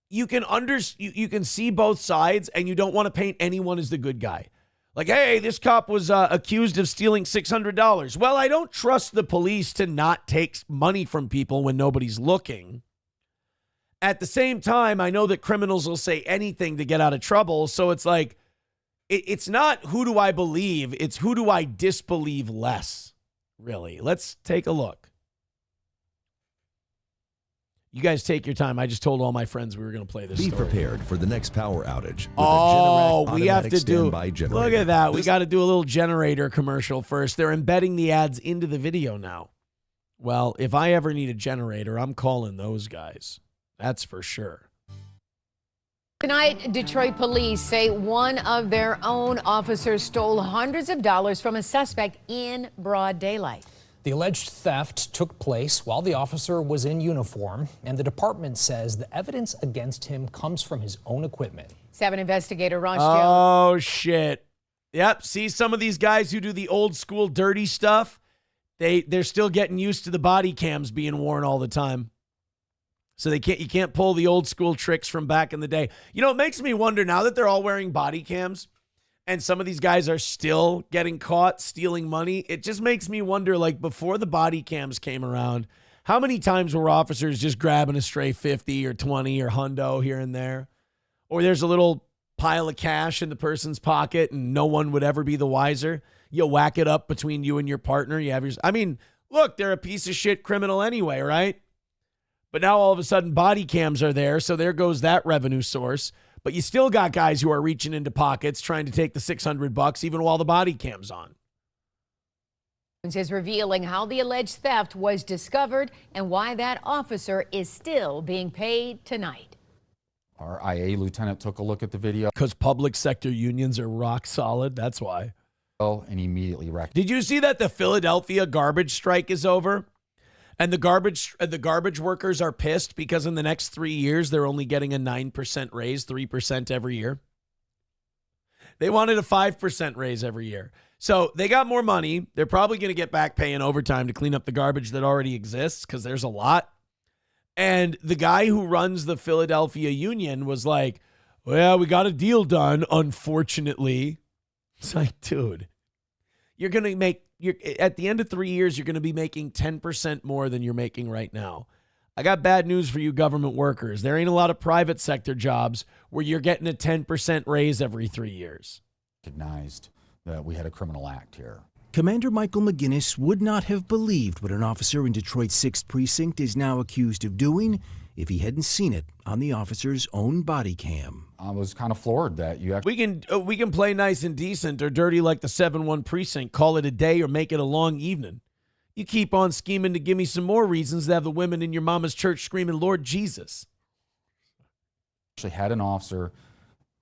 you can see both sides and you don't want to paint anyone as the good guy. Like, hey, this cop was accused of stealing $600. Well, I don't trust the police to not take money from people when nobody's looking. At the same time, I know that criminals will say anything to get out of trouble. So it's like, it's not who do I believe, it's who do I disbelieve less, really. Let's take a look. You guys take your time. I just told all my friends we were going to play this Be story. prepared for the next power outage. We have to do. Look at that. We got to do a little generator commercial first. They're embedding the ads into the video now. Well, if I ever need a generator, I'm calling those guys. That's for sure. Tonight, Detroit police say one of their own officers stole hundreds of dollars from a suspect in broad daylight. The alleged theft took place while the officer was in uniform, and the department says the evidence against him comes from his own equipment. 7 investigator Ross Jones. Oh, shit. Yep. See, some of these guys who do the old school dirty stuff, they're still getting used to the body cams being worn all the time. So you can't pull the old school tricks from back in the day. You know, it makes me wonder now that they're all wearing body cams and some of these guys are still getting caught stealing money. It just makes me wonder, like, before the body cams came around, how many times were officers just grabbing a stray 50 or 20 or hundo here and there? Or there's a little pile of cash in the person's pocket and no one would ever be the wiser. You whack it up between you and your partner. Look, they're a piece of shit criminal anyway, right? But now all of a sudden body cams are there, so there goes that revenue source. But you still got guys who are reaching into pockets trying to take the $600 even while the body cam's on. Is revealing how the alleged theft was discovered and why that officer is still being paid tonight. Our IA lieutenant took a look at the video. Because public sector unions are rock solid, that's why. And immediately recognized. Did you see that the Philadelphia garbage strike is over? And the garbage workers are pissed because in the next 3 years, they're only getting a 9% raise, 3% every year. They wanted a 5% raise every year. So they got more money. They're probably going to get back paying overtime to clean up the garbage that already exists because there's a lot. And the guy who runs the Philadelphia union was like, well, we got a deal done, unfortunately. It's like, dude, you're going to make, at the end of 3 years, you're going to be making 10% more than you're making right now. I got bad news for you government workers. There ain't a lot of private sector jobs where you're getting a 10% raise every 3 years. Recognized that we had a criminal act here. Commander Michael McGinnis would not have believed what an officer in Detroit's 6th Precinct is now accused of doing if he hadn't seen it on the officer's own body cam. I was kind of floored that you actually... We can play nice and decent or dirty like the 7-1 precinct, call it a day or make it a long evening. You keep on scheming to give me some more reasons to have the women in your mama's church screaming, Lord Jesus. Actually had an officer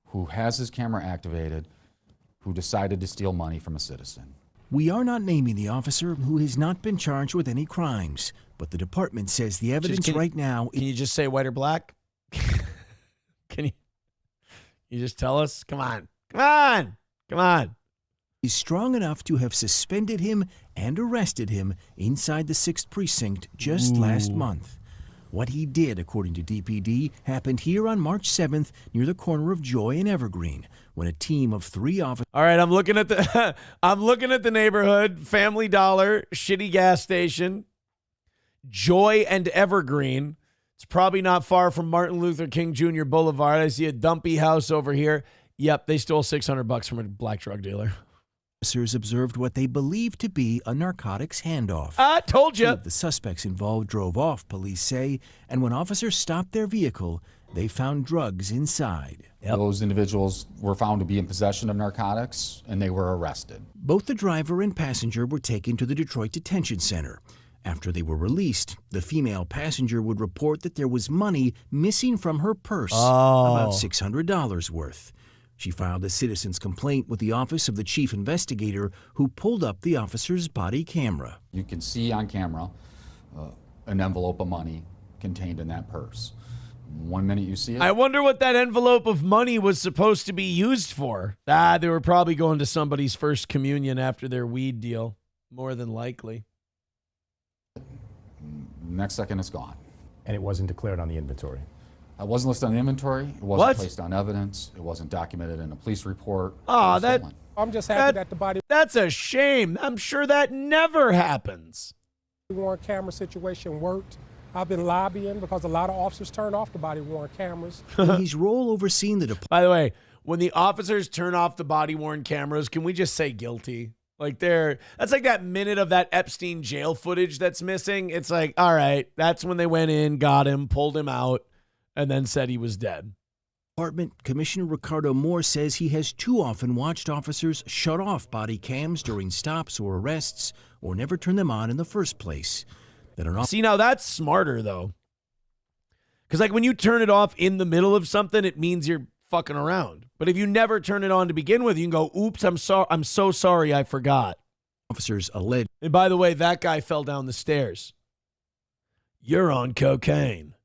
who has his camera activated who decided to steal money from a citizen. We are not naming the officer who has not been charged with any crimes, but the department says the evidence right now... Can you just say white or black? Can you just tell us? Come on. is strong enough to have suspended him and arrested him inside the 6th precinct just last month. What he did, according to DPD, happened here on March 7th near the corner of Joy and Evergreen, when a team of 3 officers... All right, I'm looking at the I'm looking at the neighborhood. Family Dollar, shitty gas station, Joy and Evergreen. It's probably not far from Martin Luther King Jr. Boulevard. I see a dumpy house over here. Yep, they stole $600 from a black drug dealer. Officers observed what they believed to be a narcotics handoff. I told you. 2 of the suspects involved drove off, police say, and when officers stopped their vehicle, they found drugs inside. Those individuals were found to be in possession of narcotics, and they were arrested. Both the driver and passenger were taken to the Detroit Detention Center. After they were released, the female passenger would report that there was money missing from her purse, about $600 worth. She filed a citizen's complaint with the Office of the Chief Investigator, who pulled up the officer's body camera. You can see on camera an envelope of money contained in that purse. One minute you see it. I wonder what that envelope of money was supposed to be used for. They were probably going to somebody's first communion after their weed deal, more than likely. Next second, it's gone. And it wasn't declared on the inventory? It wasn't listed on the inventory. It wasn't placed on evidence. It wasn't documented in a police report. Oh, I'm just happy that the body that's a shame. I'm sure that never happens. worn camera situation worked. I've been lobbying because a lot of officers turn off the body worn cameras. In his role overseeing the department. By the way, when the officers turn off the body worn cameras, can we just say guilty? Like that's like that minute of that Epstein jail footage that's missing. It's like, all right, that's when they went in, got him, pulled him out, and then said he was dead. Department Commissioner Ricardo Moore says he has too often watched officers shut off body cams during stops or arrests, or never turn them on in the first place. See, now that's smarter, though. Because like when you turn it off in the middle of something, it means you're fucking around. But if you never turn it on to begin with, you can go, oops, I'm so sorry, I forgot. Officers alleged. And by the way, that guy fell down the stairs. You're on cocaine.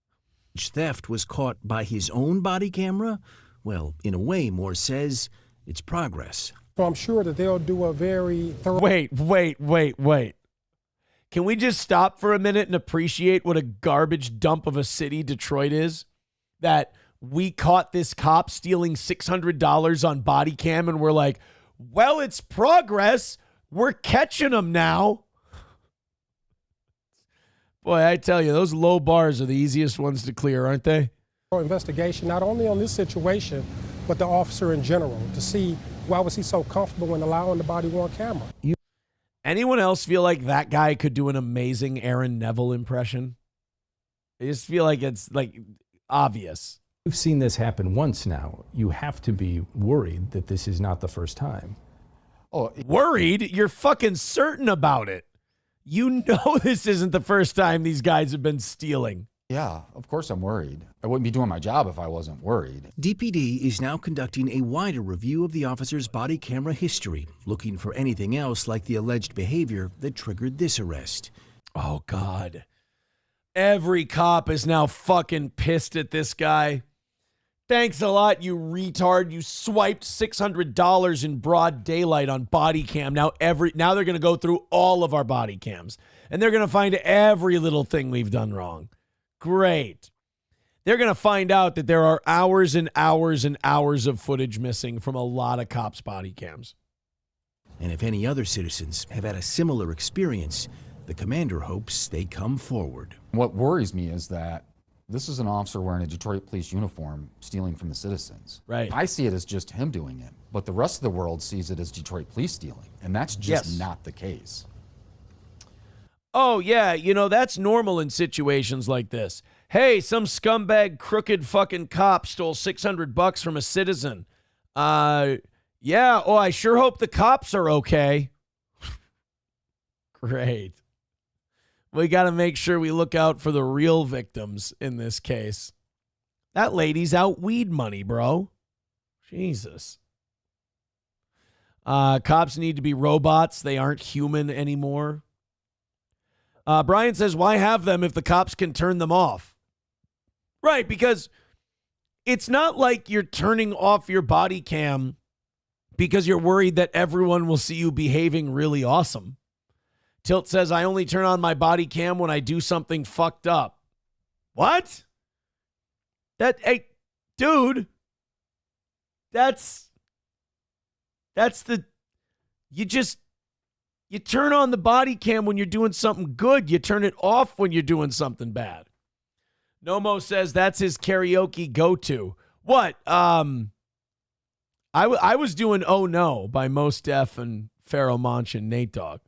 Theft was caught by his own body camera. Well, in a way, Moore says it's progress. So I'm sure that they'll do a very thorough... Wait. Can we just stop for a minute and appreciate what a garbage dump of a city Detroit is? That we caught this cop stealing $600 on body cam and we're like, well, it's progress. We're catching him now. Boy, I tell you, those low bars are the easiest ones to clear, aren't they? Investigation, not only on this situation, but the officer in general, to see why was he so comfortable in allowing the body worn camera. Anyone else feel like that guy could do an amazing Aaron Neville impression? I just feel like it's like obvious. You've seen this happen once now. You have to be worried that this is not the first time. Oh, worried? You're fucking certain about it. You know this isn't the first time these guys have been stealing. Yeah, of course I'm worried. I wouldn't be doing my job if I wasn't worried. DPD is now conducting a wider review of the officer's body camera history, looking for anything else like the alleged behavior that triggered this arrest. Oh, God. Every cop is now fucking pissed at this guy. Thanks a lot, you retard. You swiped $600 in broad daylight on body cam. Now they're going to go through all of our body cams, and they're going to find every little thing we've done wrong. Great. They're going to find out that there are hours and hours and hours of footage missing from a lot of cops' body cams. And if any other citizens have had a similar experience, the commander hopes they come forward. What worries me is that this is an officer wearing a Detroit police uniform stealing from the citizens. Right. I see it as just him doing it, but the rest of the world sees it as Detroit police stealing, and that's just not the case. Oh, yeah, that's normal in situations like this. Hey, some scumbag, crooked fucking cop stole $600 from a citizen. Yeah, I sure hope the cops are okay. Great. We got to make sure we look out for the real victims in this case. That lady's out weed money, bro. Jesus. Cops need to be robots. They aren't human anymore. Brian says, why have them if the cops can turn them off? Right, because it's not like you're turning off your body cam because you're worried that everyone will see you behaving really awesome. Tilt says, I only turn on my body cam when I do something fucked up. What? Hey, dude, that's you turn on the body cam when you're doing something good. You turn it off when you're doing something bad. Nomo says that's his karaoke go-to. What? I was doing Oh No by Mos Def and Pharoah Monch and Nate Dogg.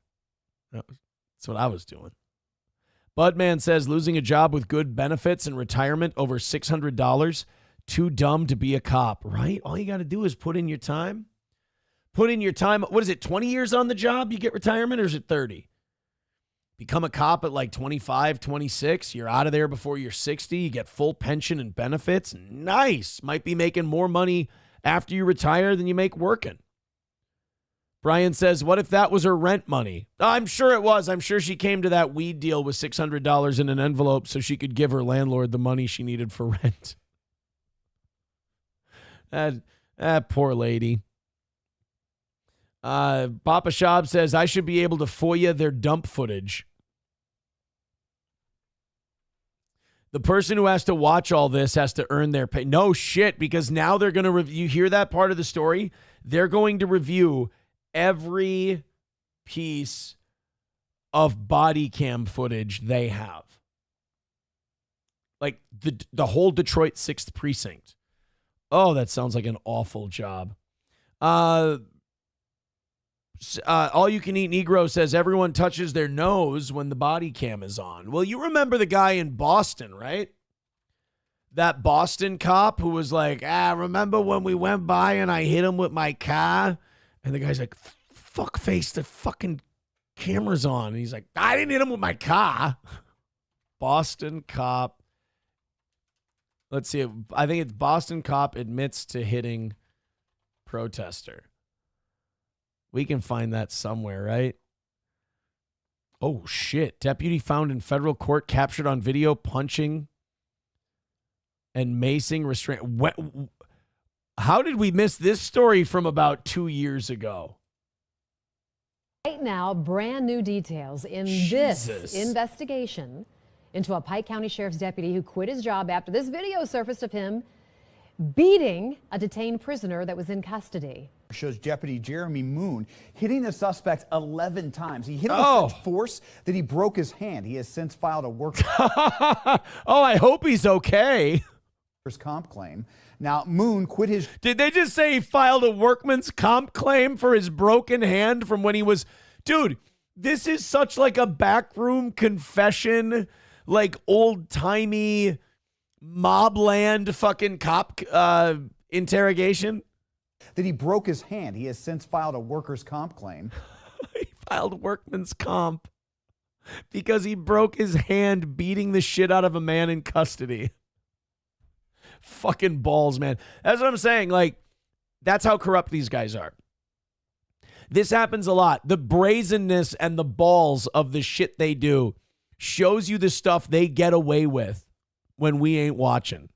That's what I was doing. Budman says losing a job with good benefits and retirement over $600. Too dumb to be a cop, right? All you got to do is put in your time. Put in your time. What is it, 20 years on the job, you get retirement, or is it 30? Become a cop at like 25, 26. You're out of there before you're 60. You get full pension and benefits. Nice. Might be making more money after you retire than you make working. Brian says, what if that was her rent money? I'm sure it was. I'm sure she came to that weed deal with $600 in an envelope so she could give her landlord the money she needed for rent. That poor lady. Papa Shab says, I should be able to FOIA their dump footage. The person who has to watch all this has to earn their pay. No shit, because now they're going to review. You hear that part of the story? They're going to review every piece of body cam footage they have. Like the whole Detroit 6th precinct. Oh, that sounds like an awful job. All You Can Eat Negro says everyone touches their nose when the body cam is on. Well, you remember the guy in Boston, right? That Boston cop who was like, remember when we went by and I hit him with my car? And the guy's like, fuck face, the fucking camera's on. And he's like, I didn't hit him with my car. Boston cop. Let's see. I think it's Boston cop admits to hitting protester. We can find that somewhere, right? Oh, shit. Deputy found in federal court captured on video punching and macing restraint. How did we miss this story from about 2 years ago? Right now, brand new details in this investigation into a Pike County Sheriff's deputy who quit his job after this video surfaced of him beating a detained prisoner that was in custody. Shows Deputy Jeremy Moon hitting the suspect 11 times. He hit him with such force that he broke his hand. He has since filed a workers' I hope he's okay. comp claim. Now, Moon quit his... Did they just say he filed a workman's comp claim for his broken hand from when he was... Dude, this is such like a backroom confession, like old-timey mobland fucking cop interrogation. That he broke his hand. He has since filed a workers' comp claim. He filed workman's comp because he broke his hand beating the shit out of a man in custody. Fucking balls, man. That's what I'm saying. Like, that's how corrupt these guys are. This happens a lot. The brazenness and the balls of the shit they do shows you the stuff they get away with when we ain't watching.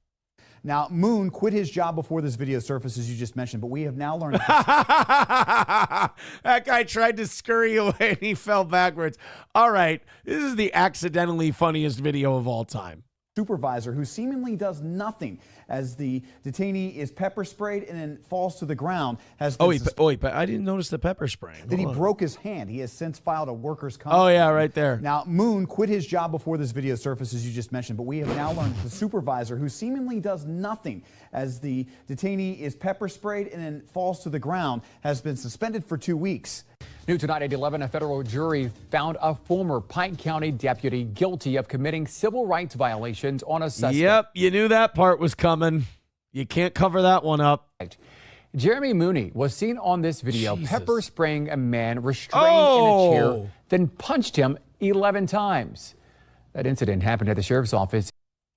Now, Moon quit his job before this video surfaced, as you just mentioned, but we have now learned... That guy tried to scurry away and he fell backwards. All right, this is the accidentally funniest video of all time. Supervisor who seemingly does nothing as the detainee is pepper sprayed and then falls to the ground has been but I didn't notice the pepper spraying. That he broke his hand. He has since filed a workers' comp. Oh yeah, right there. Now, Moon quit his job before this video surfaced, as you just mentioned, but we have now learned the supervisor who seemingly does nothing as the detainee is pepper sprayed and then falls to the ground has been suspended for 2 weeks. New tonight at 11, a federal jury found a former Pike County deputy guilty of committing civil rights violations on a suspect. Yep, you knew that part was coming. You can't cover that one up. Jeremy Mooney was seen on this video pepper spraying a man restrained in a chair, then punched him 11 times. That incident happened at the sheriff's office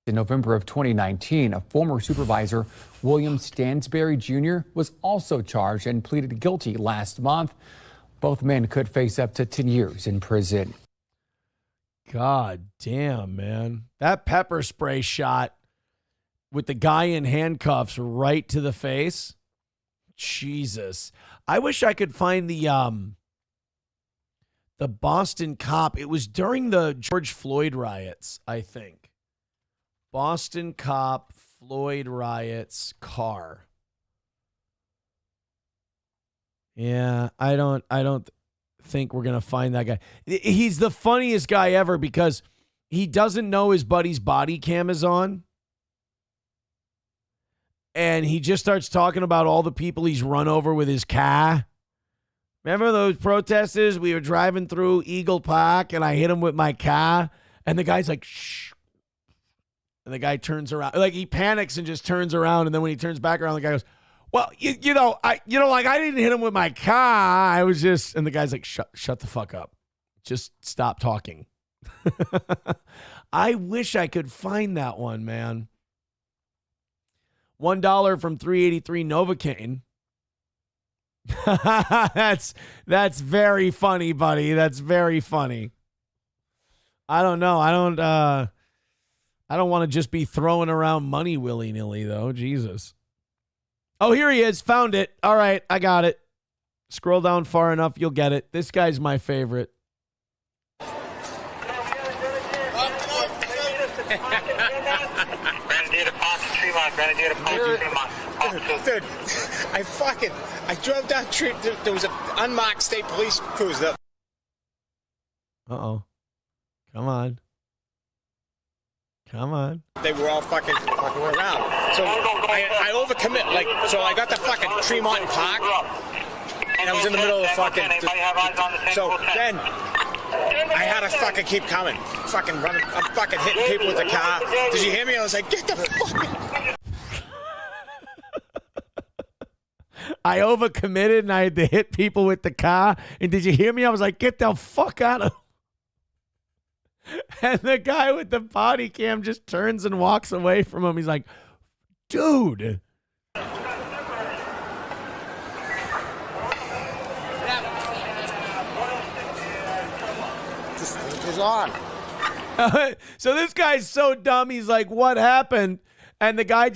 in November of 2019. A former supervisor, William Stansberry Jr., was also charged and pleaded guilty last month. Both men could face up to 10 years in prison. God damn, man. That pepper spray shot with the guy in handcuffs right to the face. Jesus. I wish I could find the Boston cop. It was during the George Floyd riots, I think. Boston cop, Floyd riots, car. Yeah, I don't think we're going to find that guy. He's the funniest guy ever because he doesn't know his buddy's body cam is on. And he just starts talking about all the people he's run over with his car. Remember those protesters? We were driving through Eagle Park and I hit him with my car. And the guy's like, shh. And the guy turns around. Like he panics and just turns around. And then when he turns back around, the guy goes, well, I didn't hit him with my car. I was just, and the guy's like, shut the fuck up. Just stop talking. I wish I could find that one, man. $1 from 383 Novocaine. That's very funny, buddy. That's very funny. I don't know. I don't want to just be throwing around money willy-nilly, though. Jesus. Oh, here he is. Found it. All right, I got it. Scroll down far enough, you'll get it. This guy's my favorite. Dude, I drove down the street. There was an unmarked state police cruiser. Uh-oh. Come on. Come on. They were all fucking around. So I overcommit. So I got to fucking Tremont Park, and I was in the middle of fucking. So then I had to fucking keep coming. Fucking running. I'm fucking hitting people with the car. Did you hear me? I was like, get the fuck. I overcommitted and I had to hit people with the car. And did you hear me? I was like, get the fuck out of. And the guy with the body cam just turns and walks away from him. He's like, dude. It's on. So this guy's so dumb. He's like, what happened? And the guy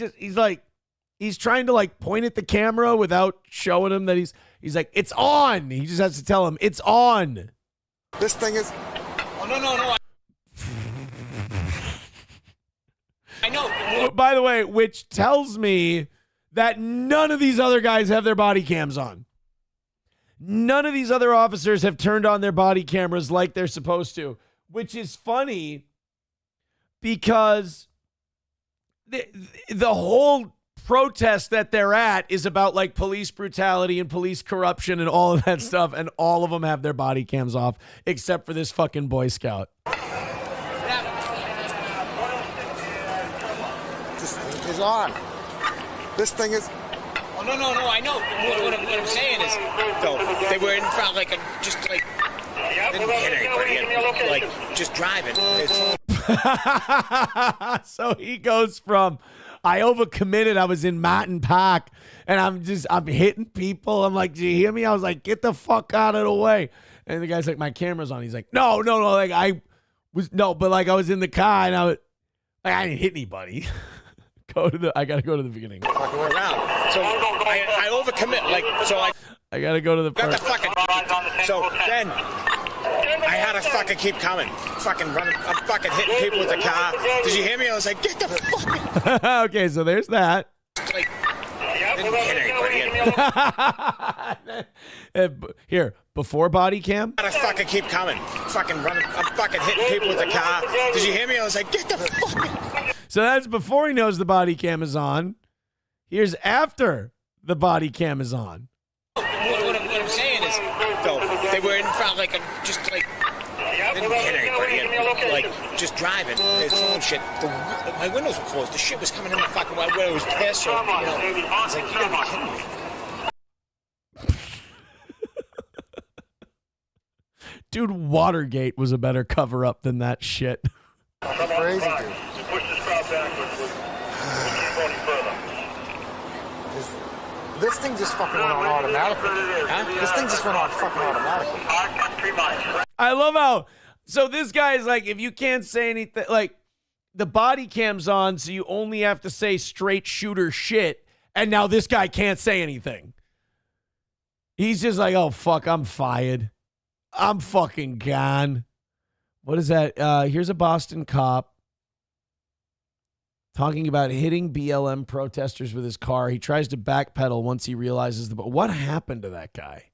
he's trying to like point at the camera without showing him that he's like, it's on. He just has to tell him it's on. This thing is. Oh, no. I know. By the way, which tells me that none of these other guys have their body cams on. None of these other officers have turned on their body cameras like they're supposed to, which is funny because the whole protest that they're at is about like police brutality and police corruption and all of that stuff, and all of them have their body cams off except for this fucking Boy Scout. Is on. This thing is. Oh, no. I know. What I'm saying is, though, they were in front, like, just like. Didn't hit anybody, and, like, just driving. So he goes from, I overcommitted. I was in Martin Park, and I'm hitting people. I'm like, do you hear me? I was like, get the fuck out of the way. And the guy's like, my camera's on. He's like, no. Like, I was in the car, and I didn't hit anybody. I gotta go to the beginning. Fucking around. So I overcommit. I gotta go to the part. So then I had to fucking keep coming. Fucking running. I'm fucking hitting people with the car. Did you hear me? I was like, get the fuck. Okay, so there's that. Like, didn't hit anybody. Here, before body cam. I had to fucking keep coming. Fucking running. I'm fucking hitting people with the car. Did you hear me? I was like, get the fuck. So that's before he knows the body cam is on. Here's after the body cam is on. What I'm saying is, though, they were in front, like, just like, didn't hit anybody, and, like, just driving. Shit. My windows were closed. The shit was coming in the fucking way. It was pissed. So, I was like, you gotta be kidding me. Dude, Watergate was a better cover up than that shit. That's crazy, dude. Push this crowd backwards. We'll keep going further. This thing just fucking went on automatically. Huh? This thing just went on fucking automatically. I love how, so this guy's like, if you can't say anything, like, the body cam's on, so you only have to say straight shooter shit, and now this guy can't say anything. He's just like, oh, fuck, I'm fired. I'm fucking gone. What is that? Here's a Boston cop talking about hitting BLM protesters with his car. He tries to backpedal once he realizes what happened to that guy?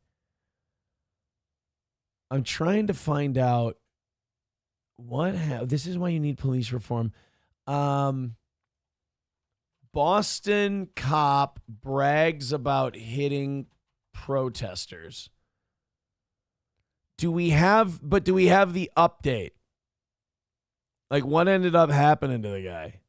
I'm trying to find out this is why you need police reform. Boston cop brags about hitting protesters. Do we have the update? Like, what ended up happening to the guy?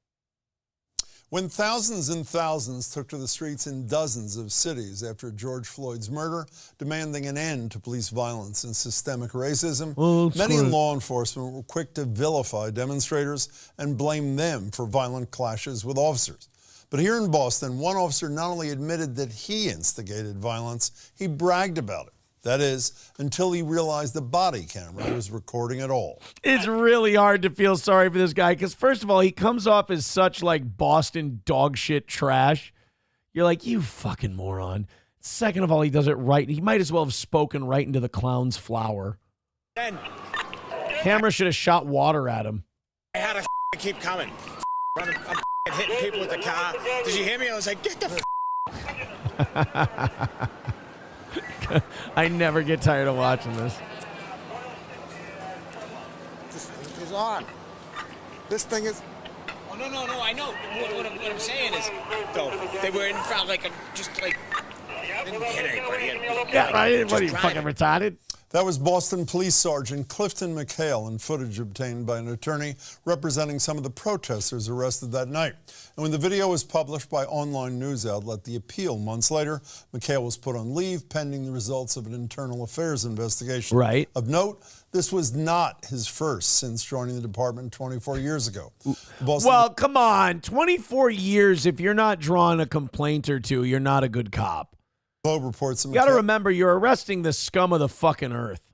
When thousands and thousands took to the streets in dozens of cities after George Floyd's murder, demanding an end to police violence and systemic racism, many in law enforcement were quick to vilify demonstrators and blame them for violent clashes with officers. But here in Boston, one officer not only admitted that he instigated violence, he bragged about it. That is, until he realized the body camera was recording it all. It's really hard to feel sorry for this guy because, first of all, he comes off as such like Boston dog shit trash. You're like, you fucking moron. Second of all, he does it right. He might as well have spoken right into the clown's flower. Then Camera should have shot water at him. I had to keep coming. I'm hitting people with the car. Did you hear me? I was like, get the I never get tired of watching this. This thing is on. This thing is... Oh, no, I know. What I'm saying is, though, they were in front, like, didn't hit anybody. Yeah, right. What are you, fucking retarded? That was Boston Police Sergeant Clifton McHale in footage obtained by an attorney representing some of the protesters arrested that night. And when the video was published by online news outlet The Appeal months later, McHale was put on leave pending the results of an internal affairs investigation. Right. Of note, this was not his first since joining the department 24 years ago. Well, come on. 24 years, if you're not drawing a complaint or two, you're not a good cop. Globe reports that You got to remember, you're arresting the scum of the fucking earth.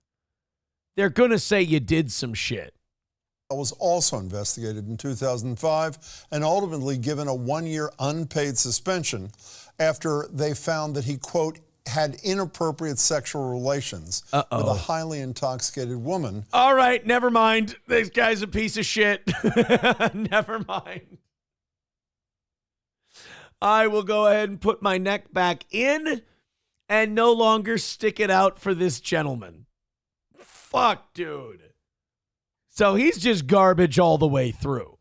They're going to say you did some shit. Was also investigated in 2005 and ultimately given a 1-year unpaid suspension after they found that he, quote, had inappropriate sexual relations with a highly intoxicated woman. All right, never mind. This guy's a piece of shit. Never mind. I will go ahead and put my neck back in and no longer stick it out for this gentleman. Fuck, dude. So he's just garbage all the way through.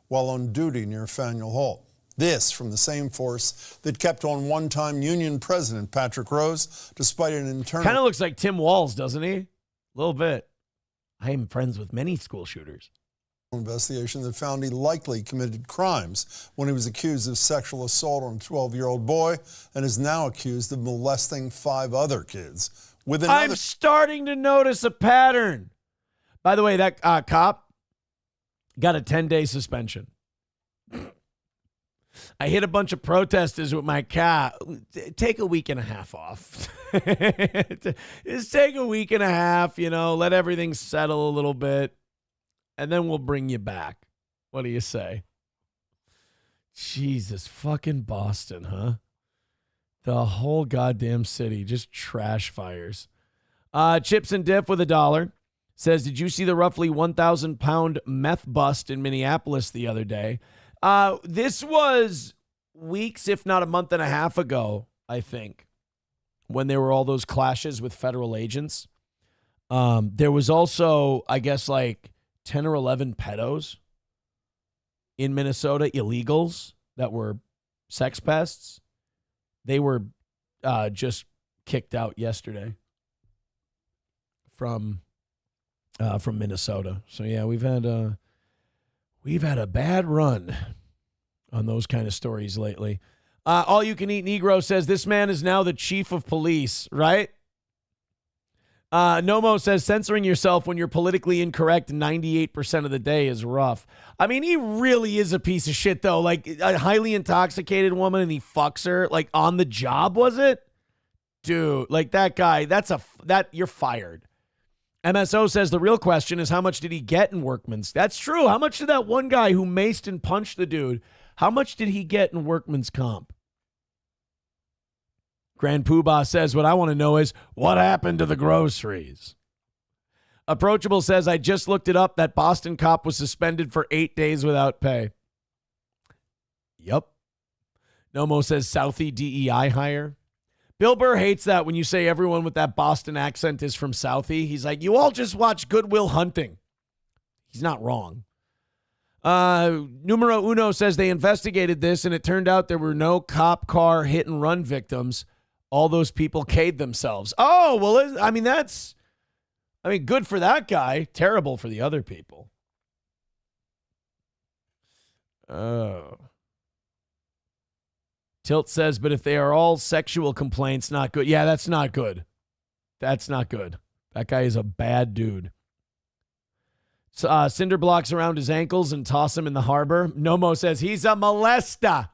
While on duty near Faneuil Hall. This from the same force that kept on one-time union president Patrick Rose, despite an internal... Kind of looks like Tim Walz, doesn't he? A little bit. I am friends with many school shooters. Investigation that found he likely committed crimes when he was accused of sexual assault on a 12-year-old boy and is now accused of molesting 5 other kids. With another... I'm starting to notice a pattern. By the way, that cop got a 10-day suspension. I hit a bunch of protesters with my car. Take a week and a half off. Just take a week and a half, let everything settle a little bit, and then we'll bring you back. What do you say? Jesus, fucking Boston, huh? The whole goddamn city, just trash fires. Chips and Dip with $1 says, did you see the roughly 1,000-pound meth bust in Minneapolis the other day? This was weeks, if not a month and a half ago, I think, when there were all those clashes with federal agents. There was also, I guess, like 10 or 11 pedos in Minnesota, illegals that were sex pests. They were just kicked out yesterday from Minnesota. So yeah, we've had a bad run on those kind of stories lately. All You Can Eat Negro says this man is now the chief of police, right? Nomo says censoring yourself when you're politically incorrect 98% of the day is rough. I mean, he really is a piece of shit, though. Like a highly intoxicated woman and he fucks her like on the job, was it? Dude, like that guy, you're fired. MSO says the real question is how much did he get in workman's? That's true. How much did that one guy who maced and punched the dude, how much did he get in workman's comp? Grand Poobah says, what I want to know is, what happened to the groceries? Approachable says, I just looked it up. That Boston cop was suspended for 8 days without pay. Yup. Nomo says, Southie DEI hire. Bill Burr hates that when you say everyone with that Boston accent is from Southie. He's like, you all just watch Good Will Hunting. He's not wrong. Numero Uno says they investigated this and it turned out there were no cop car hit and run victims. All those people K'd themselves. Oh, well, I mean, good for that guy. Terrible for the other people. Oh. Tilt says, but if they are all sexual complaints, not good. Yeah, that's not good. That's not good. That guy is a bad dude. Cinder blocks around his ankles and toss him in the harbor. Nomo says he's a molester.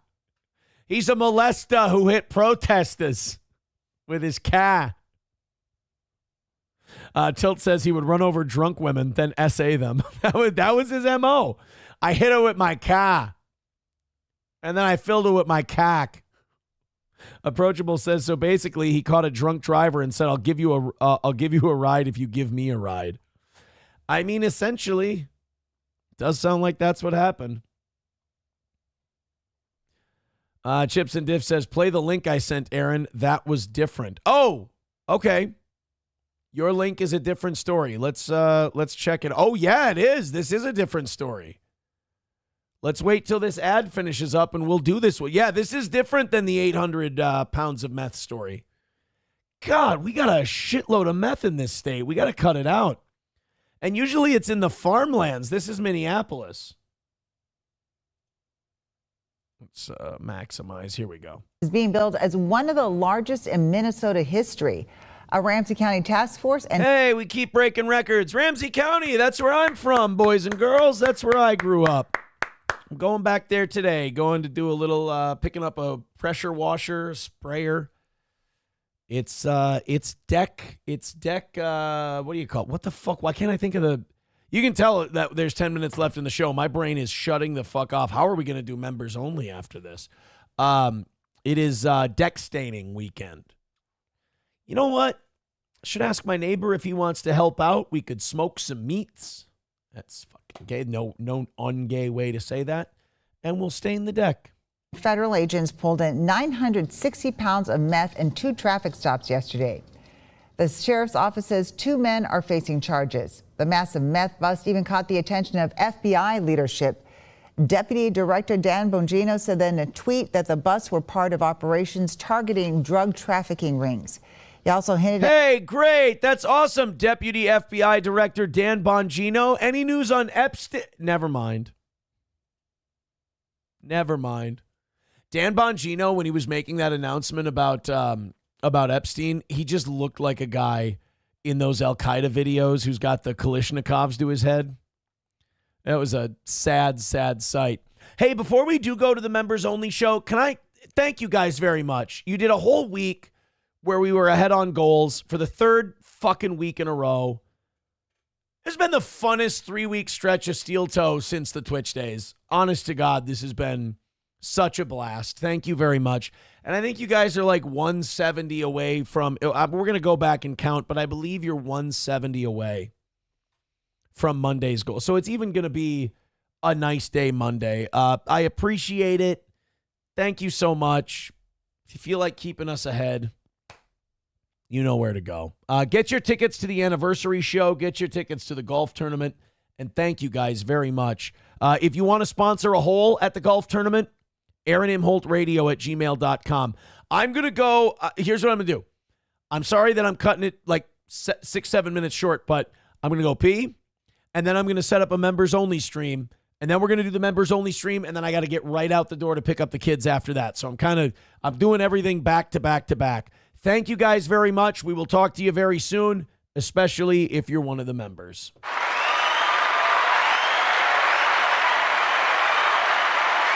He's a molester who hit protesters with his car. Tilt says he would run over drunk women, then essay them. That was his MO. I hit her with my car. And then I filled her with my cock. Approachable says, so basically he caught a drunk driver and said, I'll give you a ride if you give me a ride. I mean, essentially, does sound like that's what happened. Chips and Diff says, play the link I sent, Aaron. That was different. Oh, okay. Your link is a different story. Let's check it. Oh, yeah, it is. This is a different story. Let's wait till this ad finishes up and we'll do this one. Yeah, this is different than the 800 pounds of meth story. God, we got a shitload of meth in this state. We got to cut it out. And usually it's in the farmlands. This is Minneapolis. Let's maximize. Here we go. Is being billed as one of the largest in Minnesota history. A Ramsey County task force and... Hey, we keep breaking records. Ramsey County, that's where I'm from, boys and girls. That's where I grew up. I'm going back there today, going to do a little, picking up a pressure washer, sprayer. It's deck, what do you call it? What the fuck? Why can't I think of the... You can tell that there's 10 minutes left in the show. My brain is shutting the fuck off. How are we going to do members only after this? It is deck staining weekend. You know what? I should ask my neighbor if he wants to help out. We could smoke some meats. That's fucking gay. No un-gay way to say that. And we'll stain the deck. Federal agents pulled in 960 pounds of meth in 2 traffic stops yesterday. The sheriff's office says 2 men are facing charges. The massive meth bust even caught the attention of FBI leadership. Deputy Director Dan Bongino said in a tweet that the busts were part of operations targeting drug trafficking rings. He also hinted Hey, great. That's awesome. Deputy FBI Director Dan Bongino. Any news on Epstein? Never mind. Dan Bongino, when he was making that announcement about Epstein, he just looked like a guy in those Al-Qaeda videos who's got the Kalashnikovs to his head. That was a sad, sad sight. Hey, before we do go to the members only show, can I thank you guys very much. You did a whole week where we were ahead on goals for the 3rd fucking week in a row. It's been the funnest 3-week stretch of steel toe since the Twitch days. Honest to God, this has been such a blast. Thank you very much. And I think you guys are like 170 away from, we're going to go back and count, but I believe you're 170 away from Monday's goal. So it's even going to be a nice day Monday. I appreciate it. Thank you so much. If you feel like keeping us ahead, you know where to go. Get your tickets to the anniversary show. Get your tickets to the golf tournament. And thank you guys very much. If you want to sponsor a hole at the golf tournament, AaronMHoltRadio@gmail.com. I'm going to go. Here's what I'm going to do. I'm sorry that I'm cutting it like 6-7 minutes short, but I'm going to go pee. And then I'm going to set up a members only stream. And then we're going to do the members only stream. And then I got to get right out the door to pick up the kids after that. So I'm doing everything back to back to back. Thank you guys very much. We will talk to you very soon, especially if you're one of the members.